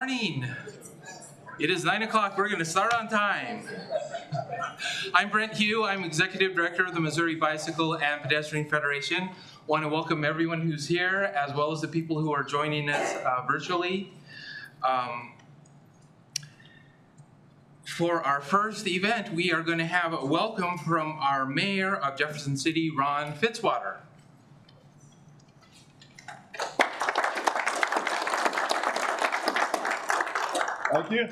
morning. It is 9 o'clock. We're going to start on time. I'm Brent Hugh. I'm Executive Director of the Missouri Bicycle and Pedestrian Federation. I want to welcome everyone who's here, as well as the people who are joining us virtually. For our first event, we are going to have a welcome from our Mayor of Jefferson City, Ron Fitzwater. Thank you.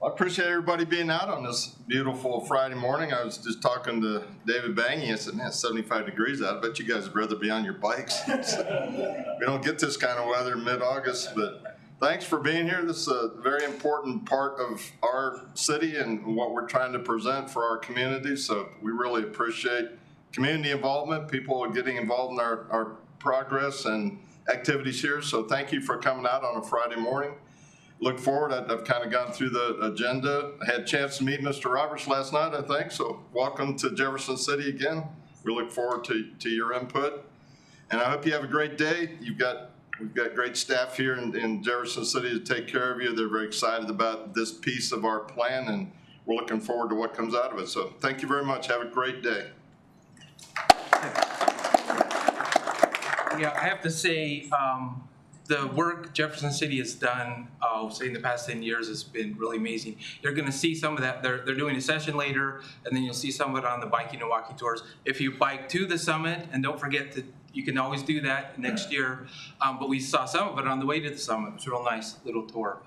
I appreciate everybody being out on this beautiful Friday morning. I was just talking to David Bangy. I said, man, it's 75 degrees out. I bet you guys would rather be on your bikes. We don't get this kind of weather in mid-August, but thanks for being here. This is a very important part of our city and what we're trying to present for our community. So we really appreciate community involvement, people getting involved in our progress and activities here. So thank you for coming out on a Friday morning. Look forward. I've kind of gone through the agenda. I had a chance to meet Mr. Roberts last night, I think. So welcome to Jefferson City again. We look forward to your input. And I hope you have a great day. We've got great staff here in Jefferson City to take care of you. They're very excited about this piece of our plan, and we're looking forward to what comes out of it. So thank you very much. Have a great day. Yeah, I have to say, the work Jefferson City has done, say in the past 10 years, has been really amazing. You're going to see some of that. They're doing a session later, and then you'll see some of it on the biking and walking tours. If you bike to the summit, and don't forget to, you can always do that next year. But we saw some of it on the way to the summit. It was a real nice little tour.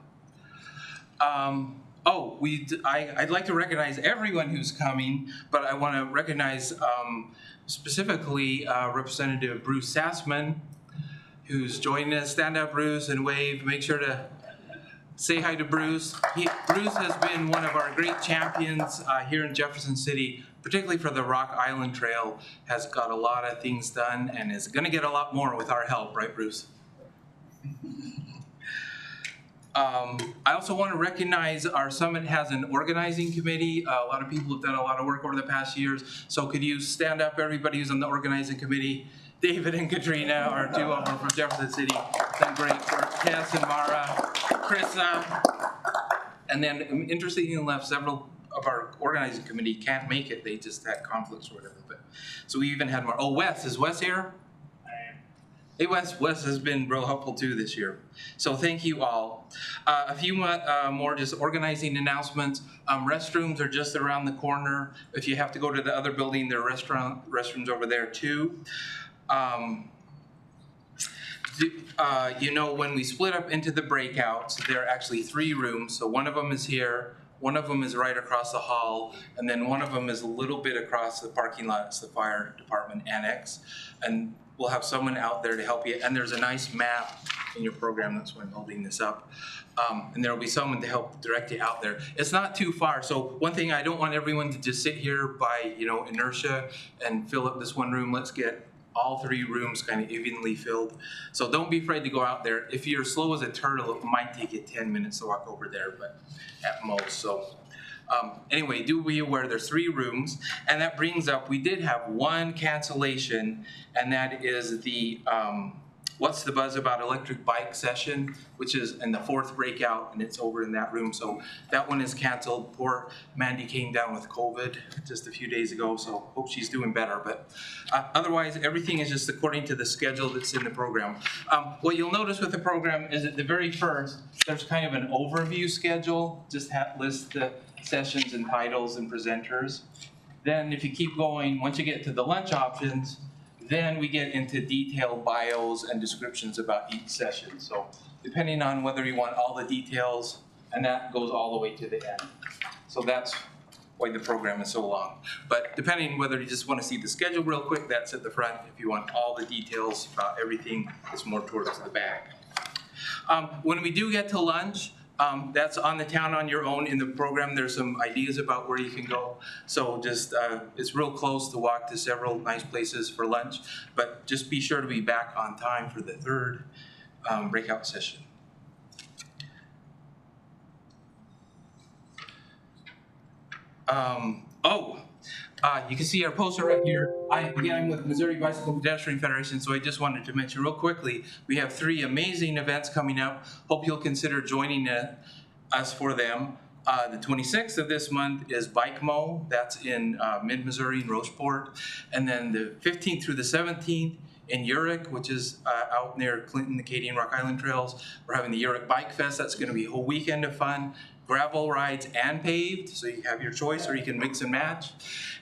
I'd like to recognize everyone who's coming, but I want to recognize specifically Representative Bruce Sassman, who's joining us. Stand up, Bruce, and wave. Make sure to say hi to Bruce. Bruce has been one of our great champions here in Jefferson City, particularly for the Rock Island Trail. Has got a lot of things done and is going to get a lot more with our help, right, Bruce? I also want to recognize our summit has an organizing committee. A lot of people have done a lot of work over the past years. So could you stand up, everybody who's on the organizing committee? David and Katrina are two of them from Jefferson City. Done great work. Tess and Mara, Krista. And then interestingly enough, several of our organizing committee can't make it. They just had conflicts or whatever. But so we even had more. Oh, Wes, is Wes here? Hey, Wes. Wes has been real helpful too this year. So thank you all. A few more just organizing announcements. Restrooms are just around the corner. If you have to go to the other building, there are restrooms over there too. When we split up into the breakouts, there are actually 3 rooms. So one of them is here, one of them is right across the hall, and then one of them is a little bit across the parking lot. It's the fire department annex. And we'll have someone out there to help you. And there's a nice map in your program. That's why I'm holding this up. And there will be someone to help direct you out there. It's not too far. So one thing, I don't want everyone to just sit here by inertia and fill up this one room. Let's get all 3 rooms kind of evenly filled. So don't be afraid to go out there. If you're slow as a turtle, it might take you 10 minutes to walk over there, but at most. So anyway, do be aware there's 3 rooms. And that brings up, we did have one cancellation, and that is the What's the Buzz About Electric Bike session, which is in the 4th breakout, and it's over in that room. So that one is canceled. Poor Mandy came down with COVID just a few days ago, so hope she's doing better. But otherwise, everything is just according to the schedule that's in the program. What you'll notice with the program is at the very first, there's kind of an overview schedule, just lists the sessions and titles and presenters. Then if you keep going, once you get to the lunch options, then we get into detailed bios and descriptions about each session. So depending on whether you want all the details, and that goes all the way to the end. So that's why the program is so long. But depending whether you just want to see the schedule real quick, that's at the front. If you want all the details about everything, it's more towards the back. When we do get to lunch, that's on the Town on Your Own in the program. There's some ideas about where you can go. So just, it's real close to walk to several nice places for lunch, but just be sure to be back on time for the 3rd breakout session. You can see our poster right here. I'm with Missouri Bicycle Pedestrian Federation, so I just wanted to mention real quickly, we have 3 amazing events coming up. Hope you'll consider joining us for them. The 26th of this month is Bike Mo. That's in mid-Missouri in Rocheport. And then the 15th through the 17th in Urich, which is out near Clinton, the Acadian Rock Island Trails. We're having the Urich Bike Fest. That's going to be a whole weekend of fun. Gravel rides and paved, so you have your choice, or you can mix and match.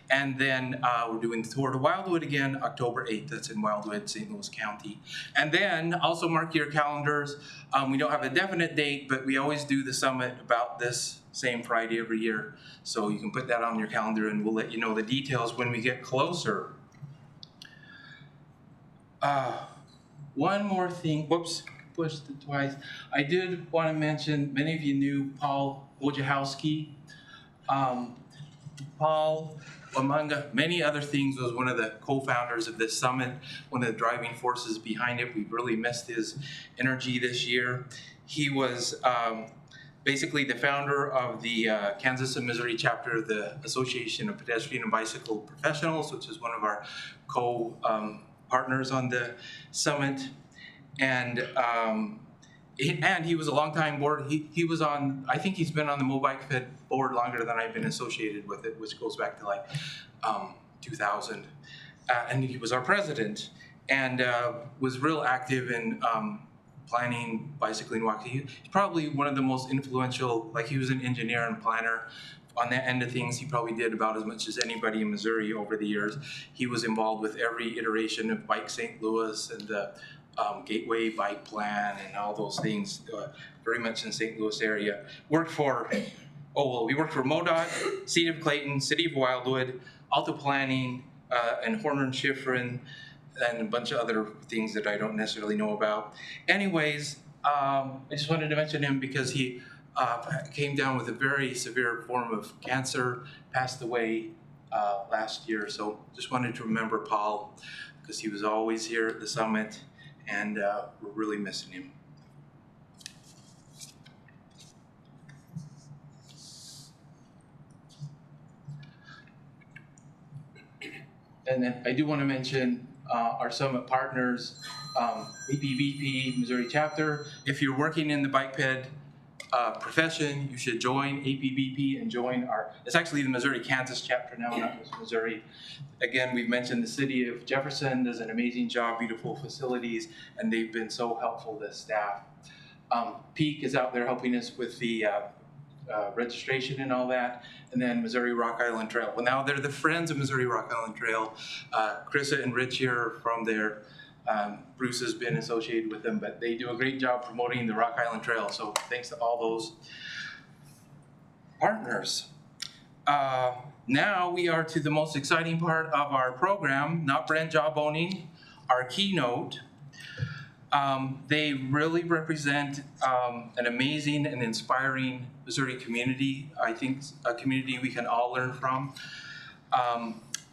And then we're doing the Tour to Wildwood again, October 8th. That's in Wildwood, St. Louis County. And then also mark your calendars. We don't have a definite date, but we always do the summit about this same Friday every year. So you can put that on your calendar, and we'll let you know the details when we get closer. One more thing. Whoops. Pushed it twice. I did want to mention, many of you knew Paul Wojciechowski. Paul, among many other things, was one of the co-founders of this summit, one of the driving forces behind it. We've really missed his energy this year. He was basically the founder of the Kansas and Missouri chapter of the Association of Pedestrian and Bicycle Professionals, which is one of our co-partners on the summit. And he was a longtime board. He was on, I think he's been on the Mobike Fed board longer than I've been associated with it, which goes back to like 2000. And he was our president, and was real active in planning bicycling walking. He's probably one of the most influential, like he was an engineer and planner. On that end of things, he probably did about as much as anybody in Missouri over the years. He was involved with every iteration of Bike St. Louis and the Gateway Bike Plan and all those things, very much in St. Louis area. We worked for MoDOT, City of Clayton, City of Wildwood, Alta Planning, and Horner and Schifrin, and a bunch of other things that I don't necessarily know about. Anyways, I just wanted to mention him because he came down with a very severe form of cancer, passed away last year. So just wanted to remember Paul, because he was always here at the summit, and we're really missing him. And then I do want to mention our summit partners, APBP Missouri chapter. If you're working in the bike ped profession, you should join APBP and join it's actually the Missouri Kansas chapter now, not Missouri. Again, we've mentioned the city of Jefferson does an amazing job, beautiful facilities, and they've been so helpful to staff. Peak is out there helping us with the registration and all that, and then Missouri Rock Island Trail. Well, now they're the Friends of Missouri Rock Island Trail. Chrissa and Rich here from there. Bruce has been associated with them, but they do a great job promoting the Rock Island Trail, so thanks to all those partners. Now we are to the most exciting part of our program, not Brent Jawboning, our keynote. They really represent an amazing and inspiring Missouri community. I think a community we can all learn from.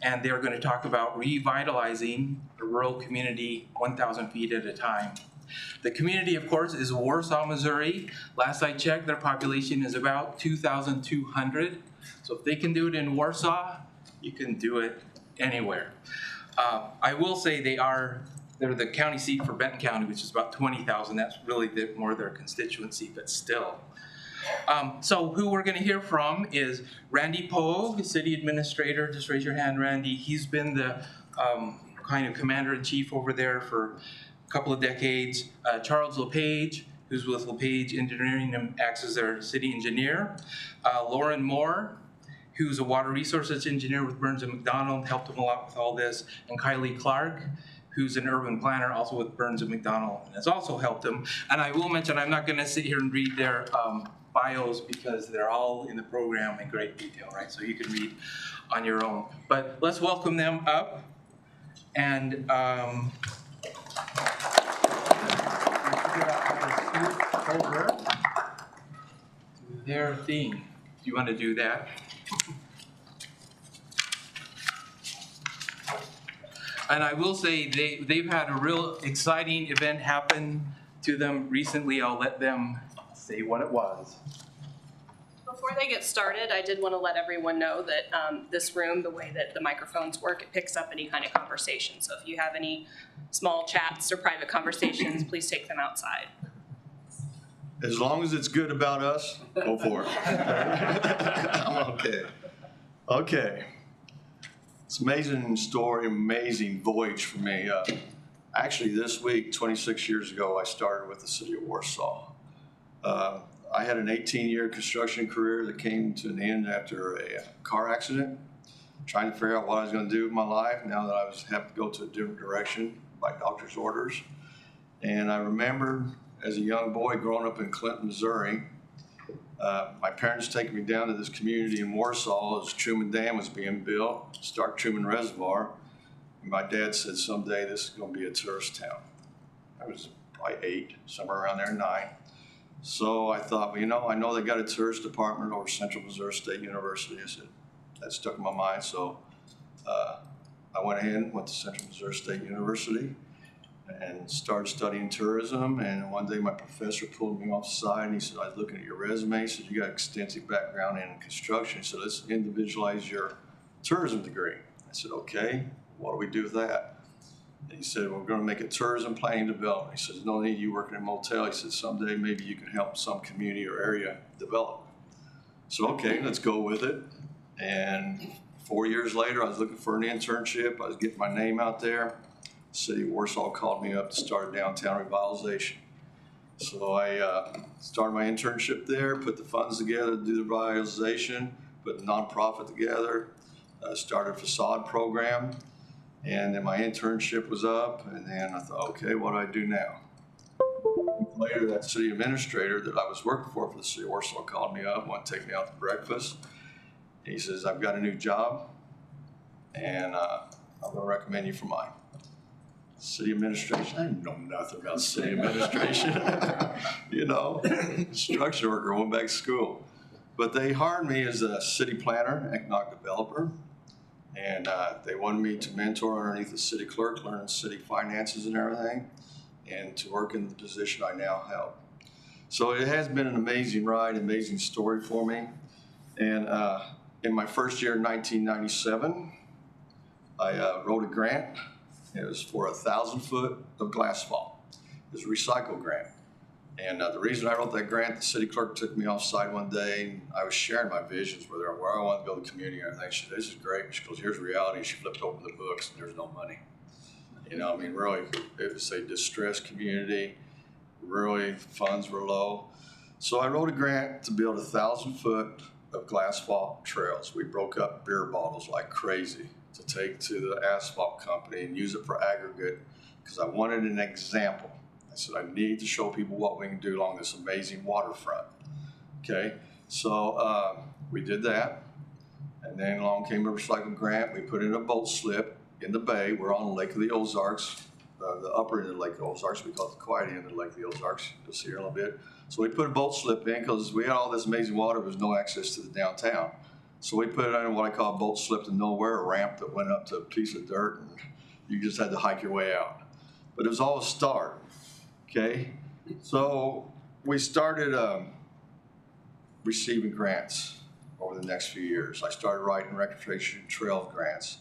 And they're going to talk about revitalizing the rural community 1,000 feet at a time. The community, of course, is Warsaw, Missouri. Last I checked, their population is about 2,200. So if they can do it in Warsaw, you can do it anywhere. I will say they're the county seat for Benton County, which is about 20,000. That's really more their constituency, but still. So who we're going to hear from is Randy Pogue, city administrator. Just raise your hand, Randy. He's been the kind of commander-in-chief over there for a couple of decades. Charles LePage, who's with LePage Engineering and acts as their city engineer. Lauren Moore, who's a water resources engineer with Burns & McDonnell, helped him a lot with all this. And Kylie Clark, who's an urban planner, also with Burns & McDonnell, and has also helped him. And I will mention, I'm not going to sit here and read their bios because they're all in the program in great detail, right? So you can read on your own. But let's welcome them up and figure out how to scoot over to their theme. Do you want to do that? And I will say they've had a real exciting event happen to them recently. I'll let them say what it was. Before they get started, I did want to let everyone know that this room, the way that the microphones work, it picks up any kind of conversation. So if you have any small chats or private conversations, please take them outside. As long as it's good about us, go for it. I'm okay. Okay. It's an amazing story, amazing voyage for me. Actually, this week, 26 years ago, I started with the city of Warsaw. I had an 18-year construction career that came to an end after a car accident, trying to figure out what I was going to do with my life now that I was have to go to a different direction by doctor's orders. And I remember as a young boy growing up in Clinton, Missouri, my parents taking me down to this community in Warsaw as Truman Dam was being built, Stark Truman Reservoir. And my dad said, someday this is going to be a tourist town. I was probably 8, somewhere around there, 9. So I thought, well, you know, I know they got a tourist department over Central Missouri State University. I said, that stuck in my mind. So I went ahead and went to Central Missouri State University and started studying tourism. And one day my professor pulled me off the side and he said, I was looking at your resume. He said, you got extensive background in construction. He said, let's individualize your tourism degree. I said, okay, what do we do with that? And he said, we're going to make it tourism planning development. He says, no need you working in a motel. He said, someday maybe you can help some community or area develop. So, okay, let's go with it. And 4 years later, I was looking for an internship. I was getting my name out there. The city of Warsaw called me up to start a downtown revitalization. So I started my internship there, put the funds together to do the revitalization, put the nonprofit together, started a facade program. And then my internship was up, and then I thought, okay, what do I do now? Later, that city administrator that I was working for the city of Warsaw called me up, wanted to take me out to breakfast. He says, I've got a new job, and I'm going to recommend you for mine. City administration, I didn't know nothing about city administration. You know, construction worker, went back to school. But they hired me as a city planner, economic developer. And they wanted me to mentor underneath the city clerk, learn city finances and everything, and to work in the position I now have. So it has been an amazing ride, amazing story for me. And in my first year in 1997, I wrote a grant. It was for 1,000 foot of glass fall. It was a recycle grant. And the reason I wrote that grant, the city clerk took me offside one day, and I was sharing my visions with her, where I wanted to build a community and everything. She said, this is great. She goes, here's reality. She flipped open the books, and there's no money. You know, I mean, really, it was a distressed community. Really, funds were low. So I wrote a grant to build 1,000 foot of glass fault trails. We broke up beer bottles like crazy to take to the asphalt company and use it for aggregate because I wanted an example. I said, I need to show people what we can do along this amazing waterfront. Okay, so we did that. And then along came a recycling grant. We put in a boat slip in the bay. We're on the Lake of the Ozarks, the upper end of the Lake of the Ozarks. We call it the quiet end of the Lake of the Ozarks. You'll see here in a little bit. So we put a boat slip in because we had all this amazing water. There was no access to the downtown. So we put it in what I call a boat slip to nowhere, a ramp that went up to a piece of dirt, and you just had to hike your way out. But it was all a start. Okay, so we started receiving grants over the next few years. I started writing recreation trail grants.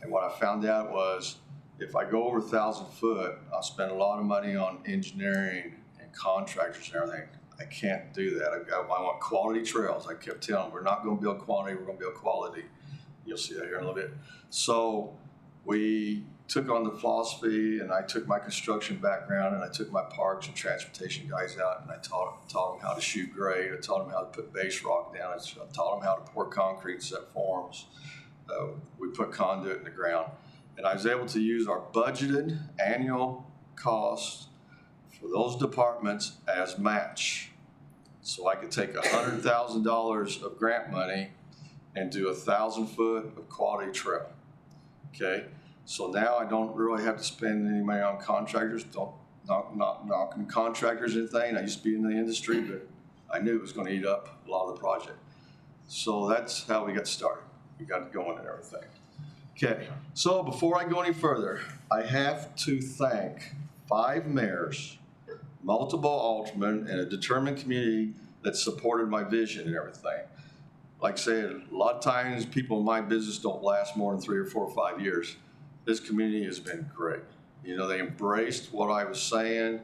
And what I found out was if I go over 1,000 foot, I'll spend a lot of money on engineering and contractors and everything. I can't do that. I want quality trails. I kept telling them, we're not going to build quantity, we're going to build quality. You'll see that here in a little bit. So we took on the philosophy, and I took my construction background, and I took my parks and transportation guys out, and I taught them how to shoot grade. I taught them how to put base rock down. I taught them how to pour concrete and set forms. We put conduit in the ground. And I was able to use our budgeted annual costs for those departments as match. So I could take $100,000 of grant money and do 1,000 foot of quality trail. Okay? So now I don't really have to spend any money on contractors. Not knocking contractors or anything. I used to be in the industry, but I knew it was going to eat up a lot of the project. So that's how we got started. We got going and everything. Okay, so before I go any further, I have to thank 5 mayors, multiple aldermen, and a determined community that supported my vision and everything. like I said, a lot of times people in my business don't last more than 3 or 4 or 5 years. This community has been great. You know, they embraced what I was saying,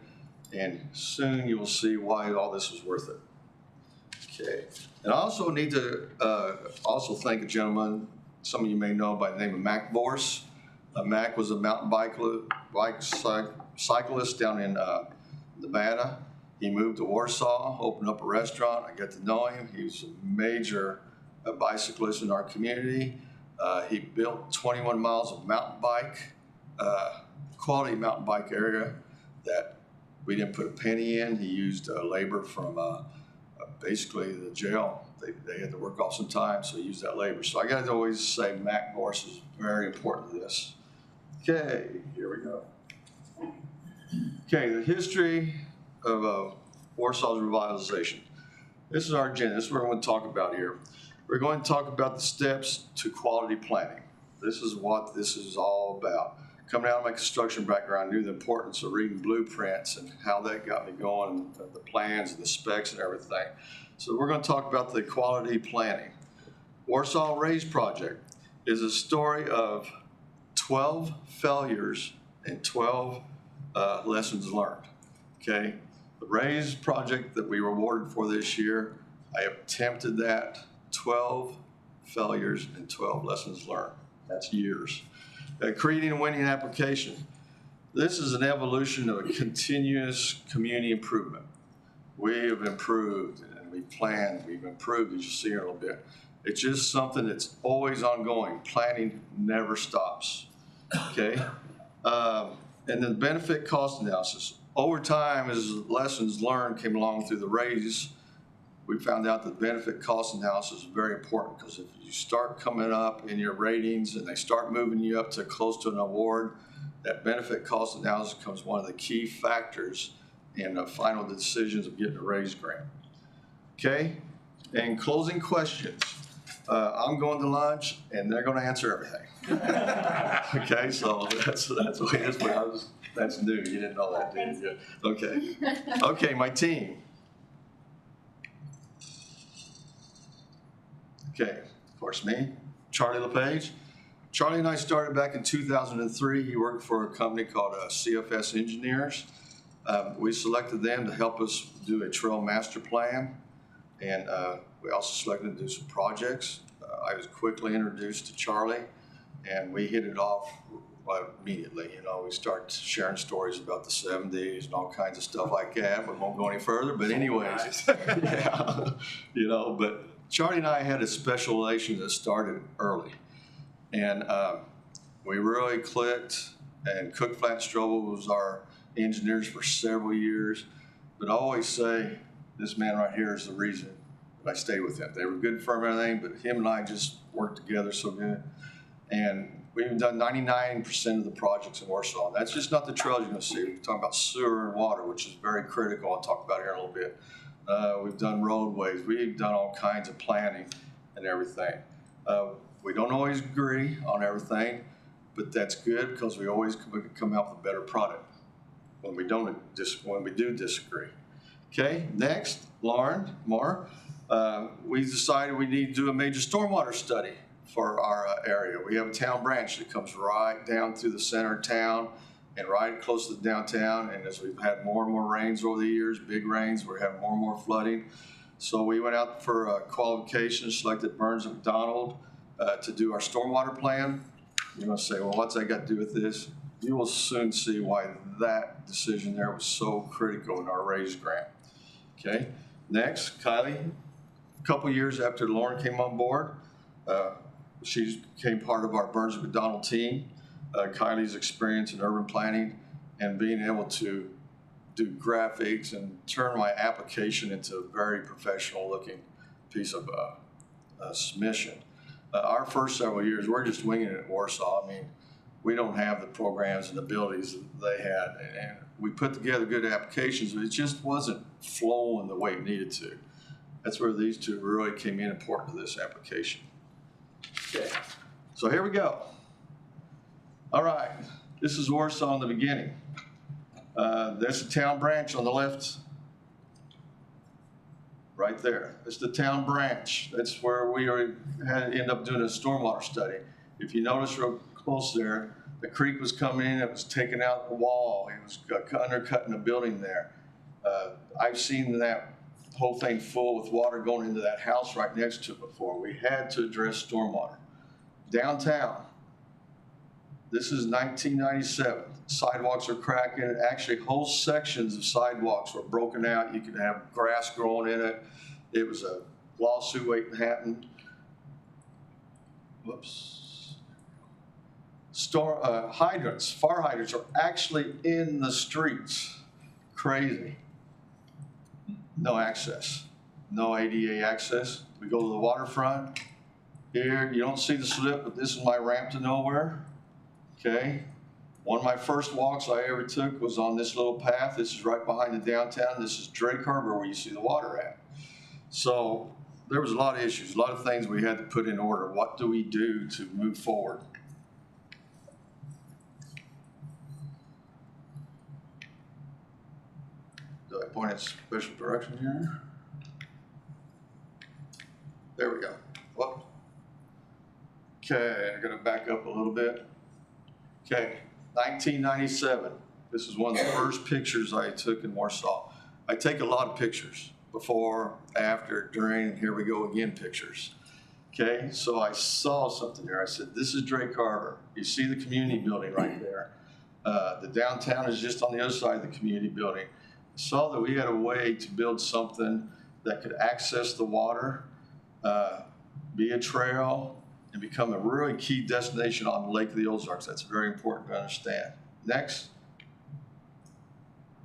and soon you will see why all this was worth it. Okay. And I also need to also thank a gentleman, some of you may know by the name of Mac Vorse. Mac was a mountain cyclist down in Nevada. He moved to Warsaw, opened up a restaurant. I got to know him. He was a major bicyclist in our community. He built 21 miles of mountain bike, quality mountain bike area that we didn't put a penny in. He used labor from basically the jail. They had to work off some time, so he used that labor. So I got to always say Mac Vorse is very important to this. Okay, here we go. Okay, the history of Warsaw's revitalization. This is our agenda. This is what we're going to talk about here. We're going to talk about the steps to quality planning. This is what this is all about. Coming out of my construction background, I knew the importance of reading blueprints and how that got me going, and the plans and the specs and everything. So we're going to talk about the quality planning. Warsaw Raise Project is a story of 12 failures and 12 lessons learned. Okay, the Raise Project that we were awarded for this year, I attempted that. 12 failures and 12 lessons learned. That's years. Creating a winning application. This is an evolution of a continuous community improvement. We have improved and we've planned, we've improved, as you'll see in a little bit. It's just something that's always ongoing. Planning never stops, okay? And then the benefit cost analysis. Over time, as lessons learned came along through the Raise, we found out that benefit cost analysis is very important, because if you start coming up in your ratings and they start moving you up to close to an award, that benefit cost analysis becomes one of the key factors in the final decisions of getting a Raise grant. Okay, and closing questions. I'm going to lunch and they're going to answer everything. Okay, so that's the way it is. But that's new. You didn't know that, did you? Okay. Okay, my team. Okay, of course, me, Charlie LePage. Charlie and I started back in 2003. He worked for a company called CFS Engineers. We selected them to help us do a trail master plan, and we also selected them to do some projects. I was quickly introduced to Charlie, and we hit it off immediately. You know, we started sharing stories about the 70s and all kinds of stuff like that. We won't go any further, but anyways, yeah, you know, but Charlie and I had a special relation that started early, and we really clicked, and Cook Flat Strobel was our engineers for several years. But I always say, this man right here is the reason that I stayed with him. They were good for everything, but him and I just worked together so good. And we've done 99% of the projects in Warsaw. That's just not the trails you're going to see. We're talking about sewer and water, which is very critical. I'll talk about it here in a little bit. We've done roadways. We've done all kinds of planning and everything. We don't always agree on everything, but that's good, because we always come out with a better product when we do disagree. Okay, next, Lauren Moore. We decided we need to do a major stormwater study for our area. We have a town branch that comes right down through the center of town and right close to the downtown. And as we've had more and more rains over the years, big rains, we're having more and more flooding. So we went out for qualifications, selected Burns and McDonald to do our stormwater plan. You're gonna say, well, what's that got to do with this? You will soon see why that decision there was so critical in our Raise grant. Okay, next, Kylie. A couple years after Lauren came on board, she became part of our Burns and McDonald team. Kylie's experience in urban planning and being able to do graphics and turn my application into a very professional looking piece of submission. Our first several years, we're just winging it at Warsaw. I mean, we don't have the programs and abilities that they had, and we put together good applications, but it just wasn't flowing the way it needed to. That's where these two really came in important to this application. Okay, so here we go. All right, this is Warsaw in the beginning. There's the town branch on the left, right there. It's the town branch. That's where we had to end up doing a stormwater study. If you notice real close there, the creek was coming in, it was taking out the wall, it was undercutting the building there. I've seen that whole thing full with water going into that house right next to it before. We had to address stormwater. Downtown, this is 1997. Sidewalks are cracking. Actually, whole sections of sidewalks were broken out. You could have grass growing in it. It was a lawsuit waiting to happen. Whoops. Hydrants, fire hydrants are actually in the streets. Crazy. No access, no ADA access. We go to the waterfront. Here, you don't see the slip, but this is my ramp to nowhere, okay? One of my first walks I ever took was on this little path. This is right behind the downtown. This is Drake Harbor where you see the water at. So there was a lot of issues, a lot of things we had to put in order. What do we do to move forward? Do I point in special direction here? There we go. Whoop. Okay, I'm gonna back up a little bit. Okay, 1997. This is one of the first pictures I took in Warsaw. I take a lot of pictures, before, after, during, and here we go again pictures. Okay, so I saw something there. I said, this is Drake Harbor. You see the community building right there. The downtown is just on the other side of the community building. I saw that we had a way to build something that could access the water, be a trail, and become a really key destination on the Lake of the Ozarks. That's very important to understand. Next.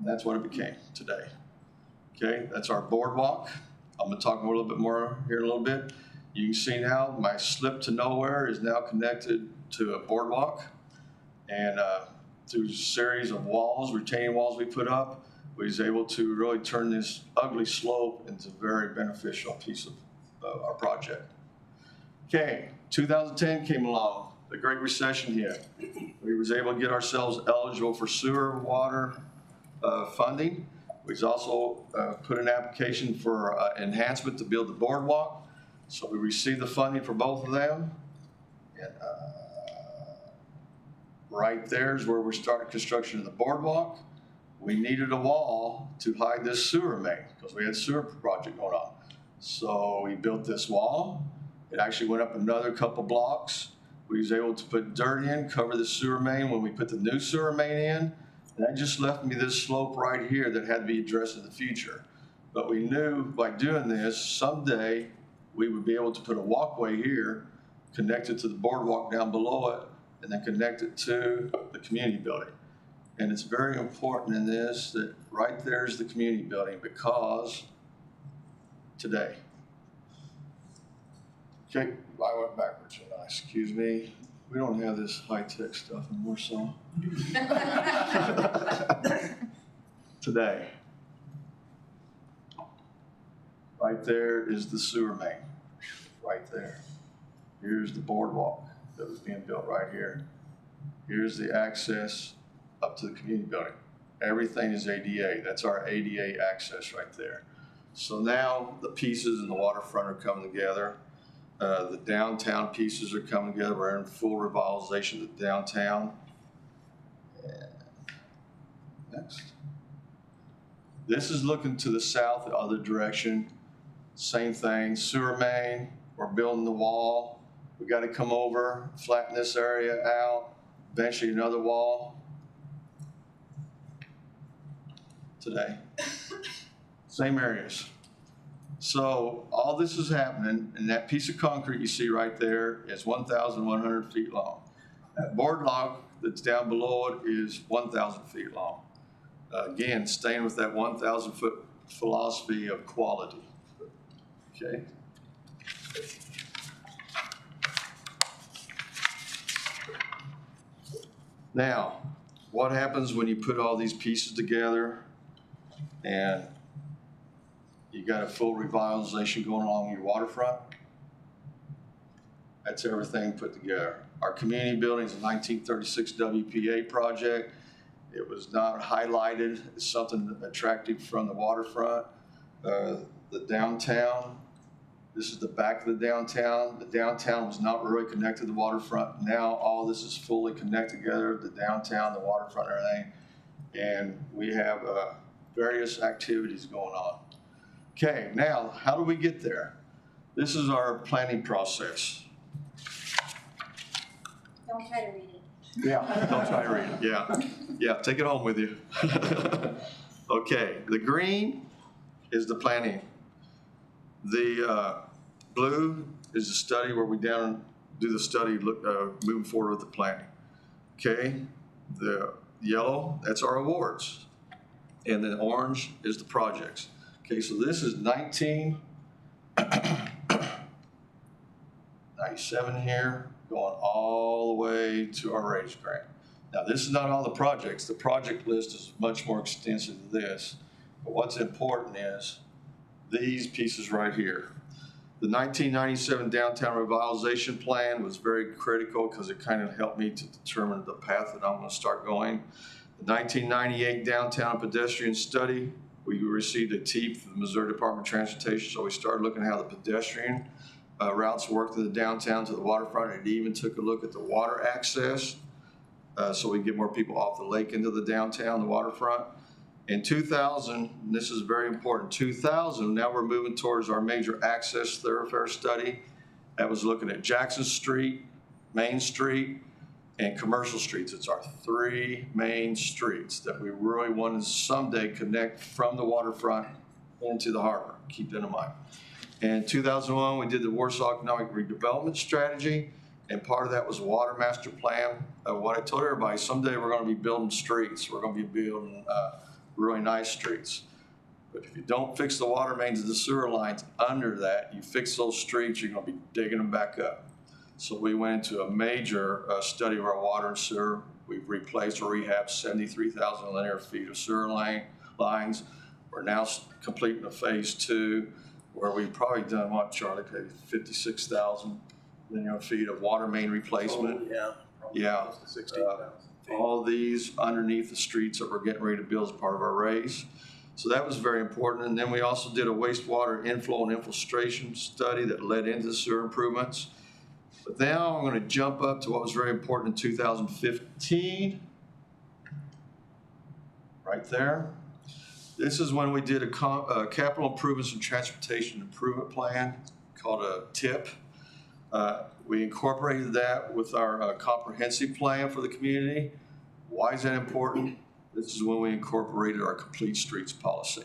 And that's what it became today. Okay, that's our boardwalk. I'm gonna talk a little bit more here in a little bit. You can see now my slip to nowhere is now connected to a boardwalk. And through a series of walls, retaining walls we put up, we was able to really turn this ugly slope into a very beneficial piece of our project. Okay, 2010 came along, the Great Recession hit. We was able to get ourselves eligible for sewer water funding. We was also put an application for enhancement to build the boardwalk. So we received the funding for both of them. And right there is where we started construction of the boardwalk. We needed a wall to hide this sewer main because we had a sewer project going on. So we built this wall. It actually went up another couple blocks. We was able to put dirt in, cover the sewer main when we put the new sewer main in. And that just left me this slope right here that had to be addressed in the future. But we knew by doing this, someday we would be able to put a walkway here, connect it to the boardwalk down below it, and then connect it to the community building. And it's very important in this that right there is the community building because today. Okay, I went backwards, shouldn't I? Excuse me. We don't have this high-tech stuff in Warsaw. Today. Right there is the sewer main, right there. Here's the boardwalk that was being built right here. Here's the access up to the community building. Everything is ADA. That's our ADA access right there. So now the pieces in the waterfront are coming together. The downtown pieces are coming together. We're in full revitalization of the downtown. And next. This is looking to the south, the other direction. Same thing, sewer main. We're building the wall. We got to come over, flatten this area out. Eventually another wall. Today. Same areas. So all this is happening, and that piece of concrete you see right there is 1,100 feet long. That boardwalk that's down below it is 1,000 feet long. Again, staying with that 1,000 foot philosophy of quality. Okay. Now, what happens when you put all these pieces together and you got a full revitalization going along your waterfront? That's everything put together. Our community building is a 1936 WPA project. It was not highlighted as something attractive from the waterfront. the downtown. This is the back of the downtown. The downtown was not really connected to the waterfront. Now all this is fully connected together, the downtown, the waterfront, and everything. And we have various activities going on. Okay, now how do we get there? This is our planning process. Don't try to read it. Yeah, don't try to read it. Yeah, take it home with you. Okay, the green is the planning. The blue is the study where we do the study, moving forward with the planning. Okay, the yellow, that's our awards. And then orange is the projects. Okay, so this is 1997 here, going all the way to our raise grant. Now, this is not all the projects. The project list is much more extensive than this. But what's important is these pieces right here. The 1997 Downtown Revitalization Plan was very critical because it kind of helped me to determine the path that I'm going to start going. The 1998 Downtown Pedestrian Study, we received a TEEP from the Missouri Department of Transportation, so we started looking at how the pedestrian routes worked in the downtown to the waterfront. It even took a look at the water access, so we get more people off the lake into the downtown, the waterfront. In 2000, and this is very important, 2000, now we're moving towards our major access thoroughfare study. That was looking at Jackson Street, Main Street, and commercial streets. It's our 3 main streets that we really want to someday connect from the waterfront into the harbor. Keep that in mind. In 2001, we did the Warsaw Economic Redevelopment Strategy, and part of that was water master plan. What I told everybody, someday we're going to be building streets. We're going to be building really nice streets. But if you don't fix the water mains and the sewer lines under that, you fix those streets, you're going to be digging them back up. So we went into a major study of our water and sewer. We've replaced or rehabbed 73,000 linear feet of sewer lines. We're now completing a phase 2 where we've probably done what, Charlie? 56,000 linear feet of water main replacement. Oh, yeah. Yeah. Close to 60,000. All these underneath the streets that we're getting ready to build as part of our raise. So that was very important. And then we also did a wastewater inflow and infiltration study that led into the sewer improvements. But now I'm going to jump up to what was very important in 2015. Right there. This is when we did a capital improvements and transportation improvement plan called a TIP. We incorporated that with our comprehensive plan for the community. Why is that important? This is when we incorporated our complete streets policy.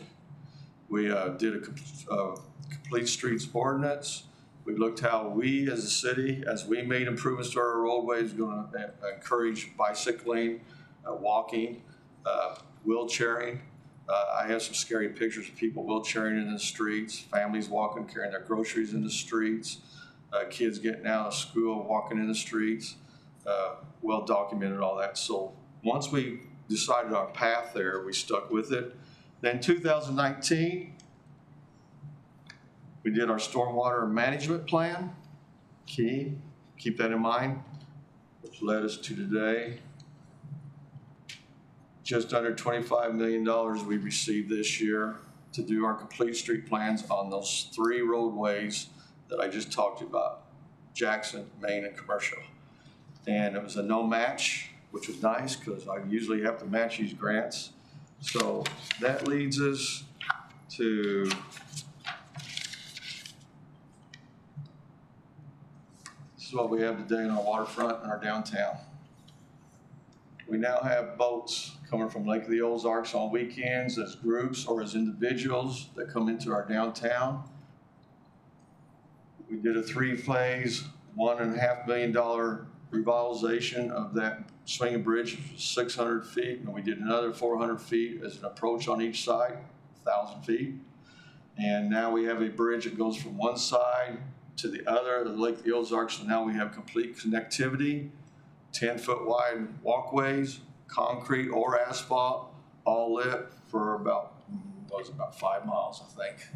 We did a complete streets ordinance. We looked how we as a city, as we made improvements to our roadways, going to encourage bicycling, walking, wheelchairing. I have some scary pictures of people wheelchairing in the streets, families walking, carrying their groceries in the streets, kids getting out of school, walking in the streets, well documented all that. So once we decided our path there, we stuck with it. Then 2019, we did our stormwater management plan. Key, keep that in mind, which led us to today. Just under $25 million we received this year to do our complete street plans on those 3 roadways that I just talked about, Jackson, Main, and Commercial. And it was a no match, which was nice because I usually have to match these grants. So that leads us to this is what we have today in our waterfront and our downtown. We now have boats coming from Lake of the Ozarks on weekends as groups or as individuals that come into our downtown. We did a 3-phase, $1.5 million revitalization of that swinging bridge, 600 feet, and we did another 400 feet as an approach on each side, 1,000 feet. And now we have a bridge that goes from one side to the other of the Lake of the Ozarks, so now we have complete connectivity, 10-foot wide walkways, concrete or asphalt, all lit for about 5 miles, I think.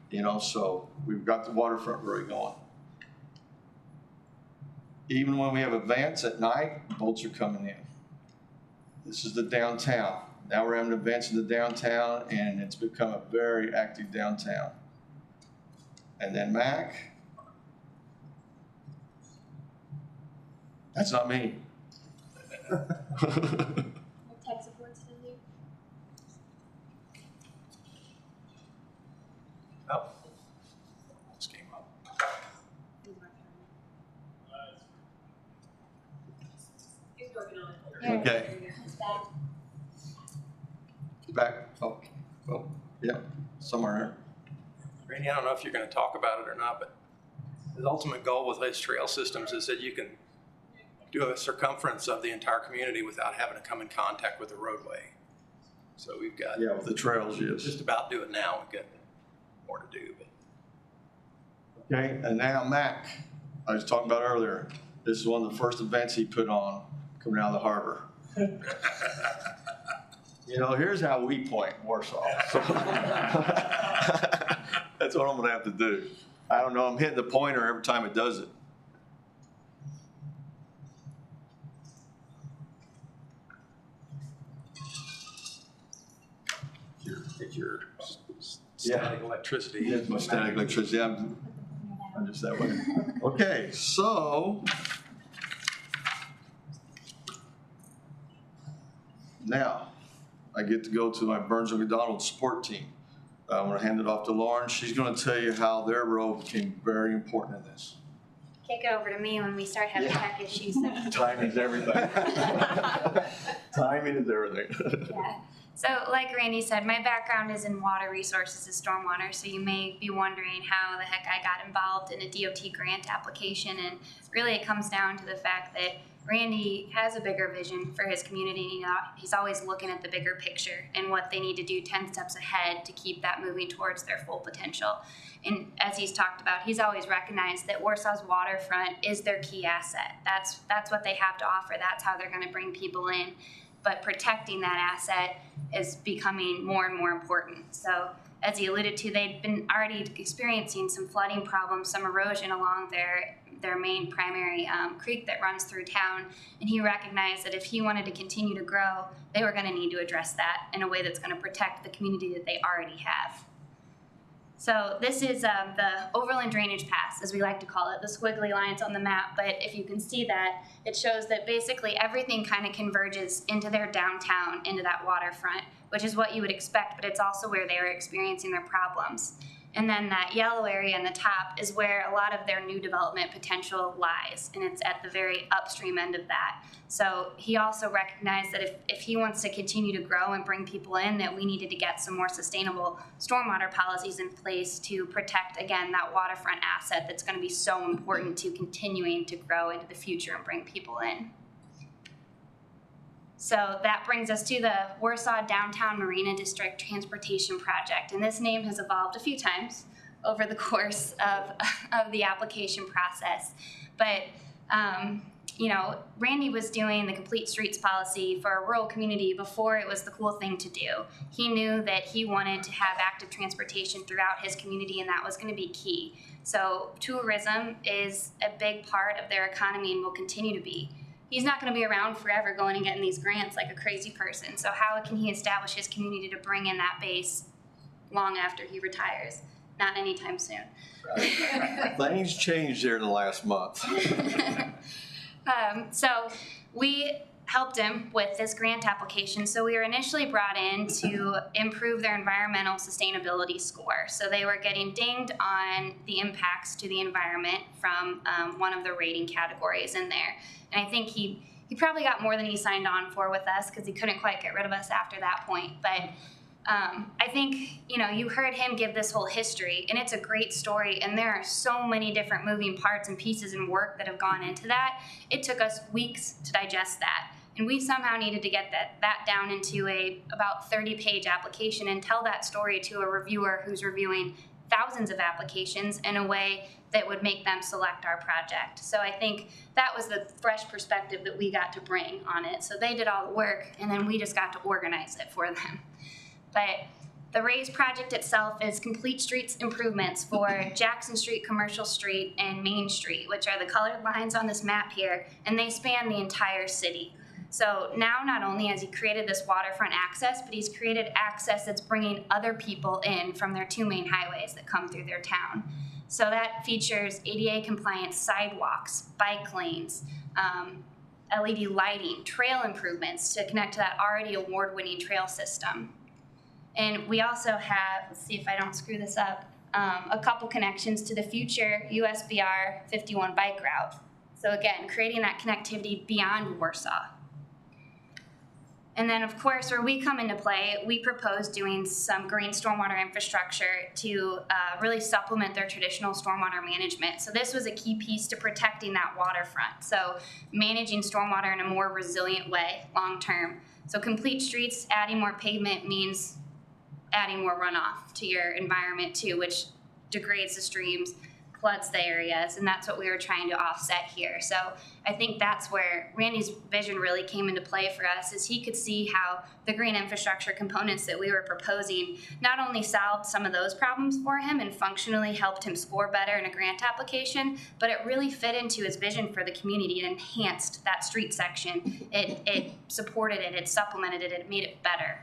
You know, so we've got the waterfront really going. Even when we have events at night, boats are coming in. This is the downtown. Now we're having events in the downtown, and it's become a very active downtown. And then Mac. That's not me. What tech support still here? Oh. Just came up. He's working on it. Okay. It's back. Back. Oh, yeah, somewhere there. Randy, I don't know if you're gonna talk about it or not, but the ultimate goal with these trail systems is that you can do a circumference of the entire community without having to come in contact with the roadway. So we've got Yeah, with the trails, yes. just about do it now. We've got more to do, but Okay, and now Mac, I was talking about earlier, this is one of the first events he put on coming out of the harbor. You know, here's how we point Warsaw. So that's what I'm gonna have to do. I don't know, I'm hitting the pointer every time it does it. get your Yeah. static electricity. Yes, my static electricity, I'm just that way. Okay, so. Now, I get to go to my Burns and McDonald support team. I'm gonna hand it off to Lauren. She's gonna tell you how their role became very important in this. Kick it over to me when we start having Yeah. tech issues. Timing is everything. Timing is everything. Yeah. So like Randy said, my background is in water resources, is stormwater, so you may be wondering how the heck I got involved in a DOT grant application, and really it comes down to the fact that Randy has a bigger vision for his community. You know, he's always looking at the bigger picture and what they need to do 10 steps ahead to keep that moving towards their full potential. And as he's talked about, he's always recognized that Warsaw's waterfront is their key asset. That's what they have to offer. That's how they're going to bring people in. But protecting that asset is becoming more and more important. So as he alluded to, they've been already experiencing some flooding problems, some erosion along their main primary creek that runs through town. And he recognized that if he wanted to continue to grow, they were going to need to address that in a way that's going to protect the community that they already have. So this is the Overland Drainage Pass, as we like to call it, the squiggly lines on the map. But if you can see that, it shows that basically everything kind of converges into their downtown, into that waterfront, which is what you would expect, but it's also where they are experiencing their problems. And then that yellow area in the top is where a lot of their new development potential lies, and it's at the very upstream end of that. So he also recognized that if he wants to continue to grow and bring people in, that we needed to get some more sustainable stormwater policies in place to protect, again, that waterfront asset that's going to be so important to continuing to grow into the future and bring people in. So that brings us to the Warsaw Downtown Marina District Transportation Project. And this name has evolved a few times over the course of the application process. But, you know, Randy was doing the Complete Streets policy for a rural community before it was the cool thing to do. He knew that he wanted to have active transportation throughout his community, and that was going to be key. So tourism is a big part of their economy and will continue to be. He's not going to be around forever going and getting these grants like a crazy person. So how can he establish his community to bring in that base long after he retires? Not anytime soon. Things changed there in the last month. So we helped him with this grant application. So we were initially brought in to improve their environmental sustainability score. So they were getting dinged on the impacts to the environment from one of the rating categories in there. And I think he probably got more than he signed on for with us because he couldn't quite get rid of us after that point. But I think, you know, you heard him give this whole history, and it's a great story, and there are so many different moving parts and pieces and work that have gone into that. It took us weeks to digest that, and we somehow needed to get that down into a about 30-page application and tell that story to a reviewer who's reviewing thousands of applications in a way that would make them select our project. So I think that was the fresh perspective that we got to bring on it. So they did all the work, and then we just got to organize it for them. But the RAISE project itself is complete streets improvements for Jackson Street, Commercial Street, and Main Street, which are the colored lines on this map here, and they span the entire city. So now not only has he created this waterfront access, but he's created access that's bringing other people in from their two main highways that come through their town. So that features ADA compliant sidewalks, bike lanes, LED lighting, trail improvements to connect to that already award-winning trail system. And we also have, let's see if I don't screw this up, a couple connections to the future USBR 51 bike route. So again, creating that connectivity beyond Warsaw. And then of course, where we come into play, we propose doing some green stormwater infrastructure to really supplement their traditional stormwater management. So this was a key piece to protecting that waterfront. So managing stormwater in a more resilient way, long-term. So complete streets, adding more pavement means adding more runoff to your environment too, which degrades the streams, floods the areas, and that's what we were trying to offset here. So I think that's where Randy's vision really came into play for us, is he could see how the green infrastructure components that we were proposing not only solved some of those problems for him and functionally helped him score better in a grant application, but it really fit into his vision for the community and enhanced that street section. It supported it, it supplemented it, it made it better.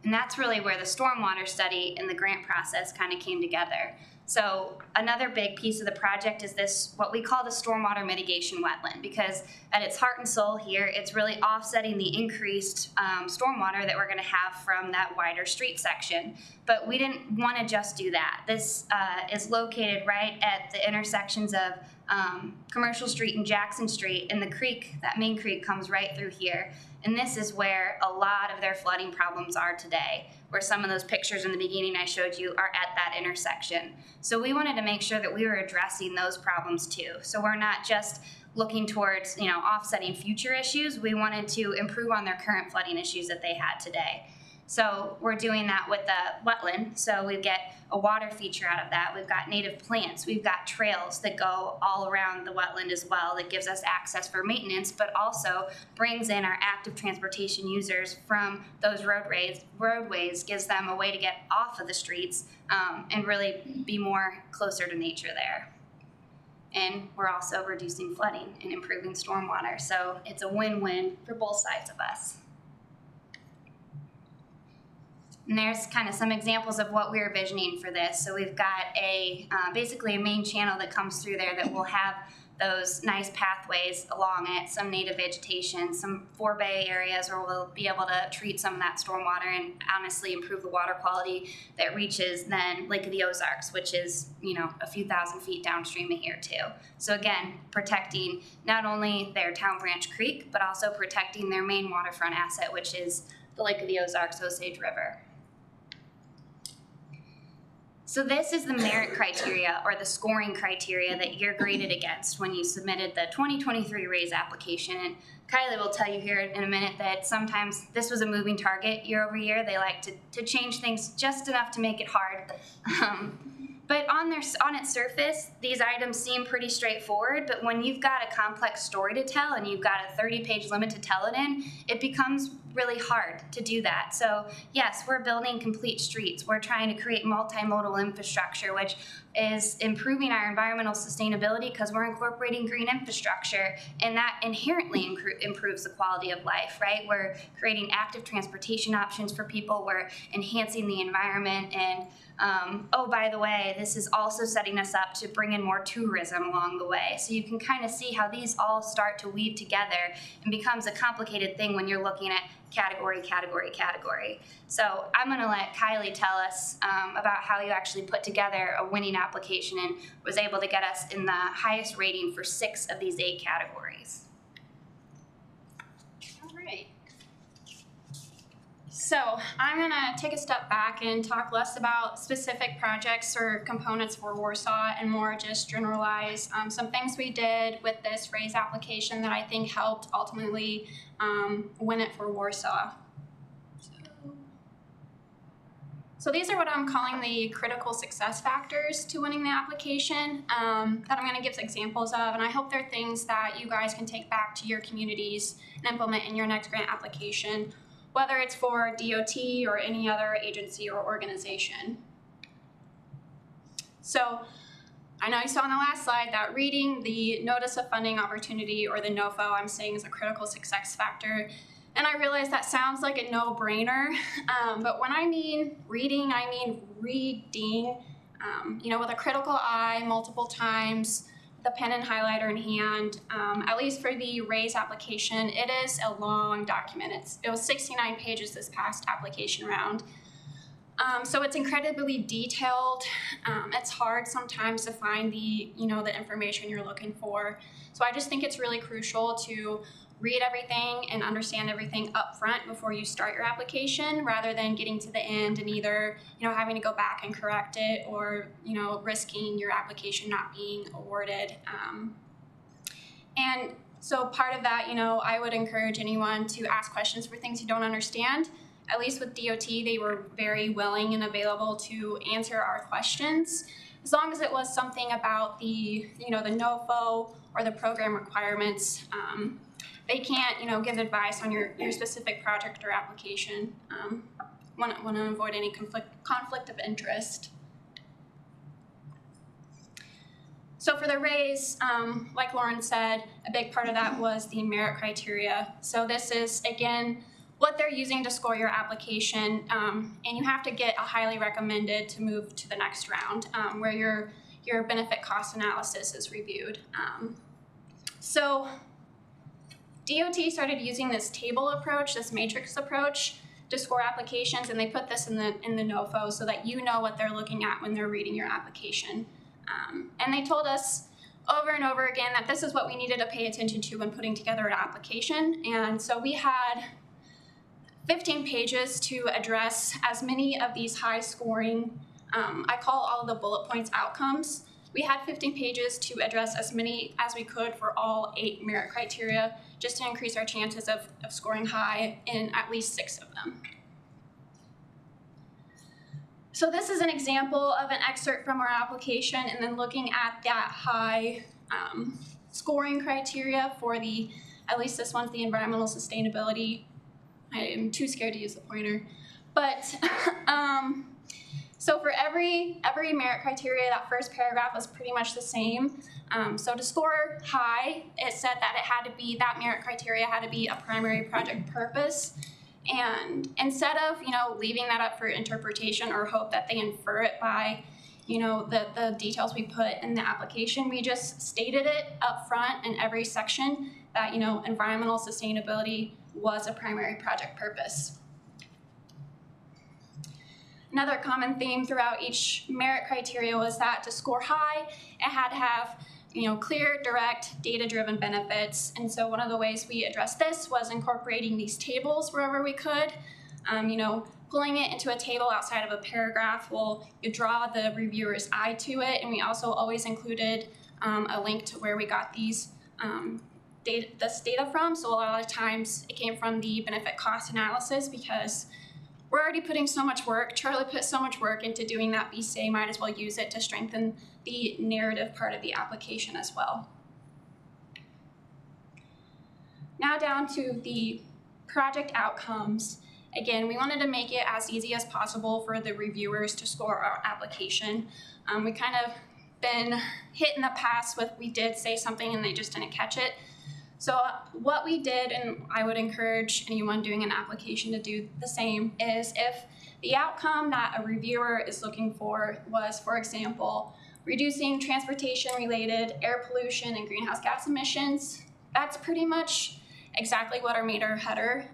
And that's really where the stormwater study and the grant process kind of came together. So another big piece of the project is this, what we call the stormwater mitigation wetland, because at its heart and soul here, it's really offsetting the increased stormwater that we're gonna have from that wider street section. But we didn't wanna just do that. This is located right at the intersections of Commercial Street and Jackson Street, and the creek, that main creek, comes right through here. And this is where a lot of their flooding problems are today, where some of those pictures in the beginning I showed you are at that intersection. So we wanted to make sure that we were addressing those problems too. So we're not just looking towards, offsetting future issues. We wanted to improve on their current flooding issues that they had today. So we're doing that with the wetland. So we get a water feature out of that. We've got native plants. We've got trails that go all around the wetland as well that gives us access for maintenance, but also brings in our active transportation users from those roadways, gives them a way to get off of the streets and really be more closer to nature there. And we're also reducing flooding and improving stormwater. So it's a win-win for both sides of us. And there's kind of some examples of what we're visioning for this. So we've got basically a main channel that comes through there that will have those nice pathways along it, some native vegetation, some forebay areas where we'll be able to treat some of that stormwater and honestly improve the water quality that reaches then Lake of the Ozarks, which is, a few thousand feet downstream of here too. So again, protecting not only their Town Branch Creek, but also protecting their main waterfront asset, which is the Lake of the Ozarks, Osage River. So this is the merit criteria or the scoring criteria that you're graded against when you submitted the 2023 raise application. And Kylie will tell you here in a minute that sometimes this was a moving target year over year. They like to change things just enough to make it hard. But on its surface, these items seem pretty straightforward, but when you've got a complex story to tell and you've got a 30-page limit to tell it in, it becomes really hard to do that. So yes, we're building complete streets. We're trying to create multimodal infrastructure, which is improving our environmental sustainability because we're incorporating green infrastructure, and that inherently improves the quality of life, right? We're creating active transportation options for people. We're enhancing the environment, and oh, by the way, this is also setting us up to bring in more tourism along the way. So you can kind of see how these all start to weave together and becomes a complicated thing when you're looking at category. So I'm gonna let Kylie tell us about how you actually put together a winning application and was able to get us in the highest rating for 6 of these 8 categories. All right. So I'm gonna take a step back and talk less about specific projects or components for Warsaw and more just generalize some things we did with this raise application that I think helped ultimately win it for Warsaw. So these are what I'm calling the critical success factors to winning the application that I'm going to give examples of, and I hope they're things that you guys can take back to your communities and implement in your next grant application, whether it's for DOT or any other agency or organization. So I know you saw on the last slide that reading the Notice of Funding Opportunity, or the NOFO, I'm saying is a critical success factor. And I realize that sounds like a no-brainer, but when I mean reading, I mean reading. with a critical eye multiple times, the pen and highlighter in hand. At least for the RAISE application, it is a long document. It was 69 pages this past application round. So it's incredibly detailed. It's hard sometimes to find the information you're looking for. So I just think it's really crucial to read everything and understand everything up front before you start your application, rather than getting to the end and either having to go back and correct it, or risking your application not being awarded. And so part of that, I would encourage anyone to ask questions for things you don't understand. At least with DOT, they were very willing and available to answer our questions, as long as it was something about the the NOFO or the program requirements. They can't, give advice on your specific project or application. Want to avoid any conflict of interest. So for the RAISE, like Lauren said, a big part of that was the merit criteria. So this is, again, what they're using to score your application, and you have to get a highly recommended to move to the next round, where your benefit cost analysis is reviewed. So DOT started using this table approach, this matrix approach, to score applications, and they put this in the NOFO so that you know what they're looking at when they're reading your application. And they told us over and over again that this is what we needed to pay attention to when putting together an application. And so we had 15 pages to address as many of these high scoring, I call all the bullet points outcomes. We had 15 pages to address as many as we could for all 8 merit criteria, just to increase our chances of scoring high in at least 6 of them. So this is an example of an excerpt from our application, and then looking at that high scoring criteria for at least this one's the environmental sustainability. I am too scared to use the pointer. But so for every merit criteria, that first paragraph was pretty much the same. So to score high, it said that that merit criteria had to be a primary project purpose. And instead of, leaving that up for interpretation or hope that they infer it by, the details we put in the application, we just stated it up front in every section that, environmental sustainability was a primary project purpose. Another common theme throughout each merit criteria was that to score high, it had to have clear, direct, data-driven benefits. And so one of the ways we addressed this was incorporating these tables wherever we could. Pulling it into a table outside of a paragraph will draw the reviewer's eye to it. And we also always included a link to where we got this data from. So a lot of times it came from the benefit cost analysis, because we're already putting so much work. Charlie put so much work into doing that BCA, might as well use it to strengthen the narrative part of the application as well. Now down to the project outcomes. Again, we wanted to make it as easy as possible for the reviewers to score our application. We kind of been hit in the past with we did say something and they just didn't catch it. So what we did, and I would encourage anyone doing an application to do the same, is if the outcome that a reviewer is looking for was, for example, reducing transportation-related air pollution and greenhouse gas emissions, that's pretty much exactly what our made our header.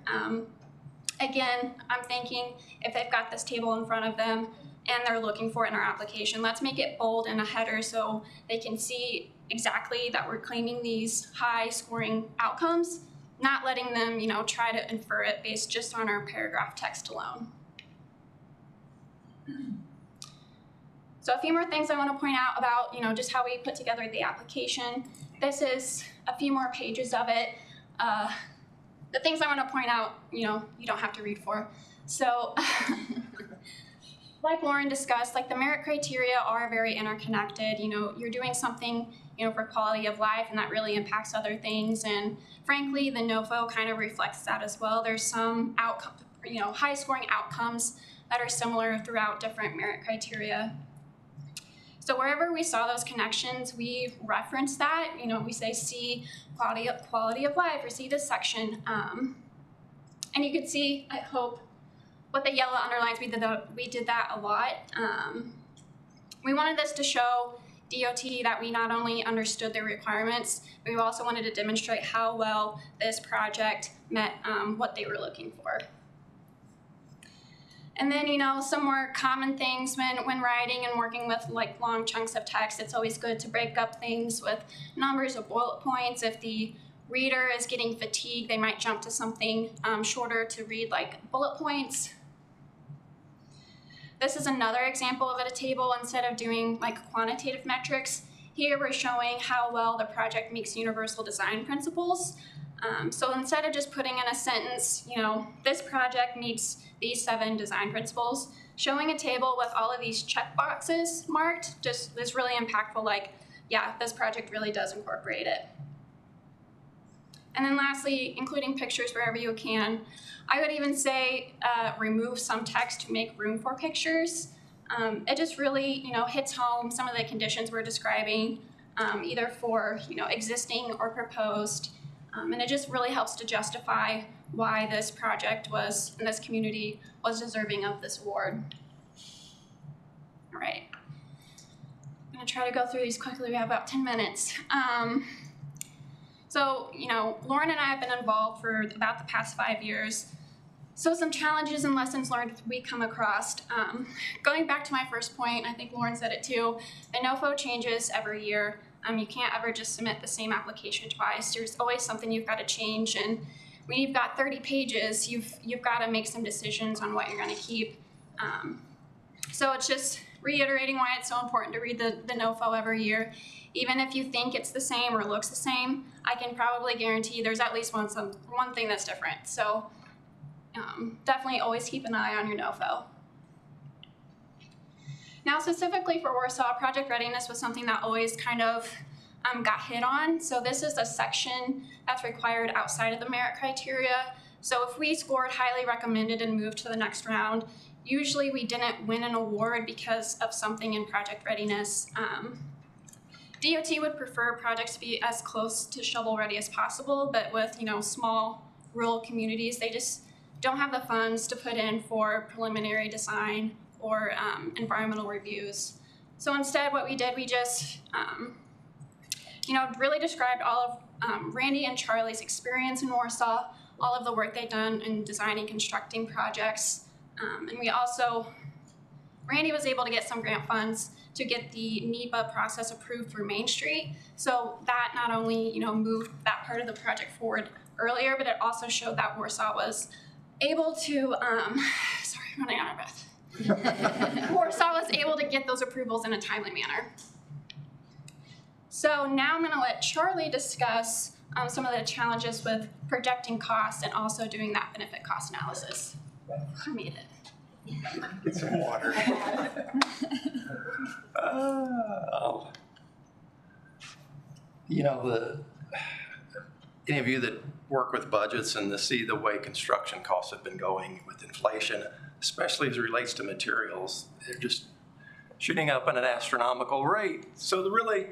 Again, I'm thinking if they've got this table in front of them and they're looking for it in our application, let's make it bold in a header so they can see exactly that we're claiming these high scoring outcomes, not letting them, try to infer it based just on our paragraph text alone. So a few more things I want to point out about, just how we put together the application. This is a few more pages of it. The things I want to point out, you don't have to read for. So like Lauren discussed, the merit criteria are very interconnected. You're doing something, for quality of life, and that really impacts other things. And frankly, the NOFO kind of reflects that as well. There's some high scoring outcomes that are similar throughout different merit criteria. So wherever we saw those connections, we reference that. We say see quality of life, or see this section. And you can see, I hope, with the yellow underlines, we did that a lot. We wanted this to show DOT that we not only understood their requirements, but we also wanted to demonstrate how well this project met what they were looking for. And then, some more common things when writing and working with like long chunks of text, it's always good to break up things with numbers or bullet points. If the reader is getting fatigued, they might jump to something shorter to read, like bullet points. This is another example of a table. Instead of doing like quantitative metrics, here we're showing how well the project meets universal design principles. So instead of just putting in a sentence, this project meets these 7 design principles, showing a table with all of these check boxes marked just is really impactful, like, yeah, this project really does incorporate it. And then lastly, including pictures wherever you can. I would even say remove some text to make room for pictures. It just really, hits home some of the conditions we're describing, either for, existing or proposed. And it just really helps to justify why this project was, and this community was deserving of this award. All right. I'm gonna try to go through these quickly. We have about 10 minutes. So, Lauren and I have been involved for about the past 5 years. So some challenges and lessons learned we come across. Going back to my first point, I think Lauren said it too, the NOFO changes every year. You can't ever just submit the same application twice. There's always something you've got to change, and when you've got 30 pages, you've got to make some decisions on what you're going to keep. So it's just reiterating why it's so important to read the NOFO every year. Even if you think it's the same or looks the same, I can probably guarantee there's at least one thing that's different. So definitely always keep an eye on your NOFO. Now, specifically for Warsaw, project readiness was something that always kind of got hit on. So this is a section that's required outside of the merit criteria. So if we scored highly recommended and moved to the next round, usually we didn't win an award because of something in project readiness. DOT would prefer projects to be as close to shovel ready as possible, but with small rural communities, they just don't have the funds to put in for preliminary design or environmental reviews. So instead, what we did, we just, really described all of Randy and Charlie's experience in Warsaw, all of the work they've done in designing, constructing projects. And we also, Randy was able to get some grant funds to get the NEPA process approved through Main Street. So that not only, moved that part of the project forward earlier, but it also showed that Warsaw was able to, sorry, I'm running out of breath. Warsaw was able to get those approvals in a timely manner. So now I'm going to let Charlie discuss some of the challenges with projecting costs and also doing that benefit cost analysis. I made it. Get some water. Any of you that work with budgets and see the way construction costs have been going with inflation, especially as it relates to materials, they're just shooting up at an astronomical rate. So really,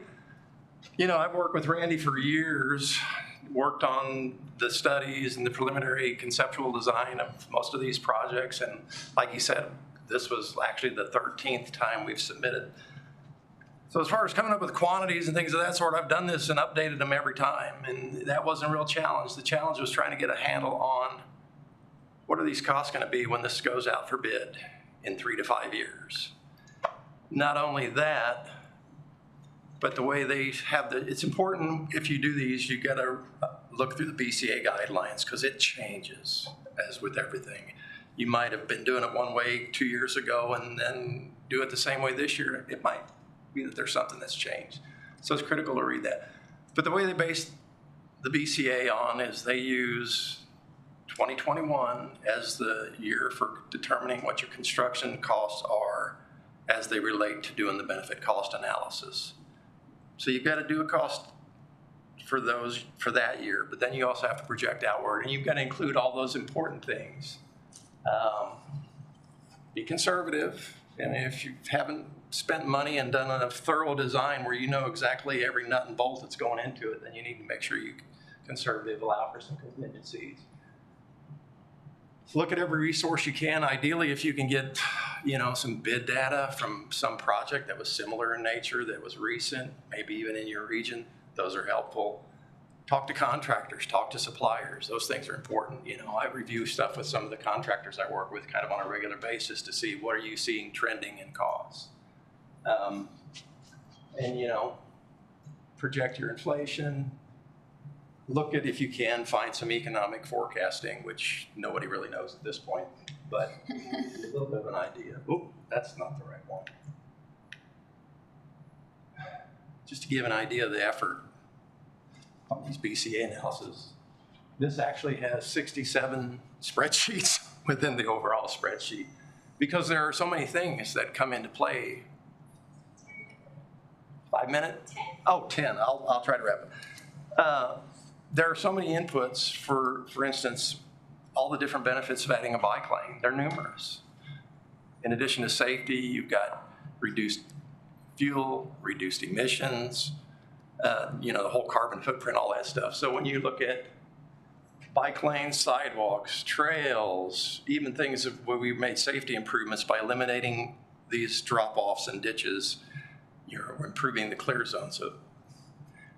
I've worked with Randy for years, worked on the studies and the preliminary conceptual design of most of these projects. And like he said, this was actually the 13th time we've submitted. So as far as coming up with quantities and things of that sort, I've done this and updated them every time. And that wasn't a real challenge. The challenge was trying to get a handle on what are these costs going to be when this goes out for bid in 3 to 5 years. Not only that, but the way they have it's important if you do these, you got to look through the BCA guidelines because it changes as with everything. You might have been doing it one way 2 years ago and then do it the same way this year. It might be that there's something that's changed. So it's critical to read that. But the way they base the BCA on is they use 2021 as the year for determining what your construction costs are as they relate to doing the benefit cost analysis. So you've got to do a cost for that year, but then you also have to project outward, and you've got to include all those important things. Be conservative, and if you haven't spent money and done a thorough design where you know exactly every nut and bolt that's going into it, then you need to make sure you conservative, allow for some contingencies. look at every resource you can. Ideally, if you can get, some bid data from some project that was similar in nature, that was recent, maybe even in your region, those are helpful. Talk to contractors, talk to suppliers. Those things are important. I review stuff with some of the contractors I work with kind of on a regular basis to see what are you seeing trending in costs. Project your inflation. Look at, if you can, find some economic forecasting, which nobody really knows at this point, but a little bit of an idea. Oh, that's not the right one. Just to give an idea of the effort on these BCA analysis. This actually has 67 spreadsheets within the overall spreadsheet because there are so many things that come into play. 5 minutes? 10. Oh, 10. I'll try to wrap it. There are so many inputs, for instance, all the different benefits of adding a bike lane. They're numerous. In addition to safety, you've got reduced fuel, reduced emissions, the whole carbon footprint, all that stuff. So when you look at bike lanes, sidewalks, trails, even things where we've made safety improvements by eliminating these drop-offs and ditches, you're improving the clear zone. So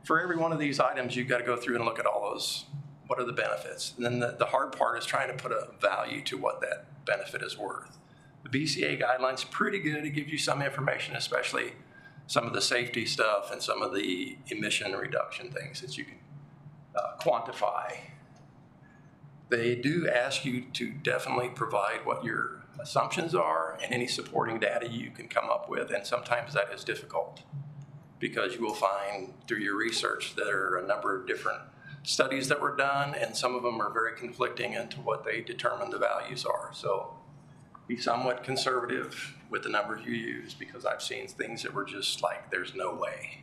for every one of these items, you've got to go through and look at all those. What are the benefits? And then the hard part is trying to put a value to what that benefit is worth. The BCA guidelines are pretty good. It gives you some information, especially some of the safety stuff and some of the emission reduction things that you can quantify. They do ask you to definitely provide what your assumptions are and any supporting data you can come up with, and sometimes that is difficult because you will find through your research that there are a number of different studies that were done, and some of them are very conflicting into what they determine the values are. So be somewhat conservative with the numbers you use, because I've seen things that were just like, there's no way.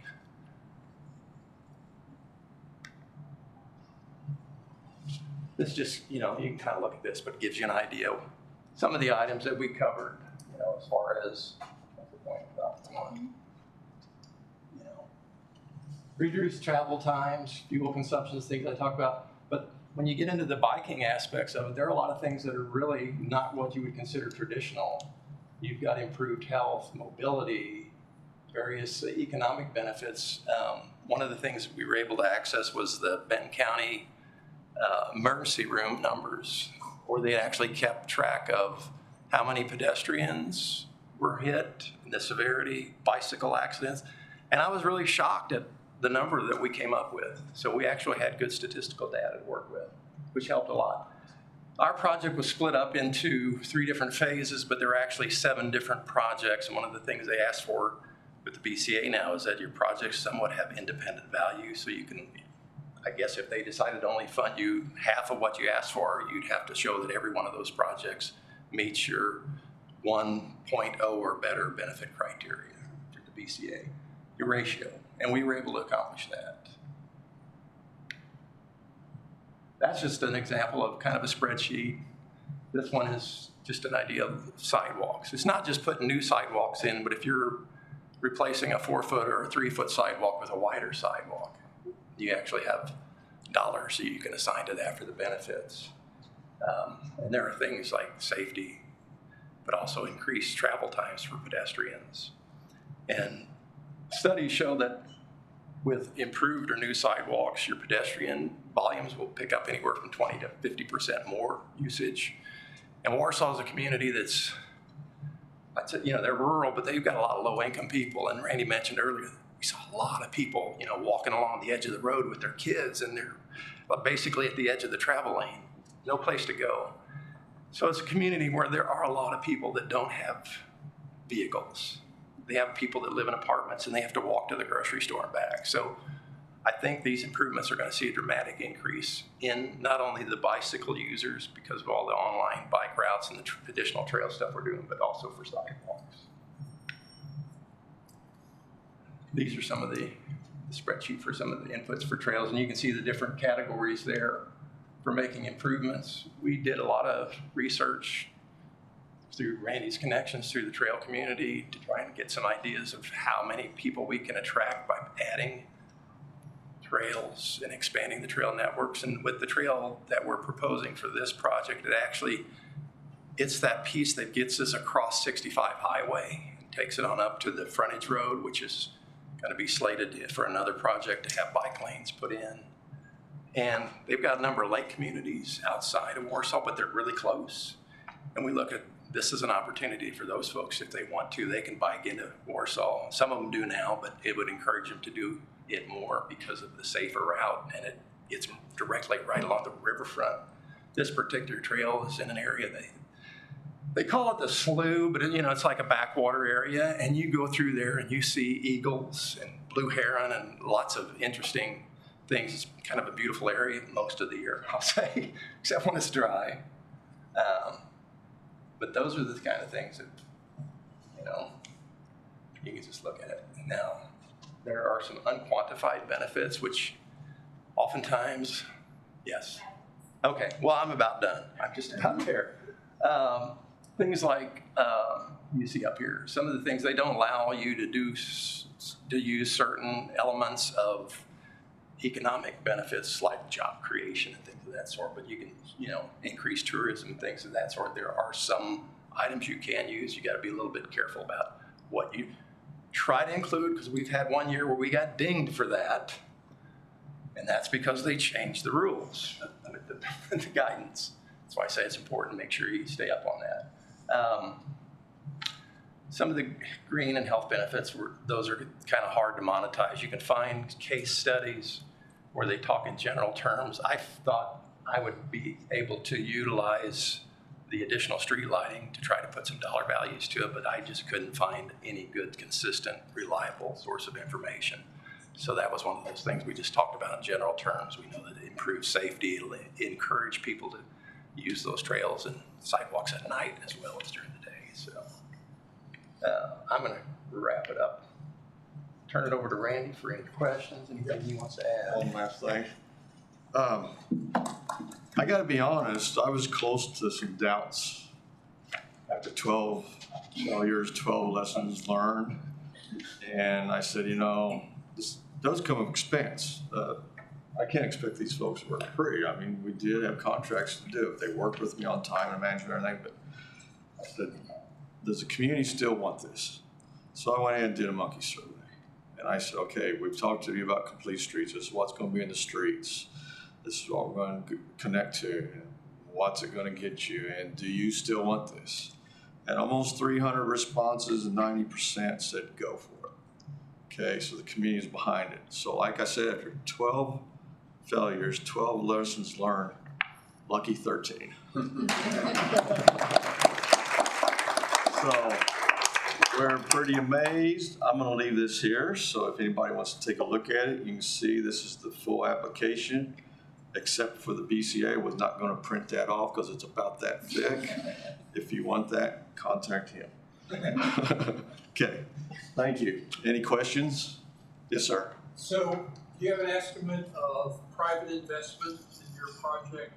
This just, you can kind of look at this, but it gives you an idea of some of the items that we covered, as far as, what's the point about one? Reduce travel times, fuel consumptions, things I talk about. But when you get into the biking aspects of it, there are a lot of things that are really not what you would consider traditional. You've got improved health, mobility, various economic benefits. One of the things we were able to access was the Benton County emergency room numbers, where they actually kept track of how many pedestrians were hit, the severity, bicycle accidents. And I was really shocked at the number that we came up with. So we actually had good statistical data to work with, which helped a lot. Our project was split up into 3 different phases, but there are actually 7 different projects. And one of the things they ask for with the BCA now is that your projects somewhat have independent value. So you can, I guess if they decided to only fund you half of what you asked for, you'd have to show that every one of those projects meets your 1.0 or better benefit criteria for the BCA, your ratio. And we were able to accomplish that. That's just an example of kind of a spreadsheet. This one is just an idea of sidewalks. It's not just putting new sidewalks in, but if you're replacing a 4-foot or a 3-foot sidewalk with a wider sidewalk, you actually have dollars that you can assign to that for the benefits. And there are things like safety, but also increased travel times for pedestrians. And studies show that with improved or new sidewalks, your pedestrian volumes will pick up anywhere from 20 to 50% more usage. And Warsaw is a community that's, they're rural, but they've got a lot of low-income people. And Randy mentioned earlier, we saw a lot of people, walking along the edge of the road with their kids, and they're basically at the edge of the travel lane, no place to go. So it's a community where there are a lot of people that don't have vehicles. They have people that live in apartments and they have to walk to the grocery store and back. So I think these improvements are going to see a dramatic increase in not only the bicycle users because of all the online bike routes and the additional trail stuff we're doing, but also for sidewalks. These are some of the spreadsheet for some of the inputs for trails, and you can see the different categories there for making improvements. We did a lot of research through Randy's connections through the trail community to try and get some ideas of how many people we can attract by adding trails and expanding the trail networks. And with the trail that we're proposing for this project, it's that piece that gets us across 65 highway and takes it on up to the frontage road, which is going to be slated for another project to have bike lanes put in. And they've got a number of lake communities outside of Warsaw, but they're really close. And we look at this as an opportunity for those folks, if they want to, they can bike into Warsaw. Some of them do now, but it would encourage them to do it more because of the safer route, and it's directly right along the riverfront. This particular trail is in an area they call it the slough, but it's like a backwater area, and you go through there and you see eagles and blue heron and lots of interesting things. It's kind of a beautiful area most of the year, I'll say, except when it's dry. But those are the kind of things that, you can just look at it. Now, there are some unquantified benefits, which oftentimes, yes. Okay, well, I'm about done. I'm just about there. Things like, you see up here, some of the things they don't allow you to do, to use certain elements of economic benefits like job creation and things of that sort, but you can, increase tourism, things of that sort. There are some items you can use. You got to be a little bit careful about what you try to include, because we've had one year where we got dinged for that, and that's because they changed the rules, the guidance. That's why I say it's important to make sure you stay up on that. Some of the green and health benefits, those are kind of hard to monetize. You can find case studies where they talk in general terms. I thought I would be able to utilize the additional street lighting to try to put some dollar values to it, but I just couldn't find any good, consistent, reliable source of information. So that was one of those things we just talked about in general terms. We know that it improves safety, it'll encourage people to use those trails and sidewalks at night as well as during the day. So I'm going to wrap it up. Turn it over to Randy for any questions, anything he wants to add. One last thing. I got to be honest, I was close to some doubts after 12 years, 12 lessons learned. And I said, this does come with expense. I can't expect these folks to work free. I mean, we did have contracts to do it. They worked with me on time and management and everything, but I said, does the community still want this? So I went ahead and did a monkey survey. And I said, okay, we've talked to you about complete streets. This is what's going to be in the streets. This is what we're going to connect to. And what's it going to get you? And do you still want this? And almost 300 responses and 90% said go for it. Okay, so the community is behind it. So like I said, after 12 failures, 12 lessons learned, lucky 13. So we're pretty amazed. I'm going to leave this here, so if anybody wants to take a look at it, you can see this is the full application, except for the BCA. Was not going to print that off because it's about that thick. If you want that, contact him. Okay, thank you. Any questions? Yes, sir. So, do you have an estimate of private investment in your project,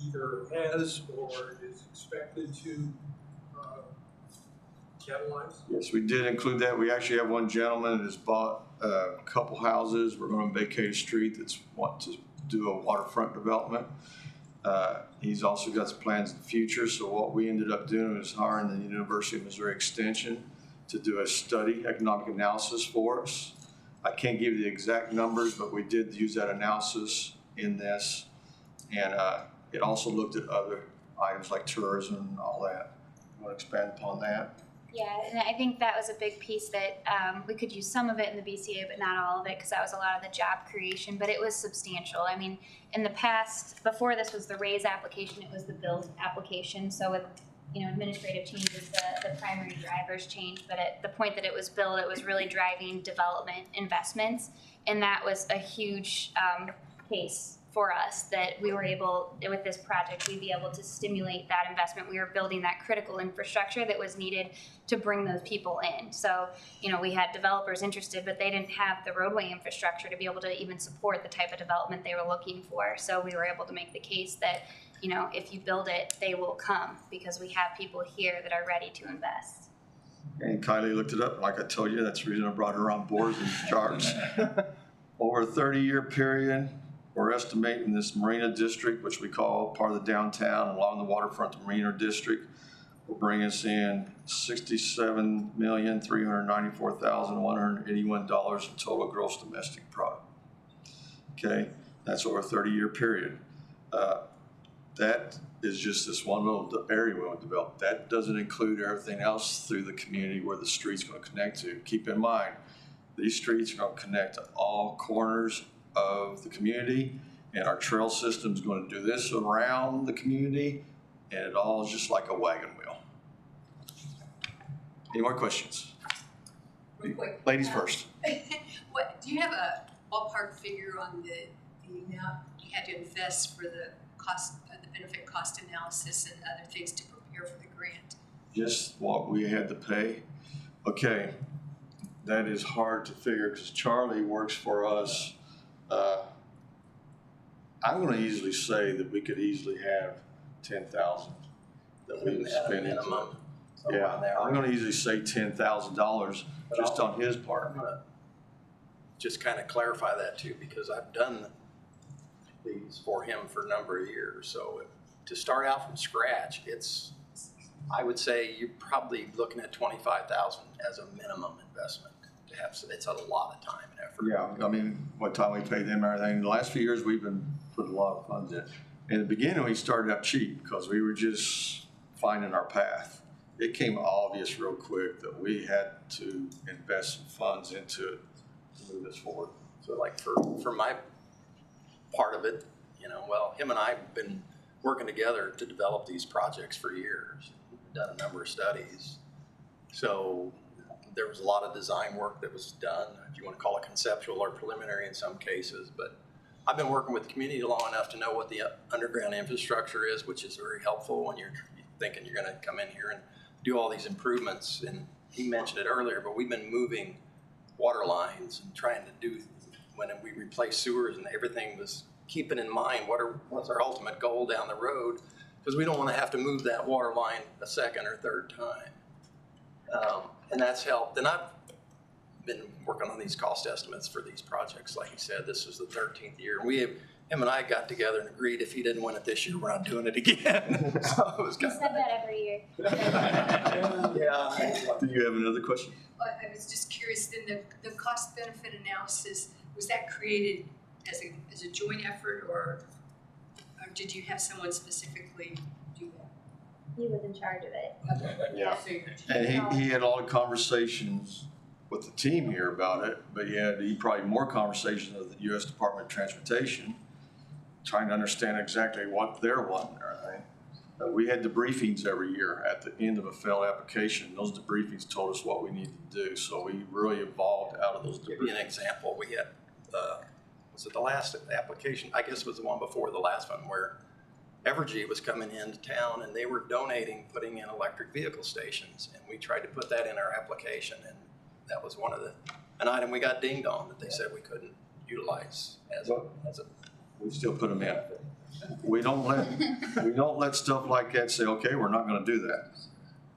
either has or is expected to catalyze? Yes, we did include that. We actually have one gentleman that has bought a couple houses. We're going to vacate a street that's want to do a waterfront development. He's also got some plans in the future. So what we ended up doing is hiring the University of Missouri Extension to do a study, economic analysis for us. I can't give you the exact numbers, but we did use that analysis in this. And it also looked at other items like tourism and all that. You want to expand upon that? Yeah, and I think that was a big piece that we could use some of it in the BCA, but not all of it, because that was a lot of the job creation, but it was substantial. I mean, in the past, before this was the RAISE application, it was the BUILD application. So with administrative changes, the primary drivers changed, but at the point that it was built, it was really driving development investments, and that was a huge case for us that we were able, with this project, we'd be able to stimulate that investment. We were building that critical infrastructure that was needed to bring those people in. So, we had developers interested, but they didn't have the roadway infrastructure to be able to even support the type of development they were looking for. So we were able to make the case that, if you build it, they will come because we have people here that are ready to invest. And Kylie looked it up. Like I told you, that's the reason I brought her on board in charge. Over a 30-year period, we're estimating this Marina District, which we call part of the downtown and along the waterfront, the Marina District, will bring us in $67,394,181 in total gross domestic product. Okay, that's over a 30-year period. That is just this one little area we want to develop. That doesn't include everything else through the community where the street's going to connect to. Keep in mind, these streets are going to connect to all corners of the community, and our trail system is going to do this around the community, and it all is just like a wagon wheel. Any more questions? Real quick. Ladies first. What, do you have a ballpark figure on the amount you had to invest for the cost, the benefit cost analysis and other things to prepare for the grant? Just what we had to pay. Okay, that is hard to figure because Charlie works for us. I'm going to easily say that we could easily have 10,000 that we would spend into it. Yeah, I'm going to easily say $10,000 just on his part. I'm gonna just kind of clarify that too, because I've done these for him for a number of years. So to start out from scratch, I would say you're probably looking at 25,000 as a minimum investment to have. So it's a lot of time and effort. Yeah, I mean, what time we paid them and everything. The last few years, we've been putting a lot of funds in. In the beginning, we started out cheap because we were just finding our path. It came obvious real quick that we had to invest some funds into it to move this forward. So like for my part of it, well, him and I have been working together to develop these projects for years. We've done a number of studies. So there was a lot of design work that was done, if you want to call it conceptual or preliminary in some cases. But I've been working with the community long enough to know what the underground infrastructure is, which is very helpful when you're thinking you're going to come in here and do all these improvements. And he mentioned it earlier, but we've been moving water lines and trying to do, when we replace sewers and everything, was keeping in mind what's our ultimate goal down the road, because we don't want to have to move that water line a second or third time. And that's helped. And I've been working on these cost estimates for these projects. Like he said, this is the 13th year. Him and I got together and agreed if he didn't win it this year, we're not doing it again. So it was You kind said that every year. yeah. Do you have another question? I was just curious, then the cost benefit analysis, was that created as a joint effort or did you have someone specifically do that? He was in charge of it. Yeah. And he had all the conversations with the team here about it, but he had probably more conversations with the U.S. Department of Transportation, trying to understand exactly what they're wanting. Right? We had debriefings every year at the end of a failed application. Those debriefings told us what we needed to do, so we really evolved out of those To give you an debriefings. example, we had, was it the last application? I guess it was the one before the last one, where Evergy was coming into town and they were donating, putting in electric vehicle stations. And we tried to put that in our application, and that was an item we got dinged on that they said we couldn't utilize as a. We still put them in. We don't let stuff like that say, okay, we're not going to do that.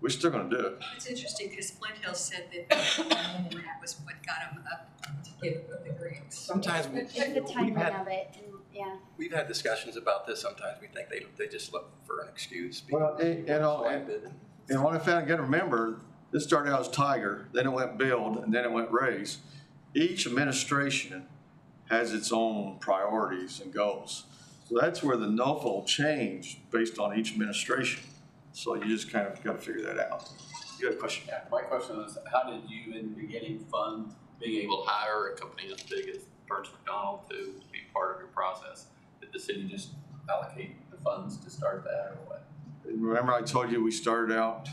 We're still going to do it. It's interesting because Flint Hill said that that was what got them up to give the grants. Sometimes It's the timing of it, and yeah. we've had discussions about this. Sometimes we think they just look for an excuse. Well, and what I found, again, remember, this started out as Tiger, then it went Build, and then it went Raise. Each administration has its own priorities and goals. So that's where the NOFO changed based on each administration. So you just kind of got to figure that out. You got a question? Yeah, my question is, how did you in the beginning fund being able to hire a company as big as Burns McDonnell to be part of your process? Did the city just allocate the funds to start that or what? Remember I told you we started out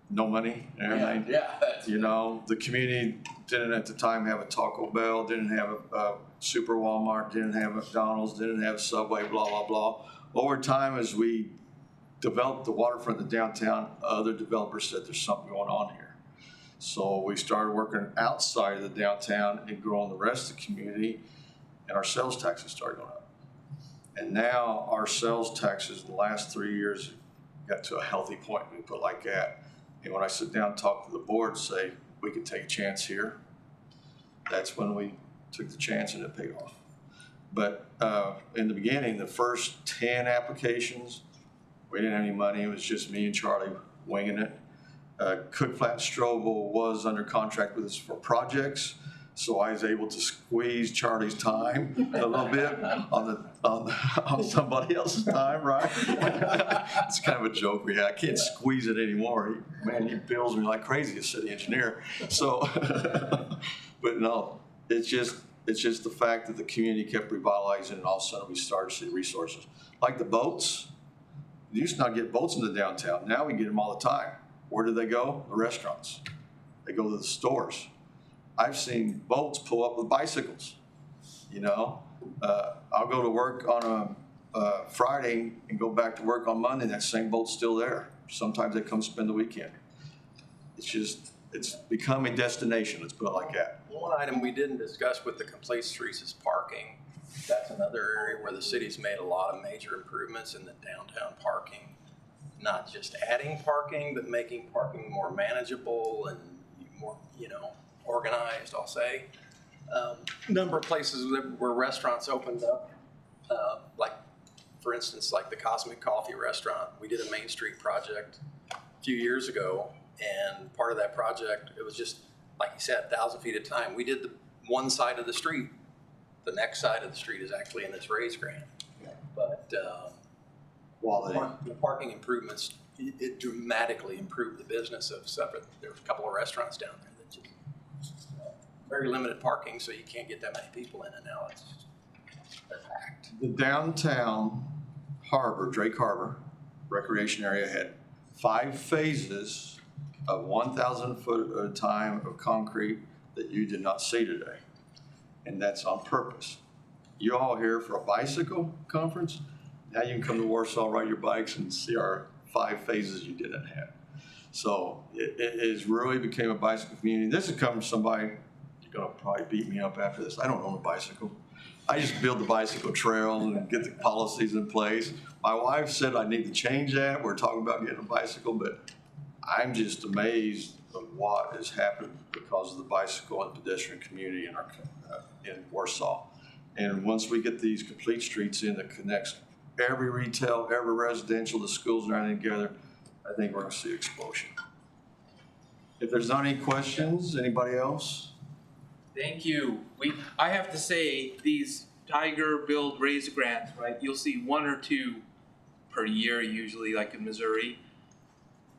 no money and everything? Yeah. You know, the community didn't at the time have a Taco Bell, didn't have a Super Walmart, didn't have McDonald's, didn't have Subway, blah, blah, blah. Over time, as we developed the waterfront, the downtown, other developers said there's something going on here. So we started working outside of the downtown and growing the rest of the community, and our sales taxes started going up. And now our sales taxes in the last 3 years got to a healthy point, we put it like that. And when I sit down and talk to the board and say, we could take a chance here, that's when we took the chance and it paid off. But in the beginning, the first 10 applications, we didn't have any money. It was just me and Charlie winging it. Cook Flat Strobel was under contract with us for projects, so I was able to squeeze Charlie's time a little bit on somebody else's time, right? It's kind of a joke we had. I can't squeeze it anymore. He bills me like crazy as city engineer. So, but no, it's just the fact that the community kept revitalizing, and all of a sudden we started to see resources like the boats. We used to not get boats into downtown. Now we get them all the time. Where do they go? The restaurants. They go to the stores. I've seen boats pull up with bicycles. You know, I'll go to work on a Friday and go back to work on Monday, and that same boat's still there. Sometimes they come spend the weekend. It's become a destination, let's put it like that. One item we didn't discuss with the complete streets is parking. That's another area where the city's made a lot of major improvements in the downtown parking. Not just adding parking, but making parking more manageable and more, organized, I'll say. Number of places where restaurants opened up, like, for instance, like the Cosmic Coffee Restaurant. We did a Main Street project a few years ago, and part of that project, it was just, like you said, 1,000 feet at a time. We did the one side of the street. The next side of the street is actually in this raise grant. But the parking improvements, it dramatically improved the business of separate. There was a couple of restaurants down there that just very limited parking, so you can't get that many people in, and now they're packed. The downtown harbor, Drake Harbor recreation area had 5 phases of 1,000 foot at a time of concrete that you did not see today. And that's on purpose. You all here for a bicycle conference? Now you can come to Warsaw, ride your bikes, and see our 5 phases you didn't have. So it has really became a bicycle community. This has come from somebody, you're gonna probably beat me up after this. I don't own a bicycle. I just build the bicycle trail and get the policies in place. My wife said I need to change that. We're talking about getting a bicycle, but I'm just amazed at what has happened because of the bicycle and pedestrian community in Warsaw. And once we get these complete streets in that connects every retail, every residential, the schools and everything together, I think we're gonna see an explosion. If there's not any questions, anybody else? Thank you. I have to say, these Tiger Build Raise grants, right? You'll see 1 or 2 per year, usually, like in Missouri.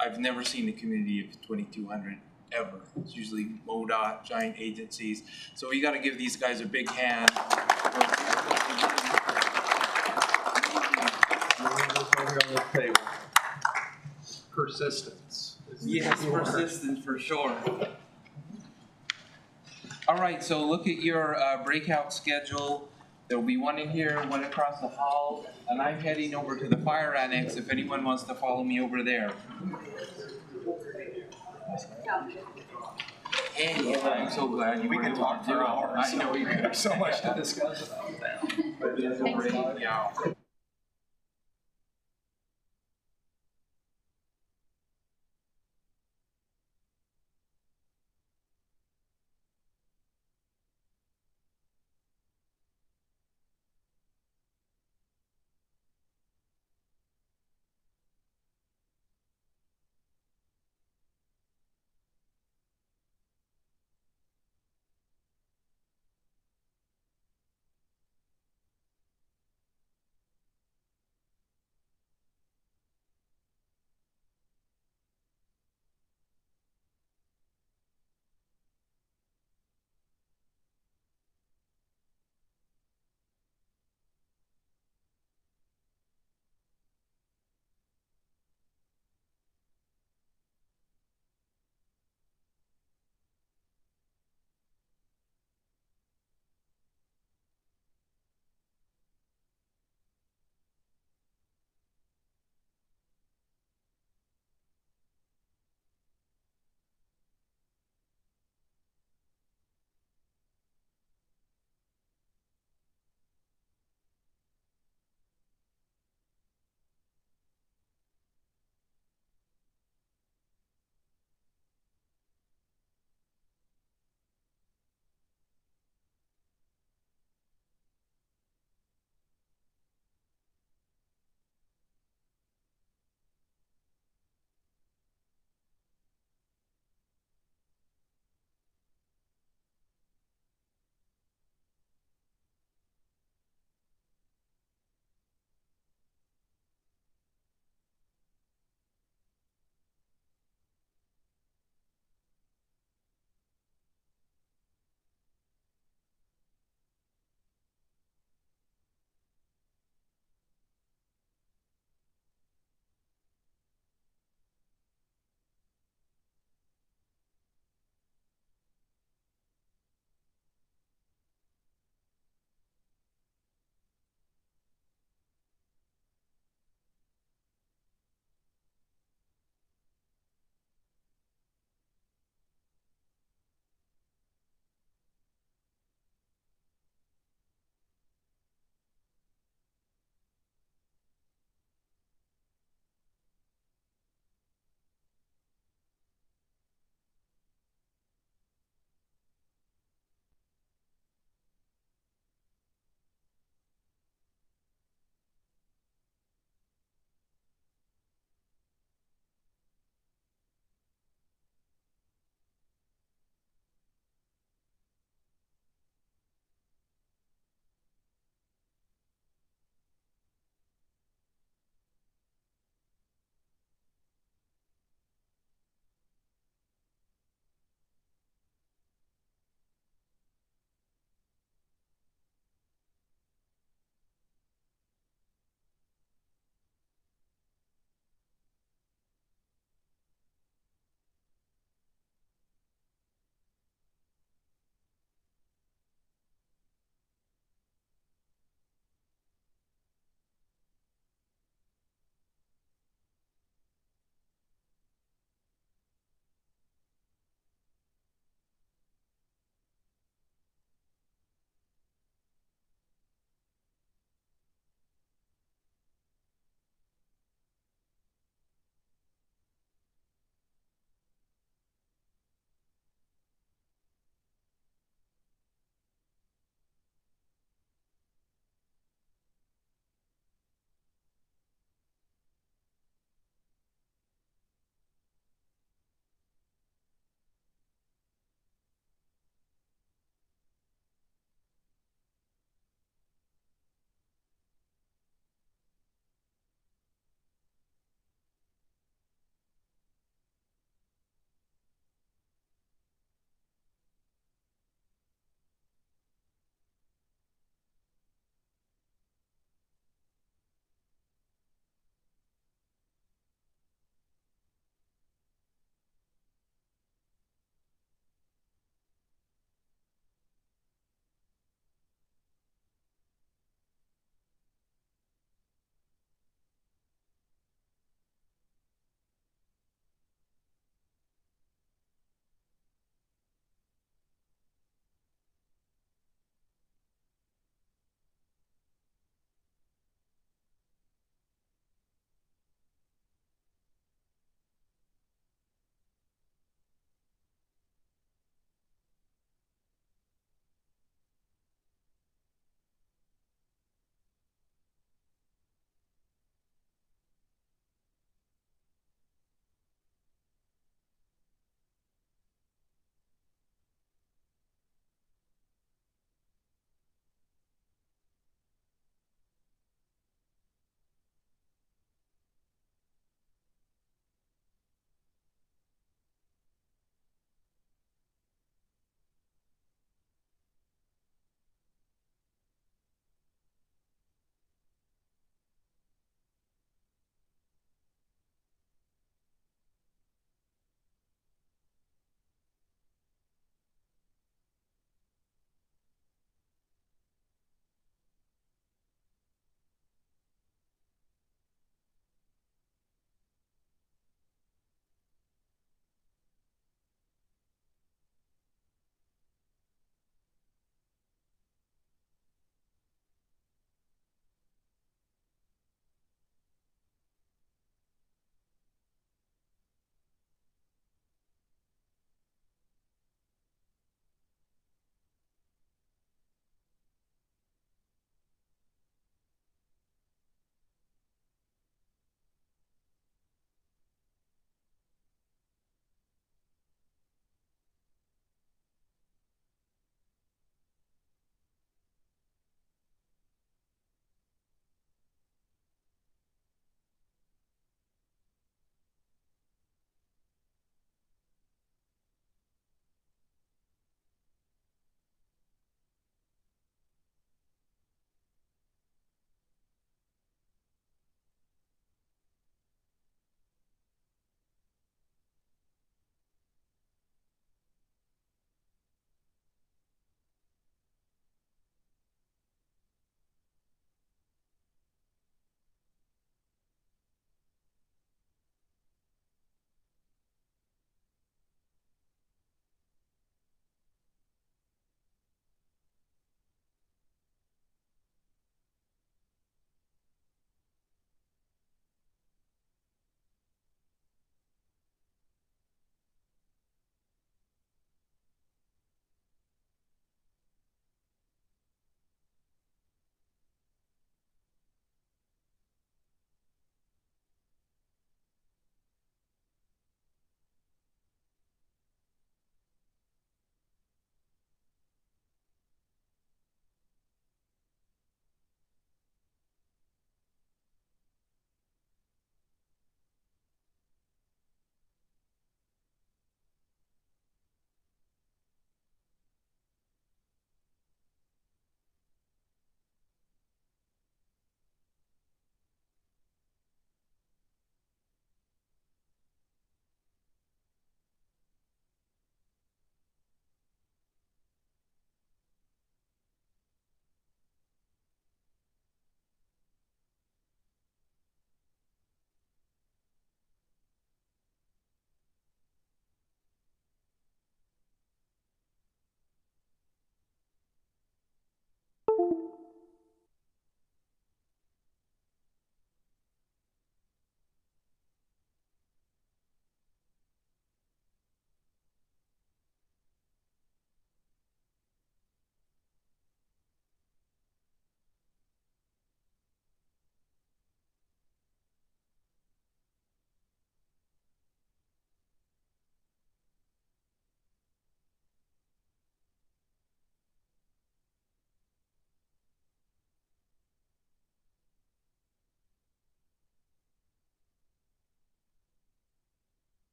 I've never seen a community of 2,200 ever. It's usually MoDOT, giant agencies. So we got to give these guys a big hand. Persistence. Yes, persistence for sure. All right, so look at your breakout schedule. There'll be one in here, one across the hall, and I'm heading over to the fire annex if anyone wants to follow me over there. Hey, I'm so glad you were able to do it. We can talk for hours. I know you There's so much to discuss about that. Yeah.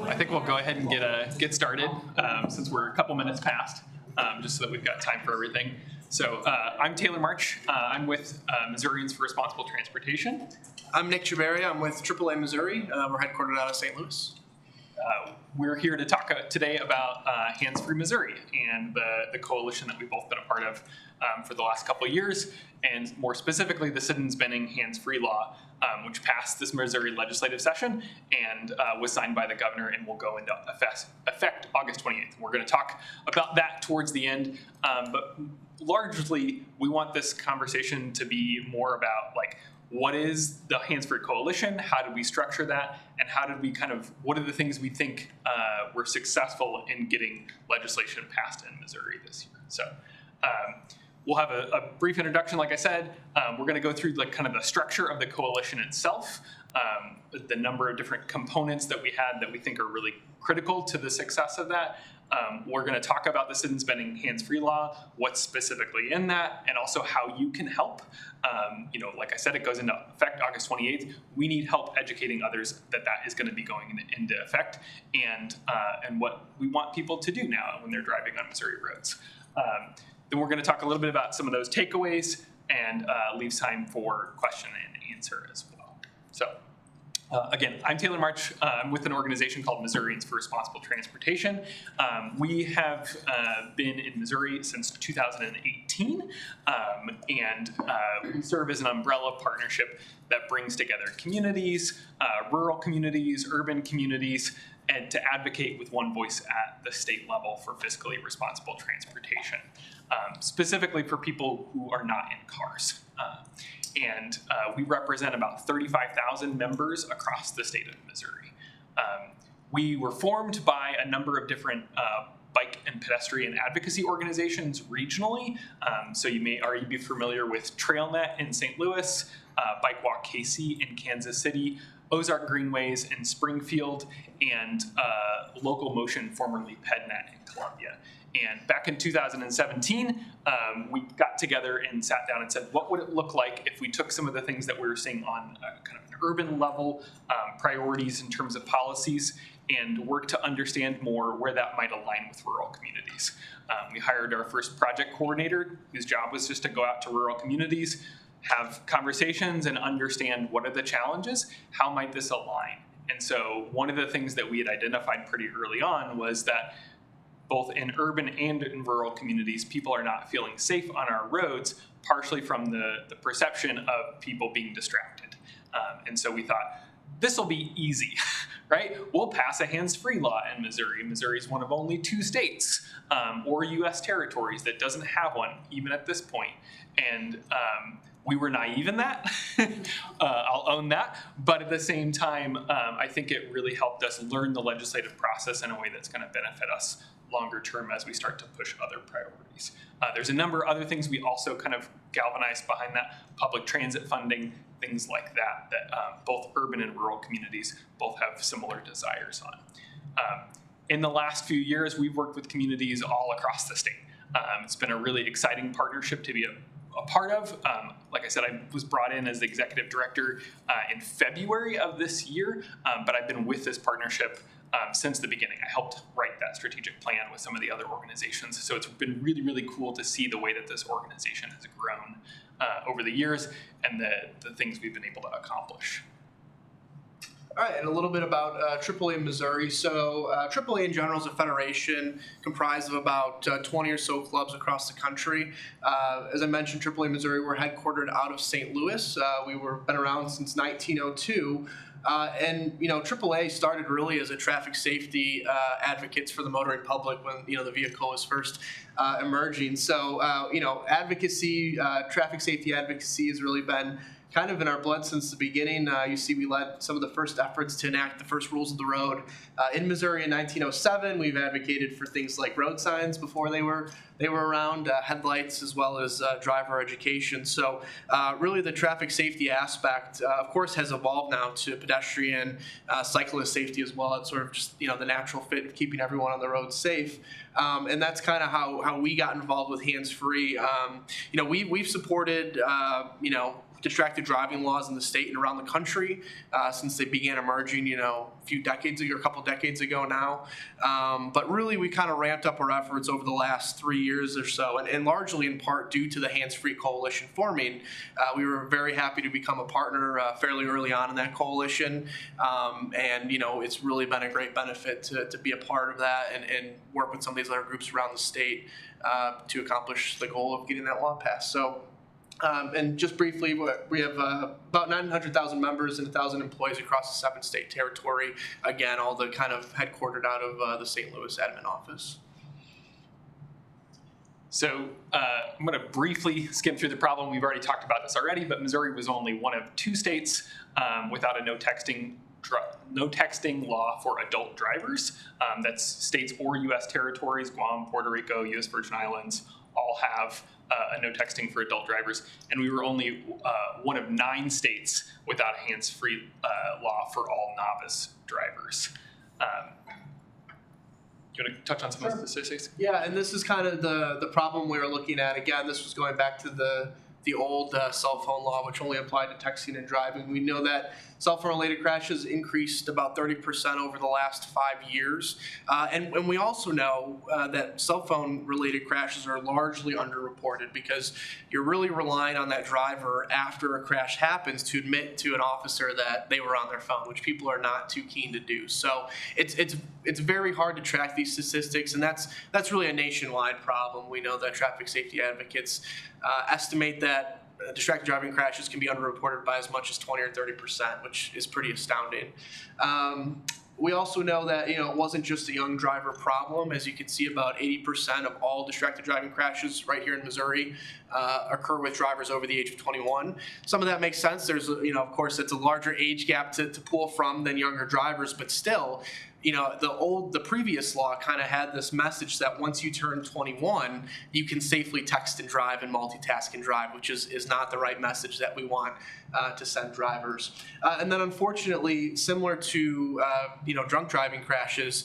I think we'll go ahead and get started since we're a couple minutes past, just so that we've got time for everything. So I'm Taylor March. I'm with Missourians for Responsible Transportation. I'm Nick Chaberria. I'm with AAA Missouri. We're headquartered out of St. Louis. We're here to talk today about Hands Free Missouri and the coalition that we've both been a part of for the last couple of years, and more specifically the Siddons-Benning Hands Free Law, which passed this Missouri legislative session and was signed by the governor and will go into effect August 28th. We're going to talk about that towards the end, but largely we want this conversation to be more about like, what is the Hands Free Coalition? How did we structure that? And how did we what are the things we think were successful in getting legislation passed in Missouri this year? So we'll have a brief introduction, like I said. We're gonna go through the structure of the coalition itself, the number of different components that we had that we think are really critical to the success of that. We're going to talk about the Siddons-Benning Hands Free Law, what's specifically in that, and also how you can help. Like I said, it goes into effect August 28th. We need help educating others that is going to be going into effect, and what we want people to do now when they're driving on Missouri roads. Then we're going to talk a little bit about some of those takeaways and leave time for question and answer as well. So. Again, I'm Taylor March. I'm with an organization called Missourians for Responsible Transportation. We have been in Missouri since 2018, and we serve as an umbrella partnership that brings together communities, rural communities, urban communities, and to advocate with one voice at the state level for fiscally responsible transportation, specifically for people who are not in cars. And we represent about 35,000 members across the state of Missouri. We were formed by a number of different bike and pedestrian advocacy organizations regionally. So you may already be familiar with TrailNet in St. Louis, Bike Walk KC in Kansas City, Ozark Greenways in Springfield, and Local Motion, formerly PedNet in Columbia. And back in 2017, we got together and sat down and said, what would it look like if we took some of the things that we were seeing on kind of an urban level, priorities in terms of policies, and work to understand more where that might align with rural communities. We hired our first project coordinator, whose job was just to go out to rural communities, have conversations, and understand what are the challenges, how might this align. And so one of the things that we had identified pretty early on was that both in urban and in rural communities, people are not feeling safe on our roads, partially from the perception of people being distracted. And so we thought, this will be easy, right? We'll pass a hands-free law in Missouri. Missouri is one of only 2 states or US territories that doesn't have one, even at this point. And we were naive in that, I'll own that. But at the same time, I think it really helped us learn the legislative process in a way that's gonna benefit us longer term as we start to push other priorities. There's a number of other things we also kind of galvanized behind that, public transit funding, things like that, that both urban and rural communities both have similar desires on. In the last few years, we've worked with communities all across the state. It's been a really exciting partnership to be a part of. Like I said, I was brought in as the executive director in February of this year, but I've been with this partnership since the beginning. I helped write that strategic plan with some of the other organizations. So it's been really, really cool to see the way that this organization has grown over the years and the things we've been able to accomplish. All right, and a little bit about AAA Missouri. So AAA in general is a federation comprised of about 20 or so clubs across the country. As I mentioned, AAA Missouri, we're headquartered out of St. Louis. Been around since 1902. And AAA started really as a traffic safety advocates for the motoring public when the vehicle was first emerging. So advocacy, traffic safety advocacy has really been kind of in our blood since the beginning. You see, we led some of the first efforts to enact the first rules of the road in Missouri in 1907. We've advocated for things like road signs before they were around, headlights, as well as driver education. So really the traffic safety aspect, of course, has evolved now to pedestrian, cyclist safety as well. It's sort of just the natural fit of keeping everyone on the road safe. And that's kind of how we got involved with Hands-Free. We've supported distracted driving laws in the state and around the country since they began emerging, a couple decades ago now. But really, we kind of ramped up our efforts over the last 3 years or so, and largely in part due to the Hands-Free Coalition forming. We were very happy to become a partner fairly early on in that coalition, and it's really been a great benefit to be a part of that and work with some of these other groups around the state to accomplish the goal of getting that law passed. So. And just briefly, we have about 900,000 members and 1,000 employees across the 7-state territory. Again, all the kind of headquartered out of the St. Louis admin office. So I'm going to briefly skim through the problem. We've already talked about this already, but Missouri was only one of 2 states without a no texting law for adult drivers. That's states or U.S. territories. Guam, Puerto Rico, U.S. Virgin Islands all have a no texting for adult drivers, and we were only one of 9 states without a hands-free law for all novice drivers. You want to touch on some of the statistics? Yeah, and this is kind of the problem we were looking at. Again, this was going back to the old cell phone law, which only applied to texting and driving. We know that cell phone-related crashes increased about 30% over the last 5 years. And we also know that cell phone-related crashes are largely underreported because you're really relying on that driver after a crash happens to admit to an officer that they were on their phone, which people are not too keen to do. So it's very hard to track these statistics, and that's really a nationwide problem. We know that traffic safety advocates estimate that distracted driving crashes can be underreported by as much as 20 or 30%, which is pretty astounding. We also know that it wasn't just a young driver problem. As you can see, about 80% of all distracted driving crashes right here in Missouri occur with drivers over the age of 21. Some of that makes sense. There's of course, it's a larger age gap to pull from than younger drivers, but still, the previous law kind of had this message that once you turn 21, you can safely text and drive and multitask and drive, which is not the right message that we want to send drivers. And then unfortunately, similar to drunk driving crashes,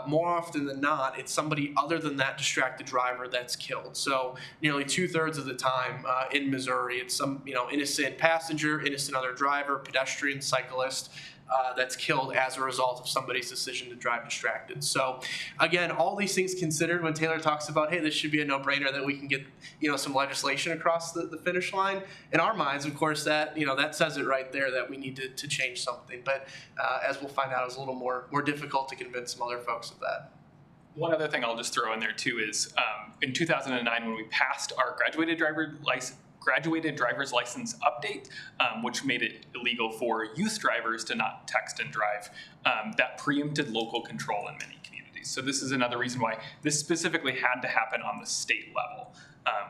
more often than not, it's somebody other than that distracted driver that's killed. So nearly 2/3 of the time in Missouri, it's some innocent passenger, innocent other driver, pedestrian, cyclist, that's killed as a result of somebody's decision to drive distracted. So again, all these things considered, when Taylor talks about, hey, this should be a no-brainer that we can get some legislation across the finish line, in our minds, of course, that that says it right there that we need to change something. But as we'll find out, it's a little more difficult to convince some other folks of that. One other thing I'll just throw in there too is in 2009 when we passed our graduated driver's license update, which made it illegal for youth drivers to not text and drive, that preempted local control in many communities. So this is another reason why this specifically had to happen on the state level.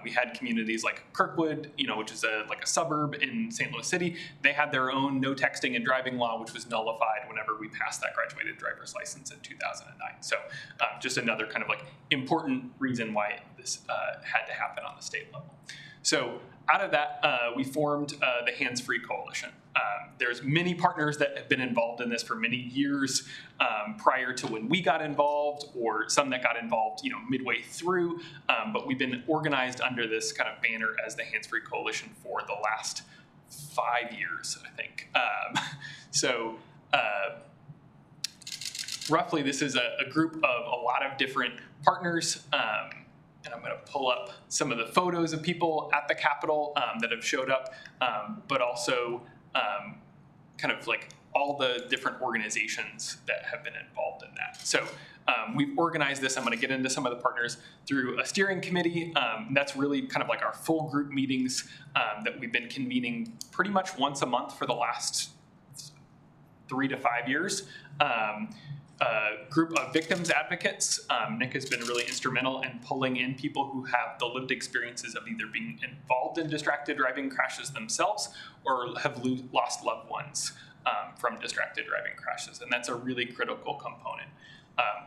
We had communities like Kirkwood, which is like a suburb in St. Louis City. They had their own no texting and driving law, which was nullified whenever we passed that graduated driver's license in 2009. So just another kind of like important reason why this had to happen on the state level. So out of that, we formed the Hands-Free Coalition. There's many partners that have been involved in this for many years prior to when we got involved, or some that got involved, midway through. But we've been organized under this kind of banner as the Hands-Free Coalition for the last 5 years, I think. So roughly, this is a group of a lot of different partners. And I'm going to pull up some of the photos of people at the Capitol that have showed up, but also kind of like all the different organizations that have been involved in that. So we've organized this. I'm going to get into some of the partners through a steering committee. That's really kind of like our full group meetings that we've been convening pretty much once a month for the last 3 to 5 years. A group of victims advocates. Nick has been really instrumental in pulling in people who have the lived experiences of either being involved in distracted driving crashes themselves or have lost loved ones from distracted driving crashes. And that's a really critical component.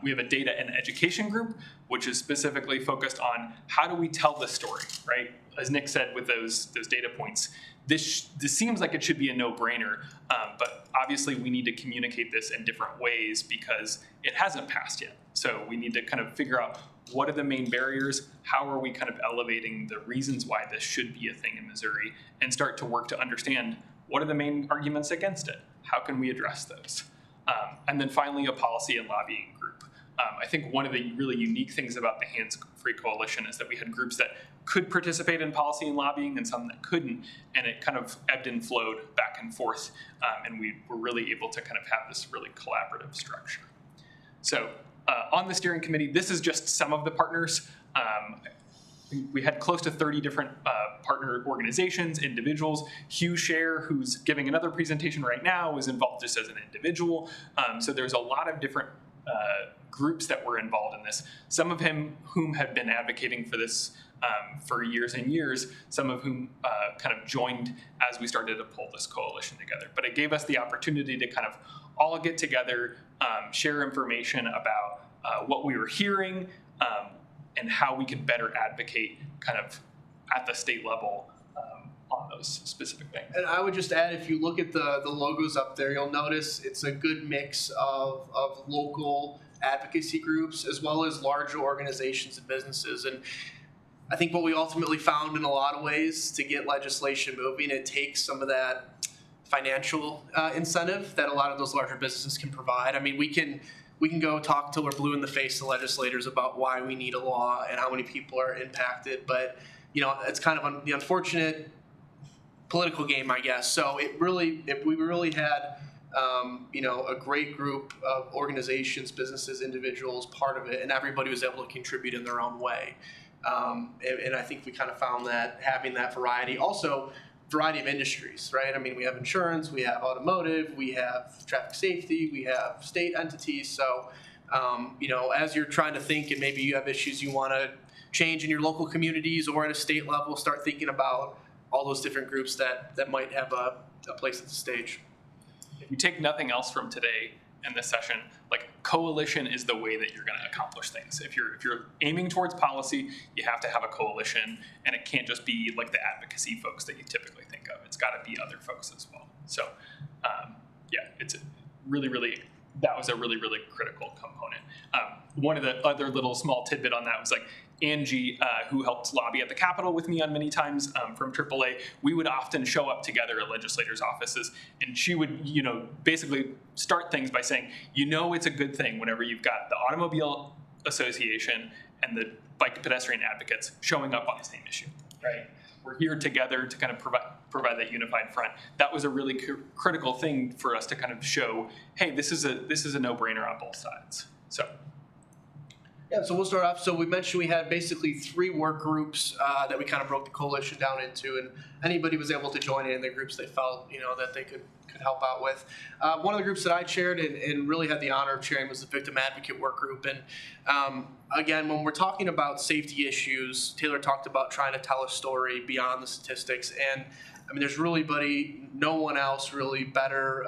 We have a data and education group, which is specifically focused on how do we tell the story, right? As Nick said with those data points, this seems like it should be a no-brainer, but obviously we need to communicate this in different ways because it hasn't passed yet. So we need to kind of figure out what are the main barriers, how are we kind of elevating the reasons why this should be a thing in Missouri, and start to work to understand what are the main arguments against it, how can we address those? And then finally, a policy and lobbying group. I think one of the really unique things about the Hands Free Coalition is that we had groups that could participate in policy and lobbying and some that couldn't, and it kind of ebbed and flowed back and forth, and we were really able to kind of have this really collaborative structure. So on the steering committee, this is just some of the partners. We had close to 30 different partner organizations, individuals. Hugh Scher, who's giving another presentation right now, is involved just as an individual. So there's a lot of different groups that were involved in this. Some of whom have been advocating for this for years and years, some of whom kind of joined as we started to pull this coalition together. But it gave us the opportunity to kind of all get together, share information about what we were hearing, and how we could better advocate kind of at the state level on those specific things. And I would just add, if you look at the logos up there, you'll notice it's a good mix of local advocacy groups as well as larger organizations and businesses. And I think what we ultimately found in a lot of ways to get legislation moving, it takes some of that financial incentive that a lot of those larger businesses can provide. I mean, we can go talk till we're blue in the face to legislators about why we need a law and how many people are impacted, but you know, it's kind of the unfortunate political game, I guess. So we really had you know, a great group of organizations, businesses, individuals part of it, and everybody was able to contribute in their own way. And I think we kind of found that having that variety, also variety of industries, right? I mean, we have insurance, we have automotive, we have traffic safety, we have state entities. So, you know, as you're trying to think and maybe you have issues you want to change in your local communities or at a state level, start thinking about all those different groups that might have a place at the stage. If you take nothing else from today in this session, like coalition is the way that you're going to accomplish things. If you're aiming towards policy, you have to have a coalition, and it can't just be like the advocacy folks that you typically think of. It's got to be other folks as well. So yeah, it's that was a really critical component. One of the other little small tidbit on that was like Angie, who helped lobby at the Capitol with me on many times from AAA, we would often show up together at legislators' offices, and she would, you know, basically start things by saying, you know, it's a good thing whenever you've got the Automobile Association and the bike and pedestrian advocates showing up on the same issue, right? We're here together to kind of provide that unified front. That was a really critical thing for us to kind of show, hey, this is a no-brainer on both sides. So. Yeah, so we'll start off. So we mentioned we had basically 3 work groups that we kind of broke the coalition down into, and anybody was able to join in the groups they felt, you know, that they could help out with. One of the groups that I chaired and really had the honor of chairing was the Victim Advocate Work Group. And again, when we're talking about safety issues, Taylor talked about trying to tell a story beyond the statistics. And I mean, there's really no one else really better,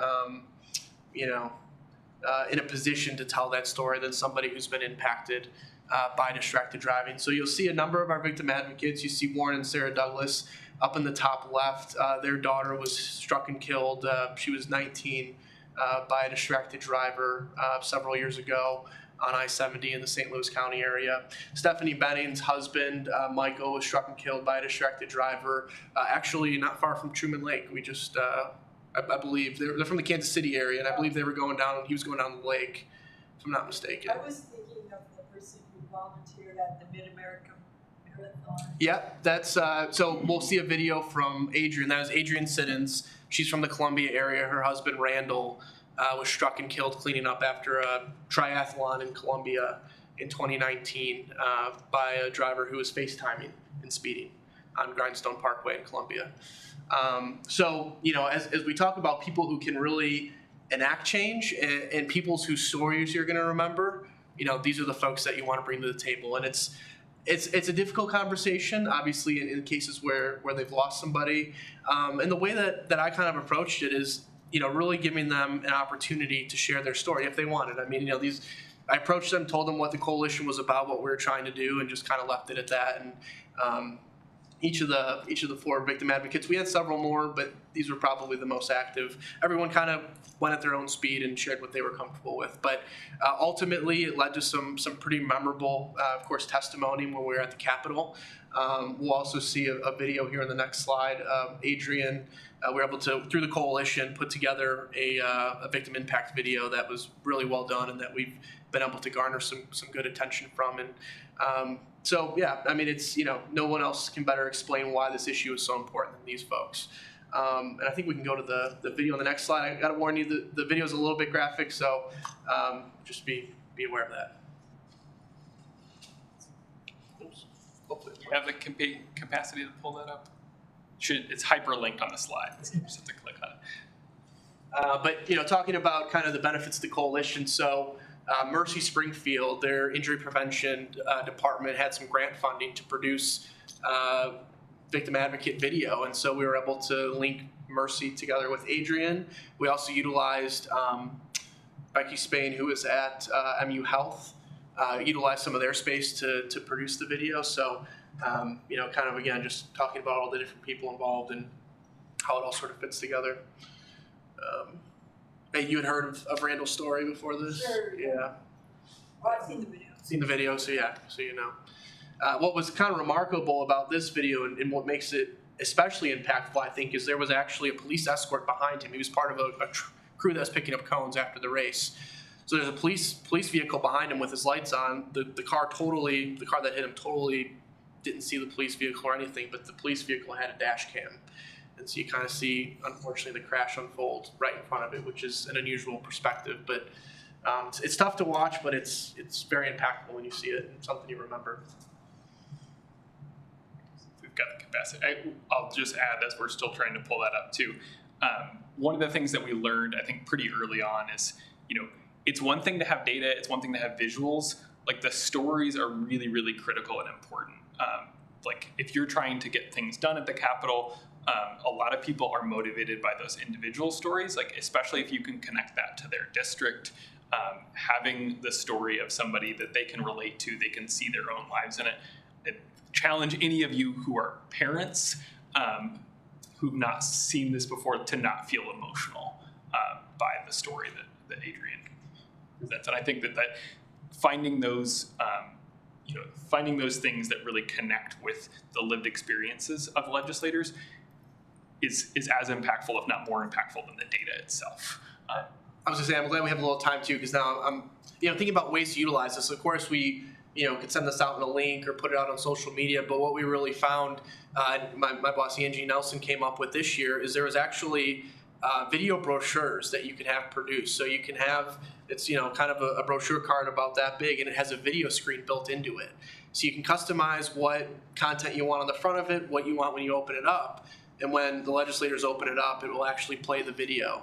you know, in a position to tell that story than somebody who's been impacted by distracted driving. So you'll see a number of our victim advocates. You see Warren and Sarah Douglas up in the top left. Their daughter was struck and killed. She was 19 by a distracted driver several years ago on I-70 in the St. Louis County area. Stephanie Benning's husband, Michael, was struck and killed by a distracted driver, actually not far from Truman Lake. We just I believe they're from the Kansas City area, and I believe he was going down the lake, if I'm not mistaken. I was thinking of the person who volunteered at the Mid-America Marathon. Yeah, that's so we'll see a video from Adrian. That was Adrian Siddons. She's from the Columbia area. Her husband, Randall, was struck and killed cleaning up after a triathlon in Columbia in 2019 by a driver who was FaceTiming and speeding on Grindstone Parkway in Columbia. So, you know, as we talk about people who can really enact change and people whose stories you're going to remember, you know, these are the folks that you want to bring to the table. And it's a difficult conversation, obviously, in cases where they've lost somebody. And the way that I kind of approached it is, you know, really giving them an opportunity to share their story if they wanted. I mean, you know, I approached them, told them what the coalition was about, what we were trying to do, and just kind of left it at that. And each of the 4 victim advocates, we had several more, but these were probably the most active. Everyone kind of went at their own speed and shared what they were comfortable with. But ultimately, it led to some pretty memorable, of course, testimony when we were at the Capitol. We'll also see a video here in the next slide. Adrian, we were able to, through the coalition, put together a victim impact video that was really well done and that we've been able to garner some good attention from. And so, yeah, I mean, it's, you know, no one else can better explain why this issue is so important than these folks. And I think we can go to the video on the next slide. I got to warn you, the video is a little bit graphic, so just be aware of that. Oops. Hopefully. Do you have the capacity to pull that up? It's hyperlinked on the slide, so you just have to click on it. But, you know, talking about kind of the benefits of the coalition, so Mercy Springfield, their injury prevention department, had some grant funding to produce victim advocate video, and so we were able to link Mercy together with Adrian. We also utilized Becky Spain, who is at MU Health, utilized some of their space to produce the video. So, you know, kind of, again, just talking about all the different people involved and how it all sort of fits together. Hey, you had heard of Randall's story before this? Sure. Yeah. Well, I've seen the video. Seen the video, so yeah, so you know. What was kind of remarkable about this video and what makes it especially impactful, I think, is there was actually a police escort behind him. He was part of a crew that was picking up cones after the race. So there's a police vehicle behind him with his lights on. The car that hit him totally didn't see the police vehicle or anything, but the police vehicle had a dash cam. And so you kind of see, unfortunately, the crash unfold right in front of it, which is an unusual perspective. But it's tough to watch, but it's very impactful when you see it and something you remember. We've got the capacity. I'll just add, as we're still trying to pull that up too, one of the things that we learned, I think, pretty early on is, you know, it's one thing to have data, it's one thing to have visuals. Like, the stories are really, really critical and important. Like, if you're trying to get things done at the Capitol, a lot of people are motivated by those individual stories, like, especially if you can connect that to their district. Having the story of somebody that they can relate to, they can see their own lives in it. I challenge any of you who are parents who've not seen this before to not feel emotional by the story that Adrian presents. And I think that finding those finding those things that really connect with the lived experiences of legislators is as impactful, if not more impactful, than the data itself. I was gonna say, I'm glad we have a little time too, because now I'm, you know, thinking about ways to utilize this. Of course, we, you know, could send this out in a link or put it out on social media, but what we really found, my boss Angie Nelson came up with this year, is there was actually video brochures that you can have produced. So you can have, it's, you know, kind of a brochure card about that big, and it has a video screen built into it. So you can customize what content you want on the front of it, what you want when you open it up, and when the legislators open it up, it will actually play the video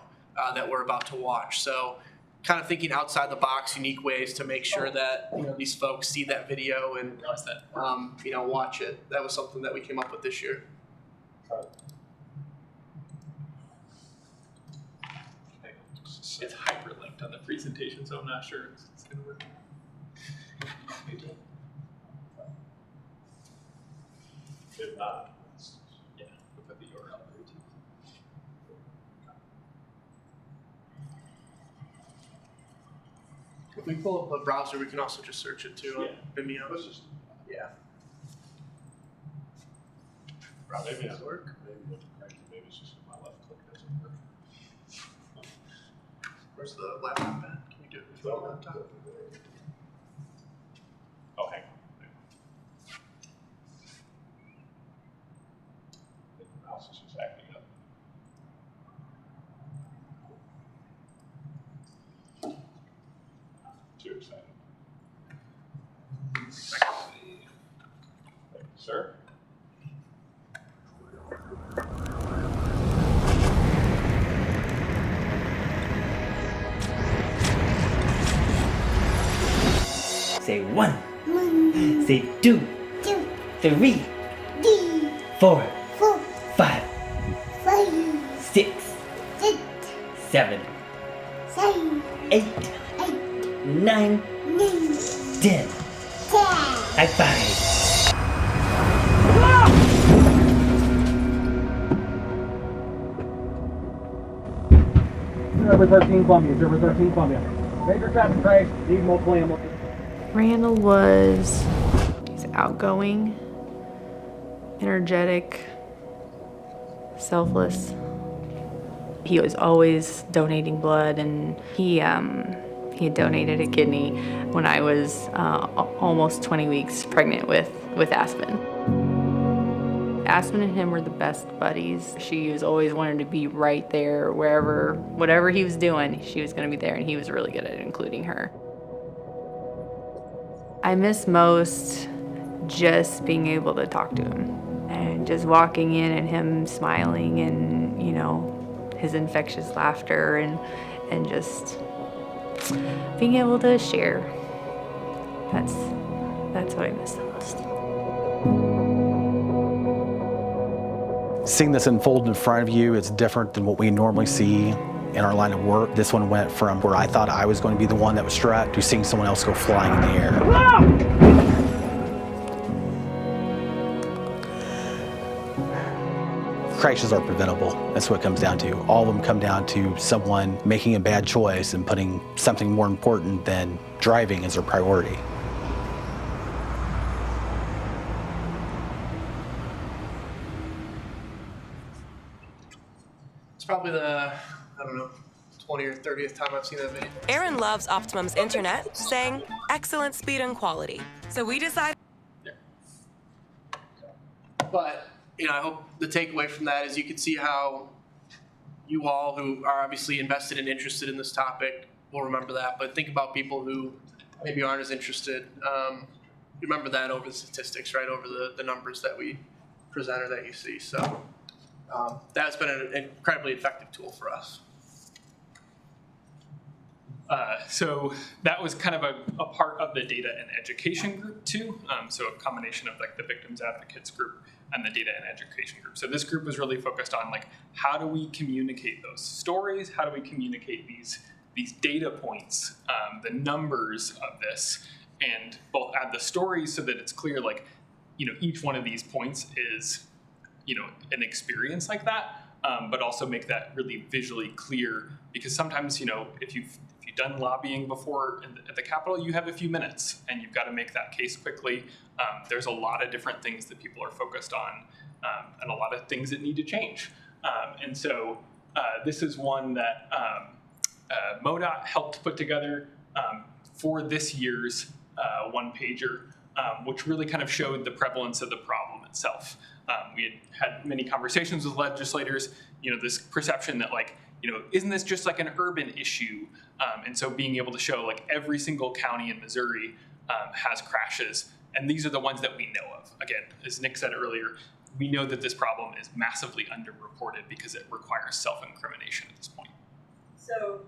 that we're about to watch. So kind of thinking outside the box, unique ways to make sure that, you know, these folks see that video and you know, watch it. That was something that we came up with this year. It's hyperlinked on the presentation, so I'm not sure it's going to work. If not, yeah, we'll put the URL there too. If we pull up a browser, we can also just search it too on Vimeo. Yeah. maybe it'll work. Maybe it's just my left click doesn't work. Where's the laptop at? Can we do it with the laptop? Oh, hang on. The mouse is just acting up. excited. Sir? Say 1. Say 2. 3. 4. 5. 6. 7. 8. 9. 10. High five. Server 13 Columbia, Server 13 Columbia. Major traffic crash, need multiple ambulances. Randall he's outgoing, energetic, selfless. He was always donating blood, and he had donated a kidney when I was almost 20 weeks pregnant with Aspen. Aspen and him were the best buddies. She was always wanting to be right there whatever he was doing, she was gonna be there, and he was really good at including her. I miss most just being able to talk to him and just walking in and him smiling and, you know, his infectious laughter and just being able to share. That's what I miss the most. Seeing this unfold in front of you, it's different than what we normally see in our line of work. This one went from where I thought I was going to be the one that was struck to seeing someone else go flying in the air. Crashes are preventable. That's what it comes down to. All of them come down to someone making a bad choice and putting something more important than driving as their priority. It's probably the, 20 or 30th time I've seen that video. Aaron loves Optimum's internet, saying excellent speed and quality. So we decided. But, I hope the takeaway from that is you can see how you all who are obviously invested and interested in this topic will remember that. But think about people who maybe aren't as interested. Remember that over the statistics, right? Over the numbers that we present or that you see. So that's been an incredibly effective tool for us. So that was kind of a part of the data and education group too. So a combination of like the victims advocates group and the data and education group. So this group was really focused on like, how do we communicate those stories? How do we communicate these data points, the numbers of this, and both add the stories so that it's clear, like, each one of these points is, an experience like that, but also make that really visually clear, because sometimes, if you've done lobbying before at the Capitol, you have a few minutes and you've got to make that case quickly. There's a lot of different things that people are focused on, and a lot of things that need to change. And so this is one that MoDOT helped put together for this year's one-pager, which really kind of showed the prevalence of the problem itself. We had many conversations with legislators, this perception that like, isn't this just like an urban issue? And so being able to show like every single county in Missouri has crashes, and these are the ones that we know of. Again, as Nick said earlier, we know that this problem is massively underreported because it requires self-incrimination at this point. So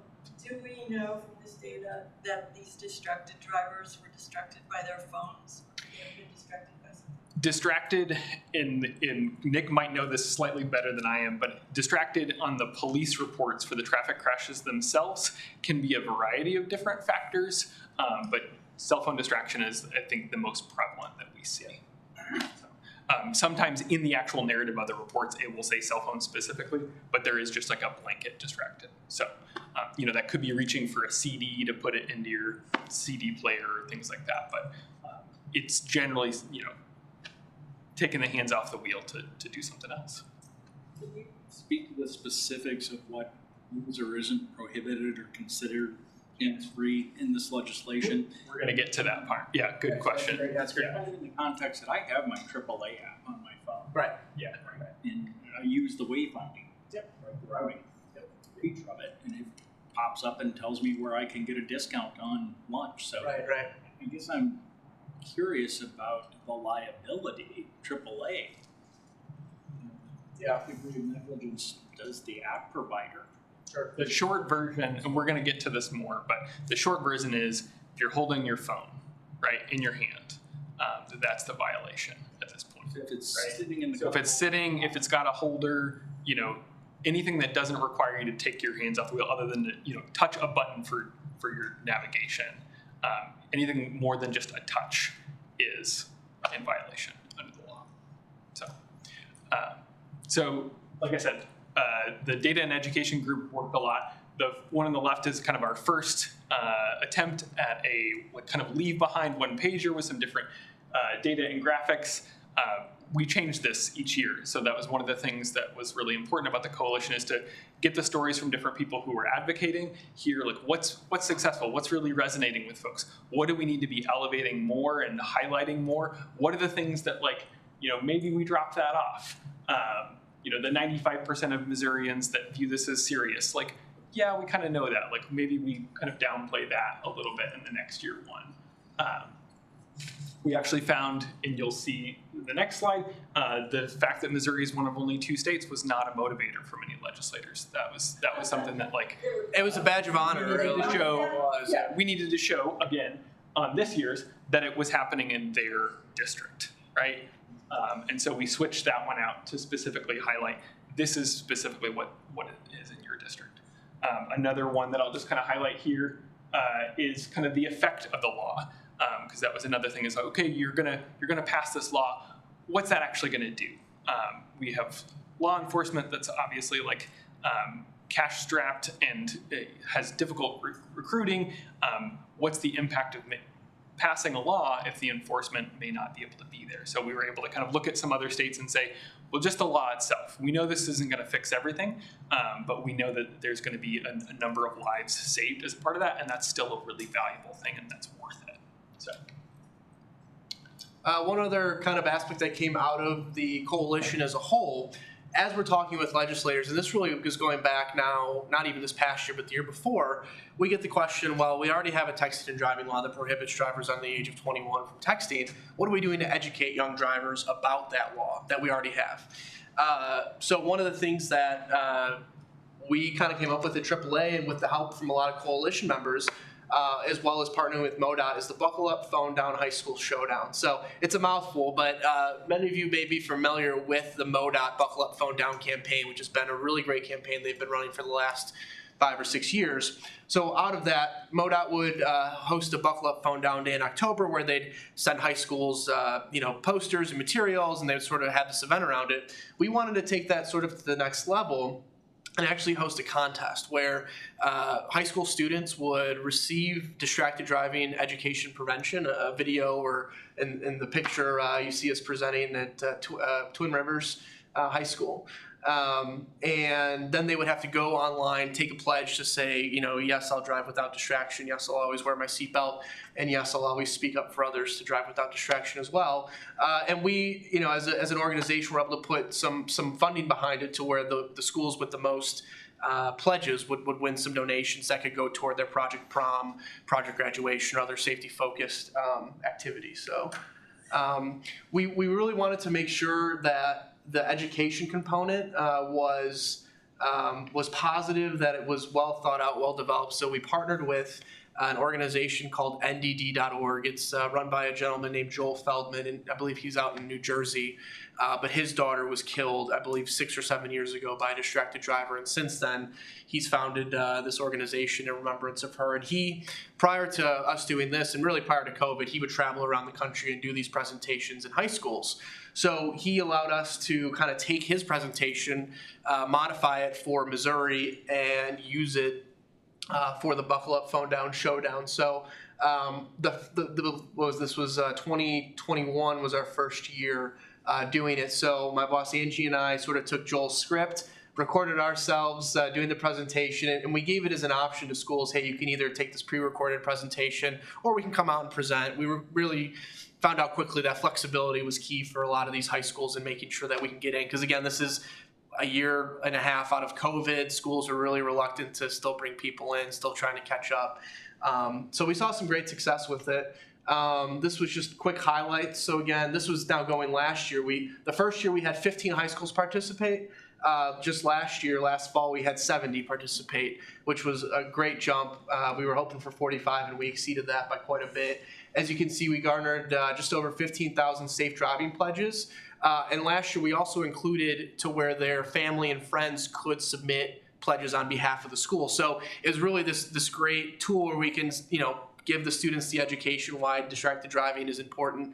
do we know from this data that these distracted drivers were distracted by their phones? They have been distracted by something? Distracted in Nick might know this slightly better than I am, but distracted on the police reports for the traffic crashes themselves can be a variety of different factors, but cell phone distraction is, I think, the most prevalent that we see. Sometimes in the actual narrative of the reports, it will say cell phone specifically, but there is just like a blanket distracted. So, that could be reaching for a CD to put it into your CD player or things like that, but it's generally, taking the hands off the wheel to do something else. Can you speak to the specifics of what is or isn't prohibited or considered hands-free in this legislation? We're going to get to that part. Yeah, good question. That's great. In the context that I have my AAA app on my phone. Right. Yeah. And I use the wayfinding. Yep. The routing. Yep. Each of it. And if pops up and tells me where I can get a discount on lunch. So Right. I guess I'm curious about the liability, AAA. Yeah. Degree of negligence does the app provider. Sure. The short version, and we're going to get to this more, but the short version is if you're holding your phone, right, in your hand, that's the violation at this point. If it's right? sitting in the So if it's sitting, if it's got a holder, you know, anything that doesn't require you to take your hands off the wheel other than to, you know, touch a button for your navigation, anything more than just a touch is in violation under the law. So like I said, the data and education group worked a lot. The one on the left is kind of our first attempt at a kind of leave behind one pager with some different data and graphics. We changed this each year. So that was one of the things that was really important about the coalition, is to get the stories from different people who were advocating, hear like what's successful, what's really resonating with folks, what do we need to be elevating more and highlighting more, what are the things that, like, you know, maybe we dropped that off. You know, the 95% of Missourians that view this as serious, like, yeah, we kind of know that. Like, maybe we kind of downplay that a little bit in the next year one. We actually found, and you'll see the next slide, the fact that Missouri is one of only 2 states was not a motivator for many legislators. That was something that, like, it was a badge of honor. We needed to show again on this year's that it was happening in their district, right? And so we switched that one out to specifically highlight this is specifically what it is in your district. Another one that I'll just kind of highlight here is kind of the effect of the law, because that was another thing. Is like, okay, you're gonna pass this law. What's that actually gonna do? We have law enforcement that's obviously like cash strapped and has difficult recruiting. What's the impact of passing a law if the enforcement may not be able to be there? So we were able to kind of look at some other states and say, well, just the law itself, we know this isn't going to fix everything, but we know that there's going to be a number of lives saved as part of that, and that's still a really valuable thing, and that's worth it. So. One other kind of aspect that came out of the coalition as a whole, as we're talking with legislators, and this really is going back now, not even this past year, but the year before, we get the question, well, we already have a texting and driving law that prohibits drivers under the age of 21 from texting. What are we doing to educate young drivers about that law that we already have? So one of the things that we kind of came up with at AAA, and with the help from a lot of coalition members, as well as partnering with MoDOT, is the Buckle Up Phone Down High School Showdown. So it's a mouthful, but many of you may be familiar with the MoDOT Buckle Up Phone Down campaign, which has been a really great campaign they've been running for the last 5 or 6 years. So out of that, MoDOT would host a Buckle Up Phone Down Day in October, where they'd send high schools posters and materials, and they would sort of have this event around it. We wanted to take that sort of to the next level and actually host a contest where high school students would receive distracted driving education prevention, a video, or in the picture you see us presenting at Twin Rivers High School. And then they would have to go online, take a pledge to say, yes, I'll drive without distraction. Yes, I'll always wear my seatbelt. And yes, I'll always speak up for others to drive without distraction as well. And we, as an organization, we're able to put some funding behind it to where the schools with the most pledges would win some donations that could go toward their Project Prom, Project Graduation, or other safety-focused activities. So we really wanted to make sure that the education component was positive, that it was well thought out, well developed. So we partnered with an organization called NDD.org. It's run by a gentleman named Joel Feldman, and I believe he's out in New Jersey. But his daughter was killed, I believe, 6 or 7 years ago by a distracted driver. And since then, he's founded this organization in remembrance of her. And he, prior to us doing this, and really prior to COVID, he would travel around the country and do these presentations in high schools. So he allowed us to kind of take his presentation, modify it for Missouri, and use it for the Buckle Up Phone Down Showdown. So this was 2021 was our first year doing it. So my boss Angie and I sort of took Joel's script, recorded ourselves doing the presentation, and we gave it as an option to schools. Hey, you can either take this pre-recorded presentation, or we can come out and present. We were really found out quickly that flexibility was key for a lot of these high schools in making sure that we can get in. Because again, this is a year and a half out of COVID. Schools are really reluctant to still bring people in, still trying to catch up. So we saw some great success with it. This was just quick highlights. So again, this was now going last year. The first year we had 15 high schools participate. Just last fall, we had 70 participate, which was a great jump. We were hoping for 45 and we exceeded that by quite a bit. As you can see, we garnered just over 15,000 safe driving pledges. And last year we also included to where their family and friends could submit pledges on behalf of the school. So it was really this great tool where we can, give the students the education why distracted driving is important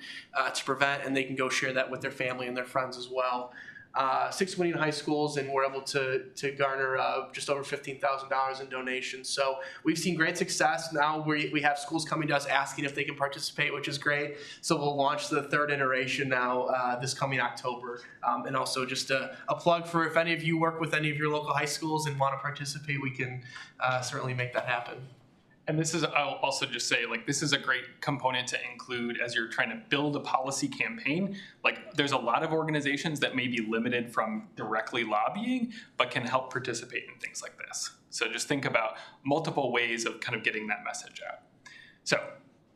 to prevent, and they can go share that with their family and their friends as well. 6 winning high schools, and we're able to garner just over $15,000 in donations. So we've seen great success. Now we have schools coming to us asking if they can participate, which is great. So we'll launch the third iteration now this coming October. And also just a plug for if any of you work with any of your local high schools and want to participate, we can certainly make that happen. And this is, I'll also just say, this is a great component to include as you're trying to build a policy campaign. There's a lot of organizations that may be limited from directly lobbying, but can help participate in things like this. So just think about multiple ways of kind of getting that message out. So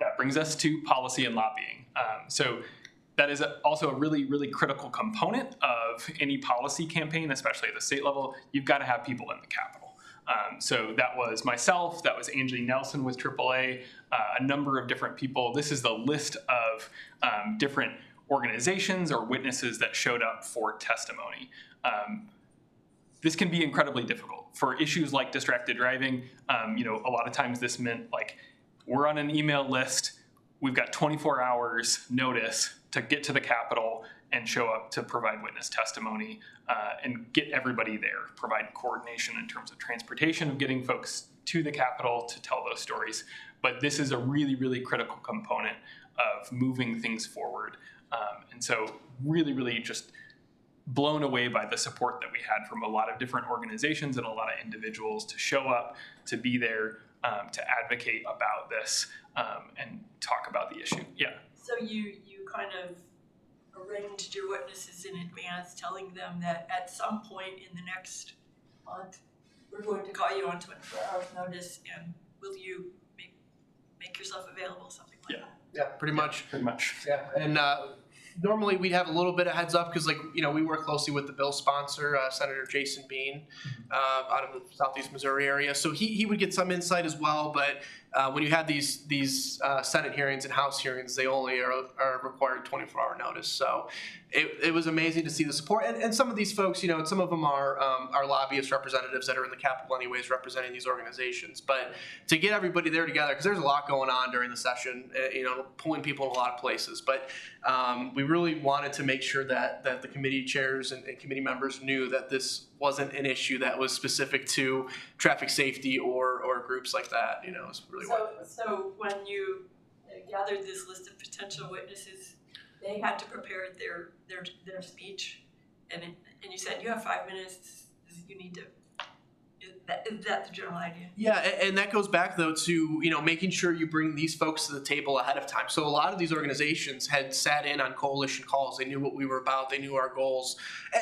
that brings us to policy and lobbying. So that is also a really, really critical component of any policy campaign, especially at the state level. You've got to have people in the Capitol. So that was myself, that was Angie Nelson with AAA, a number of different people. This is the list of different organizations or witnesses that showed up for testimony. This can be incredibly difficult. For issues like distracted driving, a lot of times this meant we're on an email list, we've got 24 hours notice to get to the Capitol and show up to provide witness testimony and get everybody there, provide coordination in terms of transportation of getting folks to the Capitol to tell those stories. But this is a really, really critical component of moving things forward. And so really, really just blown away by the support that we had from a lot of different organizations and a lot of individuals to show up, to be there, to advocate about this and talk about the issue. Yeah. So you kind of arranged your witnesses in advance, telling them that at some point in the next month, we're going to call you on 24 hours notice, and will you make yourself available, something like that? Yeah, pretty much. Pretty much. Yeah, and normally we'd have a little bit of heads up because, we work closely with the bill sponsor, Senator Jason Bean, out of the Southeast Missouri area. So he would get some insight as well. But when you have these Senate hearings and House hearings, they only are required 24-hour notice. So it was amazing to see the support. And some of these folks, some of them are lobbyist representatives that are in the Capitol anyways, representing these organizations. But to get everybody there together, because there's a lot going on during the session, pulling people in a lot of places. But we really wanted to make sure that the committee chairs and committee members knew that this wasn't an issue that was specific to traffic safety or groups like that. It's really so when you gathered this list of potential witnesses, they had to prepare their speech, and you said you have 5 minutes. You need to. Is that the general idea? Yeah, and that goes back though to making sure you bring these folks to the table ahead of time. So a lot of these organizations had sat in on coalition calls. They knew what we were about. They knew our goals,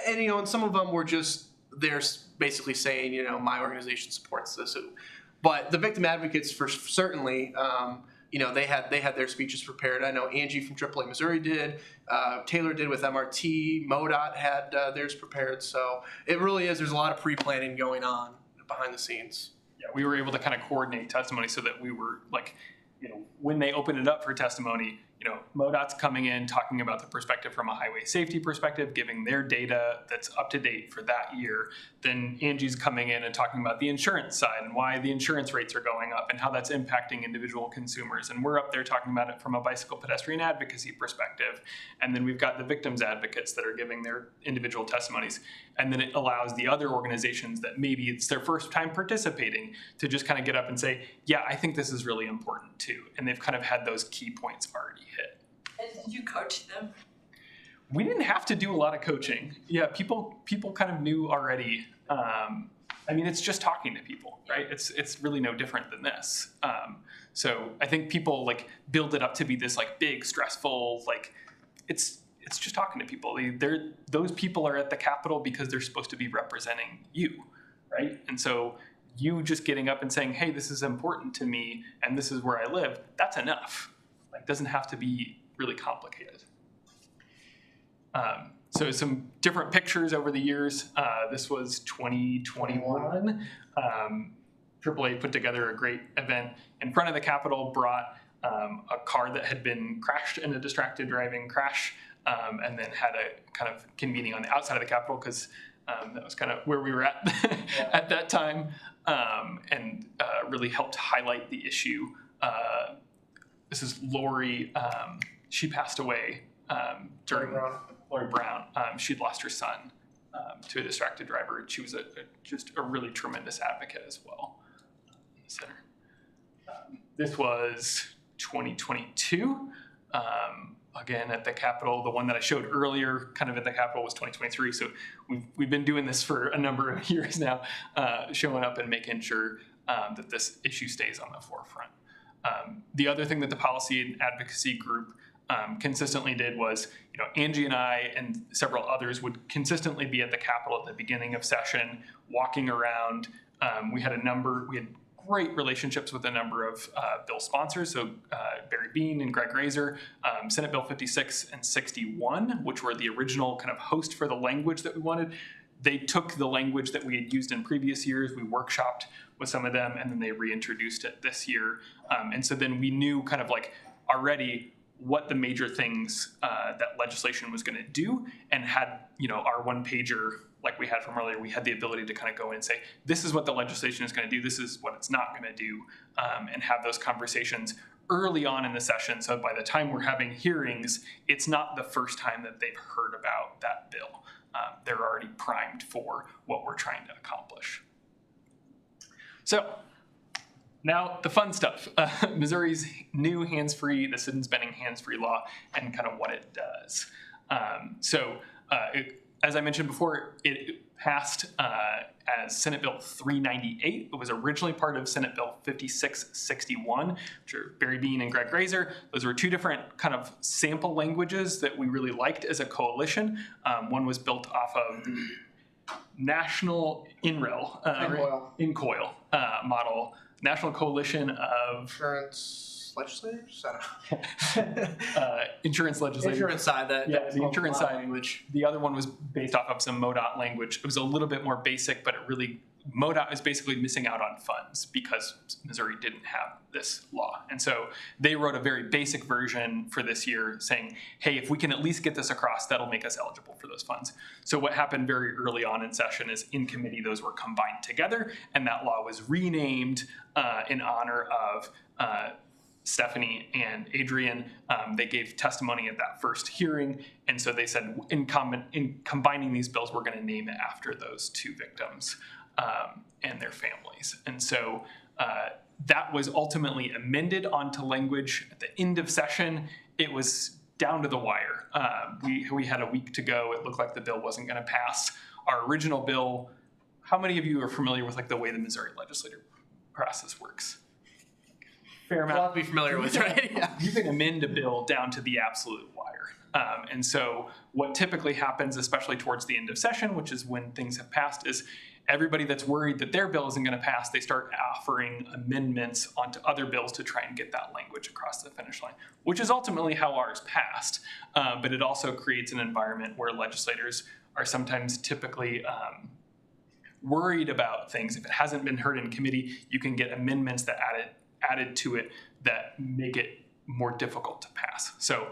and some of them were just they're basically saying my organization supports this. But the victim advocates for certainly. They had their speeches prepared. I know Angie from AAA Missouri did. Taylor did with MRT. MoDOT had theirs prepared. So it really is. There's a lot of pre-planning going on behind the scenes. Yeah, we were able to kind of coordinate testimony so that we were when they opened it up for testimony, MoDOT's coming in talking about the perspective from a highway safety perspective, giving their data that's up to date for that year. Then Angie's coming in and talking about the insurance side and why the insurance rates are going up and how that's impacting individual consumers. And we're up there talking about it from a bicycle pedestrian advocacy perspective. And then we've got the victims advocates that are giving their individual testimonies. And then it allows the other organizations that maybe it's their first time participating to just kind of get up and say, yeah, I think this is really important too. And they've kind of had those key points already hit. And did you coach them? We didn't have to do a lot of coaching. Yeah, people kind of knew already. It's just talking to people, right? It's really no different than this. So I think people build it up to be this big, stressful, it's just talking to people. Those people are at the Capitol because they're supposed to be representing you, right? And so you just getting up and saying, hey, this is important to me and this is where I live, that's enough. Like, doesn't have to be really complicated. So some different pictures over the years. This was 2021. AAA put together a great event in front of the Capitol, brought a car that had been crashed in a distracted driving crash, and then had a kind of convening on the outside of the Capitol because that was kind of where we were at at that time, and really helped highlight the issue. This is Lori. She passed away during Lori Brown. She'd lost her son to a distracted driver. She was just a really tremendous advocate as well in the center. This was 2022. Again, at the Capitol. The one that I showed earlier, kind of at the Capitol, was 2023. So we've been doing this for a number of years now, showing up and making sure that this issue stays on the forefront. The other thing that the policy and advocacy group consistently did was, Angie and I and several others would consistently be at the Capitol at the beginning of session, walking around. We had great relationships with a number of bill sponsors, so Barry Bean and Greg Razor, Senate Bill 56 and 61, which were the original kind of host for the language that we wanted. They took the language that we had used in previous years, we workshopped with some of them, and then they reintroduced it this year. And so then we knew kind of like already what the major things that legislation was going to do, and had, our one pager like we had from earlier, we had the ability to kind of go in and say, this is what the legislation is going to do, this is what it's not going to do, and have those conversations early on in the session. So by the time we're having hearings, it's not the first time that they've heard about that bill. They're already primed for what we're trying to accomplish. So now the fun stuff, Missouri's new hands-free, the Citizens Bending hands-free law, and kind of what it does. As I mentioned before, it passed as Senate Bill 398. It was originally part of Senate Bill 5661, which are Barry Bean and Greg Razor. Those were two different kind of sample languages that we really liked as a coalition. One was built off of the National INCOIL model, National Coalition of Insurance legislators? Insurance legislators. Insurance side, the insurance side language. The other one was based off of some MoDOT language. It was a little bit more basic, but MoDOT is basically missing out on funds because Missouri didn't have this law. And so they wrote a very basic version for this year saying, hey, if we can at least get this across, that'll make us eligible for those funds. So what happened very early on in session is in committee, those were combined together, and that law was renamed in honor of Stephanie and Adrian. They gave testimony at that first hearing, and so they said in combining these bills, we're going to name it after those two victims and their families. And so that was ultimately amended onto language at the end of session. It was down to the wire. We had a week to go. It looked like the bill wasn't going to pass. Our original bill, how many of you are familiar with the way the Missouri legislative process works? Fair amount. A lot to be familiar with, right? Yeah. You can amend a bill down to the absolute wire. And so what typically happens, especially towards the end of session, which is when things have passed, is everybody that's worried that their bill isn't going to pass, they start offering amendments onto other bills to try and get that language across the finish line, which is ultimately how ours passed. But it also creates an environment where legislators are sometimes typically worried about things. If it hasn't been heard in committee, you can get amendments that added to it that make it more difficult to pass. So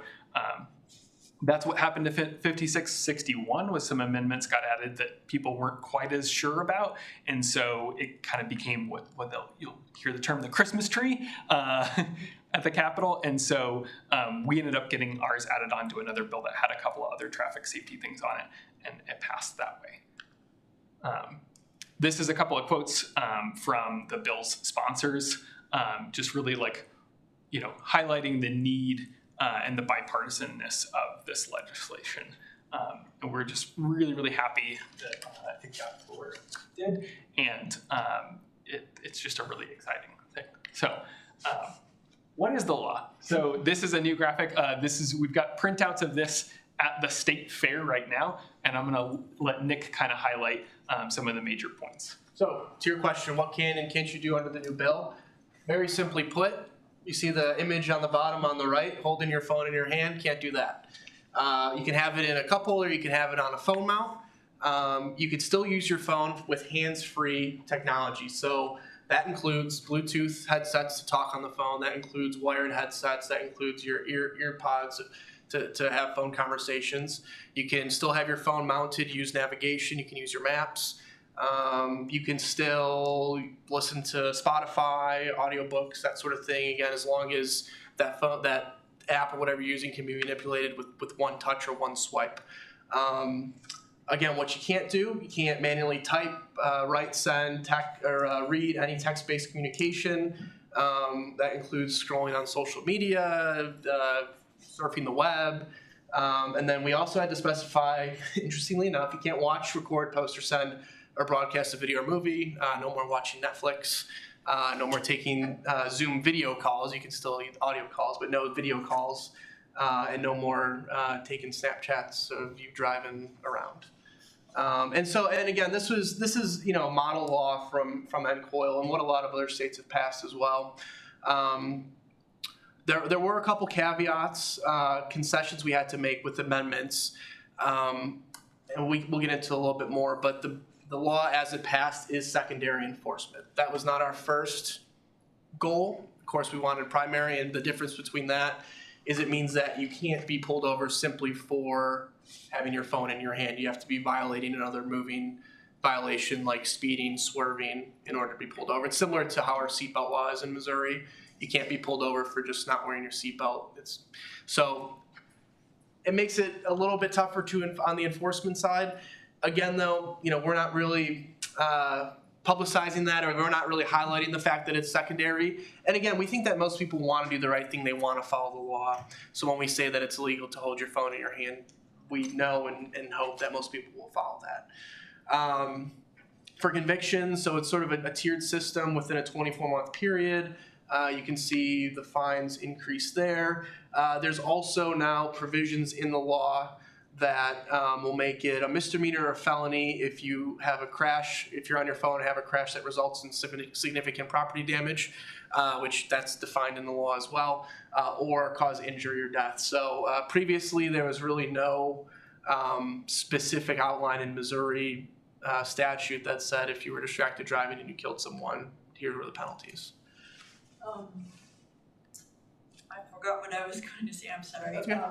that's what happened to 5661, was some amendments got added that people weren't quite as sure about. And so it kind of became what you'll hear the term the Christmas tree at the Capitol. And so we ended up getting ours added onto another bill that had a couple of other traffic safety things on it, and it passed that way. This is a couple of quotes from the bill's sponsors, just really highlighting the need and the bipartisanness of this legislation. And we're just really, really happy that it got to where it did. And it's just a really exciting thing. So what is the law? So this is a new graphic. We've got printouts of this at the state fair right now, and I'm gonna let Nick kind of highlight some of the major points. So, to your question, what can and can't you do under the new bill? Very simply put, you see the image on the bottom on the right, holding your phone in your hand, can't do that. You can have it in a cup holder, you can have it on a phone mount. You could still use your phone with hands-free technology. So that includes Bluetooth headsets to talk on the phone, that includes wired headsets, that includes your ear pods to have phone conversations. You can still have your phone mounted, use navigation, you can use your maps. You can still listen to Spotify, audiobooks, that sort of thing. Again, as long as that phone, that app or whatever you're using can be manipulated with one touch or one swipe. Again, what you can't do, you can't manually type, write, send, read any text-based communication. That includes scrolling on social media, surfing the web. And then we also had to specify, interestingly enough, you can't watch, record, post, or send or broadcast a video or movie. No more watching Netflix. No more taking Zoom video calls. You can still use audio calls, but no video calls. And no more taking Snapchats of you driving around. And again, this is a model law from NCOIL and what a lot of other states have passed as well. There were a couple caveats, concessions we had to make with amendments, and we'll get into a little bit more. But the law as it passed is secondary enforcement. That was not our first goal. Of course, we wanted primary, and the difference between that is it means that you can't be pulled over simply for having your phone in your hand. You have to be violating another moving violation like speeding, swerving in order to be pulled over. It's similar to how our seatbelt law is in Missouri. You can't be pulled over for just not wearing your seatbelt. So it makes it a little bit tougher on the enforcement side. Again, though, we're not really publicizing that, or we're not really highlighting the fact that it's secondary. And again, we think that most people want to do the right thing. They want to follow the law. So when we say that it's illegal to hold your phone in your hand, we know and hope that most people will follow that. For convictions, so it's sort of a tiered system within a 24-month period. You can see the fines increase there. There's also now provisions in the law that will make it a misdemeanor or a felony if you have a crash, if you're on your phone and have a crash that results in significant property damage, which that's defined in the law as well, or cause injury or death. So previously there was really no specific outline in Missouri statute that said if you were distracted driving and you killed someone, here were the penalties. I forgot what I was going to say, I'm sorry. Okay.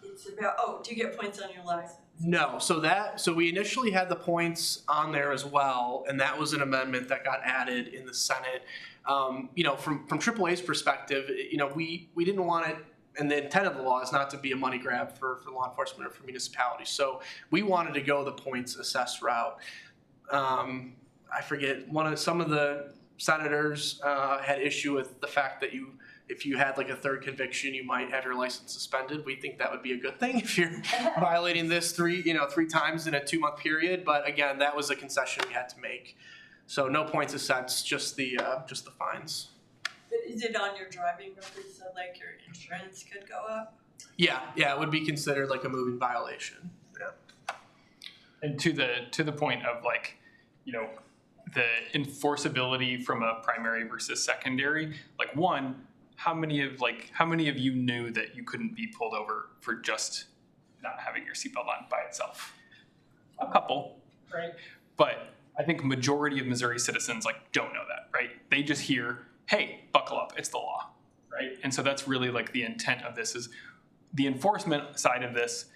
It's about, do you get points on your license? No, so we initially had the points on there as well, and that was an amendment that got added in the Senate. From AAA's perspective, we didn't want it, and the intent of the law is not to be a money grab for law enforcement or for municipalities. So we wanted to go the points assessed route. I forget, some of the senators had issue with the fact that if you had like a third conviction, you might have your license suspended. We think that would be a good thing if you're violating this three times in a 2-month period. But again, that was a concession we had to make. So no points assessed, just the fines. But is it on your driving record, so like your insurance could go up? Yeah, it would be considered like a moving violation. Yeah. And to the point of the enforceability from a primary versus secondary, how many of you knew that you couldn't be pulled over for just not having your seatbelt on by itself? A couple, right? But I think majority of Missouri citizens don't know that, right? They just hear, hey, buckle up, it's the law, right? And so that's really the intent of this is the enforcement side of this.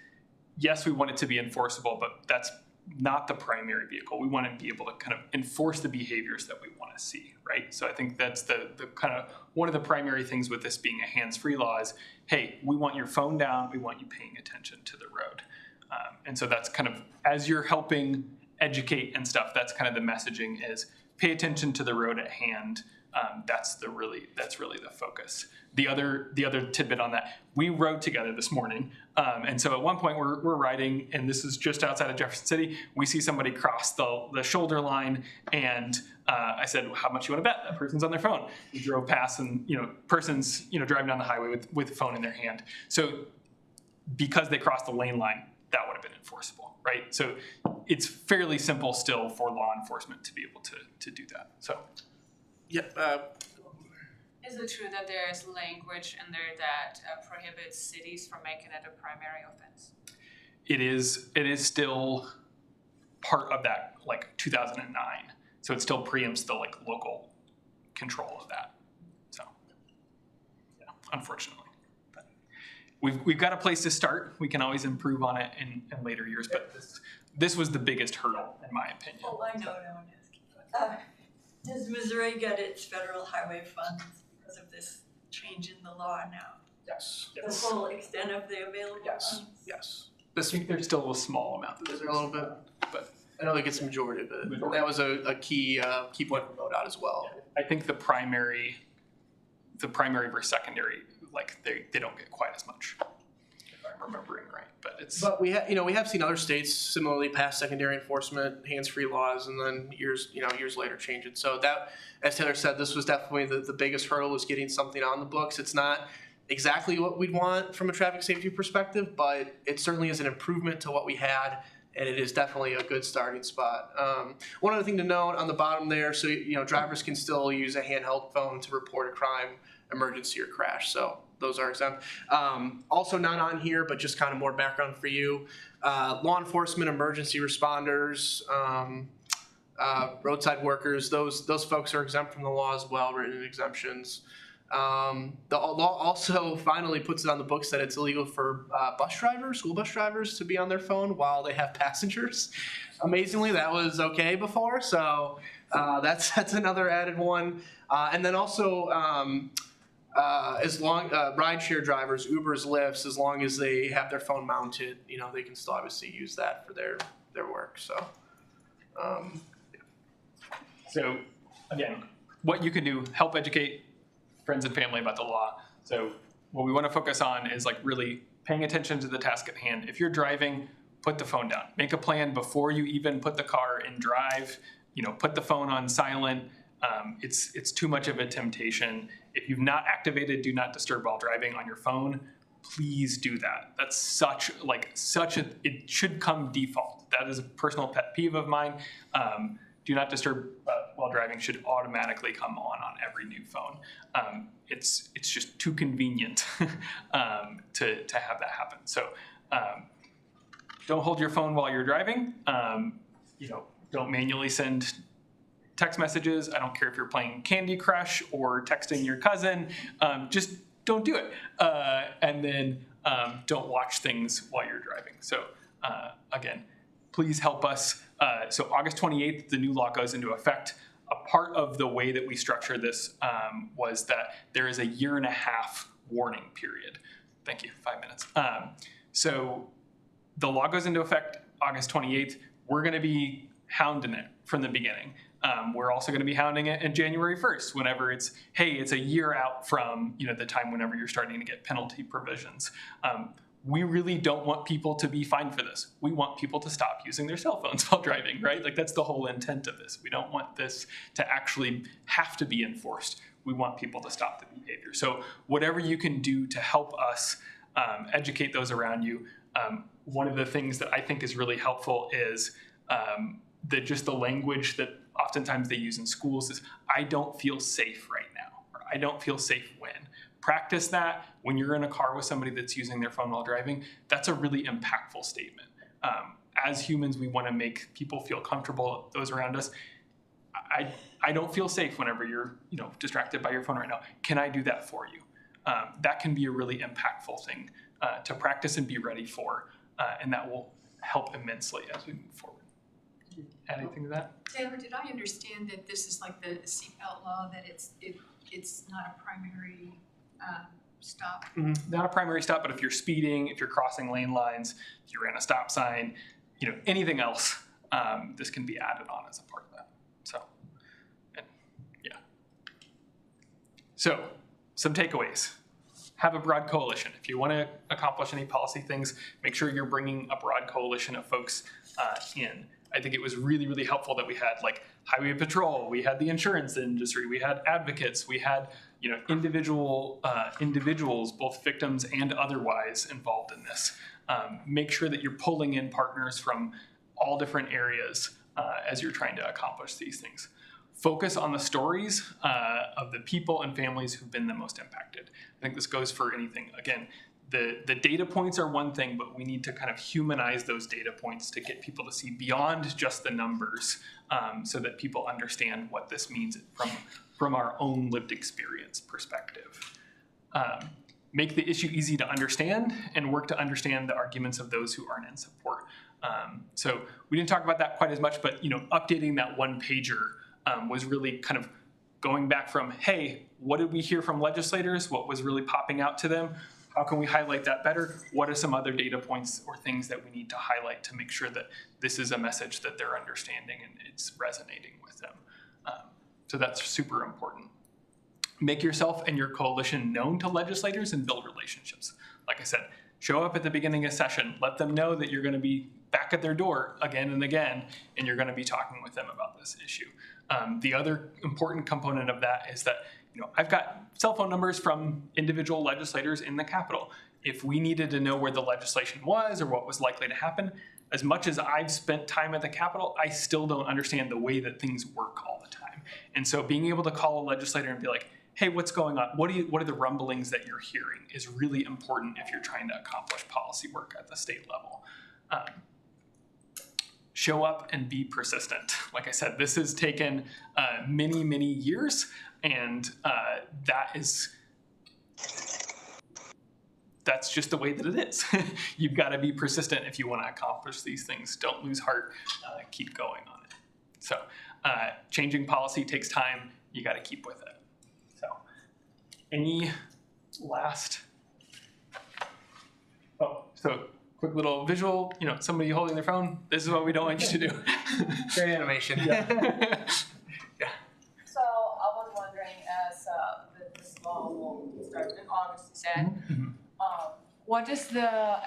Yes, we want it to be enforceable, but that's not the primary vehicle. We want to be able to kind of enforce the behaviors that we want to see, right? So I think that's the kind of one of the primary things with this being a hands-free law is, hey, we want your phone down, we want you paying attention to the road. And so that's kind of, as you're helping educate and stuff, that's kind of the messaging is pay attention to the road at hand. That's really the focus. The other tidbit on that, we rode together this morning, and so at one point we're riding, and this is just outside of Jefferson City. We see somebody cross the shoulder line, and I said, "How much you want to bet?" That person's on their phone. We drove past, and person's driving down the highway with the phone in their hand. So because they crossed the lane line, that would have been enforceable, right? So it's fairly simple still for law enforcement to be able to do that. So, Is it true that there is language in there that prohibits cities from making it a primary offense? it is still part of that like 2009. So it still preempts the like local control of that. So yeah, unfortunately. But we've got a place to start. We can always improve on it in later years, but this was the biggest hurdle in my opinion. Oh, I know what I want to ask you. Does Missouri get its federal highway funds because of this change in the law now? Yes. The full extent of the available funds? Yes. I think there's still a small amount. Is there a little bit? But I know they get the majority of it. That was a key point from MoDOT as well. I think the primary versus secondary, like they don't get quite as much, if I'm remembering right. But it's. But we have seen other states similarly pass secondary enforcement hands-free laws, and then years later change it. So that, as Taylor said, this was definitely the biggest hurdle, was getting something on the books. It's not exactly what we'd want from a traffic safety perspective, but it certainly is an improvement to what we had, and it is definitely a good starting spot. One other thing to note on the bottom there, so drivers can still use a handheld phone to report a crime, emergency, or crash. So those are exempt. Also not on here, but just kind of more background for you. Law enforcement, emergency responders, roadside workers, those folks are exempt from the law as well, written exemptions. The law also finally puts it on the books that it's illegal for school bus drivers to be on their phone while they have passengers. Amazingly, that was okay before, so that's another added one. And then also, as long rideshare drivers, Ubers, Lyfts, as long as they have their phone mounted, they can still obviously use that for their work. So, So again, what you can do, help educate friends and family about the law. So what we want to focus on is like really paying attention to the task at hand. If you're driving, put the phone down. Make a plan before you even put the car in drive. Put the phone on silent. It's too much of a temptation. If you've not activated Do Not Disturb while driving on your phone, please do that. That's such a, it should come default. That is a personal pet peeve of mine. Do Not Disturb while driving should automatically come on every new phone. It's just too convenient to have that happen. So don't hold your phone while you're driving. Don't manually send text messages. I don't care if you're playing Candy Crush or texting your cousin. Just don't do it. And then don't watch things while you're driving. So again, please help us. So August 28th, the new law goes into effect. A part of the way that we structure this was that there is a 1.5 year warning period. Thank you, 5 minutes. So the law goes into effect August 28th. We're gonna be hounding it from the beginning. We're also gonna be hounding it in January 1st, whenever it's a year out from the time whenever you're starting to get penalty provisions. We really don't want people to be fined for this. We want people to stop using their cell phones while driving, right? Like that's the whole intent of this. We don't want this to actually have to be enforced. We want people to stop the behavior. So whatever you can do to help us educate those around you. One of the things that I think is really helpful is the language that oftentimes they use in schools is, I don't feel safe right now, or I don't feel safe when. Practice that when you're in a car with somebody that's using their phone while driving. That's a really impactful statement. As humans, we want to make people feel comfortable, those around us. I don't feel safe whenever you're distracted by your phone right now. Can I do that for you? That can be a really impactful thing to practice and be ready for, and that will help immensely as we move forward. Add anything to that? Taylor, did I understand that this is like the seatbelt law, that it's not a primary stop? Not a primary stop, but if you're speeding, if you're crossing lane lines, if you ran a stop sign, anything else, this can be added on as a part of that. So, So, some takeaways. Have a broad coalition. If you want to accomplish any policy things, make sure you're bringing a broad coalition of folks in. I think it was really, really helpful that we had highway patrol, we had the insurance industry, we had advocates, we had individuals, both victims and otherwise, involved in this. Make sure that you're pulling in partners from all different areas as you're trying to accomplish these things. Focus on the stories of the people and families who've been the most impacted. I think this goes for anything. Again, the data points are one thing, but we need to kind of humanize those data points to get people to see beyond just the numbers, so that people understand what this means from our own lived experience perspective. Make the issue easy to understand and work to understand the arguments of those who aren't in support. So we didn't talk about that quite as much, but updating that one pager was really kind of going back from, hey, what did we hear from legislators? What was really popping out to them? How can we highlight that better? What are some other data points or things that we need to highlight to make sure that this is a message that they're understanding and it's resonating with them? So that's super important. Make yourself and your coalition known to legislators and build relationships. Like I said, show up at the beginning of session, let them know that you're going to be back at their door again and again, and you're going to be talking with them about this issue. The other important component of that is that I've got cell phone numbers from individual legislators in the Capitol. If we needed to know where the legislation was or what was likely to happen, as much as I've spent time at the Capitol, I still don't understand the way that things work all the time. And so being able to call a legislator and be like, hey, what's going on? What are the rumblings that you're hearing is really important if you're trying to accomplish policy work at the state level. Show up and be persistent. Like I said, this has taken many, many years, and that's just the way that it is. You've got to be persistent if you want to accomplish these things. Don't lose heart. Keep going on it. So changing policy takes time. You got to keep with it. So any last? So quick little visual. Somebody holding their phone. This is what we don't want you to do. Great animation. Yeah. So I was wondering, as this law will start in August, you said, what is the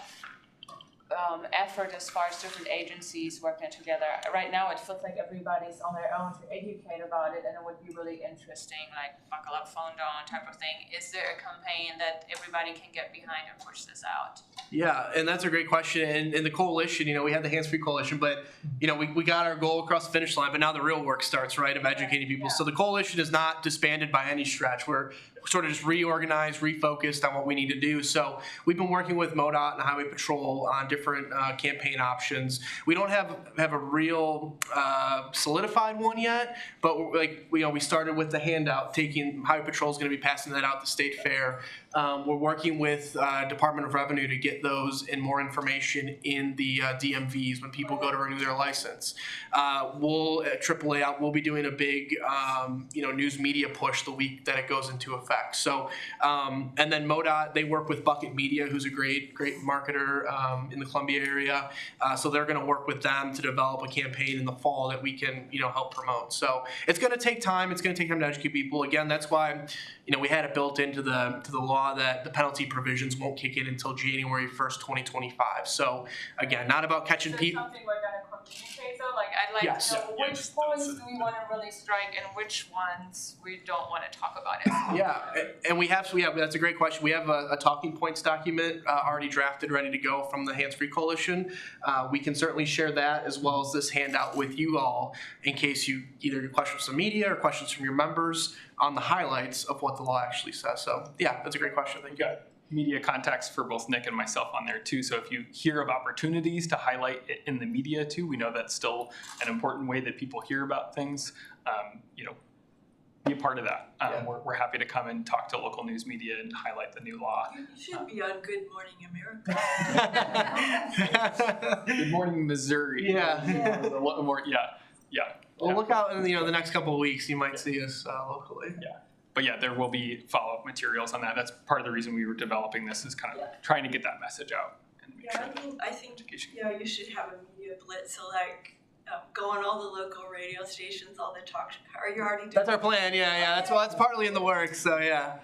effort as far as different agencies working together? Right now, it feels like everybody's on their own to educate about it, and it would be really interesting, like buckle up, phone down type of thing. Is there a campaign that everybody can get behind and push this out? Yeah, and that's a great question. And in the coalition, we had the Hands Free Coalition, but we got our goal across the finish line. But now the real work starts, right, of educating people. Yeah. So the coalition is not disbanded by any stretch. We're sort of just reorganized, refocused on what we need to do. So we've been working with MoDOT and Highway Patrol on different campaign options. We don't have a real solidified one yet, but we started with the handout. Highway Patrol is going to be passing that out at the state fair. We're working with Department of Revenue to get those and more information in the DMVs when people go to renew their license. We'll at AAA, we'll be doing a big news media push the week that it goes into effect. So and then MoDOT, they work with Bucket Media, who's a great marketer in the Columbia area. So they're going to work with them to develop a campaign in the fall that we can help promote. So it's going to take time. It's going to take time to educate people. Again, that's why we had it built into the law that the penalty provisions won't kick in until January 1st, 2025. So again, not about catching people. Something we're going to communicate though? Like I'd like to know which ones do we want to really strike and which ones we don't want to talk about it. Yeah, and we have that's a great question. We have a talking points document already drafted, ready to go from the Hands Free Coalition. We can certainly share that as well as this handout with you all in case you either get questions from media or questions from your members on the highlights of what the law actually says. So yeah, that's a great question. Thank you. Got media contacts for both Nick and myself on there too. So if you hear of opportunities to highlight it in the media too, we know that's still an important way that people hear about things. Be a part of that. We're happy to come and talk to local news media and highlight the new law. You should be on Good Morning America. Good Morning Missouri. Yeah. A lot more. Yeah. Well, look out in the next couple of weeks. You might see us locally. Yeah. But yeah, there will be follow-up materials on that. That's part of the reason we were developing this, is kind of trying to get that message out and make sure I think you should have a media blitz. So go on all the local radio stations, all the talk. Are you already doing That's our plan. Yeah. That's partly in the works. So yeah.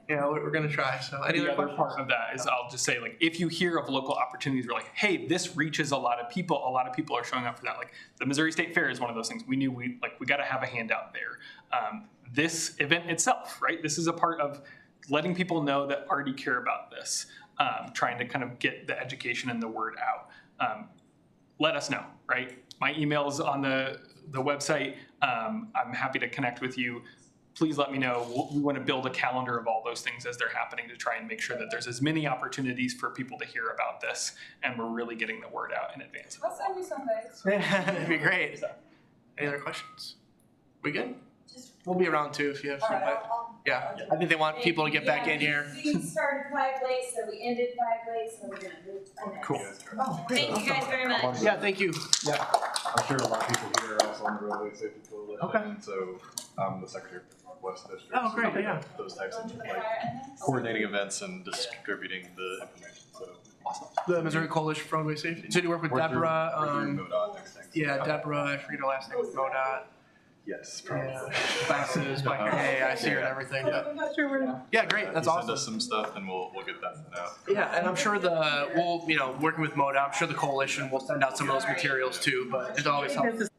Yeah, we're gonna try. So any The other other questions? part of that is I'll just say, like, if you hear of local opportunities where, like, hey, this reaches a lot of people are showing up for that. Like, the Missouri State Fair is one of those things. We knew we got to have a handout there. This event itself, right? This is a part of letting people know that already care about this, trying to kind of get the education and the word out. Let us know, right? My email is on the website. I'm happy to connect with you. Please let me know. We want to build a calendar of all those things as they're happening to try and make sure that there's as many opportunities for people to hear about this, and we're really getting the word out in advance. I'll send you some dates. That'd be great. Any other questions? We good? We'll be around too if you have some. Yeah, I think they want people to get back in here. We started 5 late, so we ended 5 late, so we're gonna move to next. Cool. Thank you guys very much. Yeah, thank you. Yeah, I'm sure a lot of people here are also on the Roadway Safety Coalition. Okay. And so I'm the secretary of the Northwest District. Oh, great, so yeah. Those types of like coordinating events and distributing the information. So awesome. The Missouri Coalition for Roadway Safety. So do you work with Deborah? We're through MoDOT next thing. Yeah, Deborah. I forget her last name with MoDOT. Yes, probably. Yeah. Classes, like hey, I see her and everything. Yeah. Yeah, great. That's You awesome. Send us some stuff and we'll get that sent out. Yeah, and I'm sure working with MoDOT, I'm sure the coalition will send out some of those materials too, but it always helps.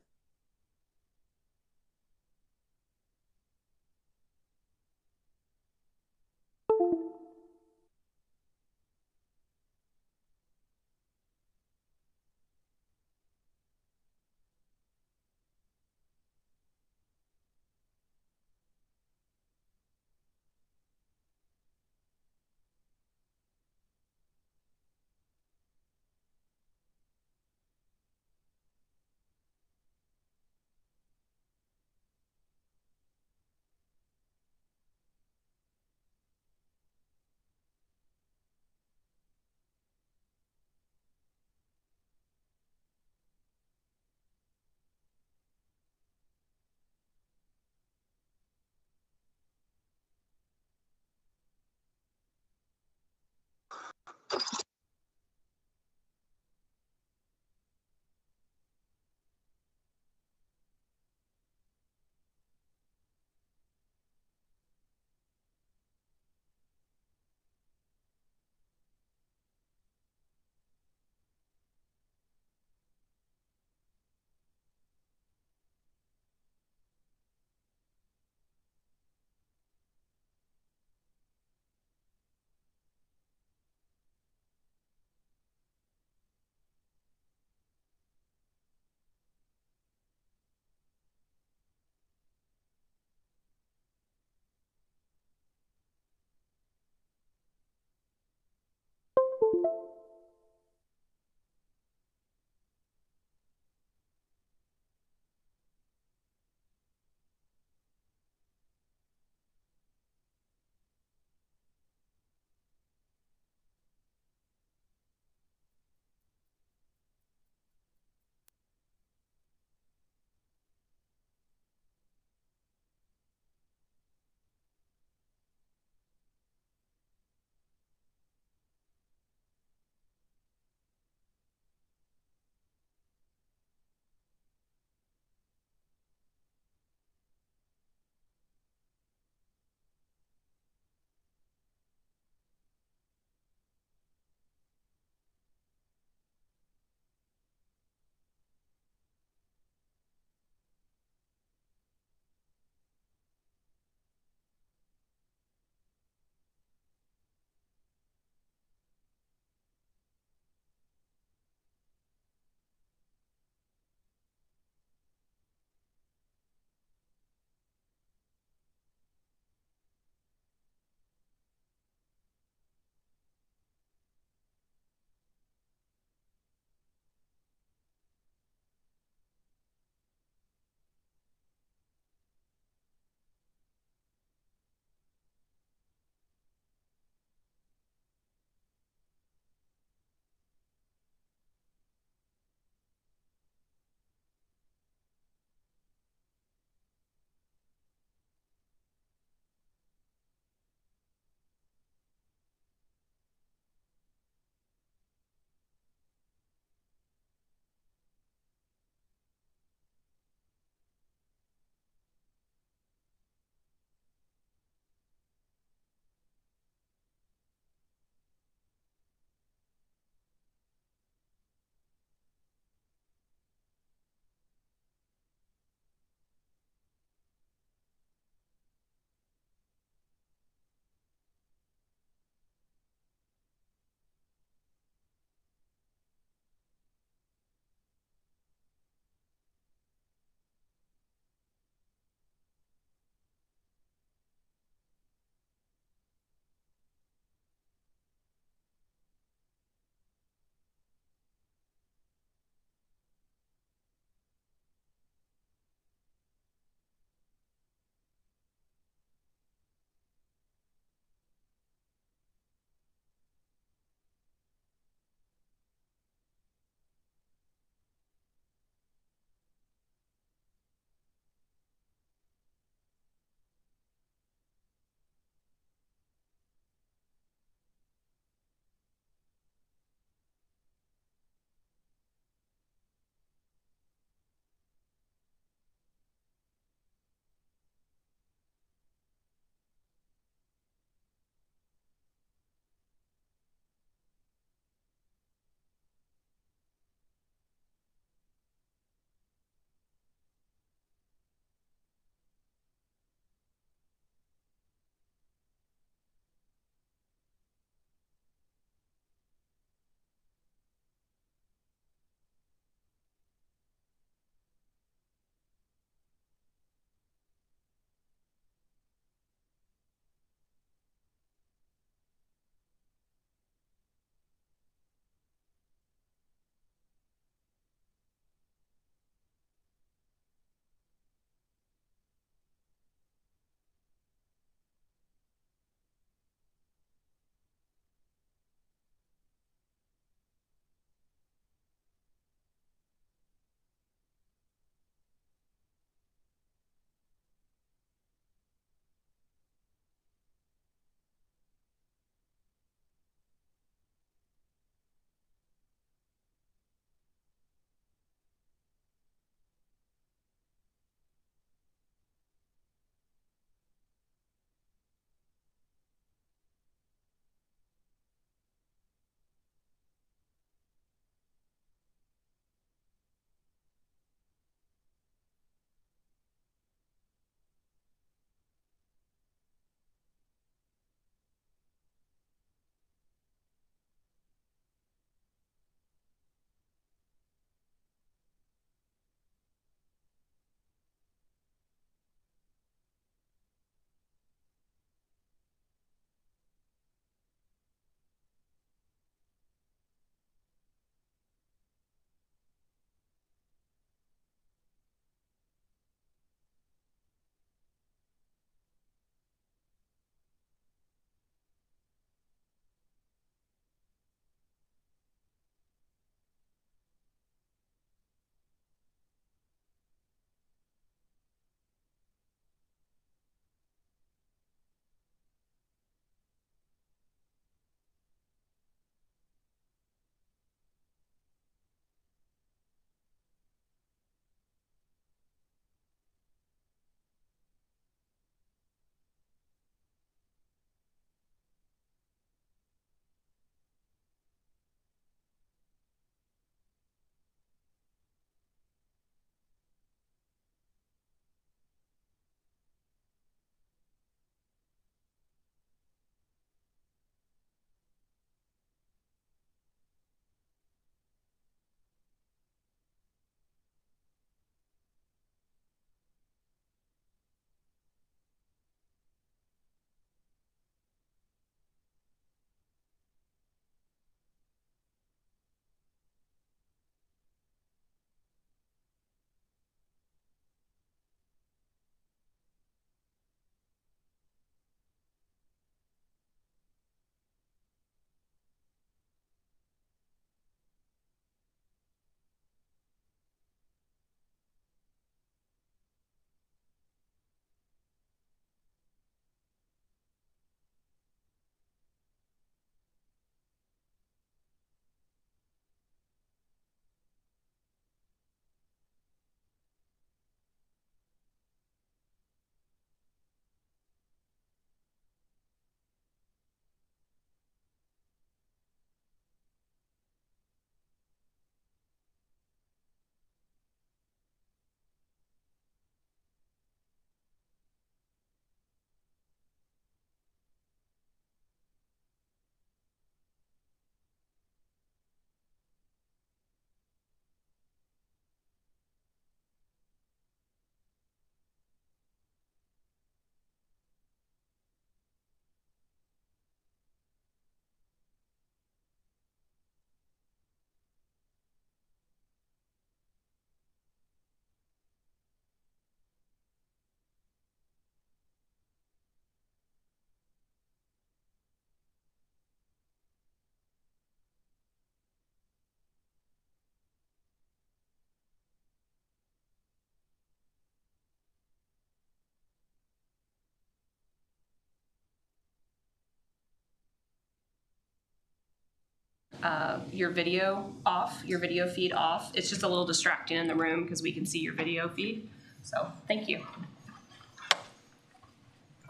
your video off, your video feed off. It's just a little distracting in the room because we can see your video feed. So thank you.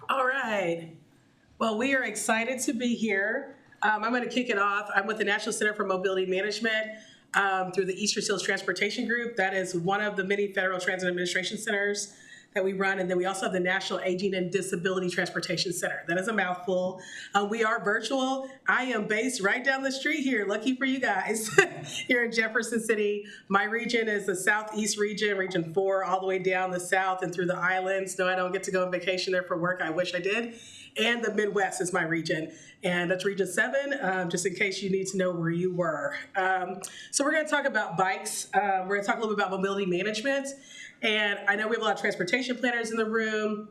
All right. Well, we are excited to be here. I'm going to kick it off. I'm with the National Center for Mobility Management through the Eastern Seals Transportation Group. That is one of the many Federal Transit Administration centers that we run. And then we also have the National Aging and Disability Transportation Center. That is a mouthful. We are virtual. I am based right down the street here. Lucky for you guys here in Jefferson City. My region is the Southeast region, Region 4, all the way down the south and through the islands. No, I don't get to go on vacation there for work. I wish I did. And the Midwest is my region. And that's Region 7, just in case you need to know where you were. So we're going to talk about bikes. We're going to talk a little bit about mobility management. And I know we have a lot of transportation planners in the room.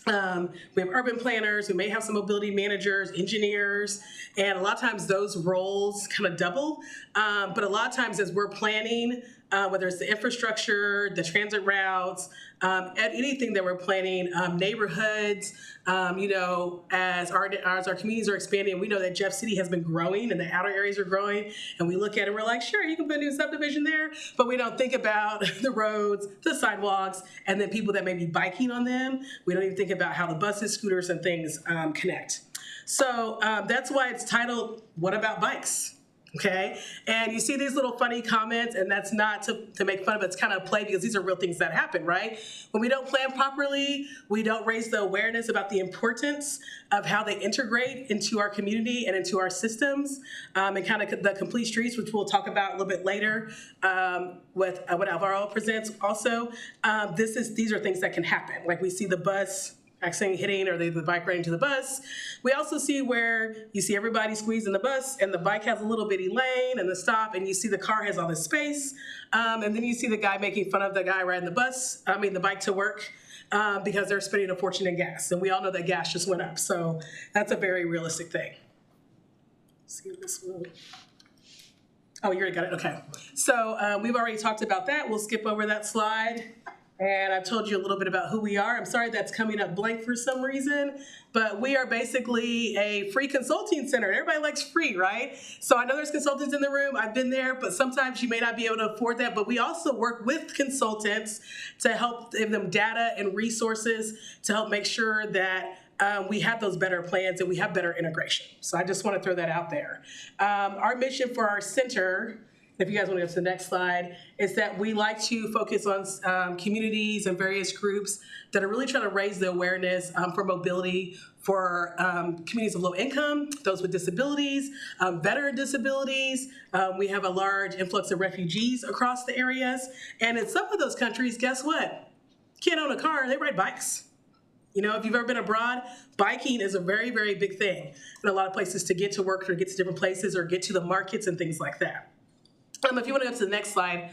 We have urban planners. We may have some mobility managers, engineers, and a lot of times those roles kind of double. But a lot of times as we're planning, whether it's the infrastructure, the transit routes, anything that we're planning, neighborhoods, as our communities are expanding, we know that Jeff City has been growing and the outer areas are growing, and we look at it, we're like, sure, you can put a new subdivision there, but we don't think about the roads, the sidewalks, and then people that may be biking on them. We don't even think about how the buses, scooters, and things connect. So that's why it's titled, What About Bikes? Okay, and you see these little funny comments, and that's not to make fun of it, it's kind of play because these are real things that happen, right? When we don't plan properly, we don't raise the awareness about the importance of how they integrate into our community and into our systems, and kind of the complete streets, which we'll talk about a little bit later with what Alvaro presents also. These are things that can happen, like we see the bus accidentally hitting or the bike riding to the bus. We also see where you see everybody squeezing the bus and the bike has a little bitty lane and the stop, and you see the car has all this space. And then you see the guy making fun of the guy riding the bike to work because they're spending a fortune in gas. And we all know that gas just went up. So that's a very realistic thing. Let's see if this will. Oh, you already got it, okay. So we've already talked about that. We'll skip over that slide. And I've told you a little bit about who we are. I'm sorry that's coming up blank for some reason, but we are basically a free consulting center. Everybody likes free, right? So I know there's consultants in the room. I've been there, but sometimes you may not be able to afford that. But we also work with consultants to help give them data and resources to help make sure that we have those better plans and we have better integration. So I just want to throw that out there. Our mission for our center, if you guys want to go to the next slide, is that we like to focus on communities and various groups that are really trying to raise the awareness for mobility for communities of low income, those with disabilities, veteran disabilities. We have a large influx of refugees across the areas. And in some of those countries, guess what? Can't own a car, they ride bikes. You know, if you've ever been abroad, biking is a very, very big thing in a lot of places to get to work or get to different places or get to the markets and things like that. If you want to go to the next slide,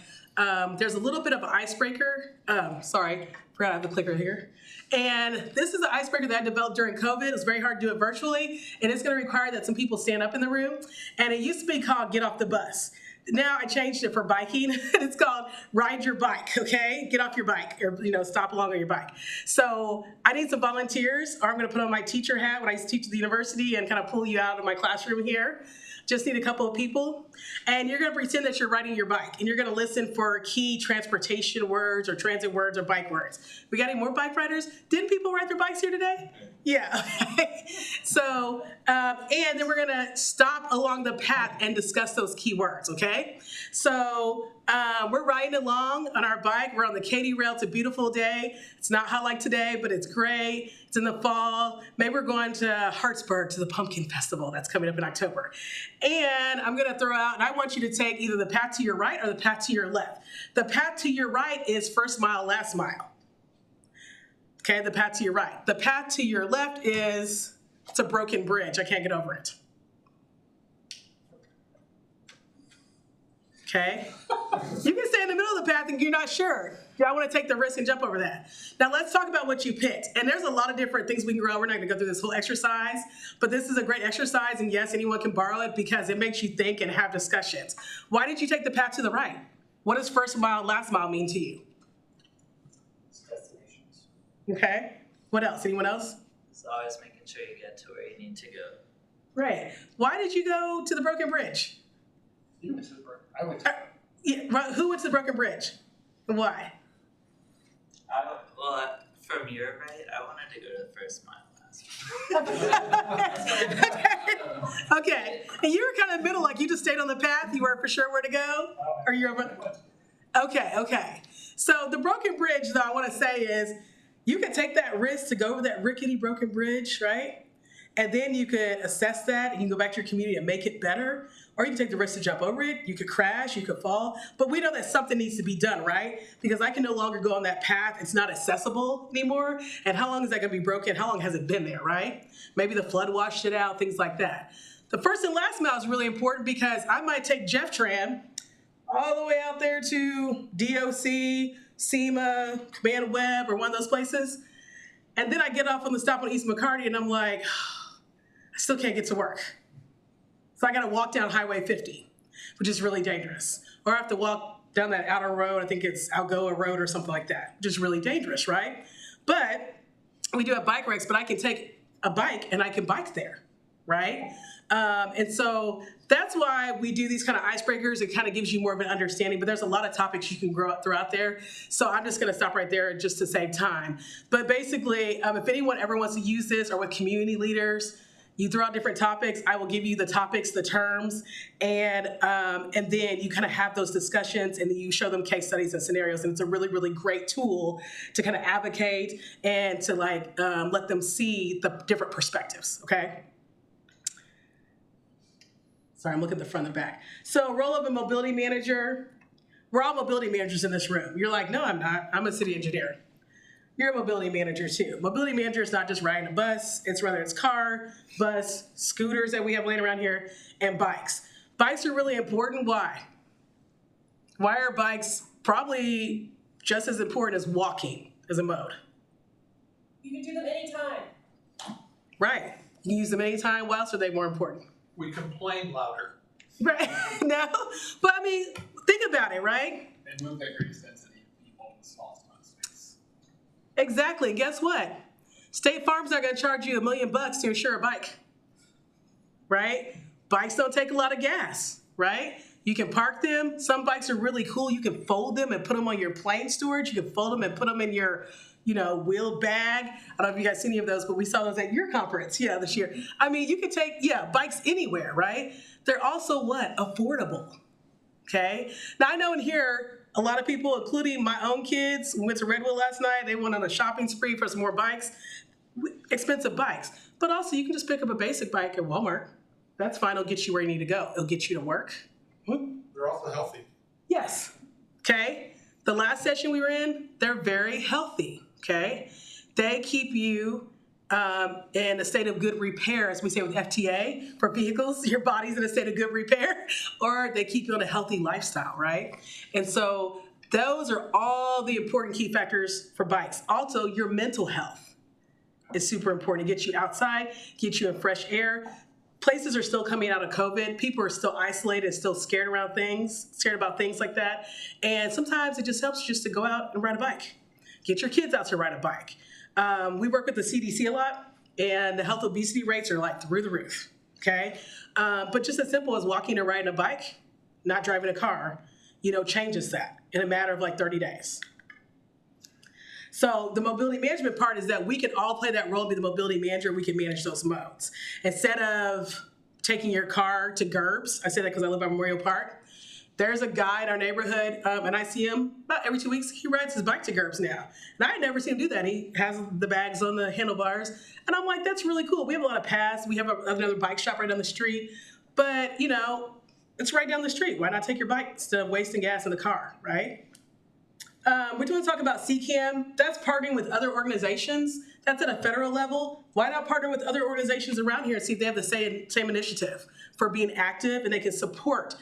there's a little bit of an icebreaker. Sorry, forgot I have the clicker here. And this is an icebreaker that I developed during COVID. It was very hard to do it virtually, and it's going to require that some people stand up in the room. And it used to be called Get Off the Bus. Now I changed it for biking. It's called Ride Your Bike, okay? Get off your bike or, stop along on your bike. So I need some volunteers, or I'm going to put on my teacher hat when I used to teach at the university and kind of pull you out of my classroom here. Just need a couple of people, and you're going to pretend that you're riding your bike, and you're going to listen for key transportation words or transit words or bike words. We got any more bike riders? Didn't people ride their bikes here today? Yeah. So, and then we're going to stop along the path and discuss those key words, okay? So we're riding along on our bike. We're on the Katy Rail. It's a beautiful day. It's not hot like today, but it's great. It's in the fall. Maybe we're going to Hartsburg to the Pumpkin Festival. That's coming up in October. And I'm going to throw out, and I want you to take either the path to your right or the path to your left. The path to your right is first mile, last mile. Okay, the path to your right. The path to your left is, it's a broken bridge. I can't get over it. Okay? You can stay in the middle of the path and you're not sure. Do I want to take the risk and jump over that? Now let's talk about what you picked. And there's a lot of different things we can grow. We're not going to go through this whole exercise, but this is a great exercise, and yes, anyone can borrow it because it makes you think and have discussions. Why did you take the path to the right? What does first mile, last mile mean to you? Destinations. Okay. What else? Anyone else? It's always making sure you get to where you need to go. Right. Why did you go to the broken bridge? You went to the Broken. I went to. Yeah, who went to the Broken Bridge? And why? From your right, I wanted to go to the first mile last Okay, and you were kind of in the middle, like you just stayed on the path. You weren't for sure where to go, or you're over. Okay. So the Broken Bridge, though, I want to say is, you can take that risk to go over that rickety broken bridge, right? And then you could assess that and you can go back to your community and make it better. Or you can take the risk to jump over it. You could crash, you could fall. But we know that something needs to be done, right? Because I can no longer go on that path. It's not accessible anymore. And how long is that going to be broken? How long has it been there, right? Maybe the flood washed it out, things like that. The first and last mile is really important because I might take Jeff Tran all the way out there to DOC, SEMA, Command Web, or one of those places. And then I get off on the stop on East McCarty and I'm like, I still can't get to work. So I got to walk down Highway 50, which is really dangerous. Or I have to walk down that outer road. I think it's Algoa Road or something like that, which is really dangerous, right? But we do have bike racks, but I can take a bike and I can bike there, right? And so that's why we do these kind of icebreakers. It kind of gives you more of an understanding, but there's a lot of topics you can throw out there. So I'm just going to stop right there just to save time. But basically, if anyone ever wants to use this or with community leaders, you throw out different topics. I will give you the topics, the terms, and then you kind of have those discussions and then you show them case studies and scenarios. And it's a really, really great tool to kind of advocate and to let them see the different perspectives, okay? Sorry, I'm looking at the front and the back. So role of a mobility manager. We're all mobility managers in this room. You're like, no, I'm not. I'm a city engineer. You're a mobility manager too. Mobility manager is not just riding a bus. It's whether it's car, bus, scooters that we have laying around here, and bikes. Bikes are really important. Why? Why are bikes probably just as important as walking as a mode? You can do them anytime. Right. You can use them anytime. Why else are they more important? We complain louder. Right. No, but I mean, think about it, right? They move their greatest density people in the smallest amount of space. Exactly. Guess what? State Farm's not going to charge you $1 million to insure a bike, right? Bikes don't take a lot of gas, right? You can park them. Some bikes are really cool. You can fold them and put them on your plane storage. You can fold them and put them in your wheel bag. I don't know if you guys see any of those, but we saw those at your conference, this year. I mean, you can take, bikes anywhere, right? They're also what? Affordable, okay? Now, I know in here, a lot of people, including my own kids, went to Redwood last night. They went on a shopping spree for some more bikes, expensive bikes. But also, you can just pick up a basic bike at Walmart. That's fine. It'll get you where you need to go. It'll get you to work. They're also healthy. Yes, okay? The last session we were in, they're very healthy. Okay, they keep you in a state of good repair, as we say with FTA for vehicles. Your body's in a state of good repair, or they keep you on a healthy lifestyle, right? And so those are all the important key factors for bikes. Also, your mental health is super important. It gets you outside, get you in fresh air. Places are still coming out of COVID. People are still isolated, still scared about things like that. And sometimes it just helps just to go out and ride a bike. Get your kids out to ride a bike. We work with the CDC a lot, and the health obesity rates are like through the roof, okay? But just as simple as walking or riding a bike, not driving a car, changes that in a matter of like 30 days. So the mobility management part is that we can all play that role and be the mobility manager. We can manage those modes. Instead of taking your car to GURBS, I say that because I live on Memorial Park, there's a guy in our neighborhood, and I see him about every 2 weeks. He rides his bike to GURBS now. And I had never seen him do that. He has the bags on the handlebars. And I'm like, that's really cool. We have a lot of paths. We have another bike shop right down the street. But, it's right down the street. Why not take your bike instead of wasting gas in the car, right? We're going to talk about CCAM. That's partnering with other organizations. That's at a federal level. Why not partner with other organizations around here and see if they have the same initiative for being active and they can support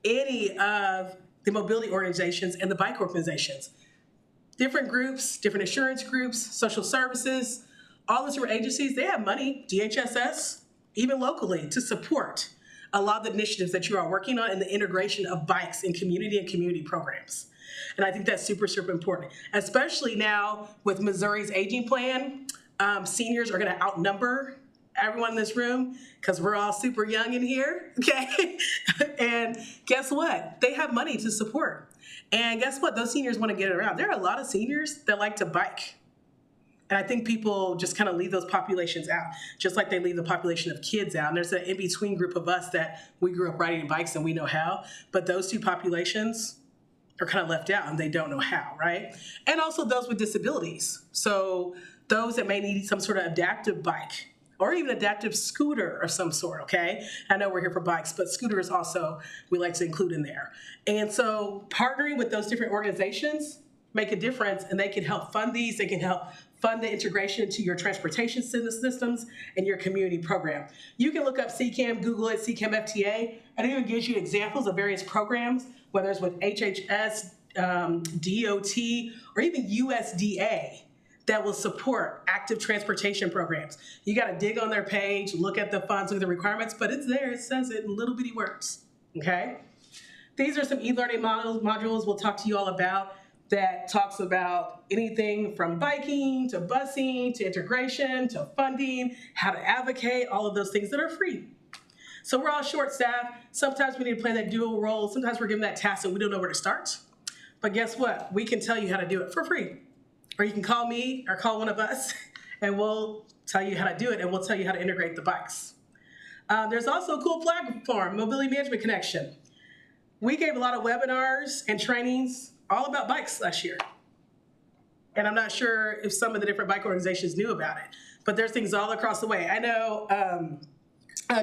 any of the mobility organizations and the bike organizations. Different groups, different insurance groups, social services, all those different agencies, they have money, DHSS, even locally, to support a lot of the initiatives that you are working on in the integration of bikes in community and community programs. And I think that's super, super important, especially now with Missouri's aging plan. Seniors are going to outnumber everyone in this room, because we're all super young in here, okay? And guess what? They have money to support. And guess what? Those seniors want to get around. There are a lot of seniors that like to bike. And I think people just kind of leave those populations out, just like they leave the population of kids out. And there's an in-between group of us that we grew up riding bikes and we know how. But those two populations are kind of left out and they don't know how, right? And also those with disabilities. So those that may need some sort of adaptive bike or even adaptive scooter of some sort, okay? I know we're here for bikes, but scooters also we like to include in there. And so partnering with those different organizations make a difference, and they can help fund these. They can help fund the integration into your transportation systems and your community program. You can look up CCAM, Google it, CCAM FTA, and it even gives you examples of various programs, whether it's with HHS, DOT, or even USDA, that will support active transportation programs. You got to dig on their page, look at the funds, look at the requirements, but it's there. It says it in little bitty words, okay? These are some e-learning modules we'll talk to you all about that talks about anything from biking to busing to integration to funding, how to advocate, all of those things that are free. So we're all short-staffed. Sometimes we need to play that dual role. Sometimes we're given that task and we don't know where to start. But guess what? We can tell you how to do it for free. Or you can call me or call one of us and we'll tell you how to do it and we'll tell you how to integrate the bikes. There's also a cool platform, Mobility Management Connection. We gave a lot of webinars and trainings all about bikes last year. And I'm not sure if some of the different bike organizations knew about it, but there's things all across the way. I know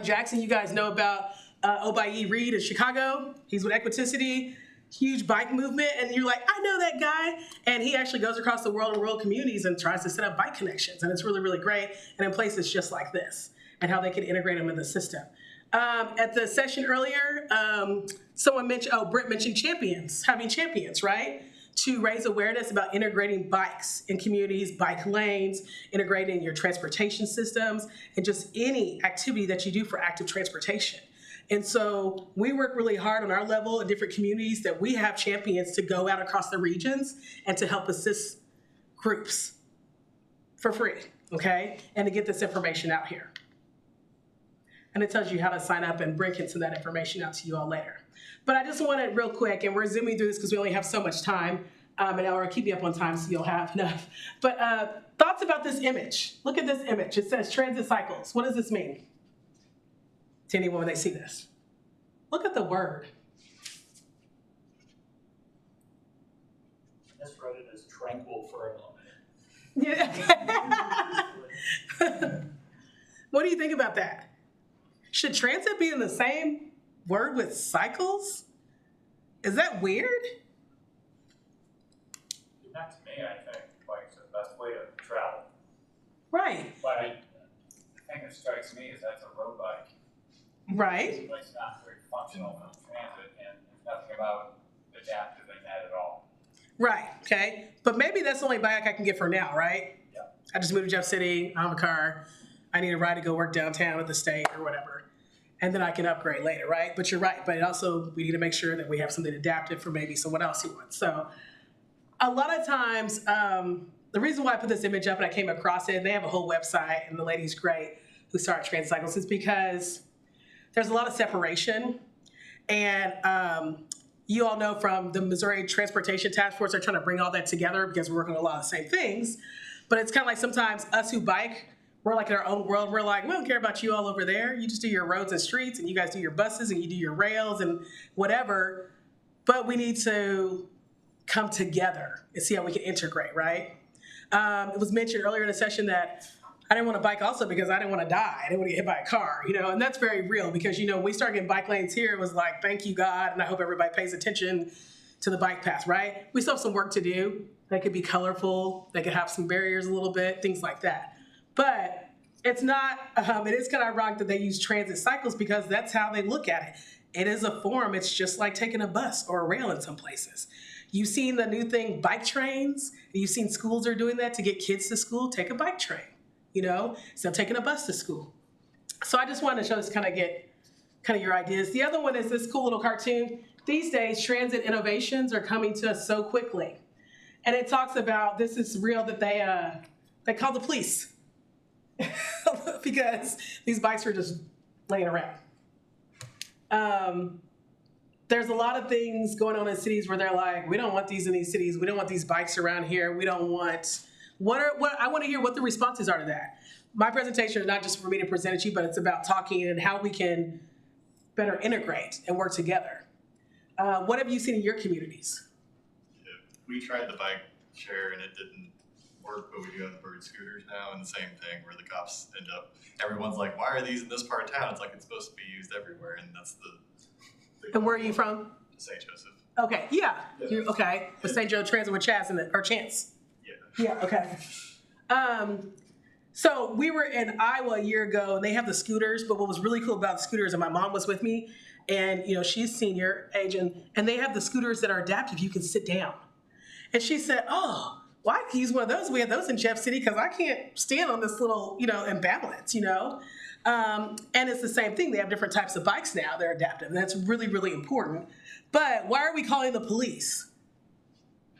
Jackson, you guys know about Obayi Reed in Chicago. He's with Equiticity. Huge bike movement, and you're like, I know that guy. And he actually goes across the world in rural communities and tries to set up bike connections. And it's really, really great. And in places just like this, and how they can integrate them in the system. At the session earlier, someone mentioned, Britt mentioned champions, having champions, right? To raise awareness about integrating bikes in communities, bike lanes, integrating your transportation systems, and just any activity that you do for active transportation. And so we work really hard on our level in different communities that we have champions to go out across the regions and to help assist groups for free, okay? And to get this information out here. And it tells you how to sign up, and Brent can send that information out to you all later. But I just wanted real quick, and we're zooming through this because we only have so much time, and I'll keep you up on time so you'll have enough. But thoughts about this image. Look at this image. It says transit cycles. What does this mean to anyone when they see this? Look at the word. I just read it as tranquil for a moment. Yeah. What do you think about that? Should transit be in the same word with cycles? Is that weird? Not to me, I think bikes are the best way to travel. Right. But the thing that strikes me is that's a road bike. Right. It's not very functional for transit, and there's nothing about adaptive in that at all. Right, okay. But maybe that's the only bike I can get for now, right? Yeah. I just moved to Jeff City, I have a car, I need a ride to go work downtown at the state or whatever. And then I can upgrade later, right? But you're right, but it also, we need to make sure that we have something adaptive for maybe someone else who wants. So a lot of times, the reason why I put this image up and I came across it, they have a whole website and the lady's great who started Transit Cycles, is because there's a lot of separation. And you all know from the Missouri Transportation Task Force, they're trying to bring all that together because we're working on a lot of the same things. But it's kind of like sometimes us who bike, we're like in our own world. We're like, we don't care about you all over there. You just do your roads and streets, and you guys do your buses, and you do your rails and whatever. But we need to come together and see how we can integrate, right? It was mentioned earlier in the session that I didn't want to bike also because I didn't want to die. I didn't want to get hit by a car, you know, and that's very real because, you know, when we started getting bike lanes here, it was like, thank you, God, and I hope everybody pays attention to the bike path, right? We still have some work to do. They could be colorful. They could have some barriers a little bit, things like that. But it's not, it is kind of ironic that they use transit cycles because that's how they look at it. It is a form. It's just like taking a bus or a rail in some places. You've seen the new thing, bike trains. You've seen schools are doing that to get kids to school. Take a bike train, you know, instead of taking a bus to school. So I just wanted to show this, kind of your ideas. The other one is this cool little cartoon. These days, transit innovations are coming to us so quickly. And it talks about, this is real, that they call the police. because these bikes are just laying around. There's a lot of things going on in cities where they're like, we don't want these in these cities. We don't want these bikes around here. We don't want, I want to hear what the responses are to that. My presentation is not just for me to present it to you, but it's about talking and how we can better integrate and work together. What have you seen in your communities? Yeah, we tried the bike share and it didn't work, but we do have the bird scooters now, and the same thing where the cops end up, everyone's like, why are these in this part of town? It's like it's supposed to be used everywhere, and that's the And where are you from? St. Joseph. Okay, yeah. You're, okay, the St. Joe Transit with Chaz in it, or Chance. Yeah, okay. So we were in Iowa a year ago, and they have the scooters, but what was really cool about the scooters, and my mom was with me, and she's senior age, and they have the scooters that are adaptive. You can sit down. And she said, oh, well, I can use one of those. We have those in Jeff City because I can't stand on this little, imbalance, And it's the same thing. They have different types of bikes now. They're adaptive. And that's really, really important. But why are we calling the police?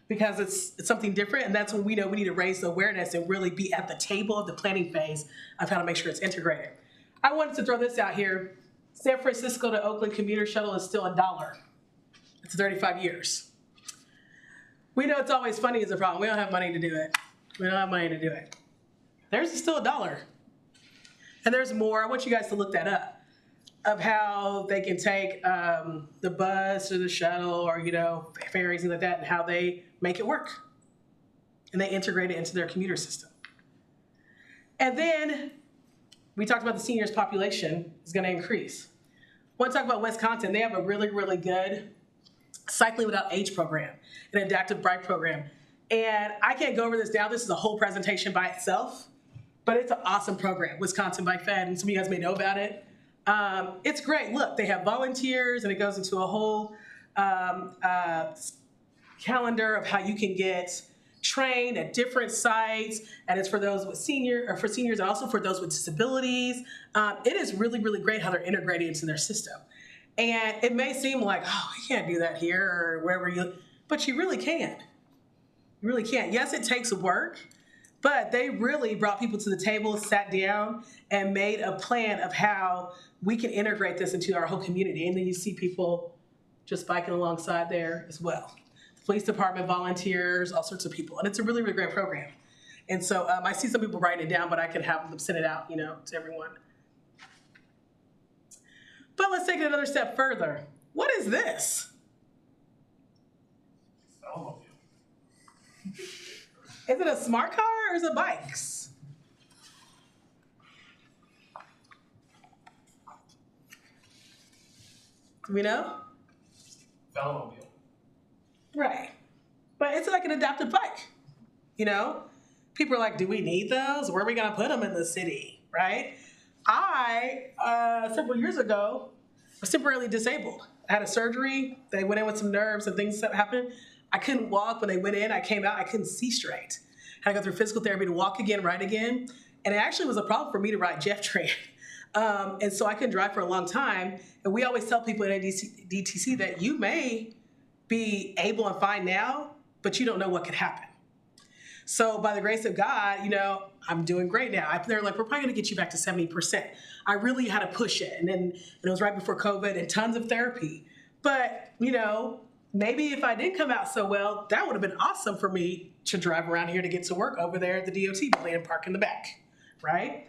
Because it's something different. And that's when we know we need to raise the awareness and really be at the table of the planning phase of how to make sure it's integrated. I wanted to throw this out here. San Francisco to Oakland commuter shuttle is still $1. It's 35 years. We know it's always funny is a problem. We don't have money to do it. There's still $1. And there's more. I want you guys to look that up of how they can take the bus or the shuttle or, ferries and like that, and how they make it work. And they integrate it into their commuter system. And then we talked about the seniors population is going to increase. I want to talk about Wisconsin. They have a really, really good cycling without age program, an adaptive bike program. And I can't go over this now. This is a whole presentation by itself. But it's an awesome program, Wisconsin Bike Fed, and some of you guys may know about it. It's great. Look, they have volunteers, and it goes into a whole calendar of how you can get trained at different sites, and it's for those with for seniors, and also for those with disabilities. It is really, really great how they're integrated into their system. And it may seem like, oh, we can't do that here or wherever but you really can. You really can. Yes, it takes work. But they really brought people to the table, sat down, and made a plan of how we can integrate this into our whole community. And then you see people just biking alongside there as well. The police department, volunteers, all sorts of people. And it's a really, really great program. And so I see some people writing it down, but I can have them send it out, to everyone. But let's take it another step further. What is this? Is it a smart car or is it bikes? Do we know? Velomobile. Right. But it's like an adaptive bike, People are like, do we need those? Where are we going to put them in the city, right? I, several years ago, was temporarily disabled. I had a surgery. They went in with some nerves and things that happened. I couldn't walk when they went in. I came out, I couldn't see straight. I had to go through physical therapy to walk again, ride again. And it actually was a problem for me to ride Jeff Train. And so I couldn't drive for a long time. And we always tell people at DTC that you may be able and fine now, but you don't know what could happen. So by the grace of God, I'm doing great now. They're like, we're probably gonna get you back to 70%. I really had to push it. And then it was right before COVID and tons of therapy. But, maybe if I did come out so well, that would have been awesome for me to drive around here to get to work over there at the DOT building and park in the back, right?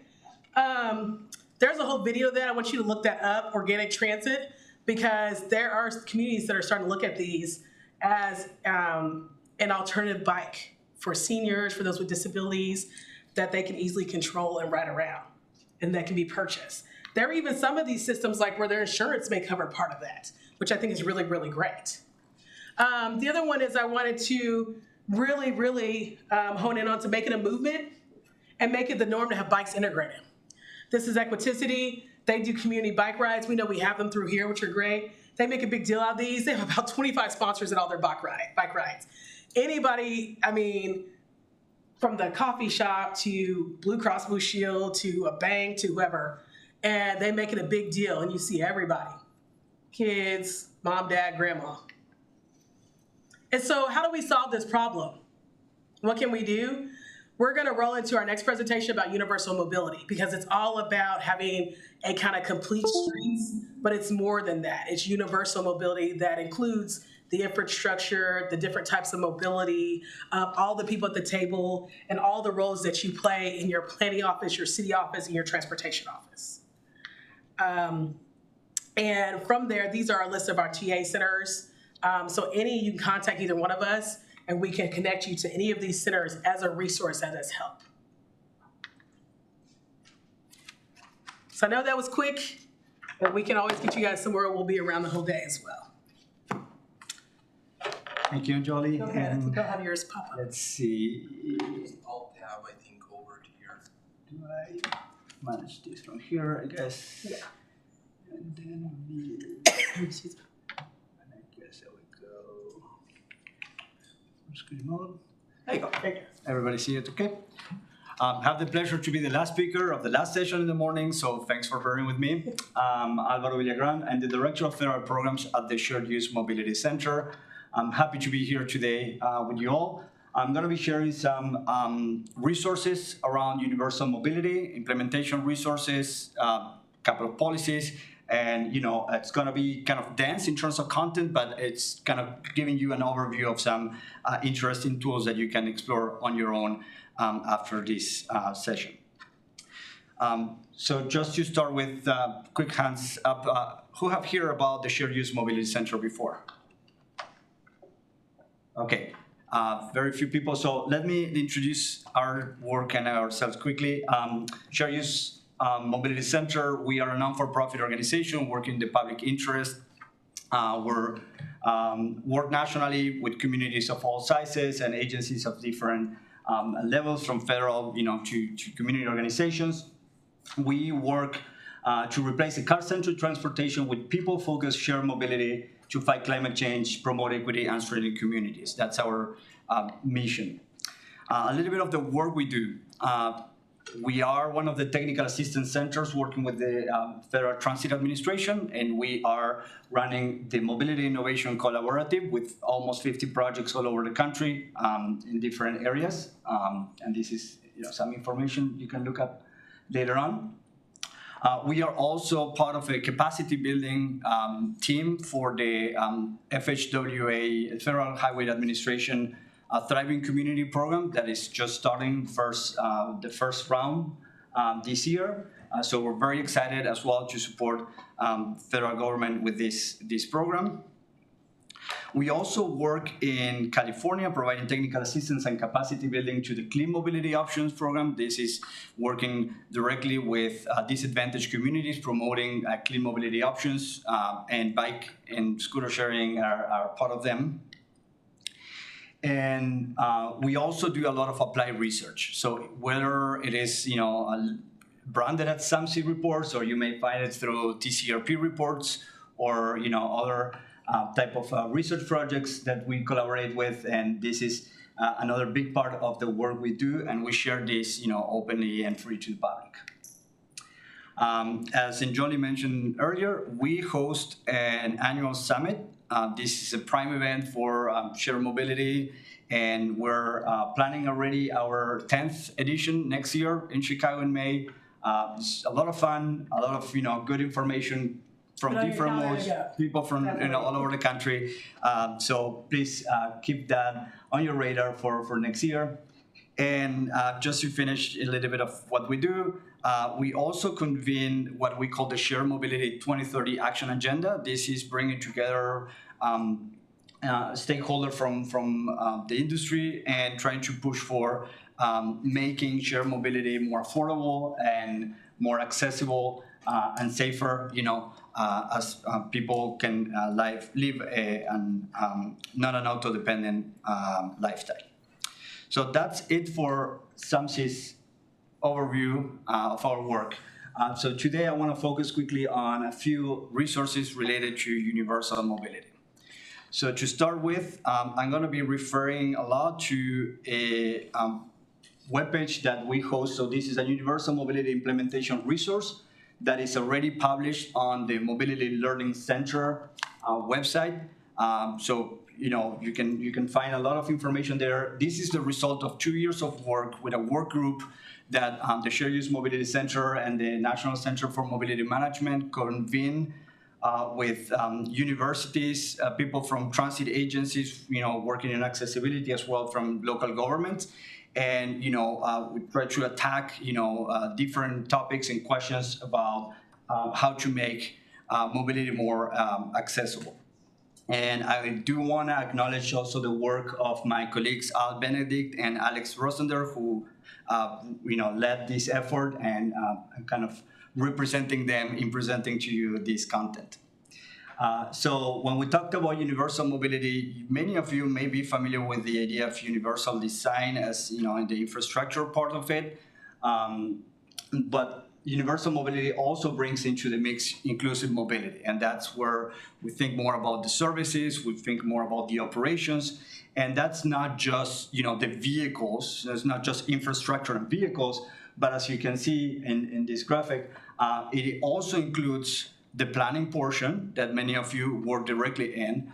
There's a whole video that I want you to look that up, organic transit, because there are communities that are starting to look at these as an alternative bike for seniors, for those with disabilities, that they can easily control and ride around, and that can be purchased. There are even some of these systems like where their insurance may cover part of that, which I think is really, really great. The other one is I wanted to really, really hone in on to make it a movement and make it the norm to have bikes integrated. This is Equiticity. They do community bike rides. We know we have them through here, which are great. They make a big deal out of these. They have about 25 sponsors at all their bike rides. Anybody, from the coffee shop to Blue Cross Blue Shield to a bank to whoever, and they make it a big deal, and you see everybody. Kids, mom, dad, grandma. And so how do we solve this problem? What can we do? we're gonna roll into our next presentation about universal mobility because it's all about having a kind of complete streets, but it's more than that. It's universal mobility that includes the infrastructure, the different types of mobility, all the people at the table, and all the roles that you play in your planning office, your city office, and your transportation office. And from there, these are a list of our TA centers. So you can contact either one of us, and we can connect you to any of these centers as a resource and as help. So I know that was quick, but we can always get you guys somewhere. We'll be around the whole day as well. Thank you, Jolie. Go ahead, go have yours pop up. Let's see. Alt tab, I think, over to here. Do I manage this from here? I guess. Yeah. And then Excuse me. and I guess I would go. Screen mode. There you go. There you go. Everybody see it? Okay. Have the pleasure to be the last speaker of the last session in the morning, so thanks for bearing with me. Alvaro Villagrán, I'm the Director of Federal Programs at the Shared Use Mobility Center. I'm happy to be here today with you all. I'm going to be sharing some resources around universal mobility, implementation resources, couple of policies, and it's going to be kind of dense in terms of content, but it's kind of giving you an overview of some interesting tools that you can explore on your own after this session. So just to start with quick hands up, who have heard about the Shared Use Mobility Center before? Okay, very few people. So let me introduce our work and ourselves quickly. Shared Use Mobility Center, we are a non-for-profit organization working in the public interest. We're work nationally with communities of all sizes and agencies of different levels, from federal, to community organizations. We work to replace the car-centric transportation with people-focused shared mobility to fight climate change, promote equity, and strengthen communities. That's our mission. A little bit of the work we do. We are one of the technical assistance centers working with the Federal Transit Administration, and we are running the Mobility Innovation Collaborative with almost 50 projects all over the country in different areas. And this is some information you can look up later on. We are also part of a capacity building team for the FHWA, Federal Highway Administration, Thriving Community Program that is just starting the first round this year. So we're very excited as well to support federal government with this program. We also work in California providing technical assistance and capacity building to the Clean Mobility Options program. This is working directly with disadvantaged communities, promoting clean mobility options, and bike and scooter sharing are part of them. And we also do a lot of applied research. So whether it is branded at SAMC reports, or you may find it through TCRP reports, or other type of research projects that we collaborate with, and this is another big part of the work we do, and we share this openly and free to the public. As Jolie mentioned earlier, we host an annual summit. This is a prime event for shared mobility, and we're planning already our 10th edition next year in Chicago in May. It's a lot of fun, a lot of good information from different modes, people from all over the country. So please keep that on your radar for next year. And just to finish a little bit of what we do, we also convene what we call the Shared Mobility 2030 Action Agenda. This is bringing together stakeholders from the industry and trying to push for making shared mobility more affordable and more accessible and safer, as people can live not an auto-dependent lifestyle. So that's it for SAMC's overview of our work. So today I want to focus quickly on a few resources related to universal mobility. So to start with, I'm going to be referring a lot to a webpage that we host. So this is a universal mobility implementation resource that is already published on the Mobility Learning Center website. So you can find a lot of information there. This is the result of 2 years of work with a work group that the Shared Use Mobility Center and the National Center for Mobility Management convened with universities, people from transit agencies, working in accessibility as well from local governments. And, we try to attack, different topics and questions about how to make mobility more accessible. And I do want to acknowledge also the work of my colleagues Al Benedict and Alex Rosender, who led this effort, and kind of representing them in presenting to you this content. So when we talked about universal mobility, many of you may be familiar with the idea of universal design as in the infrastructure part of it, but universal mobility also brings into the mix inclusive mobility, and that's where we think more about the services, we think more about the operations, and that's not just the vehicles, it's not just infrastructure and vehicles, but as you can see in this graphic, it also includes the planning portion that many of you work directly in,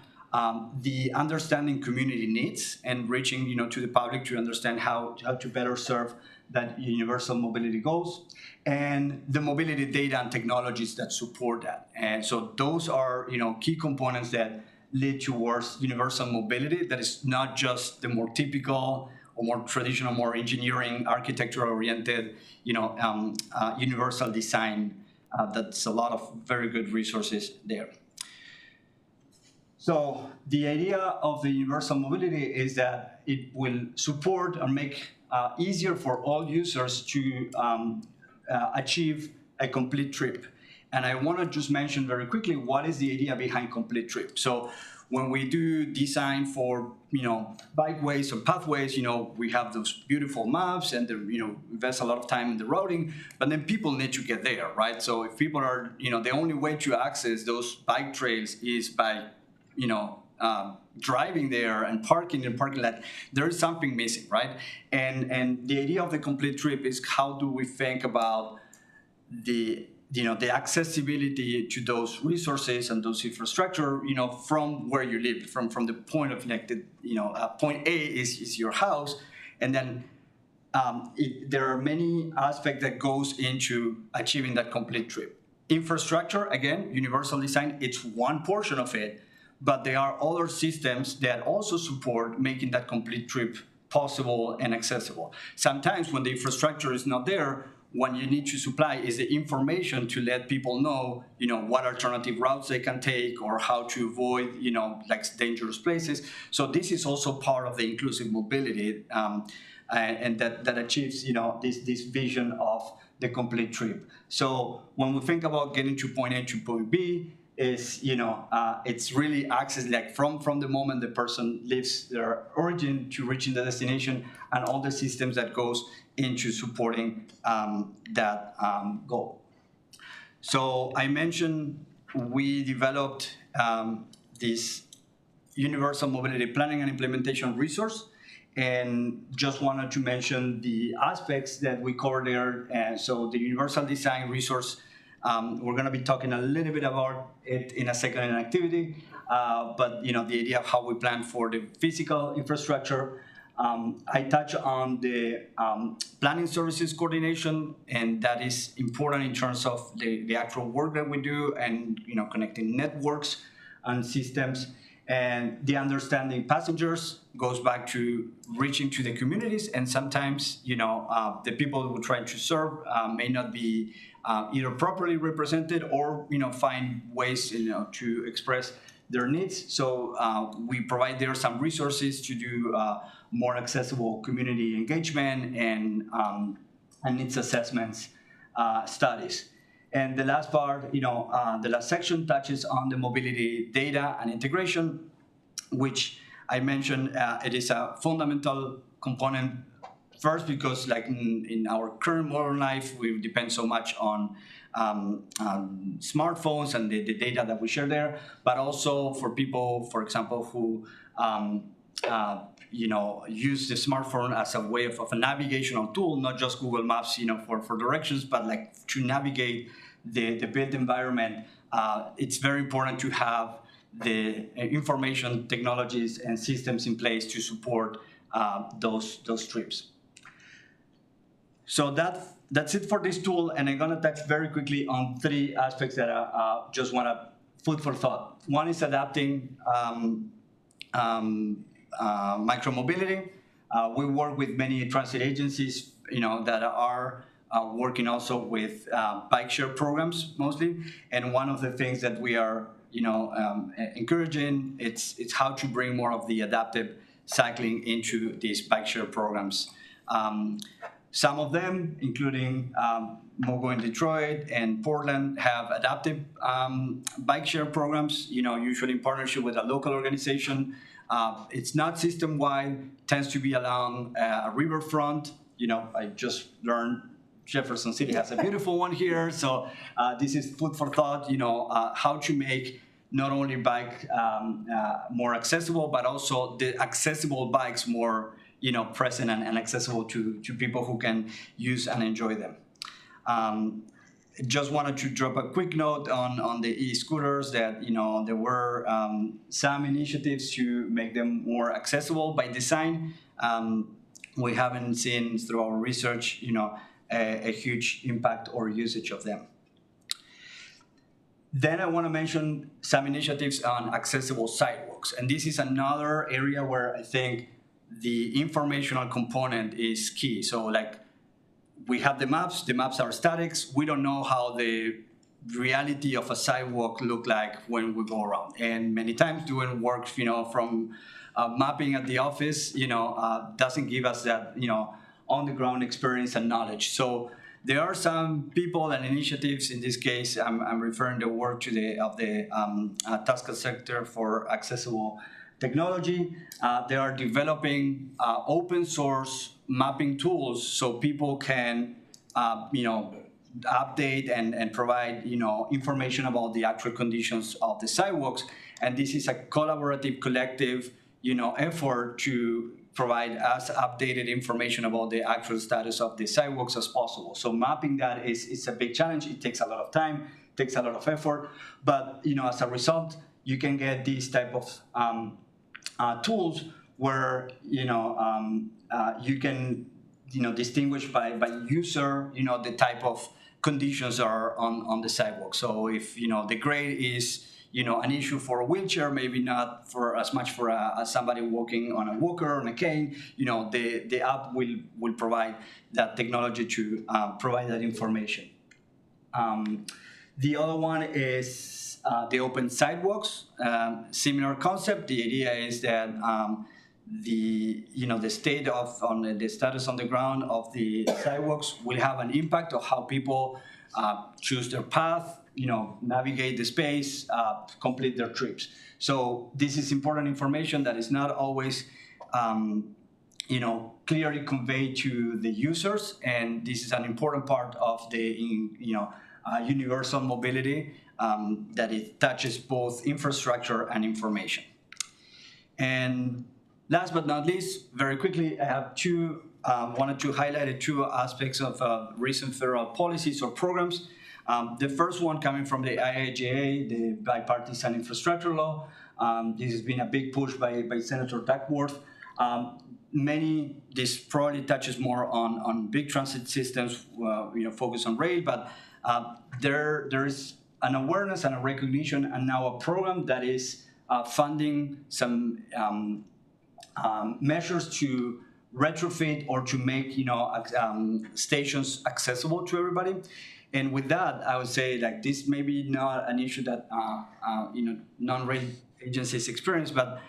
the understanding community needs and reaching to the public to understand how to better serve that universal mobility goals, and the mobility data and technologies that support that. And so those are key components that lead towards universal mobility that is not just the more typical or more traditional, more engineering, architectural oriented, universal design. That's a lot of very good resources there. So the idea of the universal mobility is that it will support or make easier for all users to achieve a complete trip. And I want to just mention very quickly what is the idea behind complete trip. So when we do design for bikeways or pathways, we have those beautiful maps and invest a lot of time in the routing, but then people need to get there, right? So if people are the only way to access those bike trails is by driving there and parking in the parking lot, there is something missing, right? And the idea of the complete trip is how do we think about the accessibility to those resources and those infrastructure, from where you live, from the point of point A is your house, and then there are many aspects that goes into achieving that complete trip. Infrastructure, again, universal design, it's one portion of it, but there are other systems that also support making that complete trip possible and accessible. Sometimes when the infrastructure is not there, what you need to supply is the information to let people know, what alternative routes they can take or how to avoid, dangerous places. So this is also part of the inclusive mobility, and that achieves, this vision of the complete trip. So when we think about getting to point A to point B, is it's really access from the moment the person leaves their origin to reaching the destination, and all the systems that goes into supporting that goal. So I mentioned we developed this universal mobility planning and implementation resource, and just wanted to mention the aspects that we cover there. And so the universal design resource, we're going to be talking a little bit about it in a second in activity, but the idea of how we plan for the physical infrastructure. I touch on the planning services coordination, and that is important in terms of the actual work that we do, and connecting networks and systems. And the understanding passengers goes back to reaching to the communities, and sometimes the people we try to serve may not be either properly represented or find ways to express their needs. So we provide there some resources to do more accessible community engagement and needs assessments studies. And the last part, the last section touches on the mobility data and integration, which I mentioned it is a fundamental component. First, because in our current modern life, we depend so much on smartphones and the data that we share there, but also for people, for example, who use the smartphone as a way of a navigational tool, not just Google Maps, for directions, but to navigate the built environment. It's very important to have the information technologies and systems in place to support those trips. So that's it for this tool, and I'm gonna touch very quickly on 3 aspects that I just wanna food for thought. One is adapting micromobility. We work with many transit agencies, that are working also with bike share programs mostly. And one of the things that we are, encouraging, it's how to bring more of the adaptive cycling into these bike share programs. Some of them, including Mogo in Detroit and Portland, have adaptive bike share programs, usually in partnership with a local organization. It's not system-wide, tends to be along a riverfront. I just learned Jefferson City has a beautiful one here. So this is food for thought, how to make not only bike more accessible, but also the accessible bikes more present and accessible to people who can use and enjoy them. Just wanted to drop a quick note on the e-scooters that, there were some initiatives to make them more accessible by design. We haven't seen through our research, a huge impact or usage of them. Then I want to mention some initiatives on accessible sidewalks. And this is another area where I think the informational component is key. So we have the maps are statics. We don't know how the reality of a sidewalk look like when we go around. And many times doing work, from mapping at the office, doesn't give us that, on the ground experience and knowledge. So there are some people and initiatives. In this case, I'm referring the work to the Tasca Center for Accessible Technology. They are developing open source mapping tools so people can, update and provide, information about the actual conditions of the sidewalks. And this is a collaborative, collective, effort to provide as updated information about the actual status of the sidewalks as possible. So mapping that is a big challenge. It takes a lot of time, takes a lot of effort, but as a result, you can get these type of tools where you can distinguish by user the type of conditions are on the sidewalk. So if the grade is an issue for a wheelchair, maybe not for as much for somebody walking on a walker or a cane, the app will provide that technology to provide that information. The other one is the open sidewalks. Similar concept. The idea is that the state on the status on the ground of the sidewalks will have an impact of how people choose their path, navigate the space, complete their trips. So this is important information that is not always, clearly conveyed to the users, and this is an important part of the, universal mobility that it touches both infrastructure and information. And last but not least, very quickly, I have wanted to highlight 2 aspects of recent federal policies or programs. The first one coming from the IIJA, the Bipartisan Infrastructure Law. This has been a big push by Senator Duckworth. This probably touches more on big transit systems, focus on rail, but there is an awareness and a recognition and now a program that is funding some measures to retrofit or to make stations accessible to everybody. And with that, I would say this may be not an issue that non-rail agencies experience, but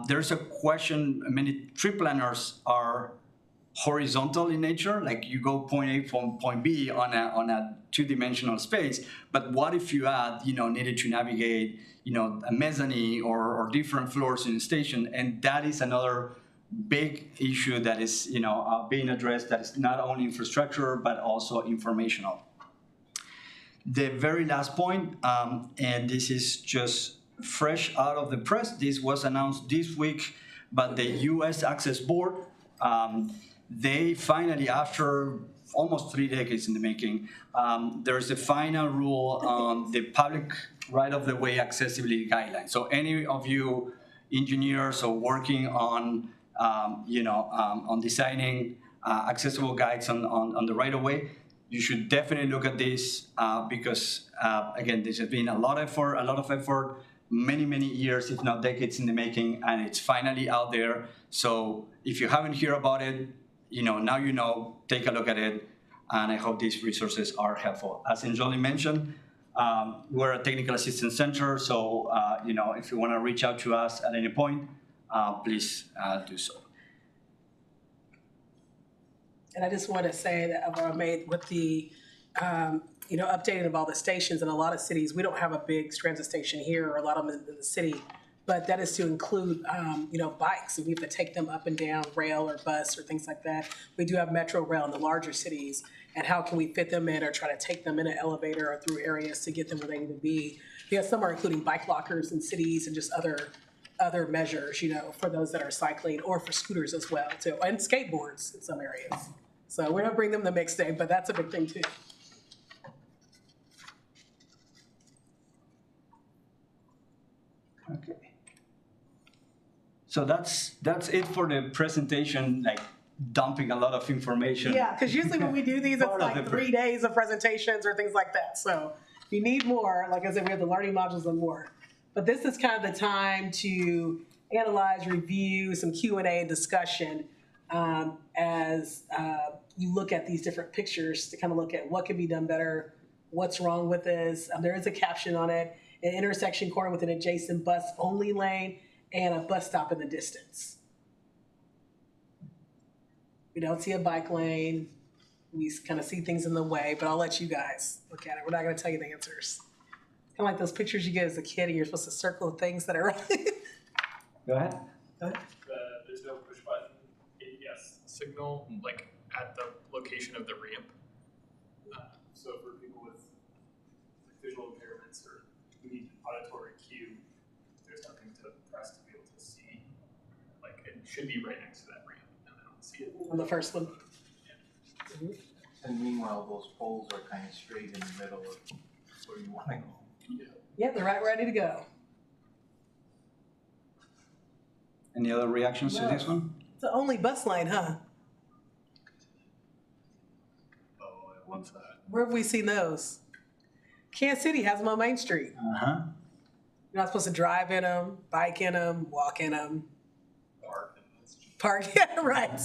there's a question. Many trip planners are horizontal in nature, like you go point A from point B on a 2-dimensional space. But what if you add, needed to navigate, a mezzanine or different floors in the station, and that is another big issue that is, being addressed. That is not only infrastructure but also informational. The very last point, and this is just fresh out of the press. This was announced this week, but the U.S. Access Board, they finally, after almost 3 decades in the making. There's a final rule on the public right-of-the-way accessibility guidelines. So any of you engineers or working on, on designing accessible guides on the right-of-way, you should definitely look at this because, again, this has been a lot of effort, many years, if not decades in the making, and it's finally out there. So if you haven't heard about it, now you know, take a look at it, and I hope these resources are helpful. As Anjali mentioned, we're a technical assistance center, so if you want to reach out to us at any point, please do so. And I just want to say that I've made with the, updating of all the stations in a lot of cities, we don't have a big transit station here or a lot of them in the city, but that is to include, bikes. And we have to take them up and down rail or bus or things like that. We do have Metro Rail in the larger cities. And how can we fit them in or try to take them in an elevator or through areas to get them where they need to be? Because some are including bike lockers in cities and just other measures, for those that are cycling or for scooters as well too, and skateboards in some areas. So we're gonna bring them the mixed day, but that's a big thing too. Okay. So that's it for the presentation, like dumping a lot of information. Yeah, because usually when we do these, it's like 3 days of presentations or things like that. So if you need more, like I said, we have the learning modules and more. But this is kind of the time to analyze, review, some Q&A discussion as you look at these different pictures to kind of look at what can be done better, what's wrong with this. There is a caption on it, an intersection corner with an adjacent bus-only lane and a bus stop in the distance. We don't see a bike lane. We kind of see things in the way, but I'll let you guys look at it. We're not going to tell you the answers. Kind of like those pictures you get as a kid and you're supposed to circle the things that are right. Go ahead. There's no push button ABS signal like at the location of the ramp. So for people with visual impairments or who need auditory cue, there's nothing to press to be able to see. Like it should be right next to that ramp, and I don't see it. On the first one. Mm-hmm. And meanwhile, those poles are kind of straight in the middle of where you want to go. Yeah, they're right ready to go. Any other reactions to this one? It's the only bus lane, huh? Oh, one side. Where have we seen those? Kansas City has them on Main Street. Uh-huh. You're not supposed to drive in them, bike in them, walk in them. Park, yeah, right.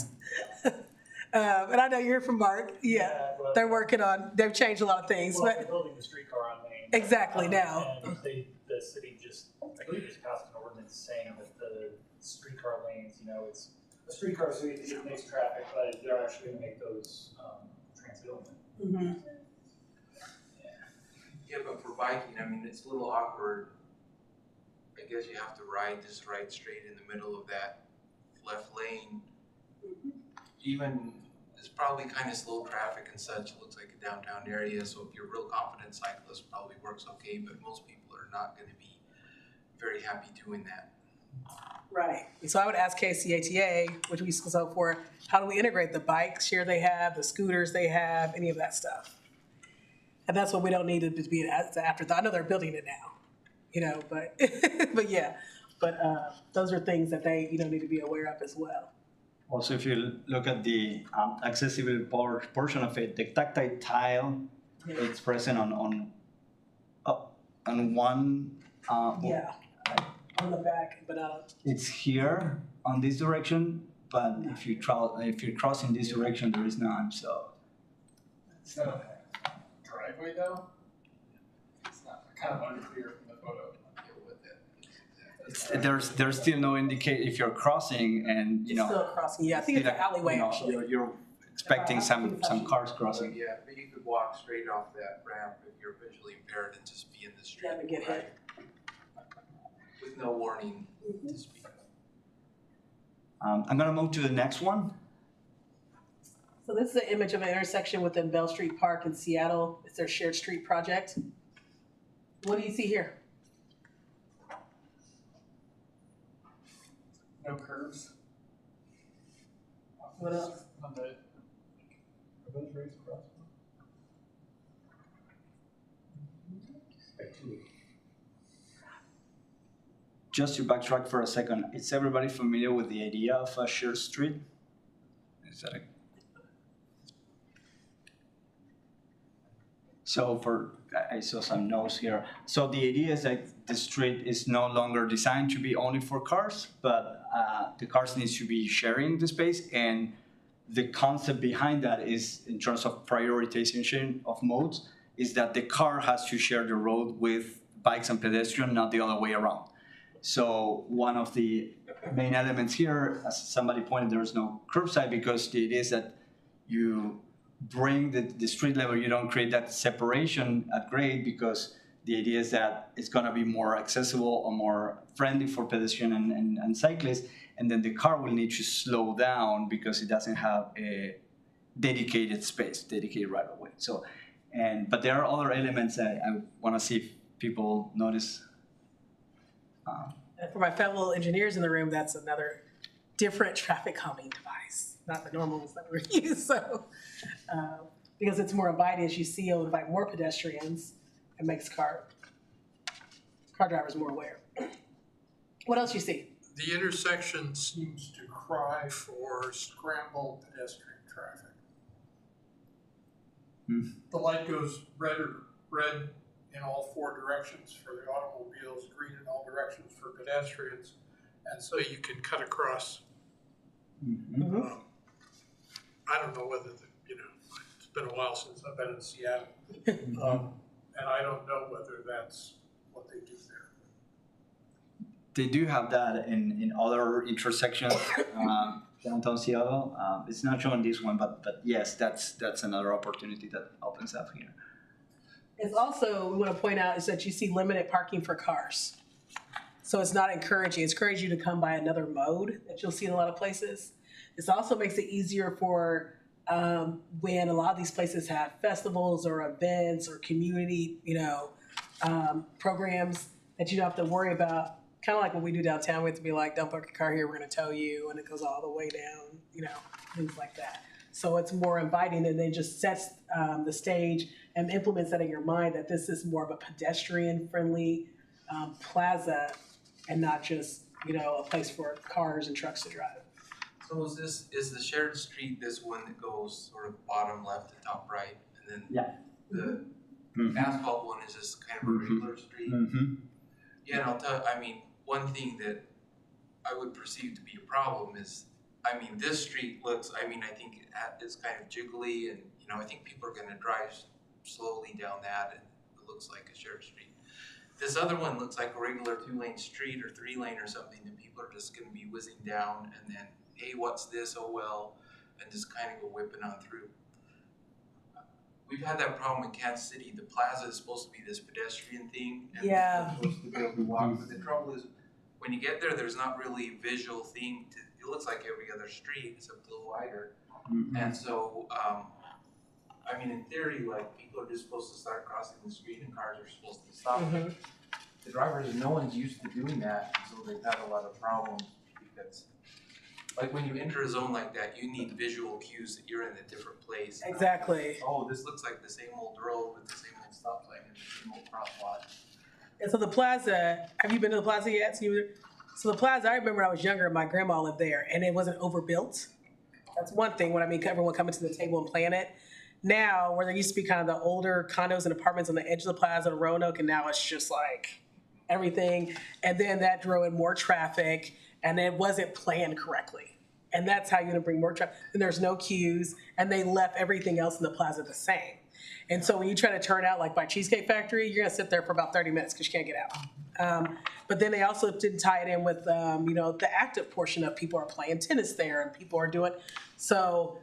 And I know you're from Mark. Yeah, they're working on, they've changed a lot of things. Well, But they're building the streetcar on Main. Exactly, now. And the city just, I believe just passed an ordinance saying that the streetcar lanes, it's a streetcar, so it makes traffic, but they're actually gonna make those transit only. Yeah, but for biking, it's a little awkward. I guess you have to ride straight in the middle of that left lane. Even, it's probably kind of slow traffic and such. It looks like a downtown area, so if you're a real confident cyclist, probably works okay, but most people are not gonna be very happy doing that. Right. So I would ask KCATA, which we so for, how do we integrate the bike share they have, the scooters they have, any of that stuff? And that's what we don't need it to be an afterthought. I know they're building it now, but but yeah, but those are things that they need to be aware of as well. Also, if you look at the accessible portion of it, the tactile tile, it's present on one. On the back, but It's here on this direction, but if you're crossing this direction, there is none. So. It's not a driveway though. It's not kind of unclear from the photo. There's still no indicate if you're crossing and still crossing. Yeah, I think it's an alleyway actually. You're expecting some cars crossing. Yeah, but you could walk straight off that ramp if you're visually impaired and just be in the street. Yeah, to get hit. With no warning to speak of. I'm gonna move to the next one. So this is an image of an intersection within Bell Street Park in Seattle. It's their shared street project. What do you see here? No curves. What else? On the proposed raised crosswalk? Just to backtrack for a second, is everybody familiar with the idea of a shared street? Is that a... So I saw some notes here. So the idea is that the street is no longer designed to be only for cars, but the cars need to be sharing the space. And the concept behind that is, in terms of prioritization of modes, is that the car has to share the road with bikes and pedestrians, not the other way around. So one of the main elements here, as somebody pointed, there is no curbside because the idea is that you bring the street level, you don't create that separation at grade because the idea is that it's going to be more accessible or more friendly for pedestrians and cyclists, and then the car will need to slow down because it doesn't have a dedicated space, dedicated right of way. So, but there are other elements I want to see if people notice. And for my fellow engineers in the room, that's another different traffic calming device, not the normal ones that we're used. So, because it's more inviting, as you see, it'll invite more pedestrians and makes car drivers more aware. What else you see? The intersection seems to cry for scrambled pedestrian traffic. The light goes red in all four directions for the automobiles, green in all directions for pedestrians, and so you can cut across. I don't know whether, it's been a while since I've been in Seattle, and I don't know whether that's what they do there. They do have that in other intersections downtown Seattle. It's not shown this one, but yes, that's another opportunity that opens up here. It's also, we want to point out, is that you see limited parking for cars. So it's not encouraging. It's encouraging you to come by another mode that you'll see in a lot of places. This also makes it easier for when a lot of these places have festivals or events or community, programs that you don't have to worry about. Kind of like what we do downtown, we have to be like, don't park your car here, we're going to tow you, and it goes all the way down, things like that. So it's more inviting, and then just sets the stage and implements that in your mind that this is more of a pedestrian-friendly plaza and not just, a place for cars and trucks to drive. So is the shared street this one that goes sort of bottom left to top right, and then the asphalt one is just kind of a regular street? Yeah, and I'll tell you, one thing that I would perceive to be a problem is, this street looks, I think it's kind of jiggly, and, I think people are going to drive slowly down that, and it looks like a shared street. This other one looks like a regular 2-lane street or 3-lane or something, and people are just going to be whizzing down, and then, hey, what's this? Oh, well, and just kind of go whipping on through. We've had that problem in Kansas City. The plaza is supposed to be this pedestrian thing, and yeah, it's supposed to be able to walk, but the trouble is, when you get there, there's not really a visual thing. It looks like every other street, except a little wider. And so, in theory, people are just supposed to start crossing the street and cars are supposed to stop. The drivers, no one's used to doing that, so they've had a lot of problems because, when you enter a zone like that, you need visual cues that you're in a different place. Exactly. Oh, this looks like the same old road with the same old stop sign and the same old crosswalk. And so the plaza, have you been to the plaza yet? So the plaza, I remember when I was younger, my grandma lived there, and it wasn't overbuilt. That's one thing when everyone coming to the table and playing it. Now, where there used to be kind of the older condos and apartments on the edge of the plaza in Roanoke, and now it's just like everything. And then that drew in more traffic, and it wasn't planned correctly. And that's how you're gonna bring more traffic. And there's no queues, and they left everything else in the plaza the same. And so when you try to turn out like by Cheesecake Factory, you're gonna sit there for about 30 minutes because you can't get out. But then they also didn't tie it in with, the active portion of people are playing tennis there and people are doing, so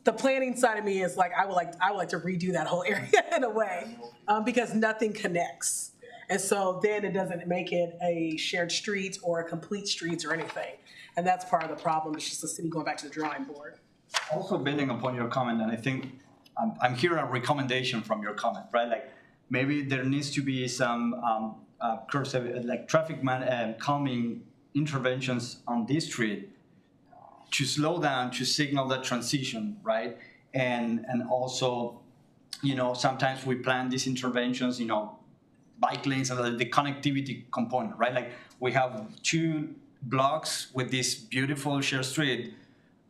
the planning side of me is like, I would like to redo that whole area in a way, because nothing connects. And so then it doesn't make it a shared street or a complete streets or anything. And that's part of the problem. It's just the city going back to the drawing board. Also building upon your comment, and I think I'm hearing a recommendation from your comment, right? Maybe there needs to be some traffic calming interventions on this street to slow down, to signal that transition, right? And also, sometimes we plan these interventions, bike lanes and the connectivity component, right? Like we have 2 blocks with this beautiful shared street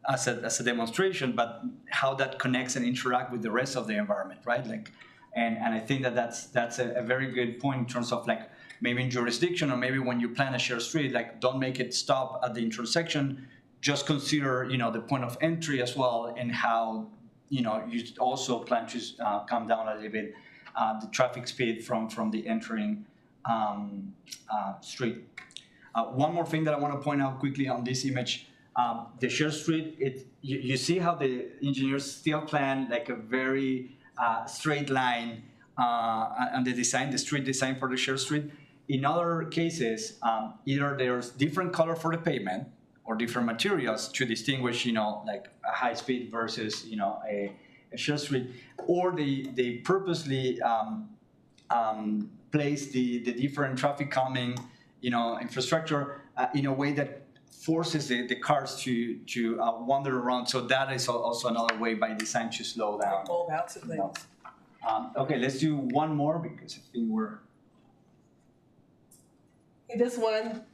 as a demonstration, but how that connects and interact with the rest of the environment, right? Like, and I think that's a very good point in terms of like maybe in jurisdiction, or maybe when you plan a shared street, like don't make it stop at the intersection. Just consider, the point of entry as well, and how, you also plan to calm down a little bit the traffic speed from the entering street. One more thing that I want to point out quickly on this image, the shared street, you see how the engineers still plan like a very straight line and the street design for the shared street. In other cases, either there's different color for the pavement or different materials to distinguish, like a high speed versus, a shared street, or they purposely place the different traffic calming, infrastructure in a way that forces the cars to wander around. So that is also another way by design to slow down. Bulb outs and things. Okay, let's do one more because I think we're. This one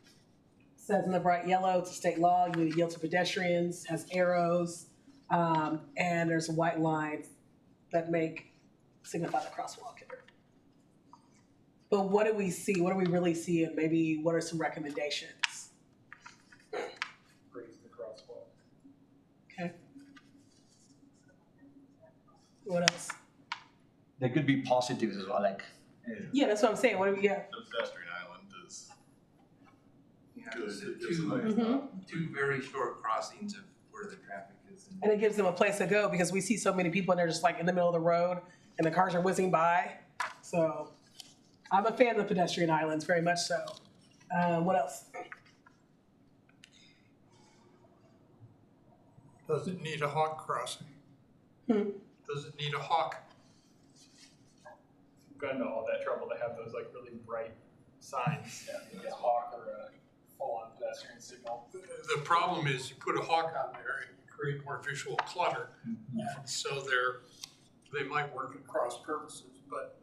says in the bright yellow, it's a state law, you need to yield to pedestrians, has arrows, and there's white lines that signify the crosswalk here. But what do we see? What do we really see? And maybe what are some recommendations? Raise the crosswalk. Okay. What else? There could be positives as well, like. Yeah, that's what I'm saying. What do we get? The pedestrian island is good. So It gives a nice two very short crossings of where the traffic is. And it gives them a place to go because we see so many people and they're just like in the middle of the road and the cars are whizzing by. So I'm a fan of the pedestrian islands, very much so. What else? Does it need a hawk crossing? Does it need a hawk? Got into all that trouble to have those like really bright signs, a hawk or a full-on pedestrian signal. The problem is you put a hawk on there and you create more visual clutter. And so they might work at cross purposes, but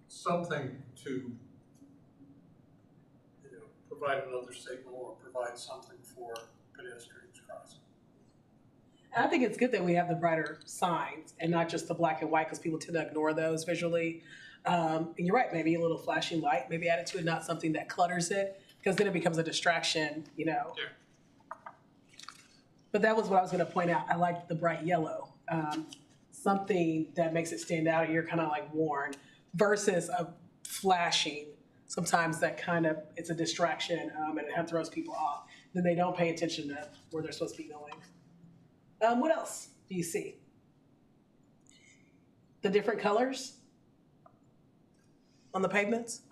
something to provide another signal or provide something for pedestrians crossing. And I think it's good that we have the brighter signs and not just the black and white because people tend to ignore those visually. And you're right, maybe a little flashing light, maybe add it to it, not something that clutters it because then it becomes a distraction, Yeah. But that was what I was going to point out. I like the bright yellow. Something that makes it stand out, you're kind of like warned, versus a flashing. Sometimes that it's a distraction and it throws people off. Then they don't pay attention to where they're supposed to be going. What else do you see? The different colors on the pavements?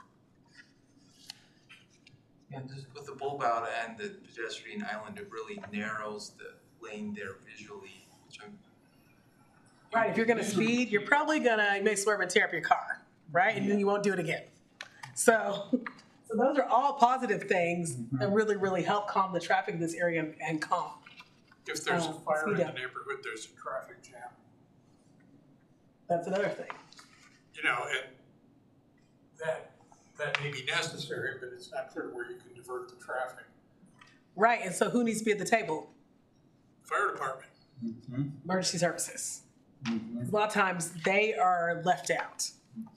Yeah, just with the bulb out and the pedestrian island, it really narrows the lane there visually. Right, if you're gonna speed, you're probably gonna may swerve and tear up your car, right? And then you won't do it again. So those are all positive things that really, really help calm the traffic in this area and calm. If there's a fire in the neighborhood, there's a traffic jam. That's another thing. And that may be necessary, but it's not clear where you can divert the traffic. Right, and so who needs to be at the table? Fire department. Emergency services. A lot of times they are left out.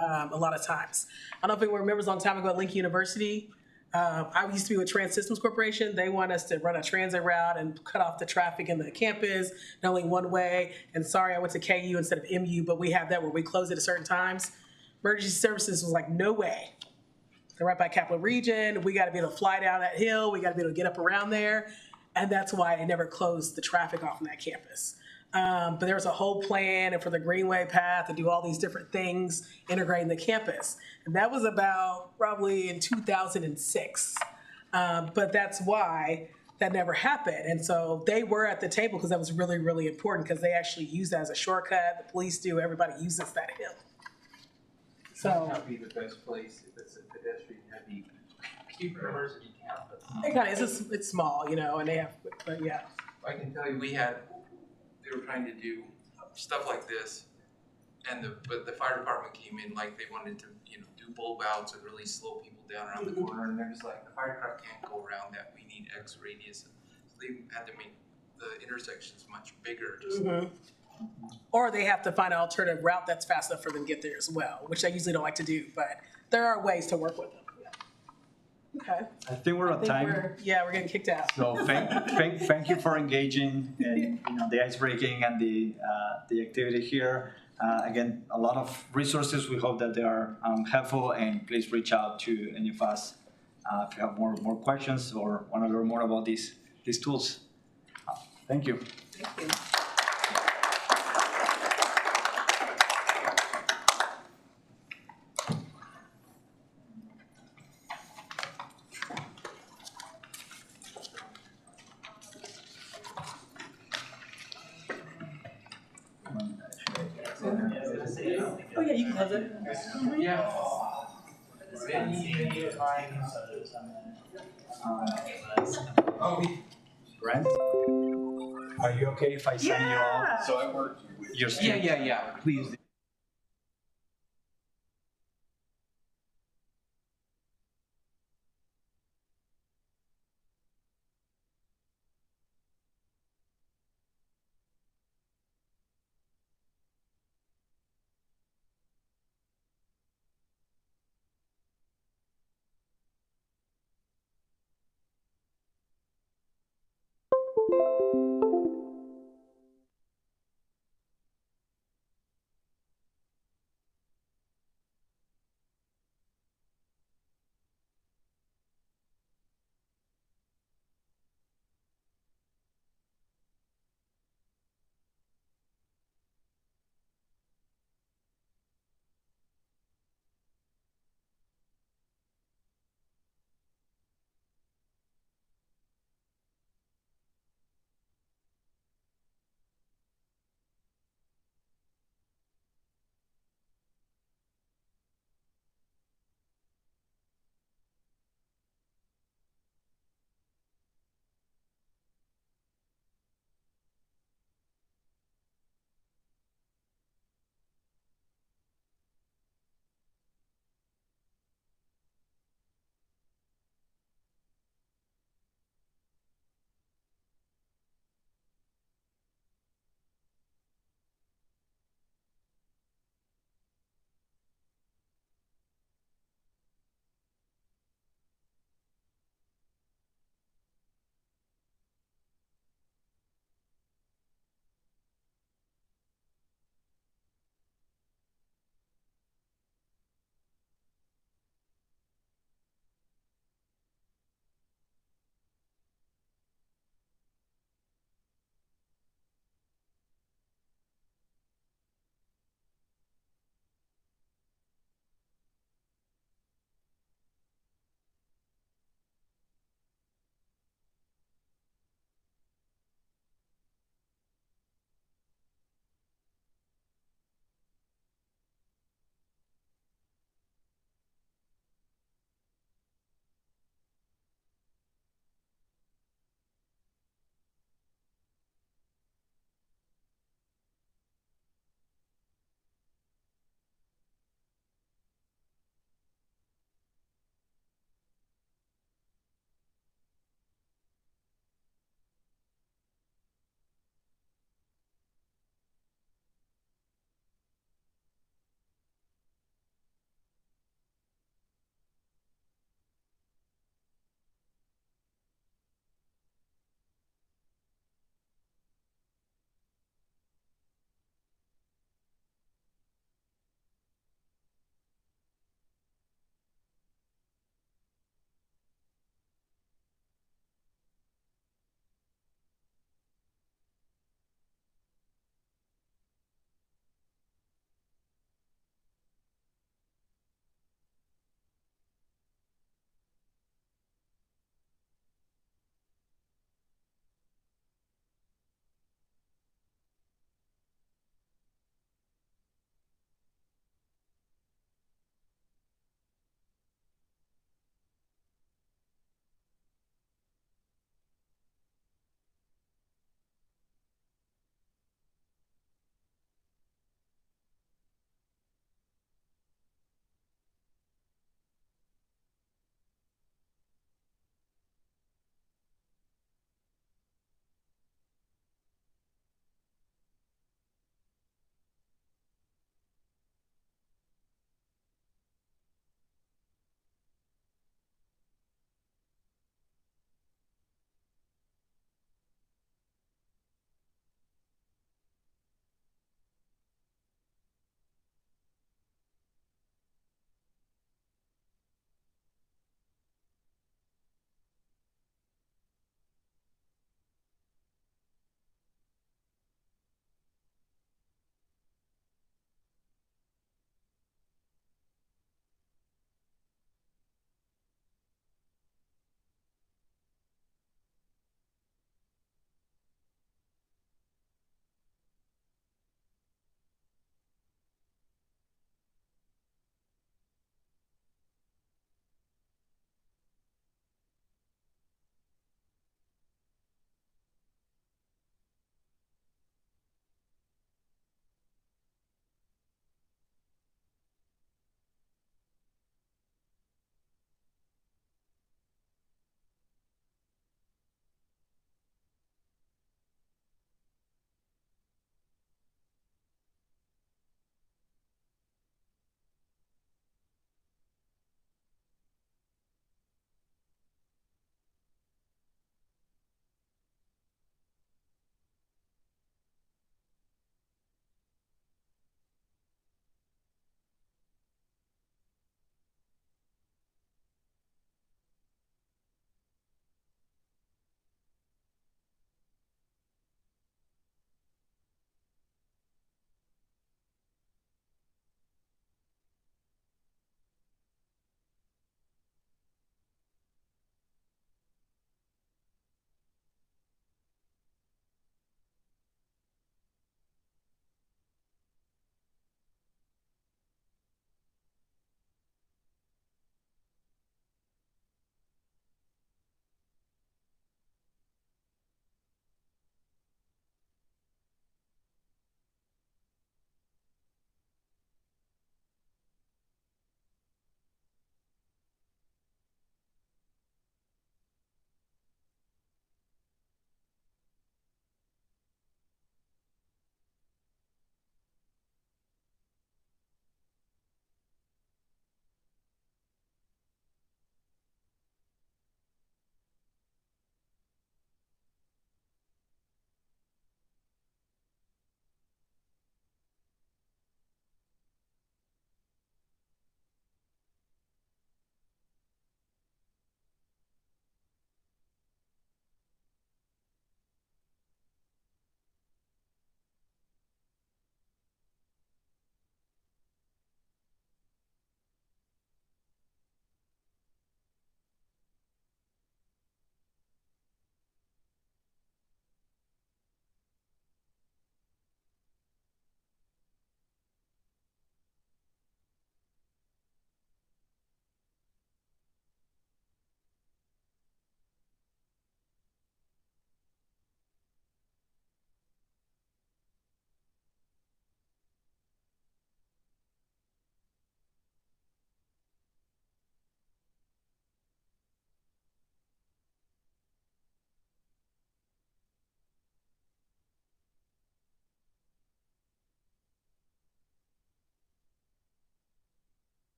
A lot of times. I don't know if anyone remembers a long time ago at Lincoln University. I used to be with Trans Systems Corporation. They want us to run a transit route and cut off the traffic in the campus, not only one way. And sorry, I went to KU instead of MU, but we have that where we close it at certain times. Emergency services was like, no way. They're right by Capital Region. We got to be able to fly down that hill. We got to be able to get up around there. And that's why they never closed the traffic off on that campus. But there was a whole plan and for the Greenway Path to do all these different things, integrating the campus. And that was about probably in 2006. But that's why that never happened. And so they were at the table because that was really, really important because they actually use that as a shortcut. The police do, everybody uses that hill. So It might not be the best place if it's a pedestrian heavy University campus. It kind of, it's small, you know, and they have, but yeah. I can tell you, they were trying to do stuff like this, but the fire department came in like they wanted to, do bulb outs and really slow people down around the corner, and they're just like, the fire truck can't go around that, we need X radius. So they had to make the intersections much bigger, just. Or they have to find an alternative route that's fast enough for them to get there as well, which I usually don't like to do, but there are ways to work with them. Okay. I think we're at time. We're getting kicked out. So thank you for engaging in the ice breaking and the activity here. Again, a lot of resources. We hope that they are helpful, and please reach out to any of us if you have more questions or want to learn more about these tools. Thank you. Thank you. Oh yeah, you can close it. Yeah. Grant, are you okay if I send you all? So I work. Your students? Yeah, please.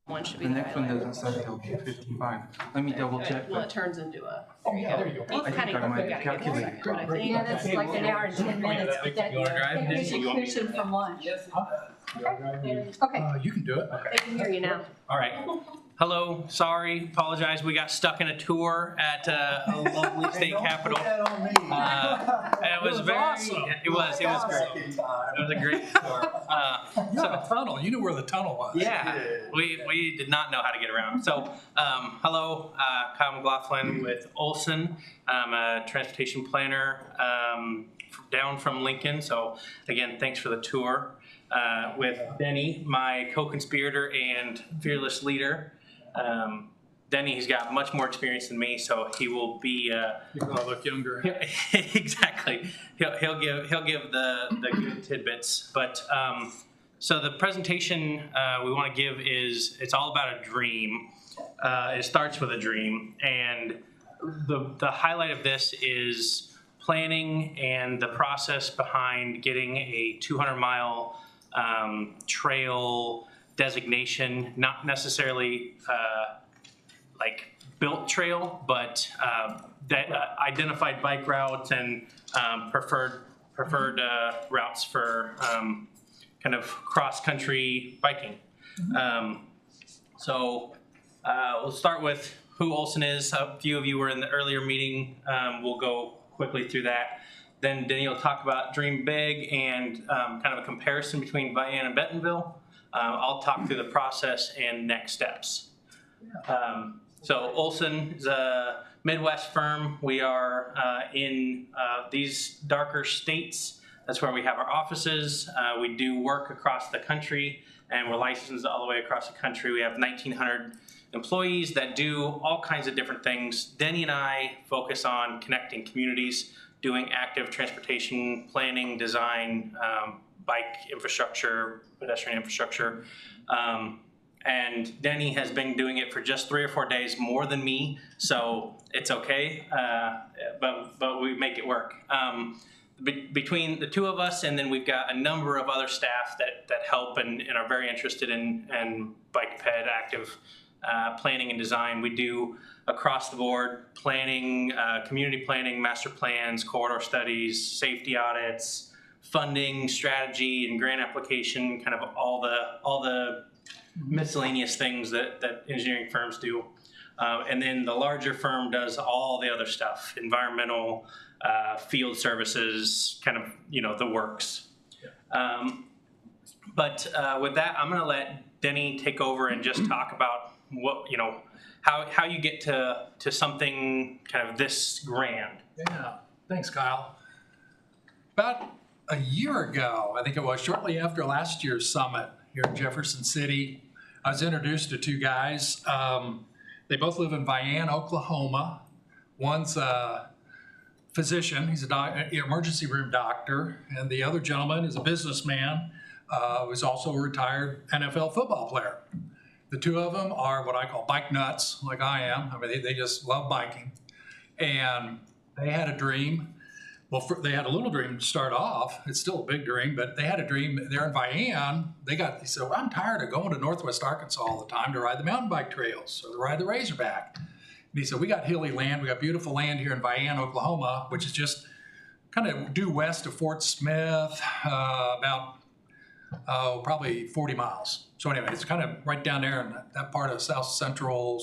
One should be The the next one highlighter. doesn't say till 55. Let me double check. Well, it turns into a. There you go. I think I might calculate. Yeah, that's like an hour and 10 minutes, but that, that gives you cushion from lunch. Okay, You can do it. They can hear you now. All right. Hello, sorry, apologize. We got stuck in a tour at a lovely state capitol. It was very, awesome. it was great. It was a great tour. The tunnel, you knew where the tunnel was. Yeah, we did not know how to get around. So, hello, Kyle McLaughlin with Olson. I'm a transportation planner down from Lincoln. So, again, thanks for the tour. With Denny, my co-conspirator and fearless leader. Denny has got much more experience than me, so he will be. You're gonna look younger. Exactly. He'll give the good tidbits. But so the presentation we want to give it's all about a dream. It starts with a dream, and the highlight of this is planning and the process behind getting a 200-mile trail designation, not necessarily like built trail, but identified bike routes and preferred routes for kind of cross-country biking. So we'll start with who Olson is. A few of you were in the earlier meeting. We'll go quickly through that. Then Denny will talk about Dream Big and kind of a comparison between Vian and Bentonville. I'll talk through the process and next steps. So Olson is a Midwest firm. We are in these darker states. That's where we have our offices. We do work across the country, and we're licensed all the way across the country. We have 1,900 employees that do all kinds of different things. Denny and I focus on connecting communities, doing active transportation planning, design, bike infrastructure, pedestrian infrastructure. And Denny has been doing it for just 3 or 4 days more than me, so it's okay, but we make it work. Between the two of us, and then we've got a number of other staff that help and are very interested in bike ped active planning and design. We do across the board planning, community planning, master plans, corridor studies, safety audits, funding, strategy, and grant application, kind of all the miscellaneous things that engineering firms do. And then the larger firm does all the other stuff, environmental, field services, kind of, the works. But with that, I'm gonna let Denny take over and just talk about what, how you get to something kind of this grand. Yeah, thanks, Kyle. About a year ago, I think it was, shortly after last year's summit here in Jefferson City, I was introduced to two guys. They both live in Vian, Oklahoma. One's a physician, he's an emergency room doctor, and the other gentleman is a businessman, who's also a retired NFL football player. The two of them are what I call bike nuts, like I am. I mean, they just love biking. And they had a dream. Well, they had a little dream to start off. It's still a big dream, but they had a dream. They're in Vian. They said, well, I'm tired of going to Northwest Arkansas all the time to ride the mountain bike trails or to ride the Razorback. And he said, we got hilly land. We got beautiful land here in Vian, Oklahoma, which is just kind of due west of Fort Smith, about probably 40 miles. So anyway, it's kind of right down there in that part of south central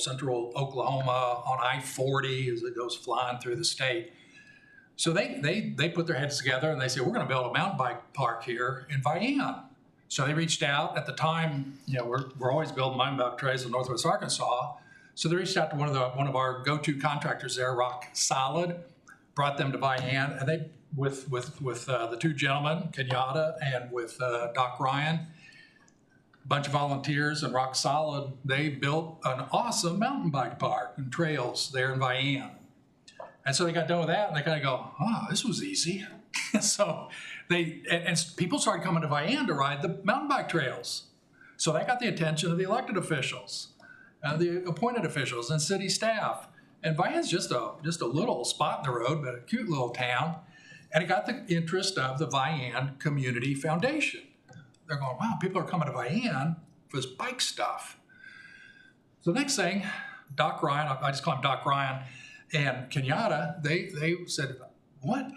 Oklahoma on I-40 as it goes flying through the state. So they put their heads together and they said, we're going to build a mountain bike park here in Vian. So they reached out. At the time, we're always building mountain bike trails in Northwest Arkansas. So they reached out to one of our go-to contractors there, Rock Solid, brought them to Vian, and they with the two gentlemen, Kenyatta and with Doc Ryan, a bunch of volunteers and Rock Solid, they built an awesome mountain bike park and trails there in Vian. And so they got done with that, and they kind of go, oh, this was easy. So and people started coming to Vian to ride the mountain bike trails. So that got the attention of the elected officials, the appointed officials, and city staff. And Vian's just a little spot in the road, but a cute little town. And it got the interest of the Vian Community Foundation. They're going, wow, people are coming to Vian for this bike stuff. So the next thing, Doc Ryan, I just call him Doc Ryan, and Kenyatta, they said, what?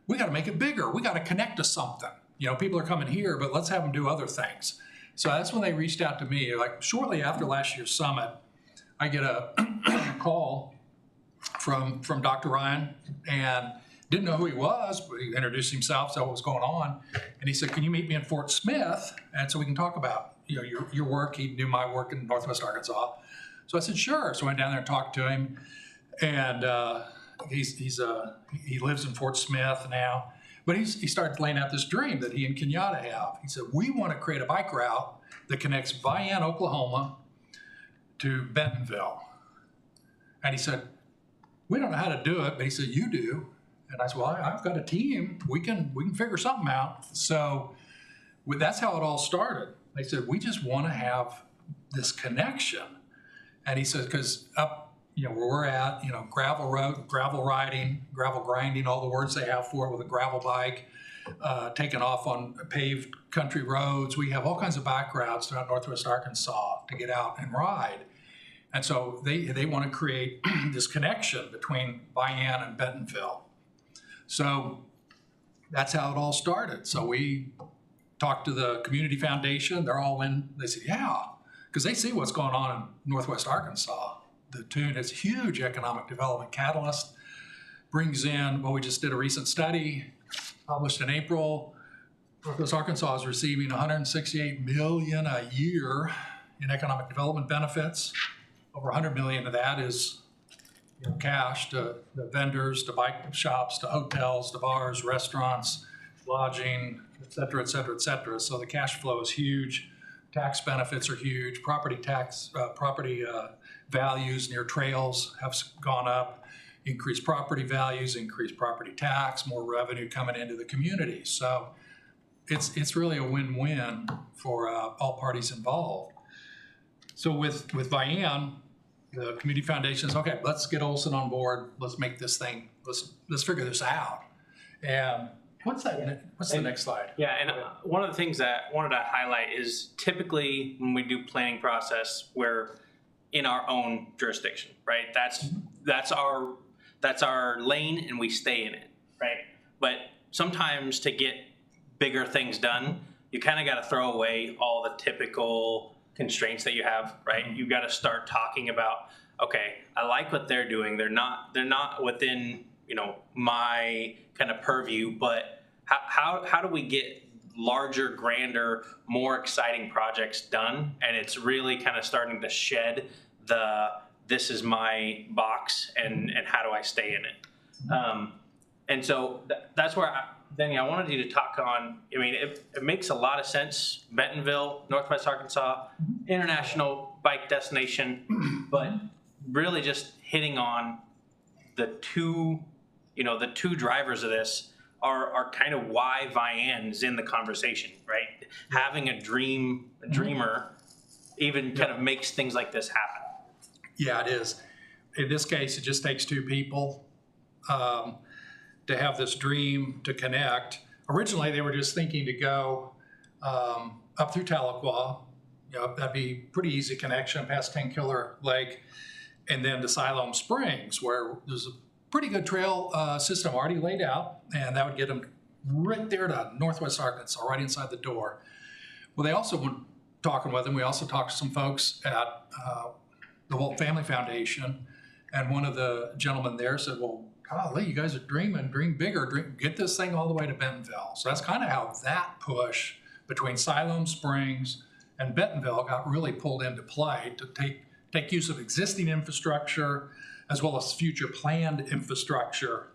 We got to make it bigger. We got to connect to something. You know, people are coming here, but let's have them do other things. So that's when they reached out to me. Like shortly after last year's summit, I get a call from Dr. Ryan, and didn't know who he was, but he introduced himself, said what was going on, and he said, "Can you meet me in Fort Smith, and so we can talk about your work." He knew my work in Northwest Arkansas, so I said sure. So I went down there and talked to him, and he lives in Fort Smith now. But he started laying out this dream that he and Kenyatta have. He said, we want to create a bike route that connects Vian, Oklahoma to Bentonville. And he said, we don't know how to do it, but he said, you do. And I said, well, I've got a team. We can figure something out. So that's how it all started. They said, we just want to have this connection. And he said, because up, where we're at, gravel road, gravel riding, gravel grinding, all the words they have for it with a gravel bike, taking off on paved country roads. We have all kinds of bike routes throughout Northwest Arkansas to get out and ride. And so they want to create this connection between Vian and Bentonville. So that's how it all started. So we talked to the community foundation. They're all in. They said, yeah, because they see what's going on in Northwest Arkansas. The tune is a huge economic development catalyst, brings in, well, we just did a recent study published in April. Northwest Arkansas is receiving $168 million a year in economic development benefits. Over $100 million of that is cash to the vendors, to bike shops, to hotels, to bars, restaurants, lodging, et cetera, et cetera, et cetera. So the cash flow is huge. Tax benefits are huge. Property values near trails have gone up. Increased property values, increased property tax, more revenue coming into the community. So it's really a win-win for all parties involved. So with Vian, the community foundation is, okay, let's get Olson on board. Let's make this thing, let's figure this out. And what's the next slide? Yeah, and one of the things that I wanted to highlight is typically when we do planning process, we're in our own jurisdiction, right? That's our lane and we stay in it, right? But sometimes to get bigger things done, you kind of got to throw away all the typical constraints that you have, right? You got to start talking about, okay, I like what they're doing. They're not within, my kind of purview, but how do we get larger, grander, more exciting projects done? And it's really kind of starting to shed this is my box and how do I stay in it? And so that's where Denny, I wanted you to talk on, it makes a lot of sense. Bentonville, Northwest Arkansas, international bike destination, but really just hitting on the two drivers of this are kind of why Vian's in the conversation, right? Having a dreamer even kind of makes things like this happen. Yeah, it is. In this case, it just takes two people to have this dream to connect. Originally, they were just thinking to go up through Tahlequah. That'd be pretty easy connection past 10 Killer Lake, and then to Siloam Springs, where there's a pretty good trail system already laid out, and that would get them right there to Northwest Arkansas, right inside the door. Well, they also were talking with them. We also talked to some folks at the Walt Family Foundation, and one of the gentlemen there said, well, golly, you guys are dreaming, dream bigger, get this thing all the way to Bentonville. So that's kind of how that push between Siloam Springs and Bentonville got really pulled into play to take use of existing infrastructure as well as future planned infrastructure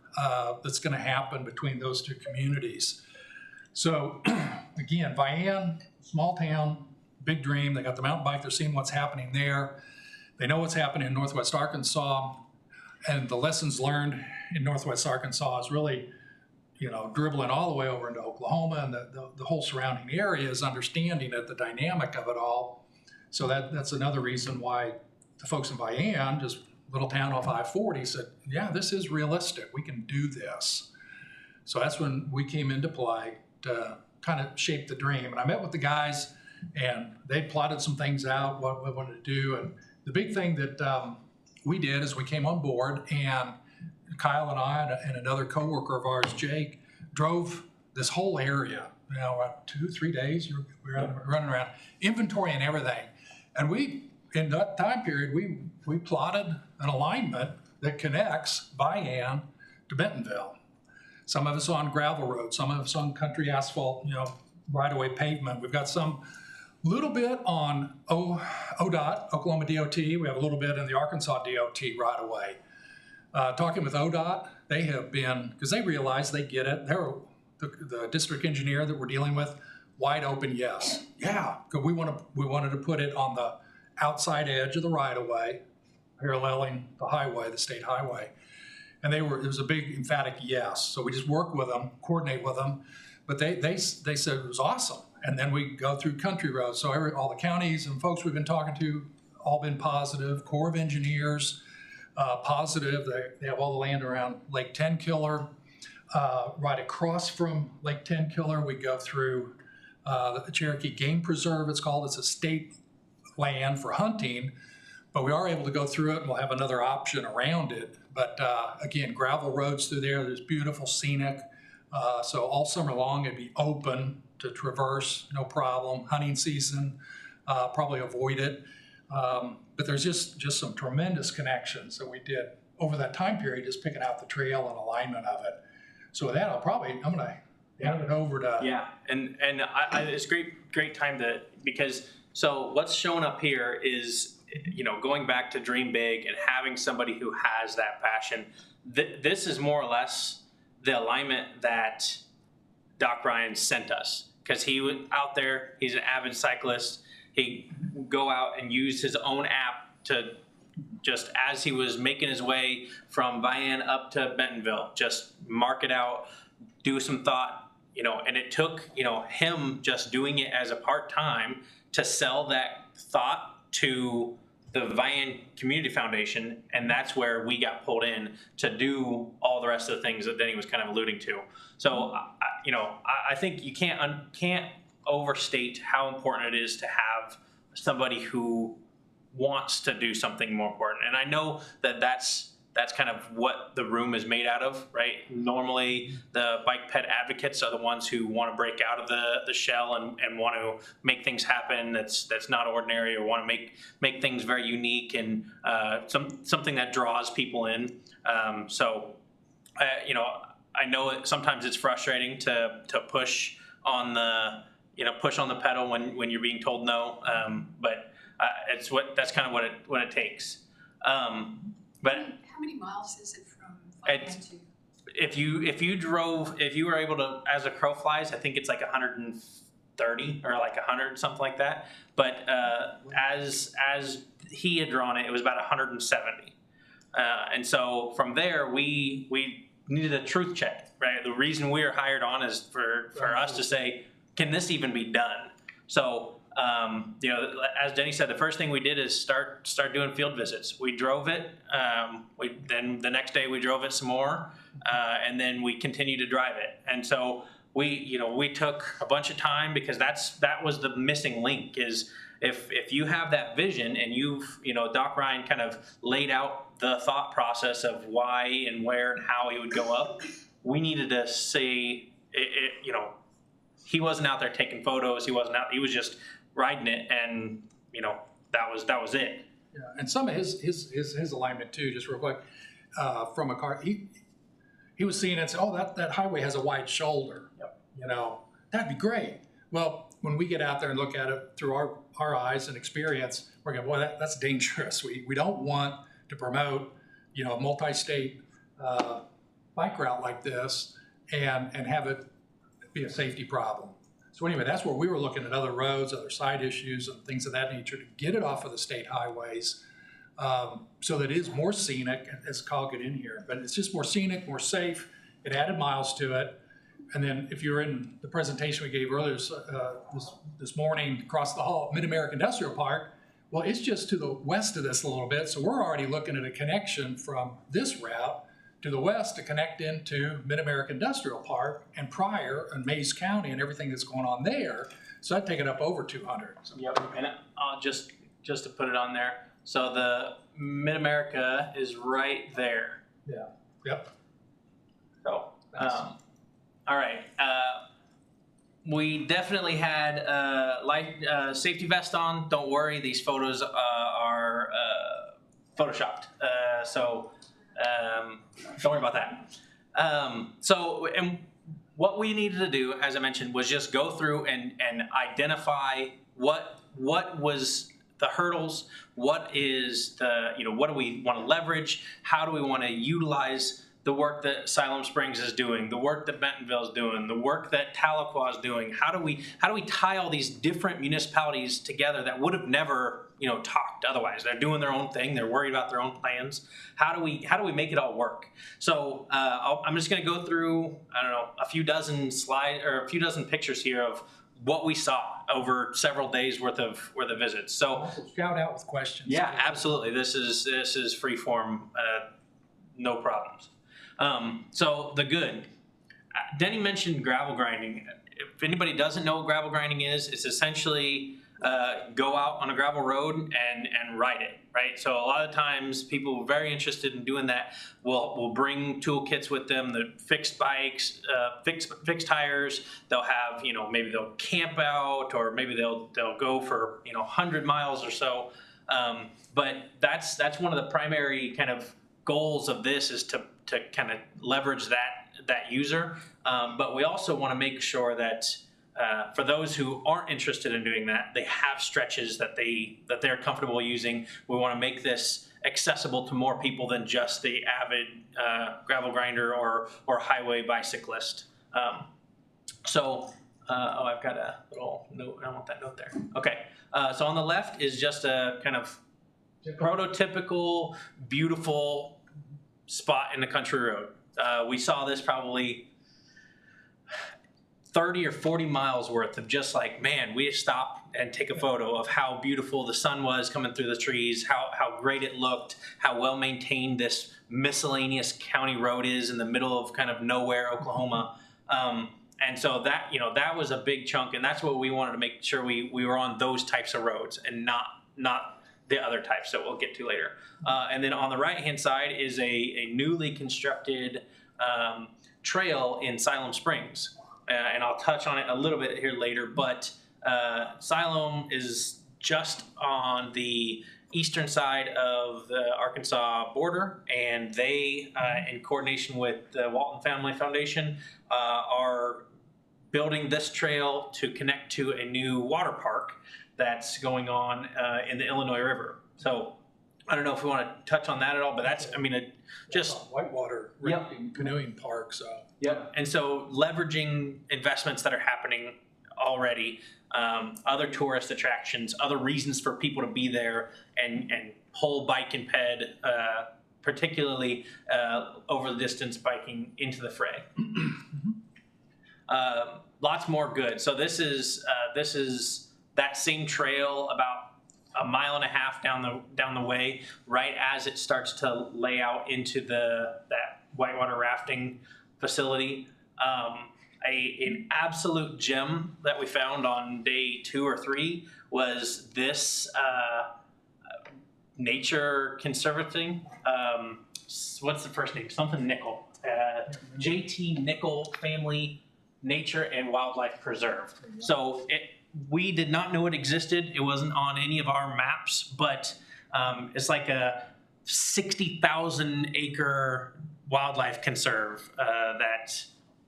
that's going to happen between those two communities. So again, Vian, small town, big dream. They got the mountain bike. They're seeing what's happening there. They know what's happening in Northwest Arkansas, and the lessons learned in Northwest Arkansas is really, dribbling all the way over into Oklahoma, and the whole surrounding area is understanding the dynamic of it all. So that's another reason why the folks in Vian, just little town off I-40, said, yeah, this is realistic. We can do this. So that's when we came into play to kind of shape the dream. And I met with the guys, and they plotted some things out, what we wanted to do, and the big thing that we did is we came on board, and Kyle and I and another coworker of ours, Jake, drove this whole area. You know, about 2-3 days, we were running around, inventory and everything. And in that time period, we plotted an alignment that connects Vian to Bentonville. Some of us on gravel roads, some of us on country asphalt, you know, right-of-way pavement. We've got some little bit on ODOT, Oklahoma DOT. We have a little bit in the Arkansas DOT right-of-way. Talking with ODOT, they have been, because they realize they get it. They're the district engineer that we're dealing with, wide open, yes. Yeah, because we wanted to put it on the outside edge of the right-of-way, paralleling the highway, the state highway. And it was a big emphatic yes. So we just work with them, coordinate with them. But they said it was awesome. And then we go through country roads. So all the counties and folks we've been talking to, all been positive. Corps of Engineers, positive. They have all the land around Lake Tenkiller. Right across from Lake Tenkiller, we go through the Cherokee Game Preserve, it's called. It's a state land for hunting, but we are able to go through it, and we'll have another option around it. But again, gravel roads through there, there's beautiful scenic. So all summer long, it'd be open to traverse, no problem. Hunting season, probably avoid it. But there's just some tremendous connections that we did over that time period, just picking out the trail and alignment of it. So with that, I'm gonna hand it over to. Yeah, and it's great time because so what's showing up here is, you know, going back to Dream Big and having somebody who has that passion. This is more or less the alignment that Doc Ryan sent us, because he was out there. He's an avid cyclist. He go out and use his own app to, just as he was making his way from Vian up to Bentonville, just mark it out, do some thought, you know, and it took, you know, him just doing it as a part-time to sell that thought to the Vian Community Foundation, and that's where we got pulled in to do all the rest of the things that Denny was kind of alluding to. So, you know, I think you can't overstate how important it is to have somebody who wants to do something more important. And I know that that's kind of what the room is made out of, right? Normally, the bike pet advocates are the ones who want to break out of the shell and want to make things happen that's not ordinary, or want to make things very unique and something that draws people in. You know, I know sometimes it's frustrating to push on the pedal when you're being told no, but that's kind of what it takes. But how many miles is it from Vian to? If you were able to, as a crow flies, I think it's like 130 or like 100, something like that. But as he had drawn it, it was about 170. And so from there, we needed a truth check, right? The reason we were hired on is for us to say, can this even be done? So, you know, as Denny said, the first thing we did is start doing field visits. We drove it. Then the next day we drove it some more, and then we continued to drive it. And so we took a bunch of time, because that was the missing link. Is if you have that vision and Doc Ryan kind of laid out the thought process of why and where and how he would go up, we needed to see it. You know, he wasn't out there taking photos. He was just riding it, and you know, that was it. Yeah, and some of his alignment too, just real quick, from a car, he was seeing it and said, oh, that highway has a wide shoulder. Yep. You know, that'd be great. Well, when we get out there and look at it through our eyes and experience, we're going, boy, that's dangerous. We don't want to promote, you know, a multi-state bike route like this and have it be a safety problem. So anyway, that's where we were looking at other roads, other side issues and things of that nature to get it off of the state highways, so that it is more scenic, as Kyle get in here, but it's just more scenic, more safe. It added miles to it. And then if you're in the presentation we gave earlier this morning across the hall, Mid-America Industrial Park, well, it's just to the west of this a little bit. So we're already looking at a connection from this route to the west to connect into Mid-America Industrial Park and Pryor and Mays County and everything that's going on there. So I'd take it up over 200. So. Yep. And just to put it on there, So the Mid-America is right there. Yeah. Yep. So, all right. We definitely had life safety vest on. Don't worry, these photos are photoshopped. So don't worry about that. And what we needed to do, as I mentioned, was just go through and identify what was the hurdles, what is the, what do we want to leverage, how do we want to utilize the work that Siloam Springs is doing, the work that Bentonville is doing, the work that Tahlequah is doing. How do we tie all these different municipalities together that would have never, talked otherwise? They're doing their own thing. They're worried about their own plans. How do we make it all work? So I'm just going to go through, a few dozen pictures here of what we saw over several days worth of visits. So shout out with questions. Yeah, absolutely. This is free form, no problems. So the good. Denny mentioned gravel grinding. If anybody doesn't know what gravel grinding is, it's essentially go out on a gravel road and ride it, right? So a lot of times people very interested in doing that will bring toolkits with them, the fixed bikes, fixed tires. They'll have, maybe they'll camp out, or maybe they'll go for 100 miles or so. But that's one of the primary kind of goals of this, is to kind of leverage that user. But we also want to make sure that for those who aren't interested in doing that, they have stretches that they're comfortable using. We want to make this accessible to more people than just the avid gravel grinder or highway bicyclist. I've got a little note. I want that note there. Okay. So on the left is just a kind of prototypical, beautiful spot in the country road. We saw this probably 30 or 40 miles worth of just like, man, we just stop and take a photo of how beautiful the sun was coming through the trees, how great it looked, how well maintained this miscellaneous county road is in the middle of kind of nowhere, Oklahoma. And so that, that was a big chunk, and that's what we wanted to make sure we were on those types of roads and not the other types that we'll get to later. And then on the right-hand side is a newly constructed trail in Siloam Springs. And I'll touch on it a little bit here later, but Siloam is just on the eastern side of the Arkansas border, and they, in coordination with the Walton Family Foundation, are building this trail to connect to a new water park that's going on in the Illinois River. So I don't know if we want to touch on that at all, but that's, just whitewater rafting, canoeing park. So yep. And so leveraging investments that are happening already, other tourist attractions, other reasons for people to be there and pull bike and ped, particularly over the distance biking into the fray. Lots more good. So this is that same trail about a mile and a half down the way, right as it starts to lay out into that whitewater rafting facility. An absolute gem that we found on day 2 or 3 was this nature conservating. What's the first name? Something Nickel. JT Nickel Family Nature and Wildlife Preserve. So we did not know it existed. It wasn't on any of our maps, but it's like a 60,000 acre wildlife conserve that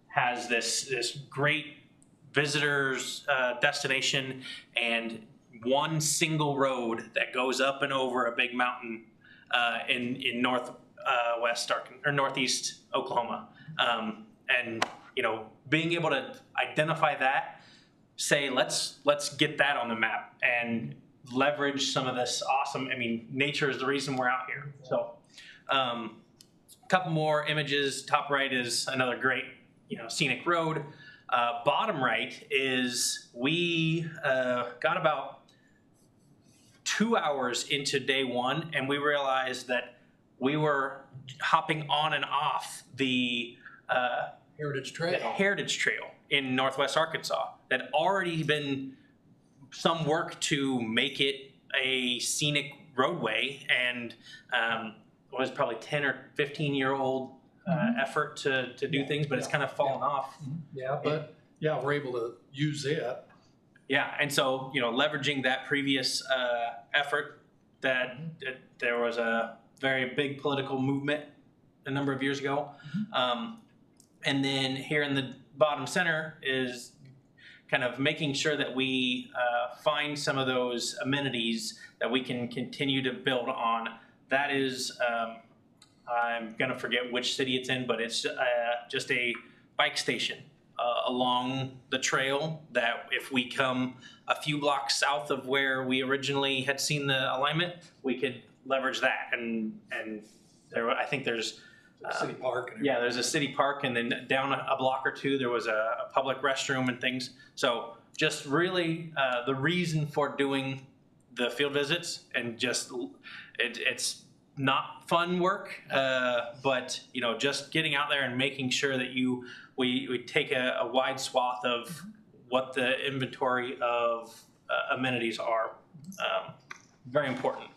has this great visitors destination and one single road that goes up and over a big mountain in northeast Oklahoma. And being able to identify that, say let's get that on the map and leverage some of this awesome, nature is the reason we're out here. So a couple more images. Top right is another great scenic road. Bottom right is we got about 2 hours into day 1 and we realized that we were hopping on and off the Heritage Trail. The Heritage Trail in Northwest Arkansas that already been some work to make it a scenic roadway and was probably 10 or 15-year-old effort to do things, but it's kind of fallen off. Yeah, but yeah, we're able to use it. Yeah, and so, leveraging that previous effort that there was a very big political movement a number of years ago. And then here in the bottom center is kind of making sure that we find some of those amenities that we can continue to build on. That is, I'm gonna forget which city it's in, but it's just a bike station along the trail that if we come a few blocks south of where we originally had seen the alignment, we could leverage that. And there, I think there's city park. Yeah, there's a city park, and then down a block or two, there was a public restroom and things. So just really the reason for doing the field visits, and just it's not fun work, but just getting out there and making sure that we take a wide swath of what the inventory of amenities are. Very important.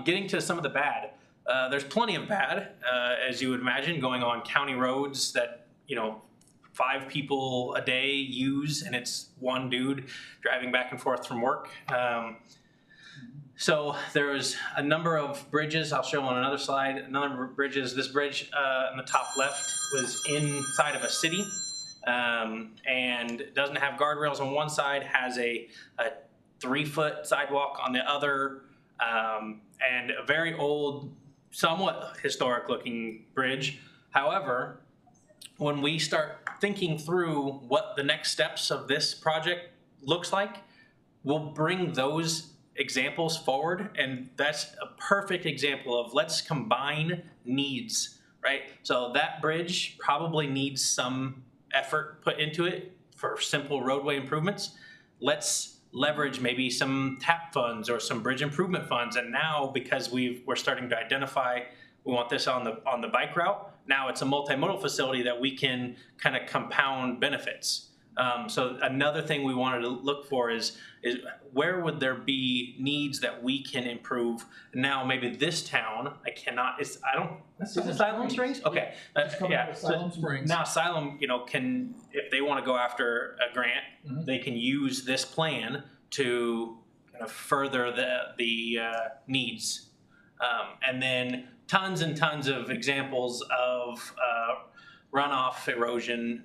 Getting to some of the bad. There's plenty of bad, as you would imagine, going on county roads that 5 people a day use, and it's one dude driving back and forth from work. So there was a number of bridges. I'll show on another slide. A number of bridges. This bridge in the top left was inside of a city, and doesn't have guardrails on one side. Has a 3-foot sidewalk on the other, and a very old, somewhat historic looking bridge. However, when we start thinking through what the next steps of this project looks like, we'll bring those examples forward, and that's a perfect example of let's combine needs, right? So that bridge probably needs some effort put into it for simple roadway improvements. Let's leverage maybe some TAP funds or some bridge improvement funds, and now because we're starting to identify we want this on the bike route, now it's a multimodal facility that we can kind of compound benefits. So another thing we wanted to look for is where would there be needs that we can improve? Now maybe this town, is it Siloam Springs? Okay, yeah. Siloam Springs. Now Siloam, can, if they want to go after a grant, they can use this plan to kind of further the needs, and then tons and tons of examples of runoff erosion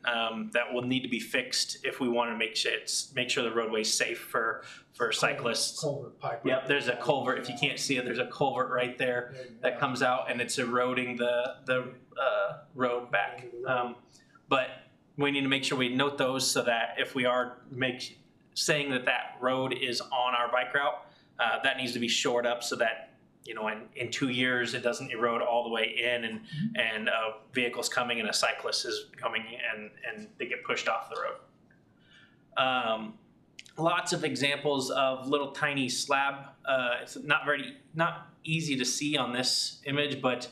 that will need to be fixed if we want to make sure the roadway's safe for cyclists. Culvert pipe. Yep, there's a culvert. If you can't see it, there's a culvert right there that comes out, and it's eroding the road back. But we need to make sure we note those so that if we are saying that road is on our bike route, that needs to be shored up so that in 2 years it doesn't erode all the way in, and vehicles coming and a cyclist is coming and they get pushed off the road. Lots of examples of little tiny slab. It's not easy to see on this image, but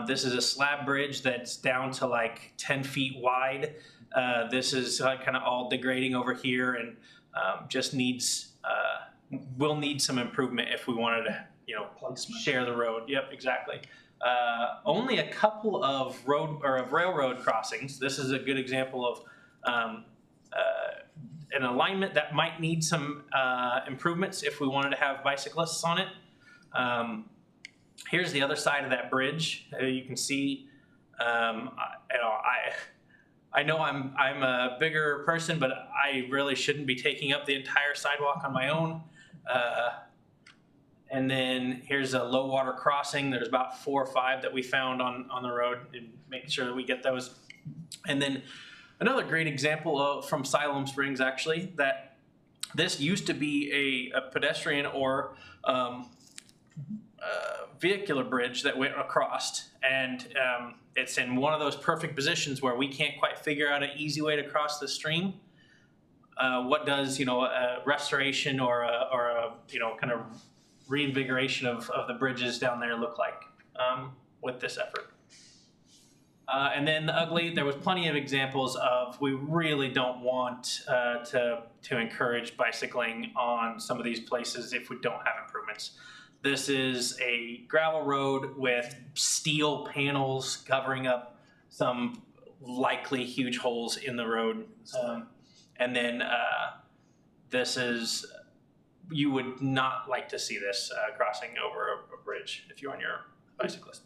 this is a slab bridge that's down to like 10 feet wide. This is kind of all degrading over here, and just will need some improvement if we wanted to share the road. Yep, exactly. Only a couple of railroad crossings. This is a good example of an alignment that might need some improvements if we wanted to have bicyclists on it. Here's the other side of that bridge. You can see, I know I'm a bigger person, but I really shouldn't be taking up the entire sidewalk on my own. And then here's a low water crossing. There's about 4 or 5 that we found on the road, and making sure that we get those. And then another great example from Siloam Springs, actually, that this used to be a pedestrian or vehicular bridge that went across, and it's in one of those perfect positions where we can't quite figure out an easy way to cross the stream. What does a restoration or a kind of reinvigoration of the bridges down there look like with this effort? And then the ugly, there was plenty of examples of we really don't want to encourage bicycling on some of these places if we don't have improvements. apartments. This is a gravel road with steel panels covering up some likely huge holes in the road. And then this is, you would not like to see this crossing over a bridge if you're on your bicyclist.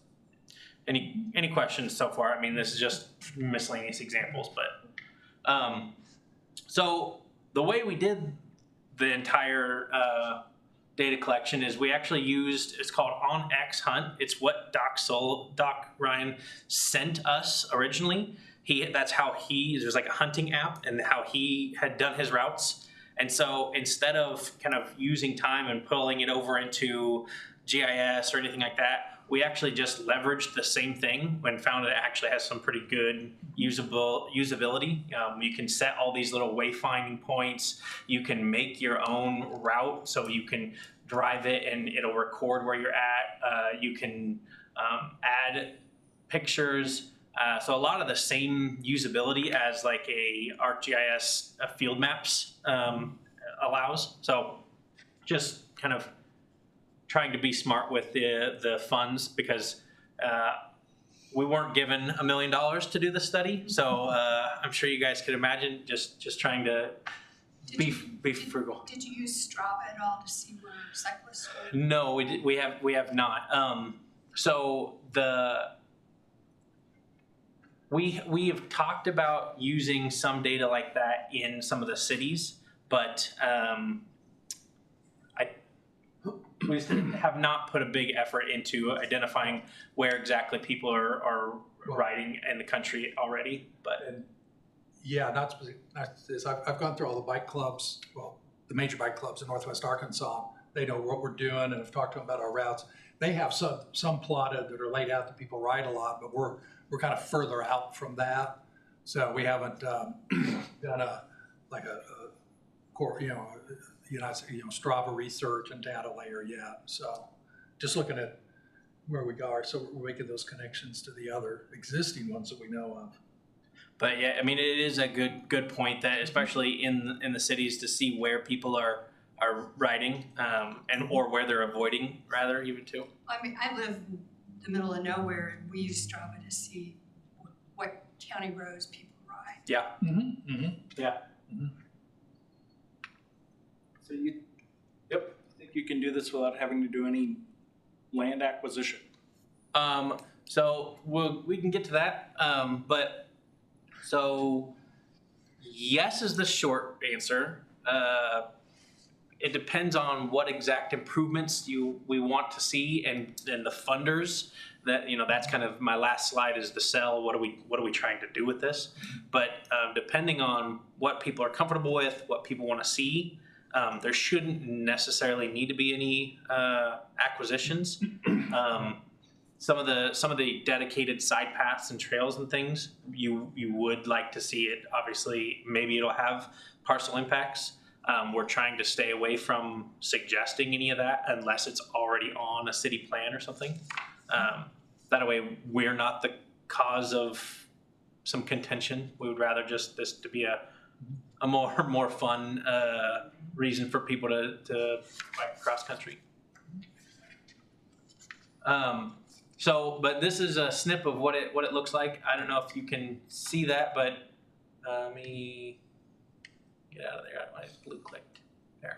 Any questions so far? I mean, this is just miscellaneous examples, but so the way we did the entire data collection is we actually used, it's called OnX Hunt. It's what Doc Ryan sent us originally. That's how there's like a hunting app and how he had done his routes. And so instead of kind of using time and pulling it over into GIS or anything like that, we actually just leveraged the same thing and found it actually has some pretty good usability. You can set all these little wayfinding points. You can make your own route, so you can drive it and it'll record where you're at. You can add pictures. So a lot of the same usability as like a ArcGIS field maps allows. So just kind of trying to be smart with the funds, because we weren't given $1 million to do the study. So I'm sure you guys could imagine just trying to be frugal. Did you use Strava at all to see where cyclists were? No, we have not. So we have talked about using some data like that in some of the cities, but we have not put a big effort into identifying where exactly people are riding in the country already. But yeah, not this. I've gone through all the bike clubs, well, the major bike clubs in Northwest Arkansas. They know what we're doing, and I've talked to them about our routes. They have some plotted that are laid out that people ride a lot, but we're kind of further out from that. So we haven't done a core, Strava research and data layer yet. So just looking at where we are, so we're making those connections to the other existing ones that we know of. But yeah, I mean, it is a good point that especially in the cities to see where people are riding and or where they're avoiding rather even too. I mean, I live in the middle of nowhere, and we use Strava to see what county roads people ride. Yeah. Mm-hmm. Mm-hmm. Yeah. Mm-hmm. So I think you can do this without having to do any land acquisition. So we can get to that, but so yes is the short answer. It depends on what exact improvements we want to see, and the funders. That's kind of my last slide is the sell. What are we trying to do with this? But depending on what people are comfortable with, what people want to see, there shouldn't necessarily need to be any acquisitions. Some of the dedicated side paths and trails and things you would like to see it. Obviously, maybe it'll have parcel impacts. We're trying to stay away from suggesting any of that unless it's already on a city plan or something. That way, we're not the cause of some contention. We would rather just this to be a more fun reason for people to bike cross country. But this is a snip of what it looks like. I don't know if you can see that, but let me get out of there. I blue clicked there.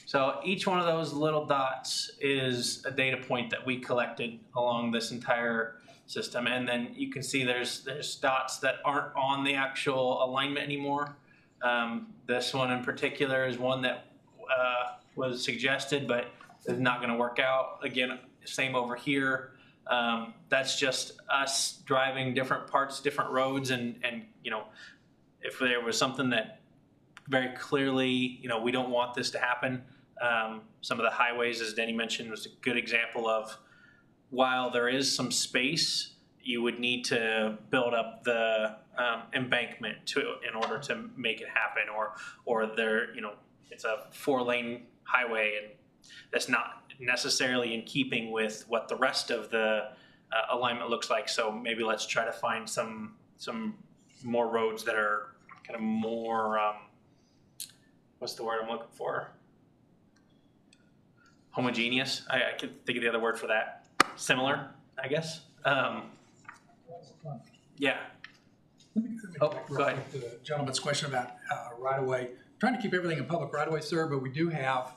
So each one of those little dots is a data point that we collected along this entire system, and then you can see there's dots that aren't on the actual alignment anymore. This one in particular is one that was suggested, but is not going to work out. Again, same over here. That's just us driving different parts, different roads, and if there was something that very clearly, we don't want this to happen. Some of the highways, as Denny mentioned, was a good example of while there is some space, you would need to build up the embankment in order to make it happen, or there, it's a 4-lane highway, and that's not necessarily in keeping with what the rest of the alignment looks like. So maybe let's try to find some more roads that are kind of more what's the word I'm looking for? homogeneous. I can think of the other word for that. Similar, I guess. Yeah. Oh, go ahead. To the gentleman's question about right-of-way. Trying to keep everything in public right-of-way, sir, but we do have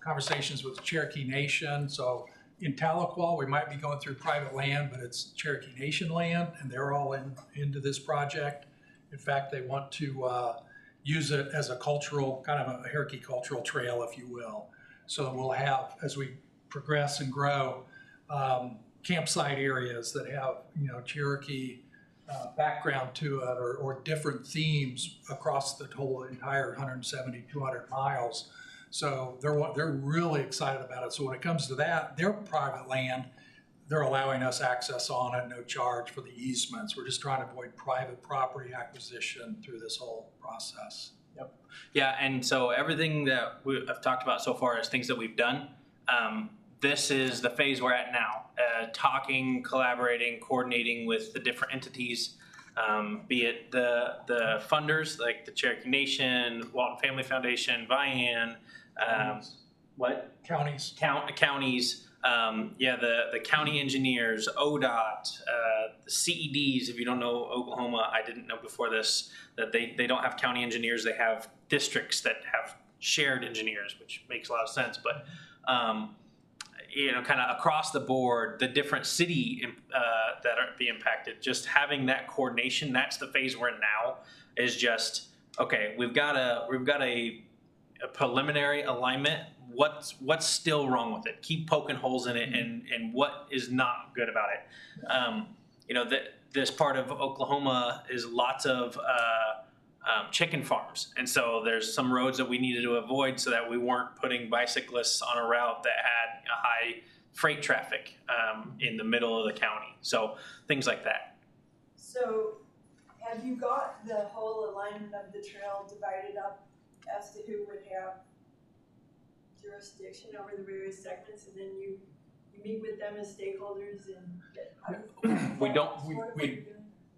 conversations with Cherokee Nation. So in Tahlequah, we might be going through private land, but it's Cherokee Nation land, and they're all into this project. In fact, they want to use it as a cultural, kind of a Cherokee cultural trail, if you will. So we'll have, as we progress and grow, campsite areas that have, Cherokee background to it, or different themes across the whole entire 170, 200 miles. So they're really excited about it. So when it comes to that, their private land, they're allowing us access on it, no charge for the easements. We're just trying to avoid private property acquisition through this whole process. Yep. Yeah, and so everything that I've talked about so far is things that we've done. This is the phase we're at now, talking, collaborating, coordinating with the different entities, be it the funders like the Cherokee Nation, Walton Family Foundation, Vian, Counties. Counties, the county engineers, ODOT, the CEDs. If you don't know Oklahoma, I didn't know before this, that they don't have county engineers, they have districts that have shared engineers, which makes a lot of sense, but kind of across the board, the different city that are being impacted, just having that coordination, that's the phase we're in now, is just, okay, we've got a preliminary alignment. What's still wrong with it? Keep poking holes in it, and what is not good about it. This part of Oklahoma is lots of chicken farms, and so there's some roads that we needed to avoid so that we weren't putting bicyclists on a route that had a high freight traffic in the middle of the county. So things like that. So have you got the whole alignment of the trail divided up as to who would have jurisdiction over the various segments, and then you meet with them as stakeholders and get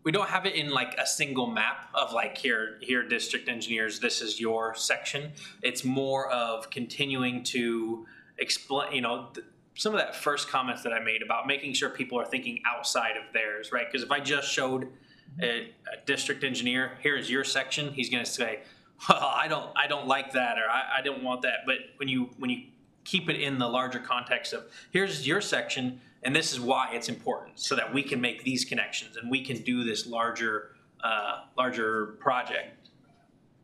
We don't have it in like a single map of like here district engineers, this is your section. It's more of continuing to explain, some of that first comments that I made about making sure people are thinking outside of theirs, right? Because if I just showed a district engineer, here's your section, he's going to say, well, I don't like that, or I don't want that. But when you keep it in the larger context of here's your section, and this is why it's important, so that we can make these connections and we can do this larger project.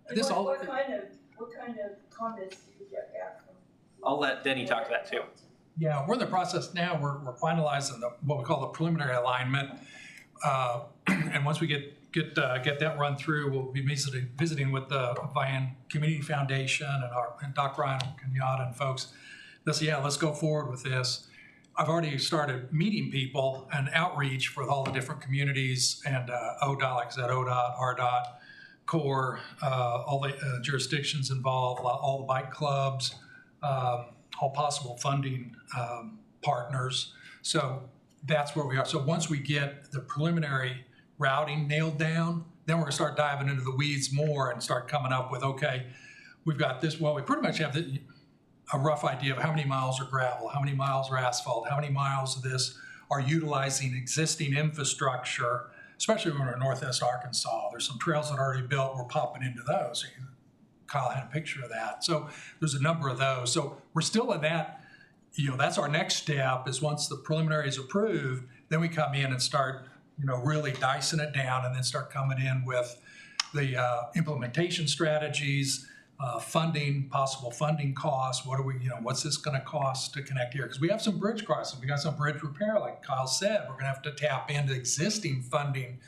What kind of comments do you get back from? I'll let Denny talk to that too. Yeah, we're in the process now. We're finalizing what we call the preliminary alignment, and once we get that run through, we'll be visiting with the Vian Community Foundation and Dr. Ryan Kenyatta and folks. Let's go forward with this. I've already started meeting people and outreach for all the different communities and ODOT, like I said, ODOT, RDOT, CORE, all the jurisdictions involved, all the bike clubs, all possible funding partners. So that's where we are. So once we get the preliminary routing nailed down, then we're gonna start diving into the weeds more and start coming up with, okay, we've got this, well, we pretty much have a rough idea of how many miles are gravel, how many miles are asphalt, how many miles of this are utilizing existing infrastructure, especially when we're in Northwest Arkansas. There's some trails that are already built, we're popping into those. Kyle had a picture of that. So there's a number of those. So we're still in that, that's our next step, is once the preliminary is approved, then we come in and start, really dicing it down, and then start coming in with the implementation strategies, funding, possible funding costs. What's this going to cost to connect here? Because we have some bridge crossing, we got some bridge repair, like Kyle said. We're going to have to tap into existing funding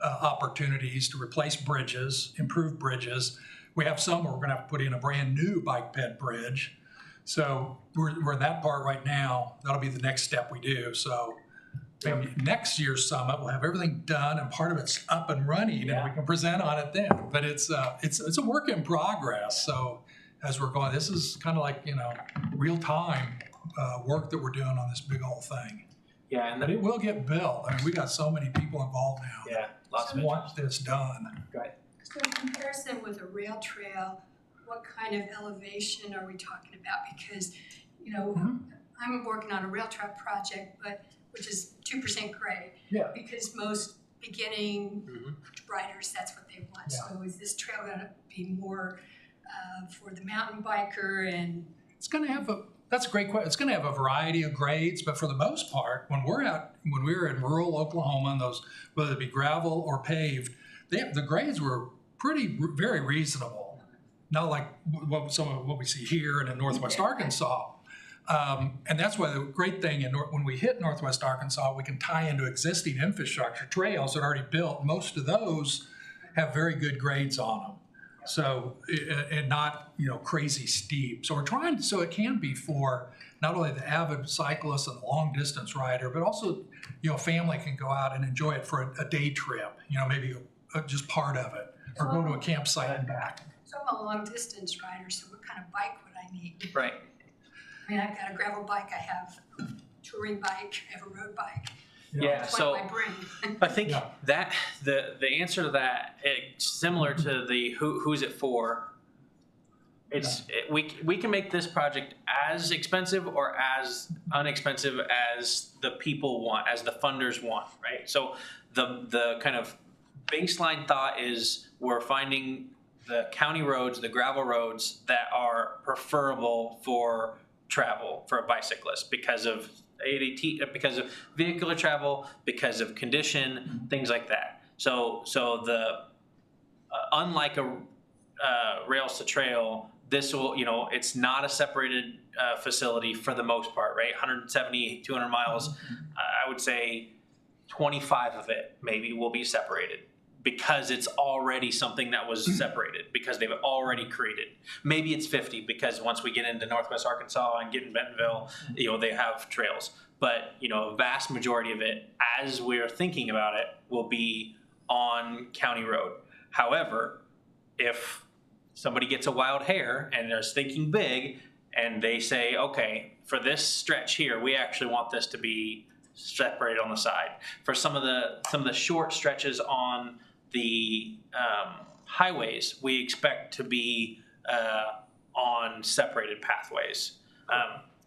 opportunities to replace bridges, improve bridges. We have some where we're going to have to put in a brand new bike ped bridge. So we're in that part right now. That'll be the next step we do. So maybe next year's summit, we'll have everything done and part of it's up and running, and we can present on it then. But it's a work in progress. So as we're going, this is kind of like, real time work that we're doing on this big old thing. Yeah, but it will get built. I mean, we got so many people involved now. Yeah, lots of want this done. Right. So in comparison with a rail trail, what kind of elevation are we talking about? Because you know, I'm working on a rail track project, which is 2% grade. Yeah. Because most beginning riders, that's what they want. So is this trail gonna be more for the mountain biker and? It's gonna have that's a great question. It's gonna have a variety of grades, but for the most part, when we were in rural Oklahoma and those, whether it be gravel or paved, the grades were very reasonable. Not like some of what we see here and in Northwest Arkansas. And that's why the great thing, when we hit Northwest Arkansas, we can tie into existing infrastructure trails that are already built. Most of those have very good grades on them. So, and not, crazy steep. So we're trying, so it can be for not only the avid cyclist and the long distance rider, but also, family can go out and enjoy it for a day trip, maybe just part of it, or go to a campsite and back. So I'm a long distance rider, so what kind of bike would I need? Right. I mean, I've got a gravel bike, I have a touring bike, I have a road bike. Yeah, That's so what I bring. I think that the answer to that, it's similar to the who's it for. We can make this project as expensive or as inexpensive as the people want, as the funders want, right? So the kind of baseline thought is we're finding the county roads, the gravel roads that are preferable for travel for a bicyclist because of because of vehicular travel, because of condition, things like that. So the unlike a rails to trail, this will, it's not a separated facility for the most part, right? 170, 200 miles. I would say 25 of it maybe will be separated because it's already something that was separated, because they've already created. Maybe it's 50 because once we get into Northwest Arkansas and get in Bentonville, they have trails. But, a vast majority of it, as we're thinking about it, will be on county road. However, if somebody gets a wild hair and they're thinking big and they say, okay, for this stretch here, we actually want this to be separated on the side. For some of the short stretches on the highways, we expect to be on separated pathways.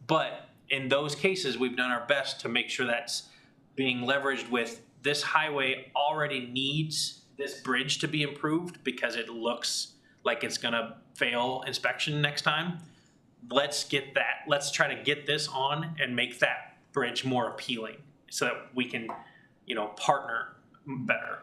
But in those cases, we've done our best to make sure that's being leveraged with this highway already needs this bridge to be improved because it looks like it's gonna fail inspection next time. Let's try to get this on and make that bridge more appealing so that we can, partner better.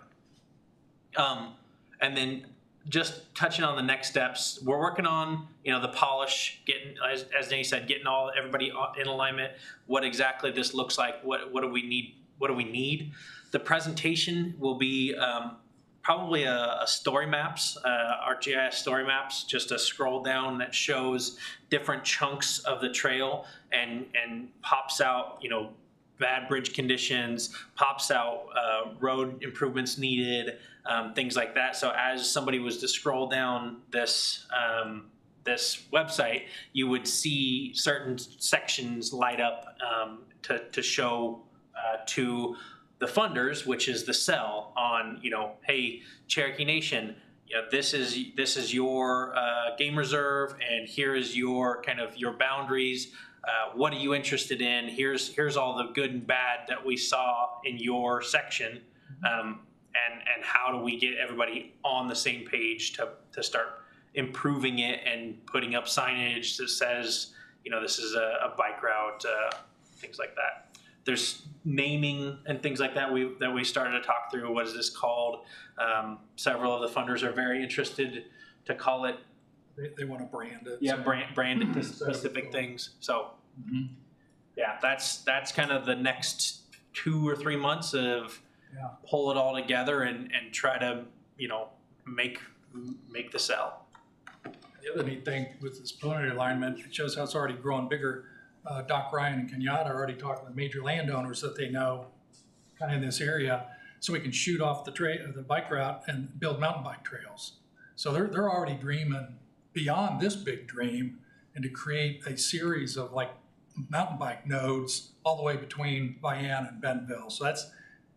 And then just touching on the next steps, we're working on, the polish, getting, as Danny said, getting everybody in alignment, what exactly this looks like, what do we need? The presentation will be probably a story maps, ArcGIS story maps, just a scroll down that shows different chunks of the trail and pops out, bad bridge conditions, pops out road improvements needed, things like that. So as somebody was to scroll down this website, you would see certain sections light up to show to the funders, which is the cell on, hey, Cherokee Nation, this is your game reserve, and here is your kind of your boundaries. What are you interested in? Here's all the good and bad that we saw in your section, and how do we get everybody on the same page to start improving it and putting up signage that says, this is a bike route, things like that. There's naming and things like that we started to talk through. What is this called? Several of the funders are very interested to call it. They want to brand it. Yeah, brand it to specific things. So, yeah, that's kind of the next 2 or 3 months of pull it all together and try to make the cell. The other neat thing with this preliminary alignment, it shows how it's already growing bigger. Doc Ryan and Kenyatta are already talking with major landowners that they know kind of in this area, so we can shoot off the bike route and build mountain bike trails. So they're already dreaming beyond this big dream and to create a series of like mountain bike nodes all the way between Vian and Bentonville. So that's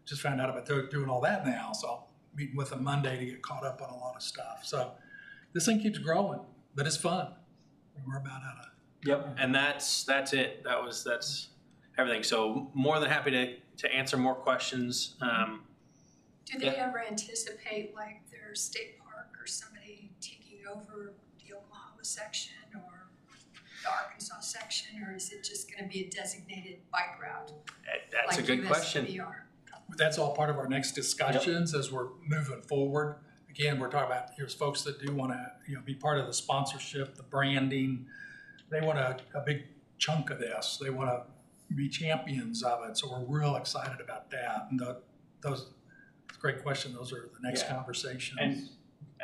just found out about doing all that now. So I'll meeting with them Monday to get caught up on a lot of stuff. So this thing keeps growing, but it's fun. We're about at Yep, and that's it. That's everything. So more than happy to answer more questions. Do they ever anticipate like their state park or somebody taking over the Oklahoma section or the Arkansas section, or is it just gonna be a designated bike route? That's like a good question. USVR? That's all part of our next discussions as we're moving forward. Again, we're talking about, here's folks that do want to, be part of the sponsorship, the branding. They want a big chunk of this. They want to be champions of it. So we're real excited about that. And those, it's a great question. Those are the next conversations. And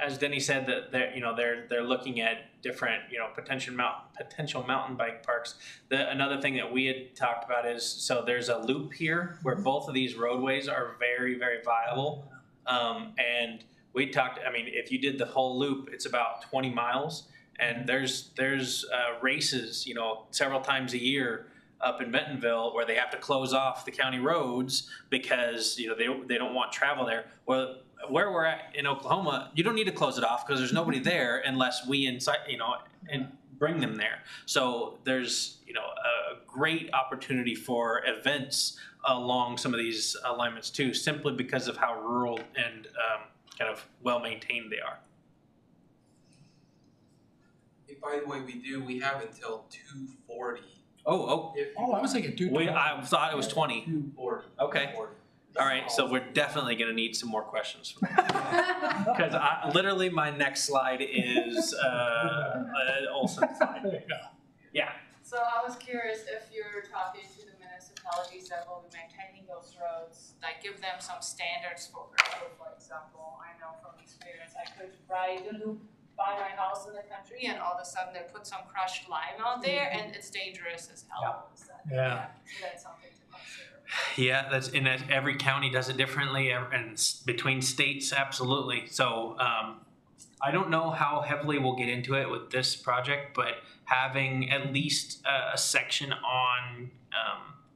as Denny said, that they're looking at different potential mountain bike parks. Another thing that we had talked about is, so there's a loop here where both of these roadways are very, very viable, and we talked. I mean, if you did the whole loop, it's about 20 miles, and there's races several times a year up in Bentonville where they have to close off the county roads because they don't want travel there. Well, where we're at in Oklahoma, you don't need to close it off because there's nobody there unless we and bring them there. So there's a great opportunity for events along some of these alignments too, simply because of how rural and kind of well maintained they are. By the way, we have until 2:40. Oh, I was thinking 2:20. I thought it was 20. 2:40. Okay. All right, so we're definitely going to need some more questions. Because literally my next slide is Olson's slide. Yeah. So I was curious if you're talking to the municipalities that will be maintaining those roads, like give them some standards for gravel, for example. I know from experience, I could ride a loop by my house in the country and all of a sudden they put some crushed lime out there and it's dangerous as hell all of a sudden. Yeah. So that's something to consider. Yeah, every county does it differently, and between states, absolutely. So I don't know how heavily we'll get into it with this project, but having at least a section on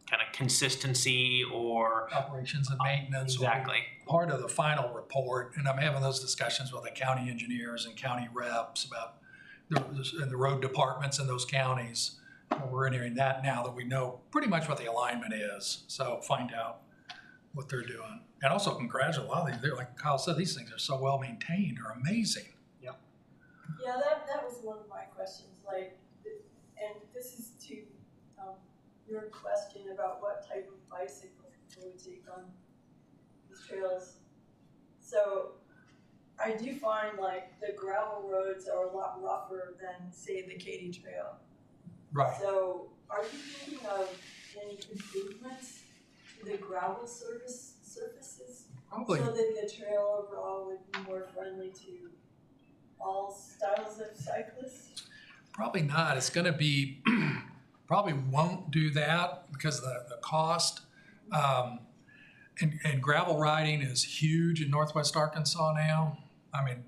kind of consistency or operations and maintenance. Exactly. Part of the final report, and I'm having those discussions with the county engineers and county reps about the road departments in those counties. We're entering that now that we know pretty much what the alignment is. So find out what they're doing. And also congratulate a lot of these. They're, like Kyle said, these things are so well maintained. They're amazing. Yeah, that was one of my questions. Like, and this is to your question about what type of bicycle people would take on these trails. So I do find like the gravel roads are a lot rougher than say the Katy Trail. Right. So are you thinking of any improvements to the gravel surfaces? Probably. So that the trail overall would be more friendly to all styles of cyclists? Probably not. It's going to be, probably won't do that because of the cost. And gravel riding is huge in Northwest Arkansas now. I mean,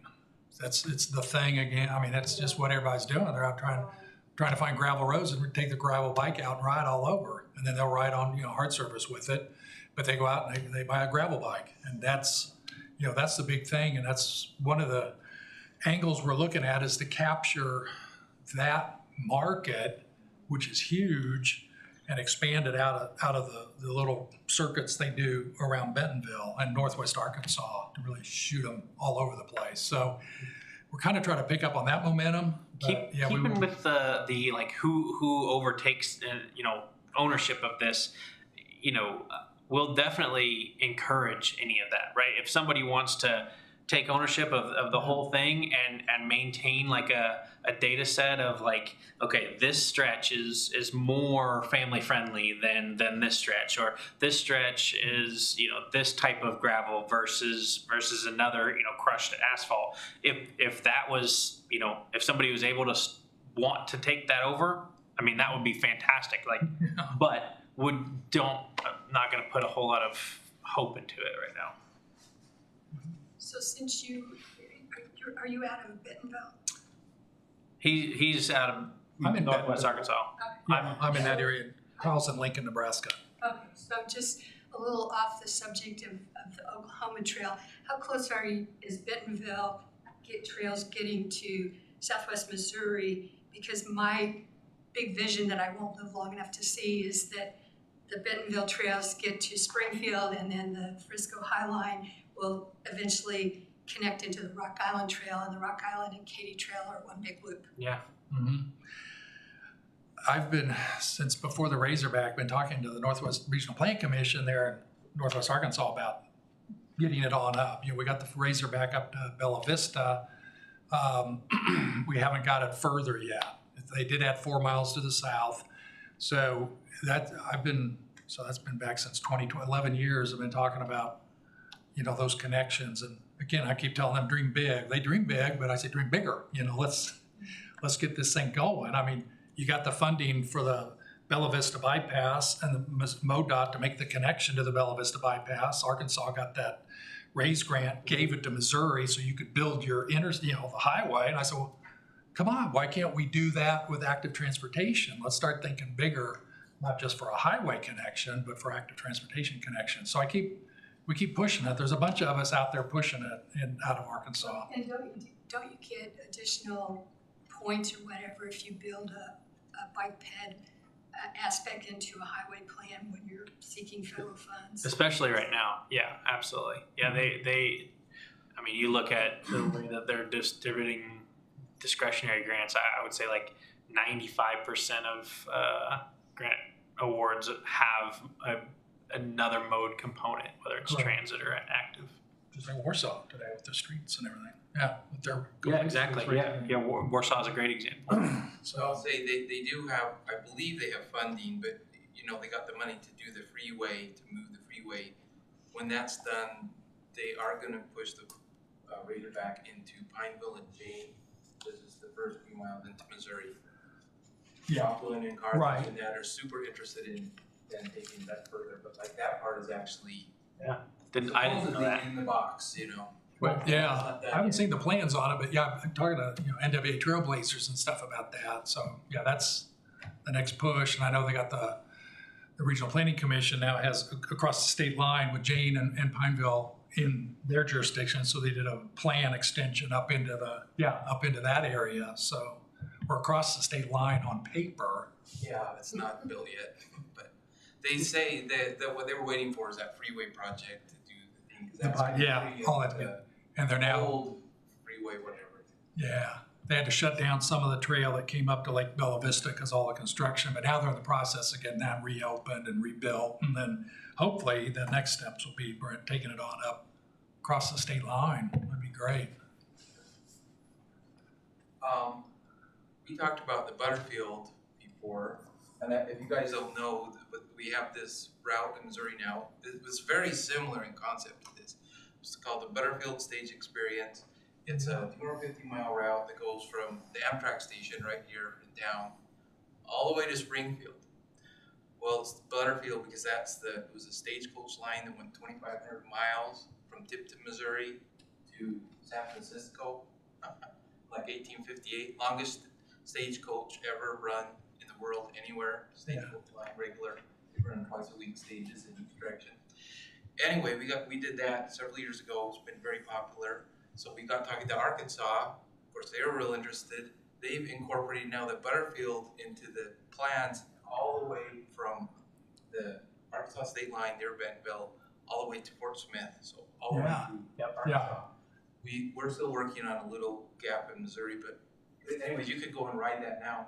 it's the thing again. I mean, that's just what everybody's doing. They're out trying to find gravel roads and take the gravel bike out and ride all over. And then they'll ride on, hard surface with it. But they go out and they buy a gravel bike. And that's, that's the big thing. And that's one of the angles we're looking at is to capture that market, which is huge, and expand it out of the little circuits they do around Bentonville and Northwest Arkansas to really shoot them all over the place. So we're kind of trying to pick up on that momentum. Keeping with the like who overtakes ownership of this, we'll definitely encourage any of that, right? If somebody wants to take ownership of the whole thing and maintain like a data set of like, okay, this stretch is more family friendly than this stretch, or this stretch is this type of gravel versus another crushed asphalt. If that was if somebody was able to want to take that over, I mean that would be fantastic. Like, but I'm not going to put a whole lot of hope into it right now. So since are you out of Bentonville? He's out of Northwest Arkansas. I'm in that area, Carlson, Lincoln, Nebraska. Okay, so just a little off the subject of the Oklahoma Trail. How close is Bentonville trails getting to Southwest Missouri? Because my big vision that I won't live long enough to see is that the Bentonville trails get to Springfield, and then the Frisco High Line will eventually connect into the Rock Island Trail, and the Rock Island and Katy Trail are one big loop. Yeah. I've been, since before the Razorback, been talking to the Northwest Regional Planning Commission there in Northwest Arkansas about getting it on up. You know, we got the Razorback up to Bella Vista. We haven't got it further yet. They did add 4 miles to the south. So that's been back since 11 years. I've been talking about, you know, those connections. And again, I keep telling them dream big. They dream big, but I say dream bigger. You know, let's get this thing going. I mean, you got the funding for the Bella Vista bypass and the MoDOT to make the connection to the Bella Vista bypass. Arkansas got that RAISE grant, gave it to Missouri so you could build your the highway. And I said, well, come on, why can't we do that with active transportation? Let's start thinking bigger, not just for a highway connection, but for active transportation connection. So we keep pushing it. There's a bunch of us out there pushing it out of Arkansas. And don't you get additional points or whatever if you build a bike ped aspect into a highway plan when you're seeking federal funds? Especially right now. Yeah, absolutely. Yeah, I mean, you look at the way that they're distributing discretionary grants, I would say like 95% of grant awards have another mode component, whether it's transit or active. Just like Warsaw today with the streets and everything. Yeah, with their exactly. Yeah, Warsaw is a great example. So I'll say they do have, I believe they have funding, but you know, they got the money to do the freeway, to move the freeway. When that's done, they are going to push the Razorback into Pineville and Jane. This is the first few miles into Missouri. Joplin and Carthage and that are super interested in taking that further, but like that part is actually I didn't know that. in the box, you know. Well, yeah, I haven't seen the plans on it, but yeah, I'm talking to NWA Trailblazers and stuff about that. So yeah, that's the next push. And I know they got the Regional Planning Commission now has across the state line with Jane and Pineville in their jurisdiction. So they did a plan extension up into that area. So we're across the state line on paper. Yeah, it's not built yet, but they say that what they were waiting for is that freeway project to do the thing. 'Cause that's all that. And they're now old freeway, whatever. Yeah, they had to shut down some of the trail that came up to Lake Bella Vista because all the construction, but now they're in the process of getting that reopened and rebuilt. And then hopefully the next steps will be taking it on up across the state line. That'd be great. We talked about the Butterfield before, and if you guys don't know, we have this route in Missouri now. It was very similar in concept to this. It's called the Butterfield Stage Experience. It's a 250-mile route that goes from the Amtrak station right here in town all the way to Springfield. Well, it's Butterfield because it was a stagecoach line that went 2,500 miles from Tipton, Missouri to San Francisco, like 1858, longest stagecoach ever run in the world anywhere. Stagecoach line, regular, they run twice a week stages in each direction. Anyway, we did that several years ago. It's been very popular. So we got talking to Arkansas. Of course, they were real interested. They've incorporated now the Butterfield into the plans all the way from the Arkansas state line near Bentonville all the way to Fort Smith. So all the way through Arkansas. We're still working on a little gap in Missouri, but anyways, you could go and ride that now.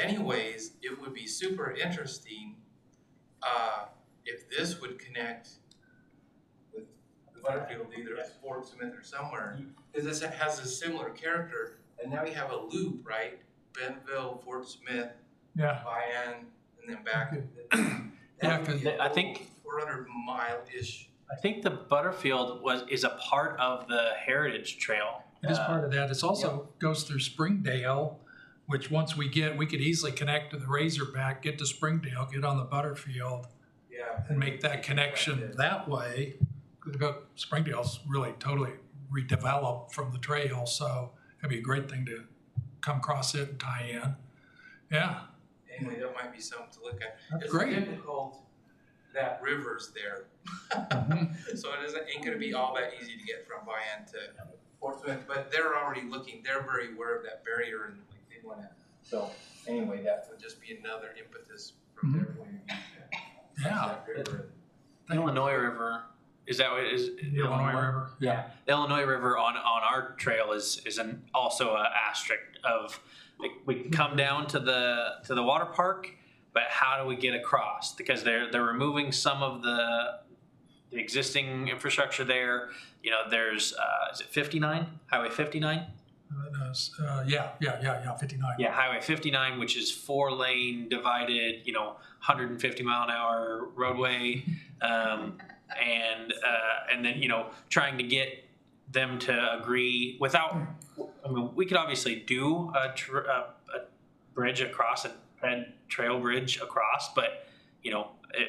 Anyways, it would be super interesting if this would connect with the Butterfield, either at Fort Smith or somewhere, because this has a similar character. And now you have a loop, right? Bentonville, Fort Smith, Vian, and then back. I think 400 mile-ish. I think the Butterfield is a part of the Heritage Trail. It is part of that. It's also goes through Springdale, which once we could easily connect to the Razorback, get to Springdale, get on the Butterfield, and make that connection that way. Springdale's really totally redeveloped from the trail, so it'd be a great thing to come across it and tie in. Yeah. Anyway, that might be something to look at. That's it's great. difficult that river's there. So it ain't gonna be all that easy to get from Vian to Fort Smith, but they're already looking, they're very aware of that barrier and like they wanna So anyway, that would just be another impetus from their point of view. Yeah. The Illinois River, is that what it is? The Illinois River? Yeah. The Illinois River on our trail is also an asterisk of, like, we can come down to the water park, but how do we get across? Because they're removing some of the existing infrastructure there. You know, there's, is it 59? Highway 59? Yeah, 59. Yeah, Highway 59, which is 4-lane divided, 150 mile an hour roadway. And then, trying to get them to agree without, I mean, we could obviously do a bridge across, a trail bridge across, but,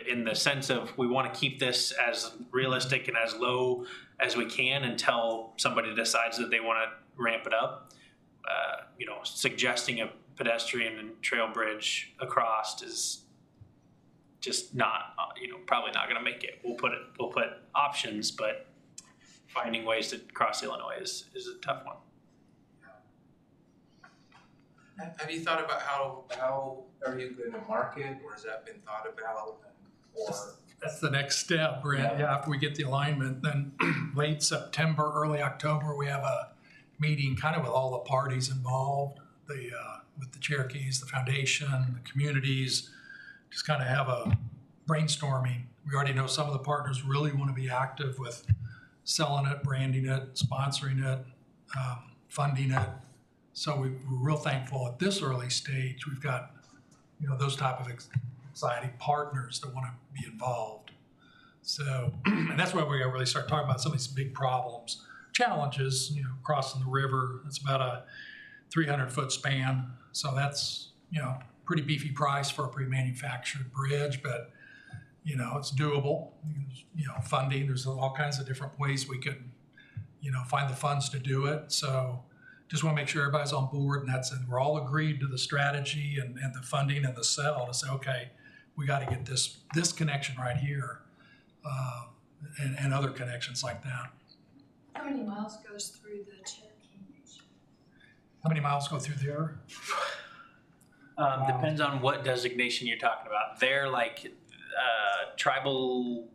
in the sense of we want to keep this as realistic and as low as we can until somebody decides that they want to ramp it up. Suggesting a pedestrian and trail bridge across is just not, probably not going to make it. We'll put options, but finding ways to cross Illinois is a tough one. Have you thought about how are you going to market, or has that been thought about? Or That's the next step, Brent. Yeah, after we get the alignment, then late September, early October, we have a meeting kind of with all the parties involved, with the Cherokees, the foundation, the communities, just kind of have a brainstorming. We already know some of the partners really want to be active with selling it, branding it, sponsoring it, funding it. So we're real thankful at this early stage. We've got, those type of exciting partners that want to be involved. So, and that's why we really start talking about some of these big problems, challenges, crossing the river. It's about a 300-foot span. So that's, pretty beefy price for a pre-manufactured bridge, but, it's doable. Funding, there's all kinds of different ways we could, find the funds to do it. So just want to make sure everybody's on board, and we're all agreed to the strategy and the funding and the sell to say, okay, we got to get this connection right here, and other connections like that. How many miles goes through the Cherokee Nation? How many miles go through there? Depends on what designation you're talking about. They're like tribal.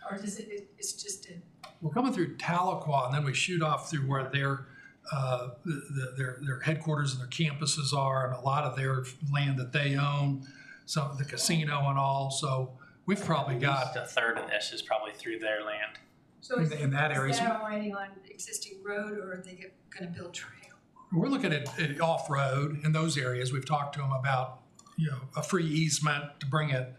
Or it's just a... We're coming through Tahlequah, and then we shoot off through where their headquarters and their campuses are, and a lot of their land that they own, some of the casino and all. So we've probably got a third of this is probably through their land. So is in that area. Is that already on existing road, or are they going to build trail? We're looking at off-road in those areas. We've talked to them about, a free easement to bring it,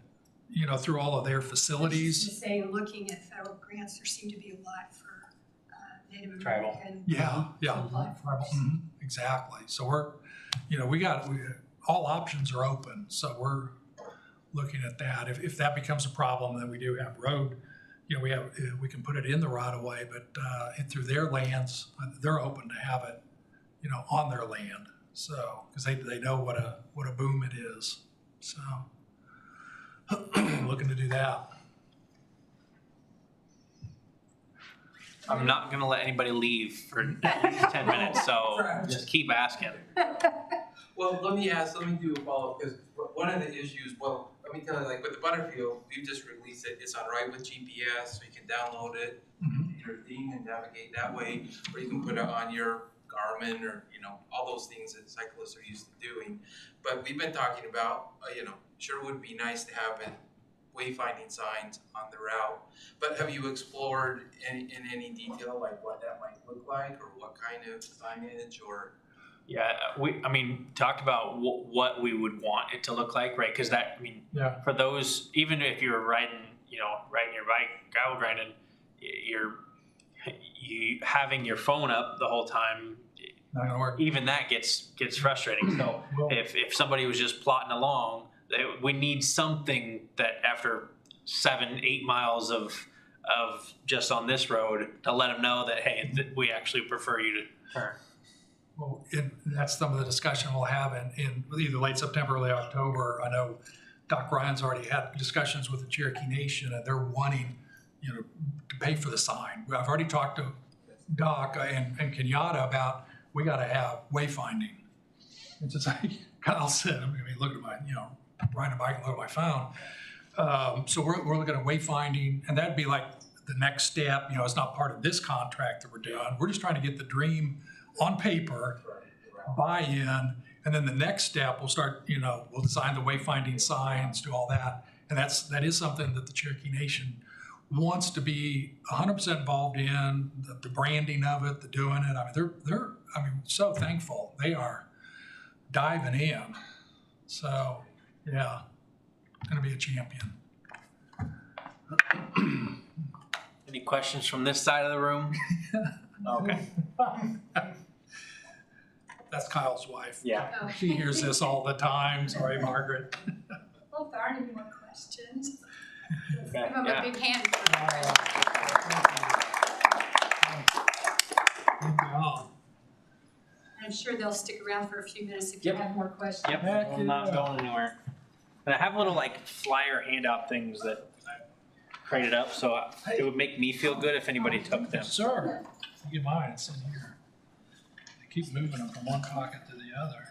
through all of their facilities. To say, looking at federal grants, there seem to be a lot for Native Tribal. American. Tribal. Exactly. So we're, all options are open. So we're looking at that. If that becomes a problem, then we do have road. We can put it in the right of way, but through their lands, they're open to have it, on their land. So because they know what a boom it is. So looking to do that. I'm not going to let anybody leave for at least 10 minutes, so just keep asking. Well, let me do a follow-up, because one of the issues, let me tell you, like with the Butterfield, we just released it. It's on Right with GPS, so you can download it, your thing, and navigate that way, or you can put it on your Garmin, or all those things that cyclists are used to doing. But we've been talking about, sure would be nice to have wayfinding signs on the route. But have you explored in any detail, like what that might look like, or what kind of signage, or? Yeah, talked about what we would want it to look like, right? Because for those, even if you're riding your bike, gravel grinding, you having your phone up the whole time, not gonna work. Even that gets frustrating. So if somebody was just plotting along, we need something that after 7-8 miles of just on this road to let them know that, hey, we actually prefer you to turn. Well, that's some of the discussion we'll have in either late September, early October. I know Doc Ryan's already had discussions with the Cherokee Nation, and they're wanting, to pay for the sign. I've already talked to Doc and Kenyatta about, we got to have wayfinding. It's just like, Kyle said, I'm gonna be looking at my, riding a bike and look at my phone. So we're looking at wayfinding, and that'd be like the next step. It's not part of this contract that we're doing. We're just trying to get the dream on paper, buy-in, and then the next step, we'll start, we'll design the wayfinding signs, do all that. And that is something that the Cherokee Nation wants to be 100% involved in, the branding of it, the doing it. I mean, they're so thankful. They are diving in. So, yeah, gonna be a champion. Any questions from this side of the room? Okay. That's Kyle's wife. Yeah. She hears this all the time. Sorry, Margaret. Well, if there aren't any more questions, let's Okay, give them yeah. a big hand. I'm sure they'll stick around for a few minutes if you have more questions. Yep, I'm not going anywhere. And I have little like flyer handout things that I created up, so it would make me feel good if anybody took them. Sure. Look at mine, it's in here. They keep moving them from one pocket to the other.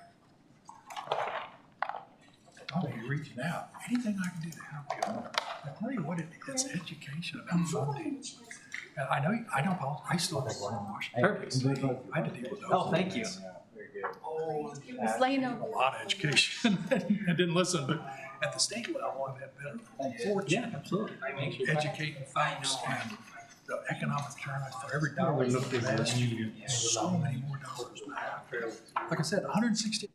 Oh, you're reaching out. Anything I can do to help you. I tell you what, it's education about funding. And I know, Paul, I still have one in Washington. I had to deal with those. Oh, thank you. Oh, was laying over. a lot of education. I didn't listen, but at the state level, I've had better fortune. Yeah, absolutely. Educating folks and the economic return for every dollar you invest, you get so many more dollars back. Like I said, 160.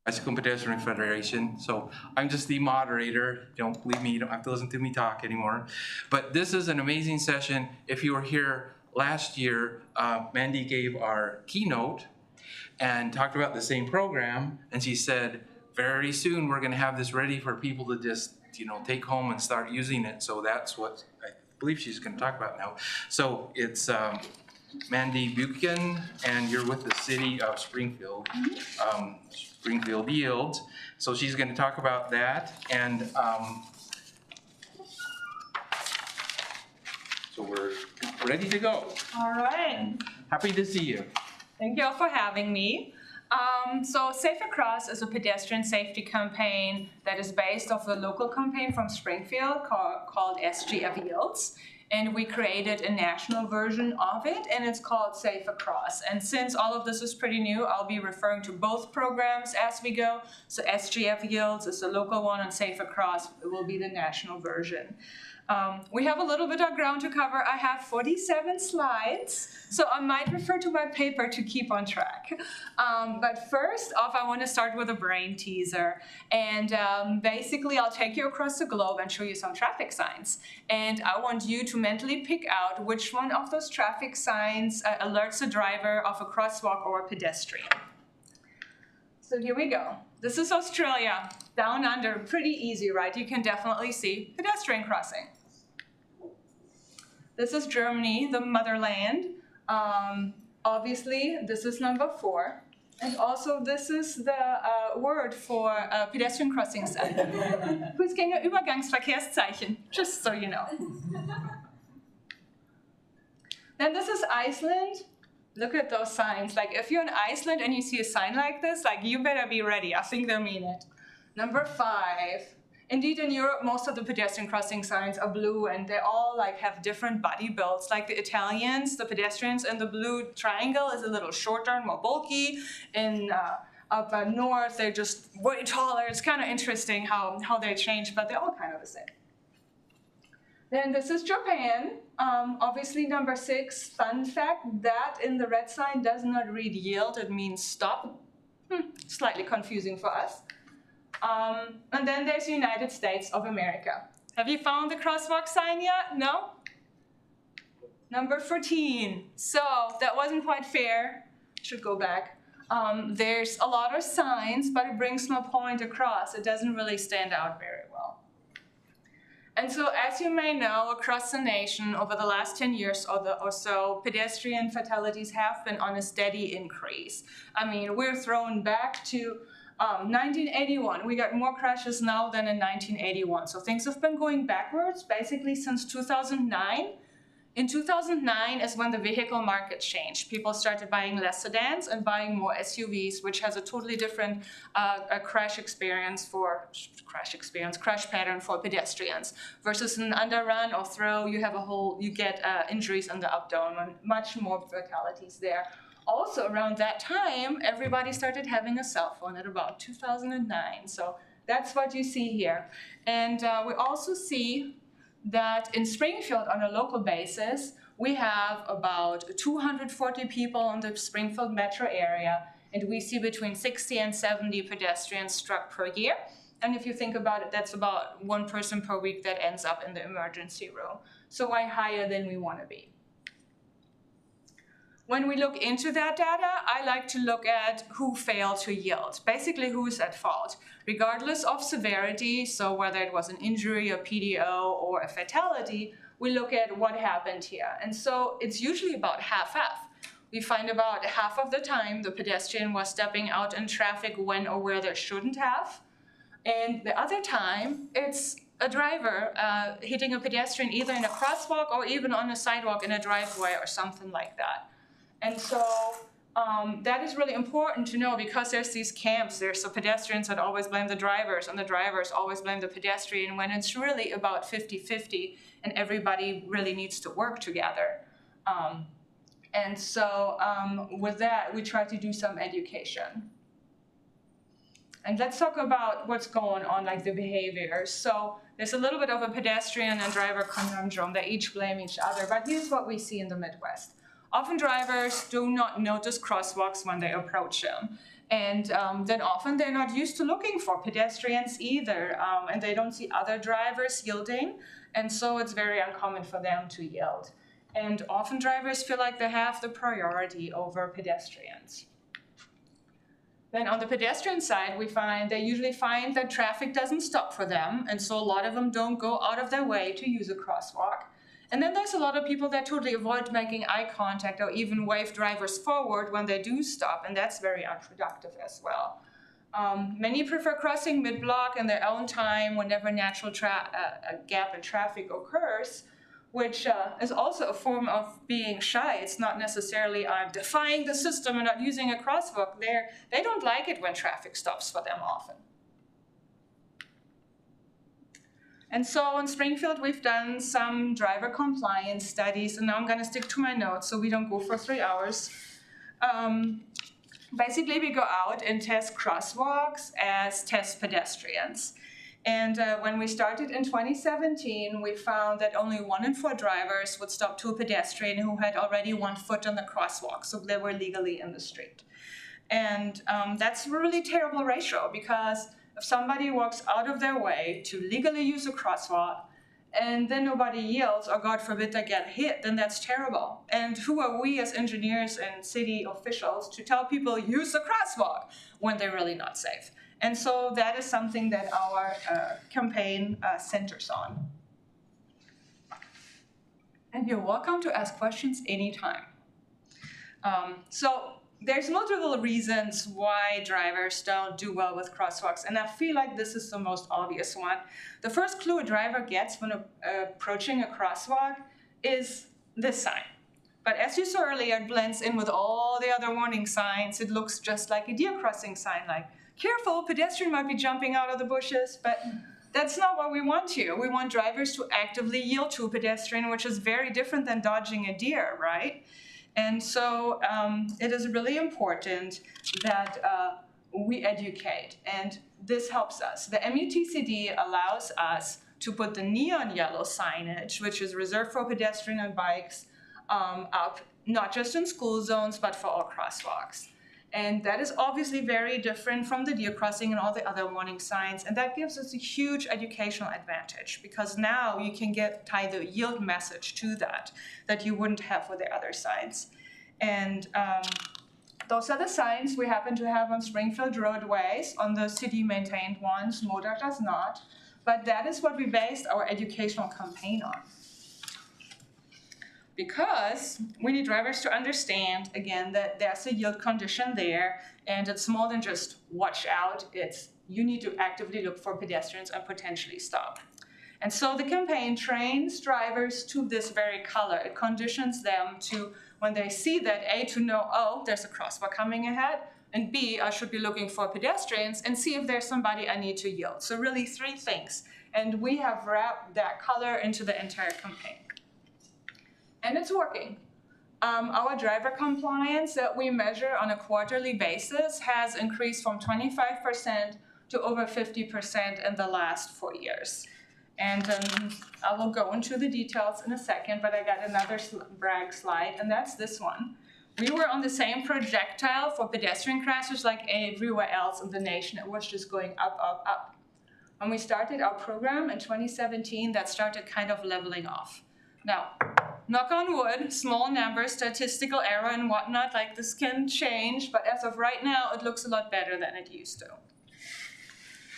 Bicycle Pedestrian Federation. So I'm just the moderator. Don't believe me, you don't have to listen to me talk anymore. But this is an amazing session. If you were here last year, Mandy gave our keynote and talked about the same program. And she said, very soon we're gonna have this ready for people to just, take home and start using it. So that's what I believe she's gonna talk about now. So it's Mandy Buchan, and you're with the city of Springfield. Springfield Yields. So she's going to talk about that, and so we're ready to go. All right. Happy to see you. Thank you all for having me. So Safe Across is a pedestrian safety campaign that is based off a local campaign from Springfield called SGF Yields. And we created a national version of it, and it's called Safe Across. And since all of this is pretty new, I'll be referring to both programs as we go. So SGF Yields is the local one, and Safe Across will be the national version. We have a little bit of ground to cover. I have 47 slides, so I might refer to my paper to keep on track. But first off, I want to start with a brain teaser. And basically, I'll take you across the globe and show you some traffic signs. And I want you to mentally pick out which one of those traffic signs alerts the driver of a crosswalk or a pedestrian. So here we go. This is Australia, down under, pretty easy, right? You can definitely see pedestrian crossing. This is Germany, the motherland. Obviously, this is number 4. And also, this is the word for pedestrian crossing sign. Fußgänger Übergangsverkehrszeichen, just so you know. Then this is Iceland. Look at those signs. Like, if you're in Iceland and you see a sign like this, like, you better be ready. I think they'll mean it. Number 5. Indeed, in Europe, most of the pedestrian crossing signs are blue, and they all like have different body builds. Like the Italians, the pedestrians in the blue triangle is a little shorter and more bulky. In up north, they're just way taller. It's kind of interesting how they change, but they're all kind of the same. Then this is Japan. Obviously, number 6, fun fact, that in the red sign does not read yield, it means stop. Slightly confusing for us. And then there's the United States of America. Have you found the crosswalk sign yet? No? Number 14. So that wasn't quite fair. Should go back. There's a lot of signs, but it brings no point across. It doesn't really stand out very well. And so, as you may know, across the nation over the last 10 years or so, pedestrian fatalities have been on a steady increase. I mean, we're thrown back to 1981. We got more crashes now than in 1981. So things have been going backwards basically since 2009. In 2009 is when the vehicle market changed. People started buying less sedans and buying more SUVs, which has a totally different crash pattern for pedestrians. Versus an underrun or throw, you get injuries in the up-down, and much more fatalities there. Also, around that time, everybody started having a cell phone at about 2009. So that's what you see here. And we also see that in Springfield, on a local basis, we have about 240 people in the Springfield metro area, and we see between 60 and 70 pedestrians struck per year. And if you think about it, that's about 1 person per week that ends up in the emergency room. So way higher than we want to be. When we look into that data, I like to look at who failed to yield, basically who's at fault, regardless of severity. So whether it was an injury, a PDO, or a fatality, we look at what happened here. And so it's usually about half-half. We find about half of the time the pedestrian was stepping out in traffic when or where they shouldn't have. And the other time, it's a driver hitting a pedestrian either in a crosswalk or even on a sidewalk in a driveway or something like that. And so that is really important to know, because there's these camps. There's the pedestrians that always blame the drivers, and the drivers always blame the pedestrian, when it's really about 50-50, and everybody really needs to work together. And so with that, we try to do some education. And let's talk about what's going on, like the behaviors. So there's a little bit of a pedestrian and driver conundrum. They each blame each other, but here's what we see in the Midwest. Often drivers do not notice crosswalks when they approach them. And then often they're not used to looking for pedestrians either, and they don't see other drivers yielding, and so it's very uncommon for them to yield. And often drivers feel like they have the priority over pedestrians. Then on the pedestrian side, they usually find that traffic doesn't stop for them, and so a lot of them don't go out of their way to use a crosswalk. And then there's a lot of people that totally avoid making eye contact or even wave drivers forward when they do stop, and that's very unproductive as well. Many prefer crossing mid-block in their own time whenever natural a gap in traffic occurs, which is also a form of being shy. It's not necessarily I'm defying the system and not using a crosswalk. They don't like it when traffic stops for them often. And so in Springfield, we've done some driver compliance studies, and now I'm gonna stick to my notes so we don't go for 3 hours. Basically, we go out and test crosswalks as test pedestrians. And when we started in 2017, we found that only 1 in 4 drivers would stop to a pedestrian who had already 1 foot on the crosswalk, so they were legally in the street. And that's a really terrible ratio, because if somebody walks out of their way to legally use a crosswalk and then nobody yields, or God forbid they get hit, then that's terrible. And who are we as engineers and city officials to tell people use the crosswalk when they're really not safe? And so that is something that our campaign centers on. And you're welcome to ask questions anytime. So there's multiple reasons why drivers don't do well with crosswalks, and I feel like this is the most obvious one. The first clue a driver gets when approaching a crosswalk is this sign. But as you saw earlier, it blends in with all the other warning signs. It looks just like a deer crossing sign, like, careful, pedestrian might be jumping out of the bushes, but that's not what we want here. We want drivers to actively yield to a pedestrian, which is very different than dodging a deer, right? And so it is really important that we educate, and this helps us. The MUTCD allows us to put the neon yellow signage, which is reserved for pedestrian and bikes, up, not just in school zones, but for all crosswalks. And that is obviously very different from the deer crossing and all the other warning signs, and that gives us a huge educational advantage, because now you can tie the yield message to that you wouldn't have with the other signs. And those are the signs we happen to have on Springfield roadways, on the city-maintained ones. MoDOT does not, but that is what we based our educational campaign on. Because we need drivers to understand, again, that there's a yield condition there, and it's more than just watch out. It's you need to actively look for pedestrians and potentially stop. And so the campaign trains drivers to this very color. It conditions them to, when they see that, A, to know, oh, there's a crosswalk coming ahead, and B, I should be looking for pedestrians, and see if there's somebody I need to yield. So really 3 things. And we have wrapped that color into the entire campaign. And it's working. Our driver compliance that we measure on a quarterly basis has increased from 25% to over 50% in the last 4 years. And I will go into the details in a second, but I got another brag slide, and that's this one. We were on the same projectile for pedestrian crashes like everywhere else in the nation. It was just going up, up, up. When we started our program in 2017, that started kind of leveling off. Now, knock on wood, small numbers, statistical error and whatnot, like this can change, but as of right now, it looks a lot better than it used to.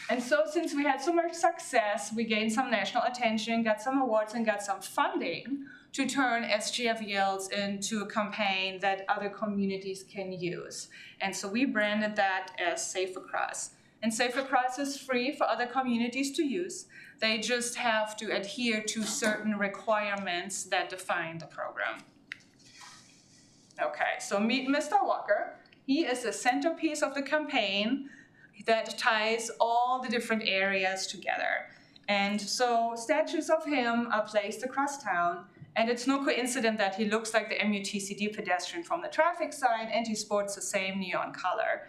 And so since we had so much success, we gained some national attention, got some awards, and got some funding to turn SGF yields into a campaign that other communities can use. And so we branded that as Safe Across. And Safe Across is free for other communities to use. They just have to adhere to certain requirements that define the program. Okay, so meet Mr. Walker. He is the centerpiece of the campaign that ties all the different areas together. And so statues of him are placed across town, and it's no coincidence that he looks like the MUTCD pedestrian from the traffic sign, and he sports the same neon color.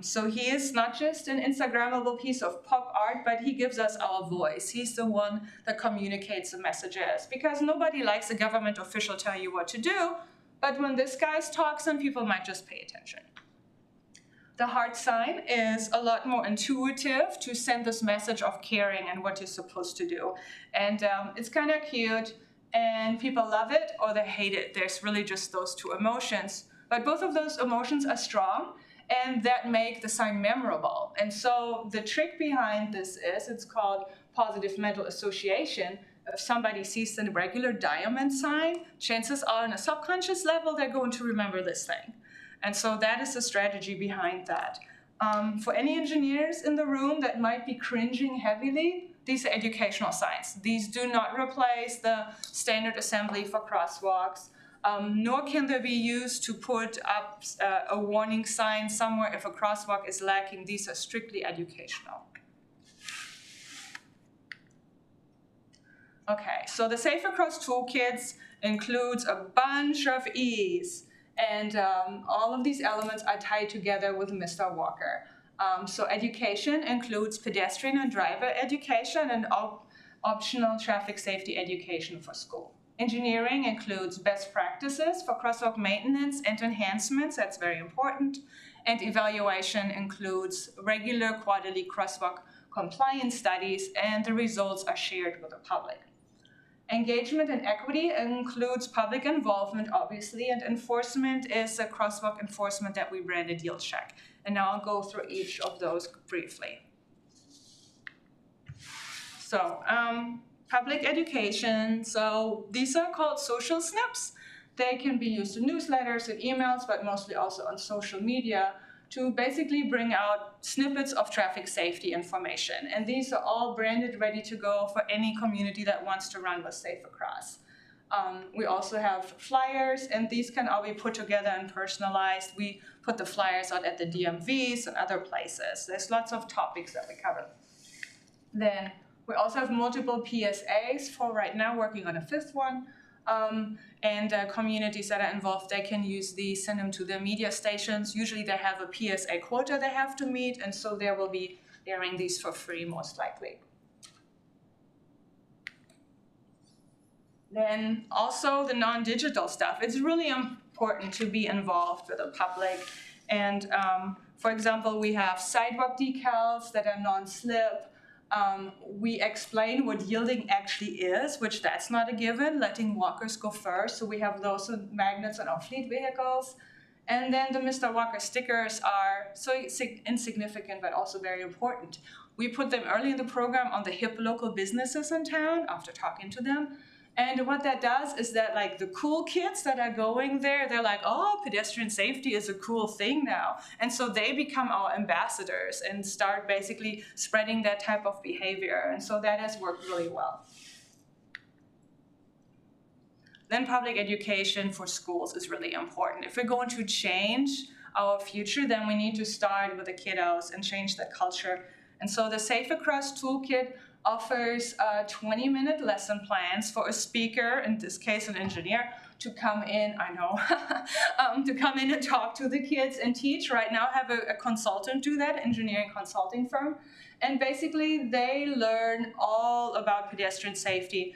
So he is not just an Instagrammable piece of pop art, but he gives us our voice. He's the one that communicates the messages, because nobody likes a government official telling you what to do, but when this guy talks, then people might just pay attention. The heart sign is a lot more intuitive to send this message of caring and what you're supposed to do. And it's kind of cute, and people love it or they hate it. There's really just those two emotions. But both of those emotions are strong, and that make the sign memorable. And so the trick behind this is, it's called positive mental association. If somebody sees the regular diamond sign, chances are on a subconscious level, they're going to remember this thing. And so that is the strategy behind that. For any engineers in the room that might be cringing heavily, these are educational signs. These do not replace the standard assembly for crosswalks, nor can they be used to put up a warning sign somewhere if a crosswalk is lacking. These are strictly educational. Okay, so the Safe Across Toolkits includes a bunch of E's, and all of these elements are tied together with Mr. Walker. So education includes pedestrian and driver education and optional traffic safety education for school. Engineering includes best practices for crosswalk maintenance and enhancements, that's very important. And evaluation includes regular quarterly crosswalk compliance studies, and the results are shared with the public. Engagement and equity includes public involvement, obviously, and enforcement is a crosswalk enforcement that we branded Yield Check. And now I'll go through each of those briefly. So, public education. So these are called social snips. They can be used in newsletters and emails, but mostly also on social media to basically bring out snippets of traffic safety information. And these are all branded, ready to go for any community that wants to run with Safe Across. We also have flyers, and these can all be put together and personalized. We put the flyers out at the DMVs and other places. There's lots of topics that we cover. Then we also have multiple PSAs for right now, working on a 5th one. And communities that are involved, they can use these, send them to their media stations. Usually they have a PSA quota they have to meet, and so they will be airing these for free, most likely. Then also the non-digital stuff. It's really important to be involved with the public. And for example, we have sidewalk decals that are non-slip. We explain what yielding actually is, which that's not a given, letting walkers go first. So we have those magnets on our fleet vehicles. And then the Mr. Walker stickers are so insignificant, but also very important. We put them early in the program on the hip local businesses in town after talking to them. And what that does is that, like, the cool kids that are going there, they're like, oh, pedestrian safety is a cool thing now. And so they become our ambassadors and start basically spreading that type of behavior. And so that has worked really well. Then public education for schools is really important. If we're going to change our future, then we need to start with the kiddos and change the culture. And so the Safe Across Toolkit offers 20-minute lesson plans for a speaker, in this case an engineer, to come in, to come in and talk to the kids and teach. Right now I have a consultant do that, engineering consulting firm. And basically they learn all about pedestrian safety,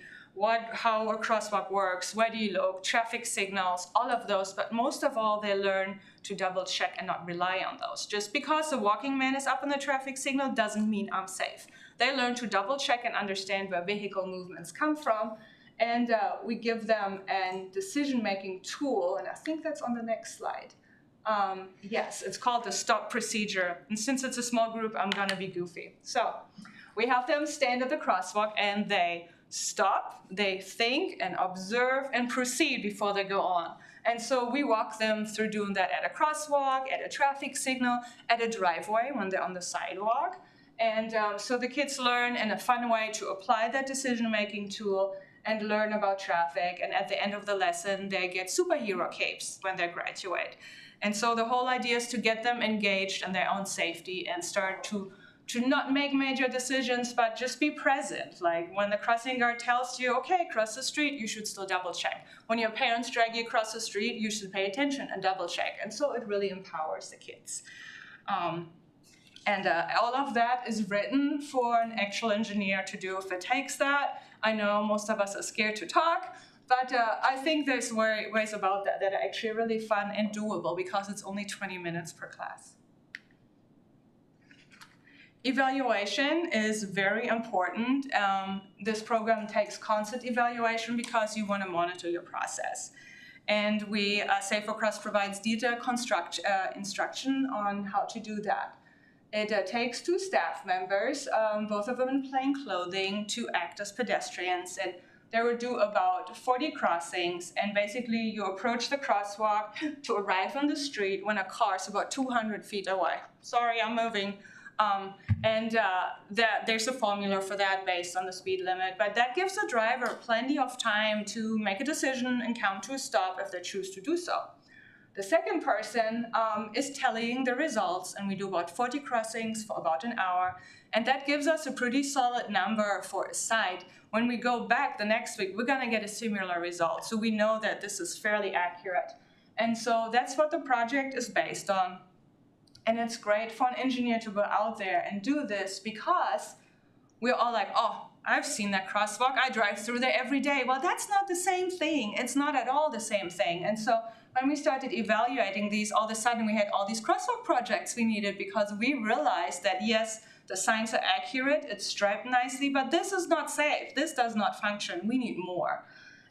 how a crosswalk works, where do you look, traffic signals, all of those. But most of all, they learn to double check and not rely on those. Just because the walking man is up on the traffic signal doesn't mean I'm safe. They learn to double check and understand where vehicle movements come from. And we give them a decision-making tool, and I think that's on the next slide. Yes, it's called the STOP procedure. And since it's a small group, I'm gonna be goofy. So we have them stand at the crosswalk and they stop, they think and observe and proceed before they go on. And so we walk them through doing that at a crosswalk, at a traffic signal, at a driveway when they're on the sidewalk. And so the kids learn in a fun way to apply that decision-making tool and learn about traffic. And at the end of the lesson, they get superhero capes when they graduate. And so the whole idea is to get them engaged in their own safety and start to not make major decisions, but just be present. Like when the crossing guard tells you, okay, cross the street, you should still double check. When your parents drag you across the street, you should pay attention and double check. And so it really empowers the kids. And all of that is written for an actual engineer to do if it takes that. I know most of us are scared to talk, but I think there's ways about that that are actually really fun and doable because it's only 20 minutes per class. Evaluation is very important. This program takes constant evaluation because you want to monitor your process. And Safe Across provides detailed instruction on how to do that. It takes 2 staff members, both of them in plain clothing, to act as pedestrians. And they will do about 40 crossings. And basically, you approach the crosswalk to arrive on the street when a car is about 200 feet away. Sorry, I'm moving. There's a formula for that based on the speed limit, but that gives the driver plenty of time to make a decision and come to a stop if they choose to do so. The second person is tallying the results, and we do about 40 crossings for about an hour, and that gives us a pretty solid number for a site. When we go back the next week, we're gonna get a similar result, so we know that this is fairly accurate. And so that's what the project is based on. And it's great for an engineer to go out there and do this because we're all like, oh, I've seen that crosswalk. I drive through there every day. Well, that's not the same thing. It's not at all the same thing. And so when we started evaluating these, all of a sudden we had all these crosswalk projects we needed because we realized that, yes, the signs are accurate, it's striped nicely, but this is not safe. This does not function. We need more.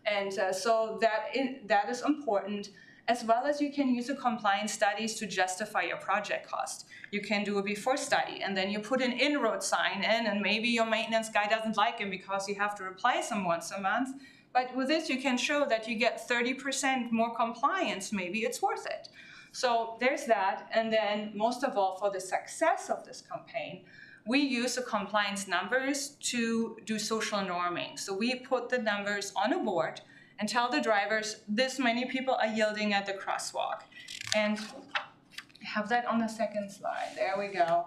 And so that is important. As well as you can use the compliance studies to justify your project cost. You can do a before study, and then you put an in-road sign in, and maybe your maintenance guy doesn't like him because you have to replace him once a month. But with this, you can show that you get 30% more compliance. Maybe it's worth it. So there's that. And then most of all, for the success of this campaign, we use the compliance numbers to do social norming. So we put the numbers on a board and tell the drivers this many people are yielding at the crosswalk. And have that on the second slide. There we go.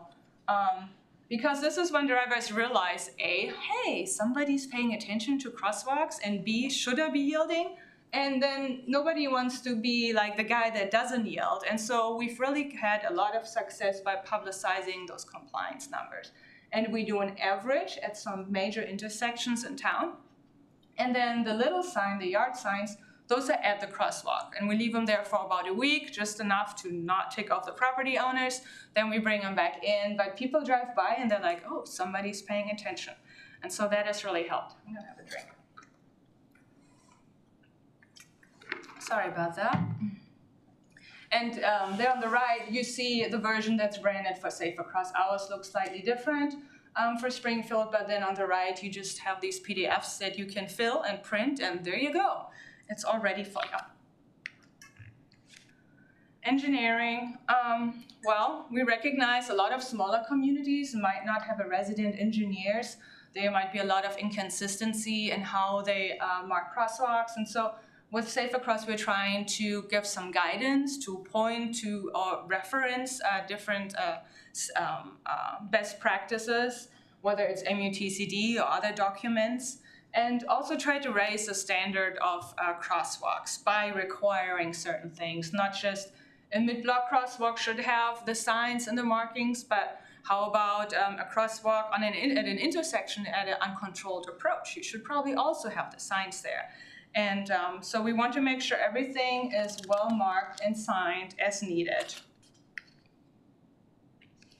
Because this is when drivers realize, A, hey, somebody's paying attention to crosswalks, and B, should I be yielding? And then nobody wants to be like the guy that doesn't yield. And so we've really had a lot of success by publicizing those compliance numbers. And we do an average at some major intersections in town. And then the little sign, the yard signs, those are at the crosswalk. And we leave them there for about a week, just enough to not tick off the property owners. Then we bring them back in. But people drive by and they're like, oh, somebody's paying attention. And so that has really helped. I'm gonna have a drink. Sorry about that. And there on the right, you see the version that's branded for Safe Across. Ours looks slightly different for Springfield, but then on the right, you just have these PDFs that you can fill and print, and there you go. It's all ready for you. Engineering, well, we recognize a lot of smaller communities might not have a resident engineers. There might be a lot of inconsistency in how they mark crosswalks, and so with Safe Across, we're trying to give some guidance, to point to or reference different best practices, whether it's MUTCD or other documents, and also try to raise the standard of crosswalks by requiring certain things. Not just a mid-block crosswalk should have the signs and the markings, but how about a crosswalk at an intersection at an uncontrolled approach? You should probably also have the signs there. And so we want to make sure everything is well marked and signed as needed.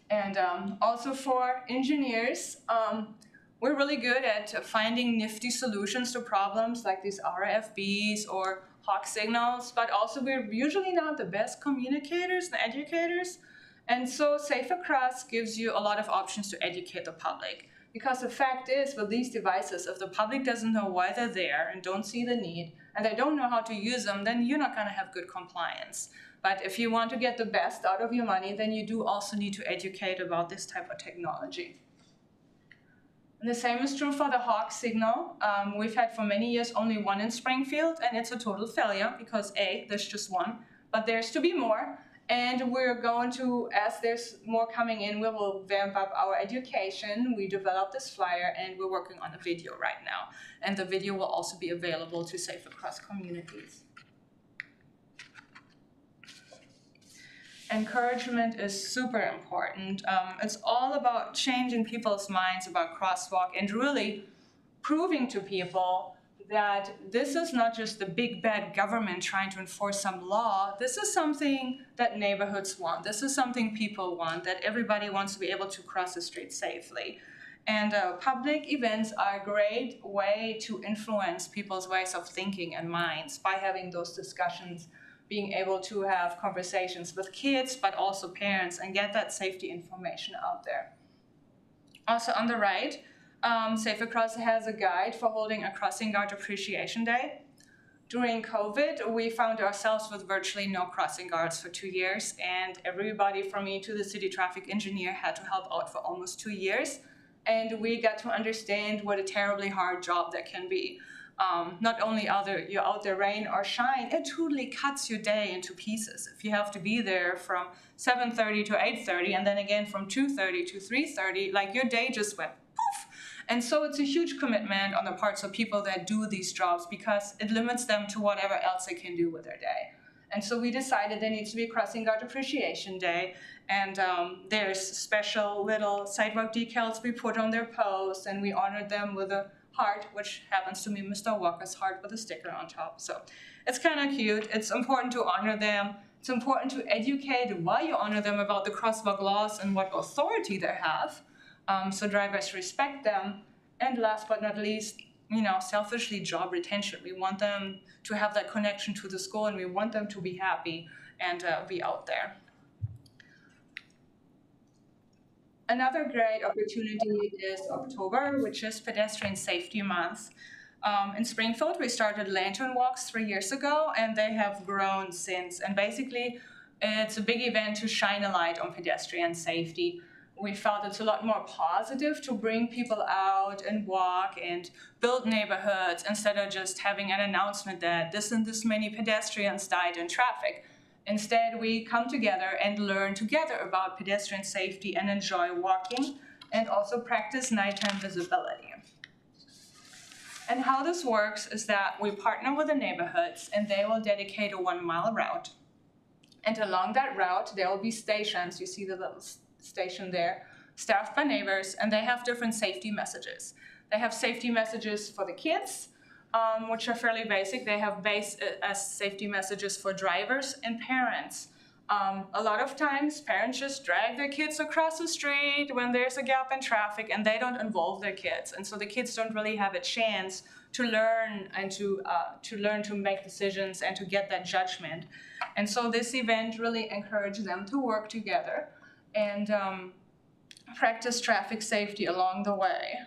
And also for engineers, we're really good at finding nifty solutions to problems like these RFBs or hawk signals, but also we're usually not the best communicators and educators. And so Safe Across gives you a lot of options to educate the public. Because the fact is, with these devices, if the public doesn't know why they're there and don't see the need, and they don't know how to use them, then you're not gonna have good compliance. But if you want to get the best out of your money, then you do also need to educate about this type of technology. And the same is true for the hawk signal. We've had for many years only one in Springfield, and it's a total failure because A, there's just one, but there's to be more. And we're going to, as there's more coming in, we will vamp up our education. We developed this flyer, and we're working on a video right now. And the video will also be available to Safe Across communities. Encouragement is super important. It's all about changing people's minds about crosswalk and really proving to people that this is not just the big bad government trying to enforce some law. This is something that neighborhoods want. This is something people want, that everybody wants to be able to cross the street safely. And public events are a great way to influence people's ways of thinking and minds by having those discussions, being able to have conversations with kids, but also parents, and get that safety information out there. Also on the right, Safe Across has a guide for holding a Crossing Guard Appreciation Day. During COVID, we found ourselves with virtually no crossing guards for 2 years, and everybody from me to the city traffic engineer had to help out for almost 2 years. And we got to understand what a terribly hard job that can be. Not only you're out there rain or shine, it totally cuts your day into pieces. If you have to be there from 7:30 to 8:30, and then again from 2:30 to 3:30, like your day just went poof. And so it's a huge commitment on the parts of people that do these jobs because it limits them to whatever else they can do with their day. And so we decided there needs to be a Crossing Guard Appreciation Day, and there's special little sidewalk decals we put on their posts, and we honored them with a heart, which happens to be Mr. Walker's heart with a sticker on top. So it's kind of cute. It's important to honor them. It's important to educate while you honor them about the crosswalk laws and what authority they have, so drivers respect them. And last but not least, selfishly, job retention. We want them to have that connection to the school, and we want them to be happy and be out there. Another great opportunity is October, which is Pedestrian Safety Month. In Springfield, we started lantern walks 3 years ago, and they have grown since. And basically, it's a big event to shine a light on pedestrian safety. We felt it's a lot more positive to bring people out and walk and build neighborhoods instead of just having an announcement that this and this many pedestrians died in traffic. Instead, we come together and learn together about pedestrian safety and enjoy walking, and also practice nighttime visibility. And how this works is that we partner with the neighborhoods, and they will dedicate a 1-mile route. And along that route, there will be stations. You see the little station there, staffed by neighbors, and they have different safety messages. They have safety messages for the kids, which are fairly basic. They have safety messages for drivers and parents. A lot of times, parents just drag their kids across the street when there's a gap in traffic, and they don't involve their kids. And so the kids don't really have a chance to learn and to learn to make decisions and to get that judgment. And so this event really encourages them to work together and practice traffic safety along the way.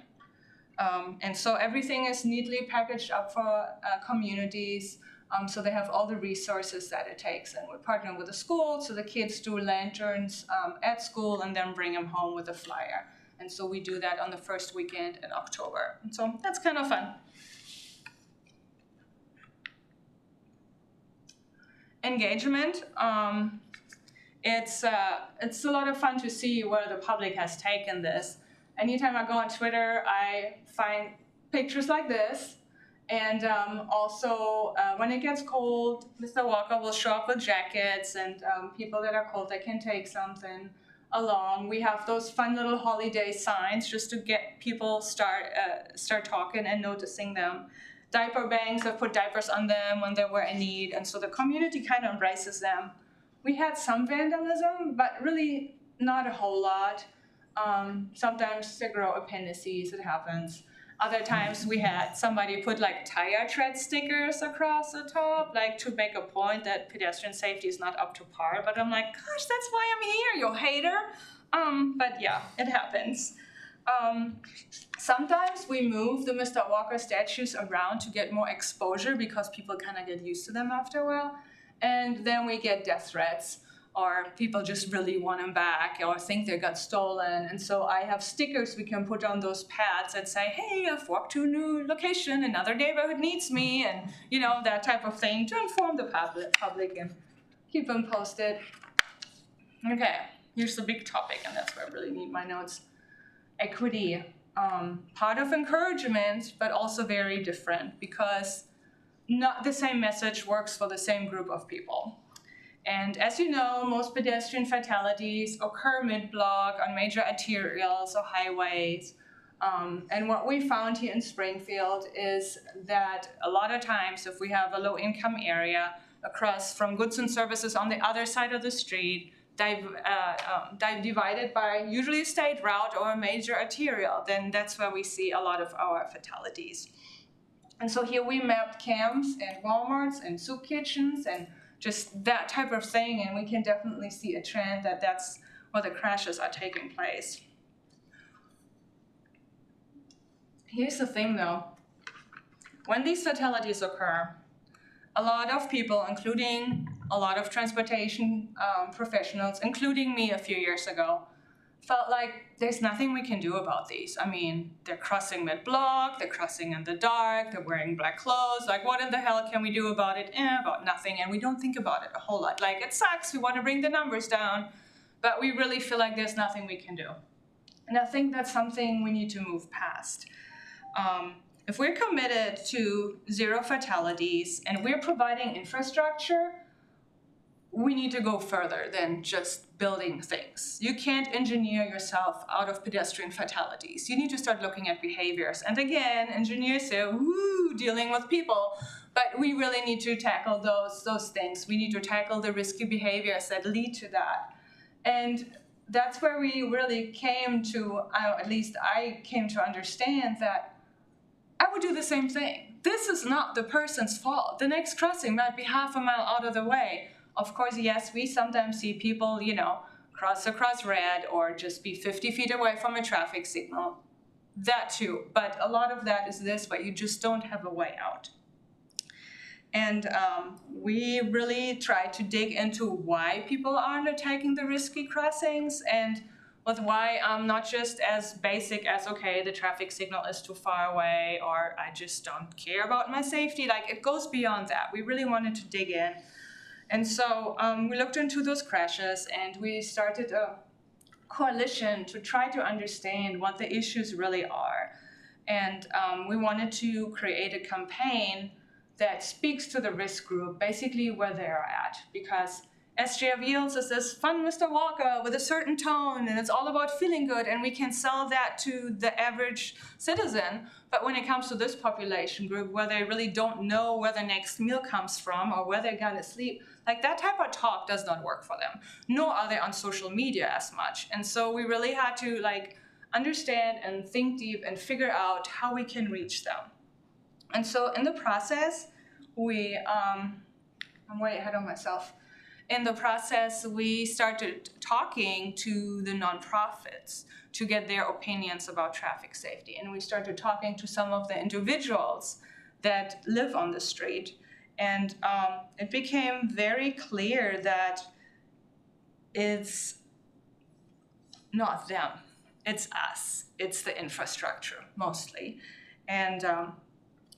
And so everything is neatly packaged up for communities, so they have all the resources that it takes. And we partner with the school, so the kids do lanterns at school and then bring them home with a flyer. And so we do that on the first weekend in October. And so that's kind of fun. Engagement. It's a lot of fun to see where the public has taken this. Anytime I go on Twitter, I find pictures like this. And also, when it gets cold, Mr. Walker will show up with jackets, and people that are cold, they can take something along. We have those fun little holiday signs just to get people start talking and noticing them. Diaper banks, I've put diapers on them when they were in need, and so the community kind of embraces them. We had some vandalism, but really not a whole lot. Sometimes they grow appendices, it happens. Other times we had somebody put like tire tread stickers across the top, like to make a point that pedestrian safety is not up to par. But I'm like, gosh, that's why I'm here, you hater. But yeah, it happens. Sometimes we move the Mr. Walker statues around to get more exposure because people kind of get used to them after a while. And then we get death threats, or people just really want them back or think they got stolen. And so I have stickers we can put on those pads that say, hey, I've walked to a new location, another neighborhood needs me, and that type of thing to inform the public and keep them posted. Okay, here's the big topic, and that's where I really need my notes. Equity, part of encouragement, but also very different, because not the same message works for the same group of people. And as you know, most pedestrian fatalities occur mid-block on major arterials or highways. And what we found here in Springfield is that a lot of times if we have a low-income area across from goods and services on the other side of the street, divided by usually a state route or a major arterial, then that's where we see a lot of our fatalities. And so here we mapped camps and Walmarts and soup kitchens and just that type of thing, and we can definitely see a trend that that's where the crashes are taking place. Here's the thing though, when these fatalities occur, a lot of people, including a lot of transportation professionals, including me a few years ago, felt like there's nothing we can do about these. I mean, they're crossing mid-block, they're crossing in the dark, they're wearing black clothes, like what in the hell can we do about it? About nothing, and we don't think about it a whole lot. Like, it sucks, we want to bring the numbers down, but we really feel like there's nothing we can do. And I think that's something we need to move past. If we're committed to zero fatalities and we're providing infrastructure, we need to go further than just building things. You can't engineer yourself out of pedestrian fatalities. You need to start looking at behaviors. And again, engineers say, woo, dealing with people. But we really need to tackle those things. We need to tackle the risky behaviors that lead to that. And that's where we really came to, at least I came to understand that I would do the same thing. This is not the person's fault. The next crossing might be half a mile out of the way. Of course, yes, we sometimes see people, cross across red or just be 50 feet away from a traffic signal. That too, but a lot of that is this way. You just don't have a way out. And we really try to dig into why people are undertaking the risky crossings and with why not just as basic as, okay, the traffic signal is too far away or I just don't care about my safety. Like, it goes beyond that. We really wanted to dig in. And so we looked into those crashes and we started a coalition to try to understand what the issues really are. And we wanted to create a campaign that speaks to the risk group, basically where they're at. Because SJF Yields is this fun Mr. Walker with a certain tone, and it's all about feeling good, and we can sell that to the average citizen. But when it comes to this population group, where they really don't know where the next meal comes from or where they're gonna sleep, like that type of talk does not work for them, nor are they on social media as much. And so we really had to understand and think deep and figure out how we can reach them. And so in the process, I'm way ahead of myself. In the process, we started talking to the nonprofits to get their opinions about traffic safety. And we started talking to some of the individuals that live on the street. And it became very clear that it's not them, it's us, it's the infrastructure mostly. And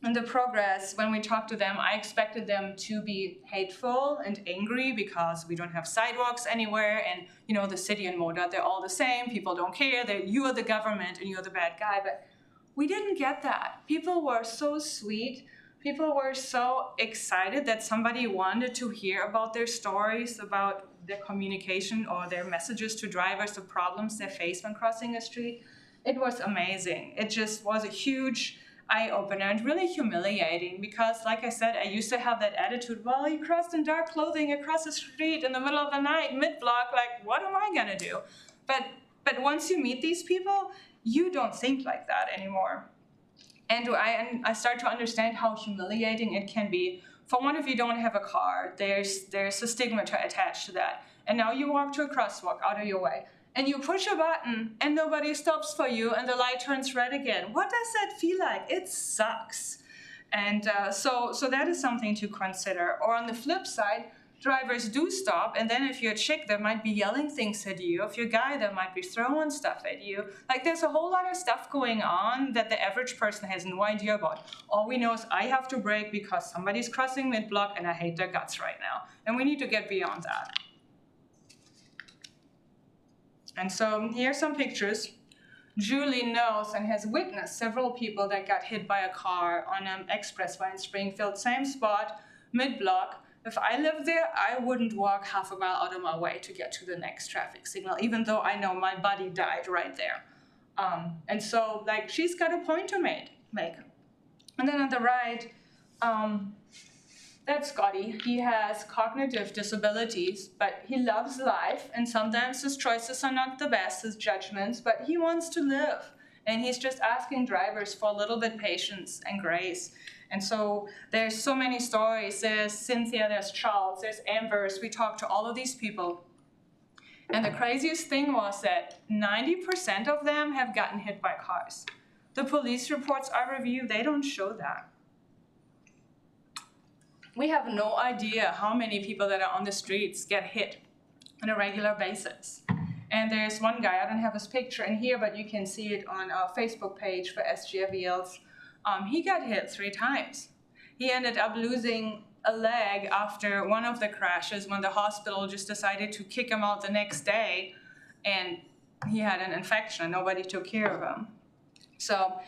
in the progress, when we talked to them, I expected them to be hateful and angry because we don't have sidewalks anywhere, and the city and MoDOT, they're all the same, people don't care, you are the government and you're the bad guy. But we didn't get that. People were so sweet. People were so excited that somebody wanted to hear about their stories, about their communication or their messages to drivers, the problems they face when crossing a street. It was amazing. It just was a huge eye-opener and really humiliating because, like I said, I used to have that attitude, well, you crossed in dark clothing across the street in the middle of the night, mid-block, like, what am I gonna do? But once you meet these people, you don't think like that anymore. And I start to understand how humiliating it can be. For one, if you don't have a car, there's a stigma attached to that. And now you walk to a crosswalk out of your way, and you push a button, and nobody stops for you, and the light turns red again. What does that feel like? It sucks. And so that is something to consider. Or on the flip side, drivers do stop, and then if you're a chick, they might be yelling things at you. If you're a guy, they might be throwing stuff at you. Like, there's a whole lot of stuff going on that the average person has no idea about. All we know is I have to brake because somebody's crossing mid-block and I hate their guts right now. And we need to get beyond that. And so here's some pictures. Julie knows and has witnessed several people that got hit by a car on an expressway in Springfield, same spot, mid-block. If I lived there, I wouldn't walk half a mile out of my way to get to the next traffic signal, even though I know my buddy died right there. And so like she's got a point to make. And then on the right, that's Scotty. He has cognitive disabilities, but he loves life, and sometimes his choices are not the best, his judgments, but he wants to live. And he's just asking drivers for a little bit patience and grace. And so there's so many stories. There's Cynthia, there's Charles, there's Ambers. We talked to all of these people. And the craziest thing was that 90% of them have gotten hit by cars. The police reports I reviewed, they don't show that. We have no idea how many people that are on the streets get hit on a regular basis. And there's one guy, I don't have his picture in here, but you can see it on our Facebook page for SGF Yields. He got hit 3 times. He ended up losing a leg after one of the crashes when the hospital just decided to kick him out the next day, and he had an infection and nobody took care of him. So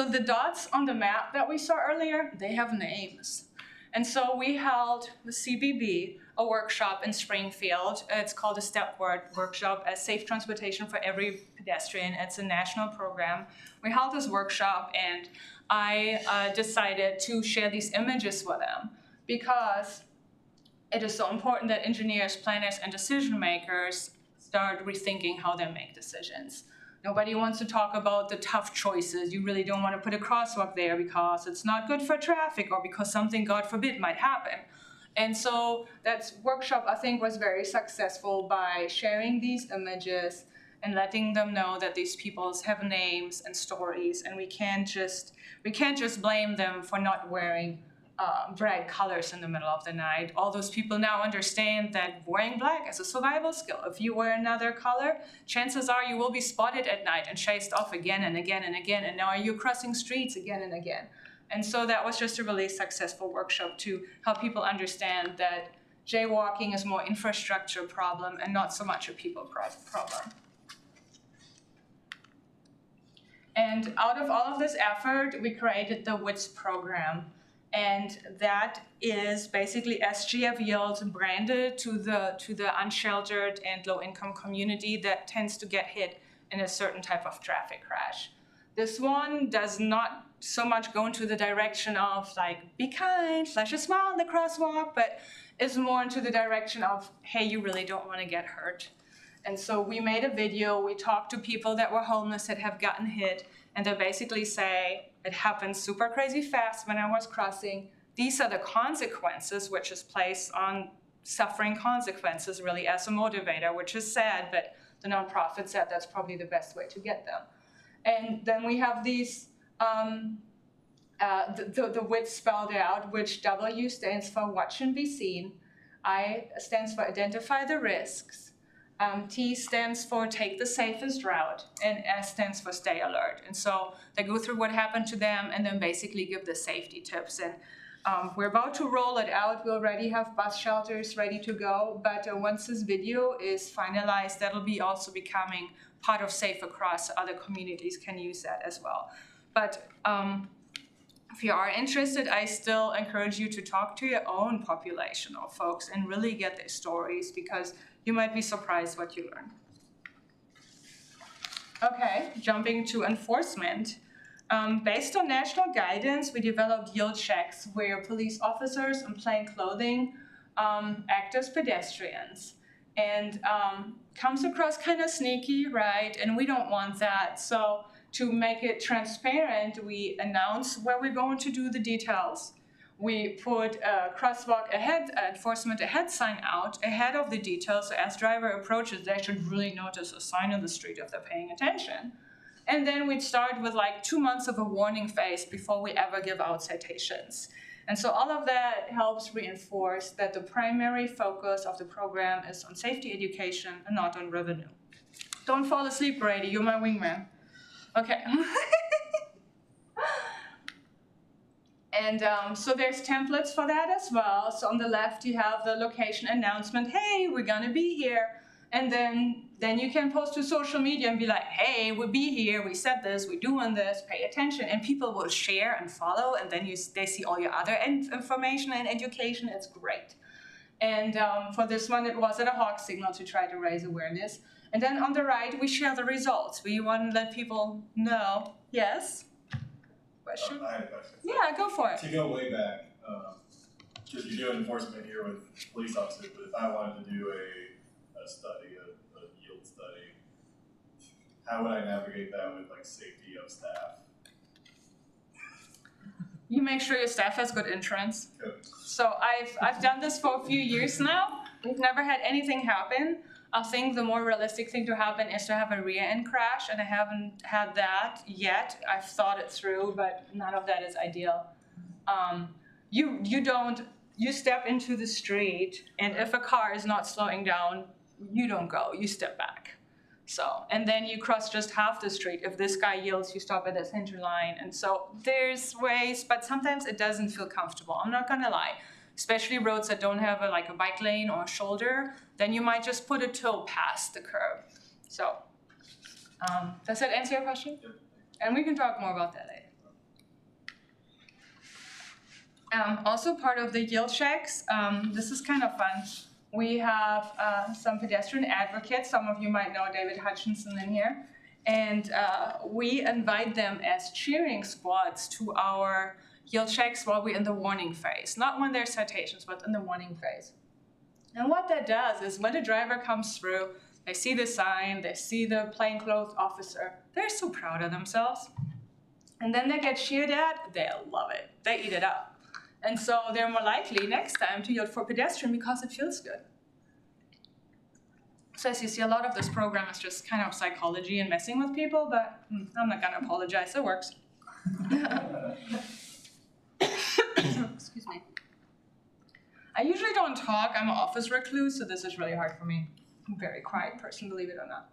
the dots on the map that we saw earlier, they have names. And so we held the CBB, a workshop in Springfield. It's called a Step Workshop as Safe Transportation for Every Pedestrian. It's a national program. We held this workshop, and I decided to share these images with them because it is so important that engineers, planners, and decision makers start rethinking how they make decisions. Nobody wants to talk about the tough choices. You really don't want to put a crosswalk there because it's not good for traffic or because something, God forbid, might happen. And so that workshop, I think, was very successful by sharing these images and letting them know that these people have names and stories, and we can't just blame them for not wearing bright colors in the middle of the night. All those people now understand that wearing black is a survival skill. If you wear another color, chances are you will be spotted at night and chased off again and again and again, and now you're crossing streets again and again. And so that was just a really successful workshop to help people understand that jaywalking is more infrastructure problem and not so much a people problem. And out of all of this effort, we created the WITS program. And that is basically SGF Yields branded to the unsheltered and low-income community that tends to get hit in a certain type of traffic crash. This one does not so much go into the direction of like, be kind, flash a smile in the crosswalk, but is more into the direction of, hey, you really don't want to get hurt. And so we made a video, we talked to people that were homeless that have gotten hit, and they basically say, it happened super crazy fast when I was crossing. These are the consequences, which is placed on suffering consequences really as a motivator, which is sad, but the nonprofit said that's probably the best way to get them. And then we have these, the WITS spelled out, which W stands for watch and be seen, I stands for identify the risks, T stands for take the safest route, and S stands for stay alert. And so they go through what happened to them and then basically give the safety tips. And we're about to roll it out. We already have bus shelters ready to go, but once this video is finalized, that'll be also becoming part of Safe Across. Other communities can use that as well. But if you are interested, I still encourage you to talk to your own population of folks and really get their stories, because you might be surprised what you learn. Okay, jumping to enforcement. Based on national guidance, we developed yield checks where police officers in plain clothing act as pedestrians. And comes across kind of sneaky, right? And we don't want that. So to make it transparent, we announce where we're going to do the details. We put a crosswalk ahead, enforcement ahead sign out ahead of the details, so as driver approaches, they should really notice a sign on the street if they're paying attention. And then we'd start with like 2 months of a warning phase before we ever give out citations. And so all of that helps reinforce that the primary focus of the program is on safety education and not on revenue. Don't fall asleep, Brady, you're my wingman. Okay. And so there's templates for that as well. So on the left, you have the location announcement. Hey, we're gonna be here. And then you can post to social media and be like, hey, we'll be here. We said this, we're doing this, pay attention. And people will share and follow. And then they see all your other information and education. It's great. And for this one, it was at a hawk signal to try to raise awareness. And then on the right, we share the results. We want to let people know. Yes? Question? I had a question. Yeah, go for it. To go way back, because you're doing enforcement here with police officers, but if I wanted to do a study, a yield study, how would I navigate that with like safety of staff? You make sure your staff has good insurance. Good. So I've done this for a few years now. We've never had anything happen. I think the more realistic thing to happen is to have a rear end crash, and I haven't had that yet. I've thought it through, but none of that is ideal. You step into the street, and if a car is not slowing down, you don't go, you step back. So, and then you cross just half the street. If this guy yields, you stop at the center line. And so there's ways, but sometimes it doesn't feel comfortable. I'm not gonna lie. Especially roads that don't have a bike lane or a shoulder, then you might just put a toe past the curb. So, does that answer your question? Yep. And we can talk more about that later. Also part of the yield checks, this is kind of fun. We have some pedestrian advocates. Some of you might know David Hutchinson in here. And we invite them as cheering squads to our yield checks while we're in the warning phase. Not when there's citations, but in the warning phase. And what that does is when the driver comes through, they see the sign, they see the plainclothes officer, they're so proud of themselves. And then they get cheered at, they love it. They eat it up. And so they're more likely next time to yield for pedestrian because it feels good. So as you see, a lot of this program is just kind of psychology and messing with people, but I'm not gonna apologize, it works. Excuse me. I usually don't talk, I'm an office recluse, so this is really hard for me. I'm a very quiet person, believe it or not.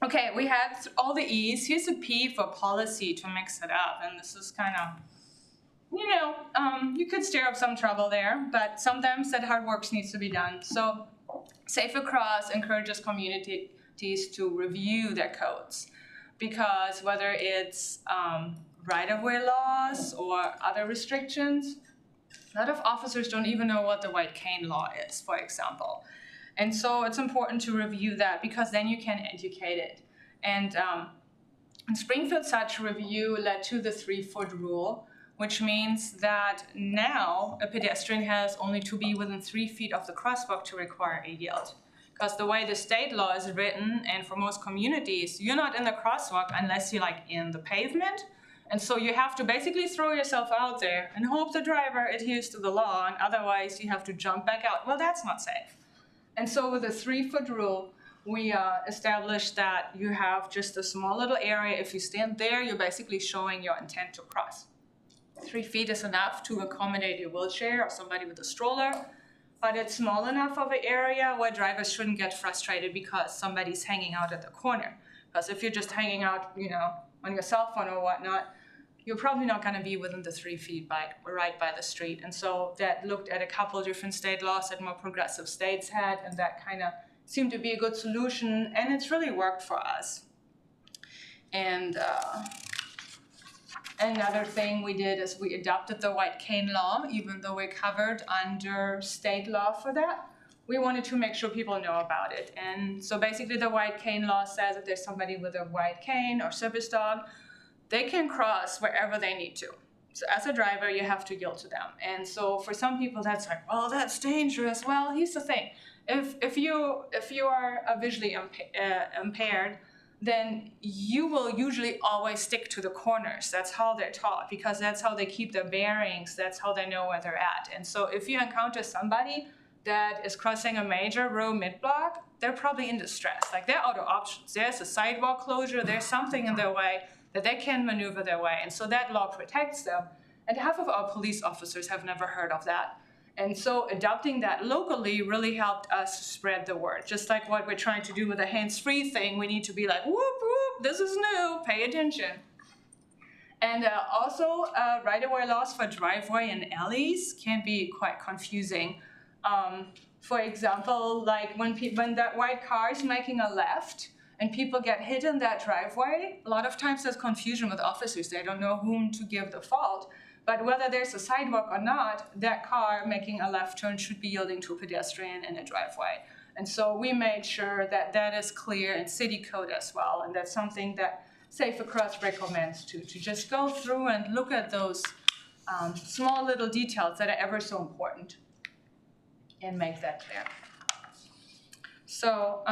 Okay, we had all the E's. Here's a P for policy to mix it up, and this is kind of, you could stir up some trouble there, but sometimes that hard work needs to be done. So Safe Across encourages communities to review their codes, because whether it's right-of-way laws or other restrictions, a lot of officers don't even know what the white cane law is, for example. And so it's important to review that because then you can educate it. And in Springfield, such review led to the 3-foot rule, which means that now a pedestrian has only to be within 3 feet of the crosswalk to require a yield. Because the way the state law is written, and for most communities, you're not in the crosswalk unless you're in the pavement. And so you have to basically throw yourself out there and hope the driver adheres to the law, and otherwise you have to jump back out. Well, that's not safe. And so with the 3-foot rule, we established that you have just a small little area. If you stand there, you're basically showing your intent to cross. 3 feet is enough to accommodate a wheelchair or somebody with a stroller, but it's small enough of an area where drivers shouldn't get frustrated because somebody's hanging out at the corner. Because if you're just hanging out, on your cell phone or whatnot, you're probably not going to be within the 3 feet right by the street. And so that looked at a couple of different state laws that more progressive states had, and that kind of seemed to be a good solution, and it's really worked for us. And another thing we did is we adopted the white cane law, even though we're covered under state law for that. We wanted to make sure people know about it. And so basically the white cane law says if there's somebody with a white cane or service dog, they can cross wherever they need to. So as a driver, you have to yield to them. And so for some people, that's well, that's dangerous. Well, here's the thing. If you are visually impaired, then you will usually always stick to the corners. That's how they're taught, because that's how they keep their bearings. That's how they know where they're at. And so if you encounter somebody that is crossing a major road mid-block, they're probably in distress. They're out of options. There's a sidewalk closure. There's something in their way that they can maneuver their way. And so that law protects them. And half of our police officers have never heard of that. And so adopting that locally really helped us spread the word. Just like what we're trying to do with the hands-free thing, we need to be like, whoop, whoop, this is new, pay attention. And also, right-of-way laws for driveway and alleys can be quite confusing. For example, when that white car is making a left, and people get hit in that driveway, a lot of times there's confusion with officers. They don't know whom to give the fault. But whether there's a sidewalk or not, that car making a left turn should be yielding to a pedestrian in a driveway. And so we made sure that that is clear in city code as well. And that's something that Safe Across recommends to just go through and look at those small little details that are ever so important and make that clear. So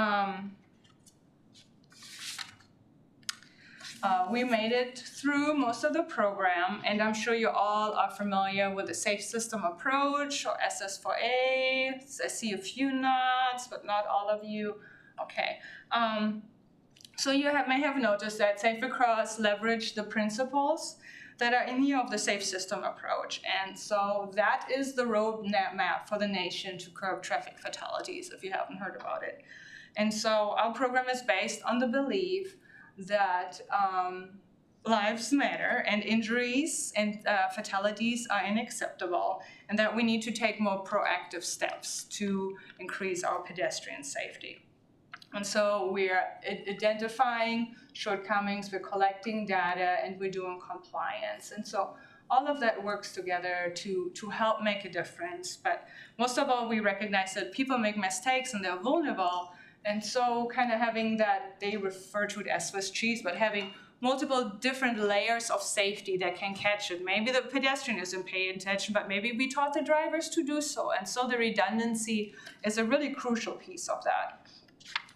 we made it through most of the program, and I'm sure you all are familiar with the Safe System Approach, or SS4A. I see a few nods, but not all of you. Okay. So you may have noticed that Safe Across leveraged the principles that are in here of the Safe System Approach. And so that is the roadmap for the nation to curb traffic fatalities, if you haven't heard about it. And so our program is based on the belief that lives matter and injuries and fatalities are unacceptable, and that we need to take more proactive steps to increase our pedestrian safety. And so we're identifying shortcomings, we're collecting data, and we're doing compliance. And so all of that works together to help make a difference. But most of all, we recognize that people make mistakes and they're vulnerable. And so kind of having that, they refer to it as Swiss cheese, but having multiple different layers of safety that can catch it. Maybe the pedestrian isn't paying attention, but maybe we taught the drivers to do so. And so the redundancy is a really crucial piece of that.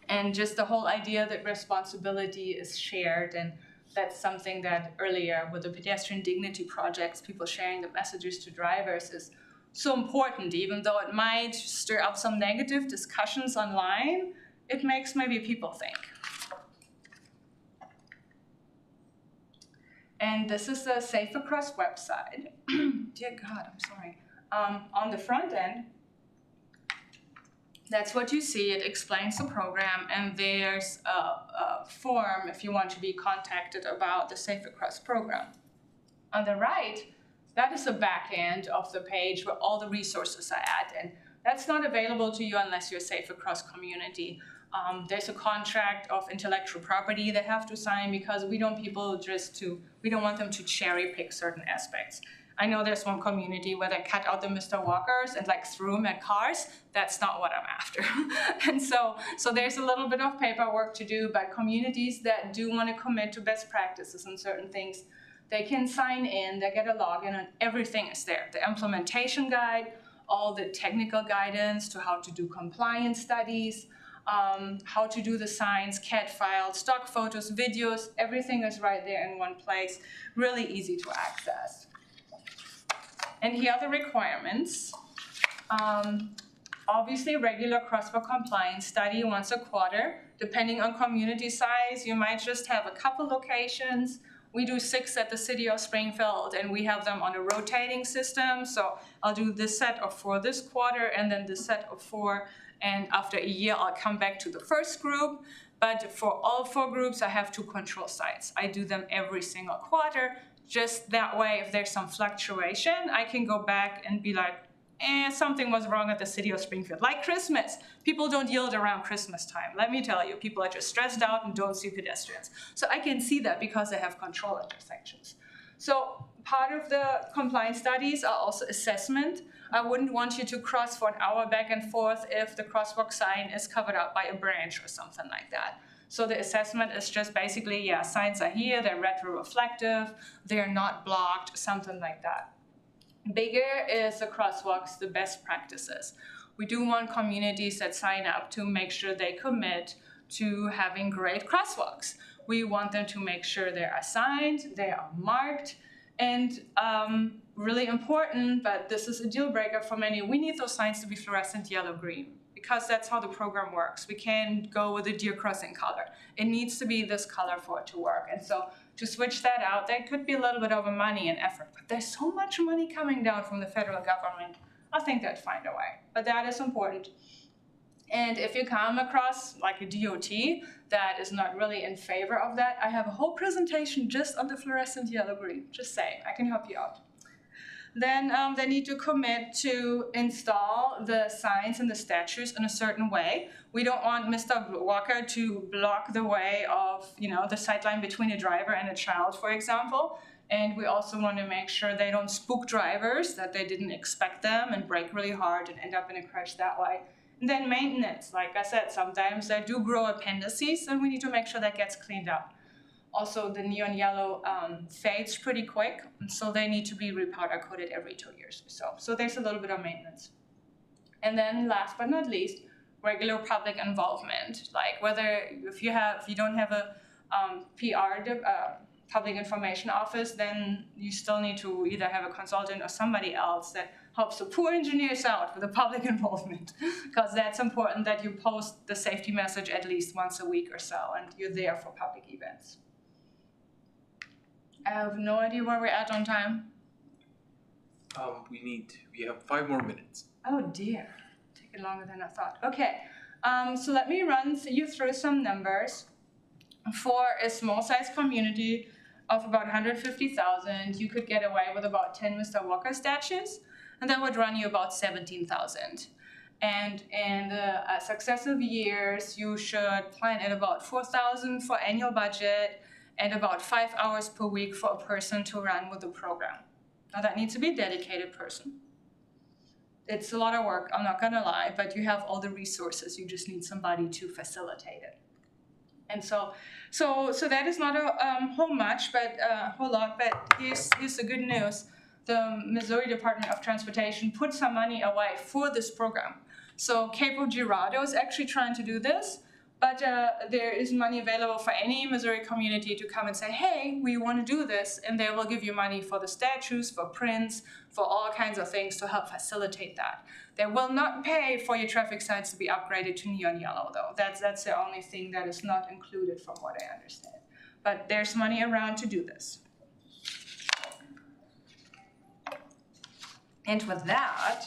And just the whole idea that responsibility is shared, and that's something that earlier with the pedestrian dignity projects, people sharing the messages to drivers is so important. Even though it might stir up some negative discussions online, it makes maybe people think. And this is the Safe Across website. Dear God, I'm sorry. On the front end, that's what you see. It explains the program, and there's a form if you want to be contacted about the Safe Across program. On the right, that is the back end of the page where all the resources are at, and that's not available to you unless you're a Safe Across community. There's a contract of intellectual property they have to sign, because we don't want them to cherry pick certain aspects. I know there's one community where they cut out the Mr. Walkers and like threw them at cars. That's not what I'm after. And so there's a little bit of paperwork to do, but communities that do want to commit to best practices and certain things, they can sign in, they get a login, and everything is there. The implementation guide, all the technical guidance to how to do compliance studies, how to do the signs, CAD files, stock photos, videos, everything is right there in one place, really easy to access. And here are the requirements. Obviously, regular crosswalk compliance study once a quarter. Depending on community size, you might just have a couple locations. We do 6 at the City of Springfield, and we have them on a rotating system. So I'll do this set of 4 this quarter, and then this set of 4. And after a year, I'll come back to the first group. But for all 4 groups, I have 2 control sites. I do them every single quarter. Just that way, if there's some fluctuation, I can go back and be like, something was wrong at the City of Springfield. Like Christmas. People don't yield around Christmas time. Let me tell you, people are just stressed out and don't see pedestrians. So I can see that because I have control intersections. So part of the compliance studies are also assessment. I wouldn't want you to cross for an hour back and forth if the crosswalk sign is covered up by a branch or something like that. So the assessment is just basically, yeah, signs are here, they're retroreflective, they're not blocked, something like that. Bigger is the crosswalks, the best practices. We do want communities that sign up to make sure they commit to having great crosswalks. We want them to make sure they are signed, they are marked, and really important, but this is a deal breaker for many, we need those signs to be fluorescent yellow-green, because that's how the program works. We can't go with a deer crossing color. It needs to be this color for it to work. And so to switch that out, that could be a little bit of money and effort, but there's so much money coming down from the federal government. I think they'd find a way, but that is important. And if you come across like a DOT that is not really in favor of that, I have a whole presentation just on the fluorescent yellow-green. Just saying, I can help you out. Then they need to commit to install the signs and the statues in a certain way. We don't want Mr. Walker to block the way of, the sight line between a driver and a child, for example. And we also want to make sure they don't spook drivers, that they didn't expect them and brake really hard and end up in a crash that way. And then maintenance, like I said, sometimes they do grow appendices and we need to make sure that gets cleaned up. Also, the neon yellow fades pretty quick, and so they need to be repowder coated every 2 years or so. So there's a little bit of maintenance. And then last but not least, regular public involvement, like whether if you don't have a public information office, then you still need to either have a consultant or somebody else that helps the poor engineers out with the public involvement, because that's important that you post the safety message at least once a week or so, and you're there for public events. I have no idea where we're at on time. We have 5 more minutes. Oh dear, taking longer than I thought. Okay, so let me run you through some numbers. For a small-sized community of about 150,000, you could get away with about 10 Mr. Walker statues, and that would run you about 17,000. And in successive years, you should plan at about 4,000 for annual budget and about 5 hours per week for a person to run with the program. Now that needs to be a dedicated person. It's a lot of work, I'm not gonna lie, but you have all the resources, you just need somebody to facilitate it. And so that is not a whole lot, but here's the good news. The Missouri Department of Transportation put some money away for this program. So Capo Girardeau is actually trying to do this, but there is money available for any Missouri community to come and say, hey, we want to do this, and they will give you money for the statues, for prints, for all kinds of things to help facilitate that. They will not pay for your traffic signs to be upgraded to neon yellow, though. That's the only thing that is not included from what I understand. But there's money around to do this. And with that,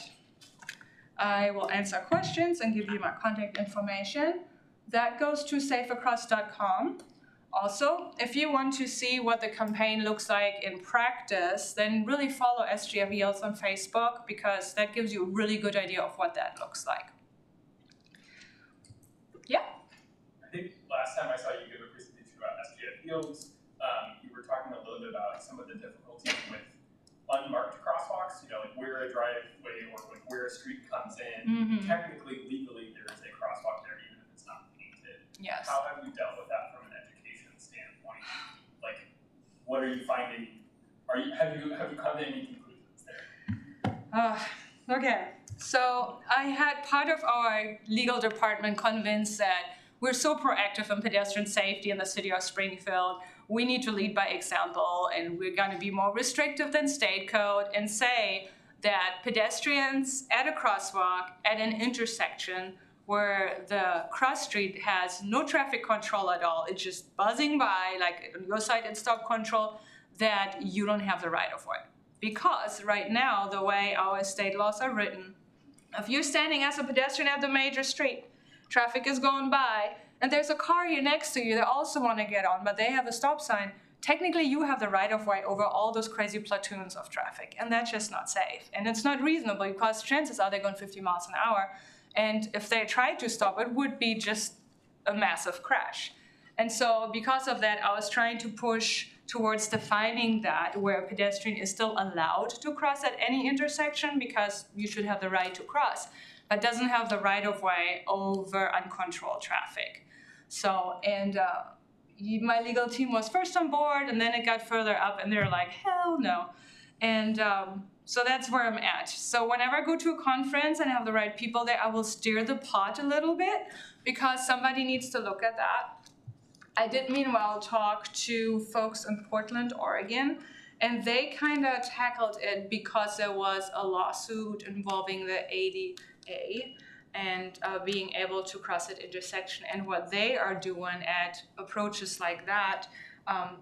I will answer questions and give you my contact information. That goes to safeacross.com. Also, if you want to see what the campaign looks like in practice, then really follow SGF Yields on Facebook, because that gives you a really good idea of what that looks like. Yeah? I think last time I saw you give a presentation about SGF Yields, you were talking a little bit about some of the difficulties with unmarked crosswalks, like where a driveway or like where a street comes in. Mm-hmm. Technically, legally, there is a crosswalk there, even if it's not painted. Yes. How have you dealt with that from an education standpoint? Like, what are you finding? Have you come to any conclusions there? Okay. So I had part of our legal department convinced that we're so proactive in pedestrian safety in the city of Springfield. We need to lead by example, and we're going to be more restrictive than state code and say that pedestrians at a crosswalk at an intersection where the cross street has no traffic control at all, it's just buzzing by, like on your side it's stop control, that you don't have the right of way. Because right now, the way our state laws are written, if you're standing as a pedestrian at the major street, traffic is going by, and there's a car here next to you that also want to get on, but they have a stop sign, technically you have the right of way over all those crazy platoons of traffic, and that's just not safe. And it's not reasonable, because chances are they're going 50 miles an hour, and if they tried to stop, it would be just a massive crash. And so because of that, I was trying to push towards defining that, where a pedestrian is still allowed to cross at any intersection, because you should have the right to cross, but doesn't have the right of way over uncontrolled traffic. So, and my legal team was first on board, and then it got further up, and they're like, hell no. And so that's where I'm at. So whenever I go to a conference and have the right people there, I will steer the pot a little bit, because somebody needs to look at that. I did meanwhile talk to folks in Portland, Oregon, and they kind of tackled it because there was a lawsuit involving the ADA and being able to cross that intersection. And what they are doing at approaches like that,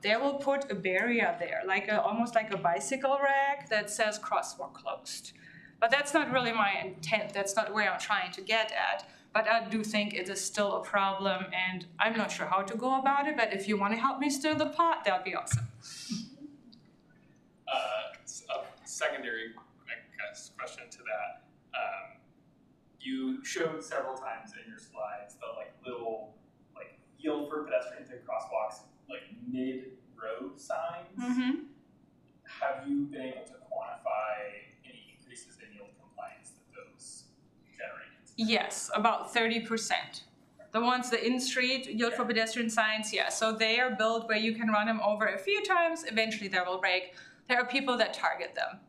they will put a barrier there, like almost like a bicycle rack that says crosswalk closed. But that's not really my intent. That's not where I'm trying to get at. But I do think it is still a problem, and I'm not sure how to go about it, but if you want to help me stir the pot, that would be awesome. A secondary, I guess, question to that. You showed several times in your slides the little yield for pedestrians and crosswalks, mid-road signs. Mm-hmm. Have you been able to quantify any increases in yield compliance that those generate? Yes, about 30%. The ones, the in-street yield for pedestrian signs, yeah, so they are built where you can run them over a few times, eventually they will break. There are people that target them.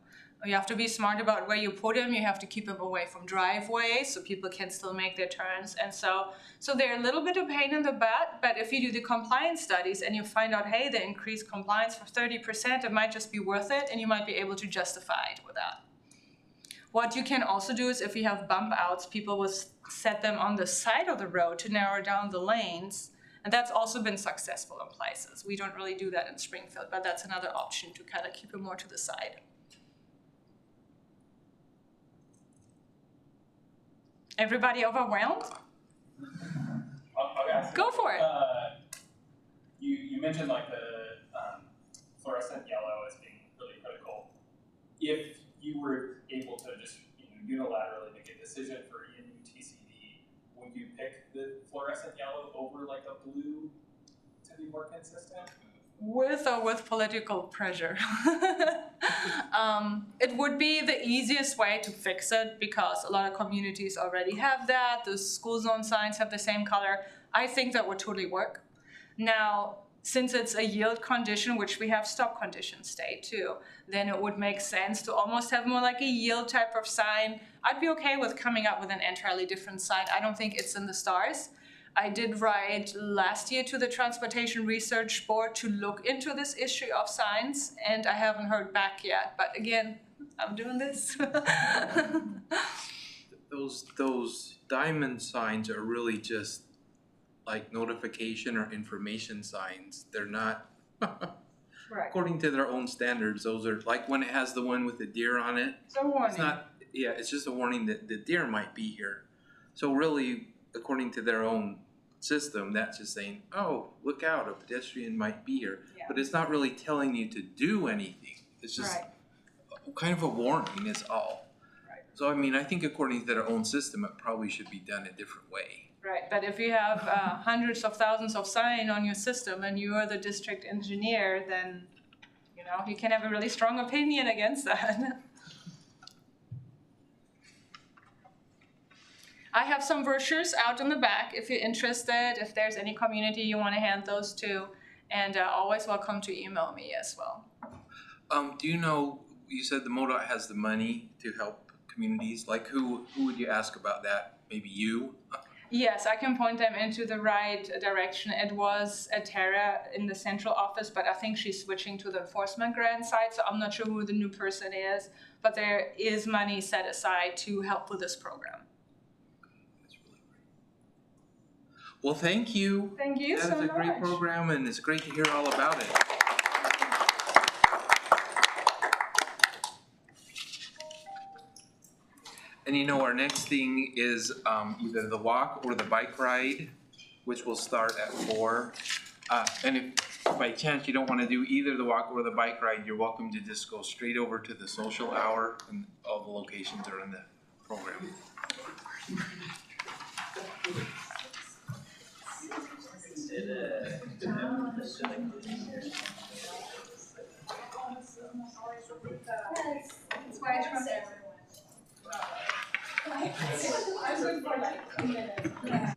You have to be smart about where you put them, you have to keep them away from driveways so people can still make their turns. And so they're a little bit of pain in the butt, but if you do the compliance studies and you find out, hey, they increased compliance for 30%, it might just be worth it and you might be able to justify it with that. What you can also do is if you have bump outs, people will set them on the side of the road to narrow down the lanes. And that's also been successful in places. We don't really do that in Springfield, but that's another option to kind of keep it more to the side. Everybody overwhelmed? I'll ask you. Go for it. You mentioned like the fluorescent yellow as being really critical. If you were able to just unilaterally make a decision for NUTCD, would you pick the fluorescent yellow over like a blue to be more consistent? With or with political pressure. It would be the easiest way to fix it because a lot of communities already have that. The school zone signs have the same color. I think that would totally work. Now, since it's a yield condition, which we have stop condition state too, then it would make sense to almost have more like a yield type of sign. I'd be okay with coming up with an entirely different sign. I don't think it's in the stars. I did write last year to the Transportation Research Board to look into this issue of signs, and I haven't heard back yet. But again, I'm doing this. Those diamond signs are really just like notification or information signs. They're not, Right. according to their own standards, those are like when it has the one with the deer on it. It's a warning. It's not, yeah, it's just a warning that the deer might be here. So really, according to their own system, that's just saying, oh, look out, a pedestrian might be here. Yeah. But it's not really telling you to do anything. It's just kind of a warning is all. Right. So I mean, I think according to their own system, it probably should be done a different way. Right, but if you have hundreds of thousands of signs on your system and you are the district engineer, then you can have a really strong opinion against that. I have some brochures out in the back if you're interested, if there's any community you want to hand those to, and always welcome to email me as well. Do you know, you said the MoDOT has the money to help communities, like who would you ask about that? Maybe you? Yes, I can point them into the right direction. It was Tara in the central office, but I think she's switching to the enforcement grant side, so I'm not sure who the new person is, but there is money set aside to help with this program. Well, thank you. Thank you so much. That is a great program, and it's great to hear all about it. And our next thing is either the walk or the bike ride, which will start at 4. And if by chance you don't want to do either the walk or the bike ride, you're welcome to just go straight over to the social hour, and all the locations are in the program. That's why I trust everyone. I was with for like 2 minutes. Yeah.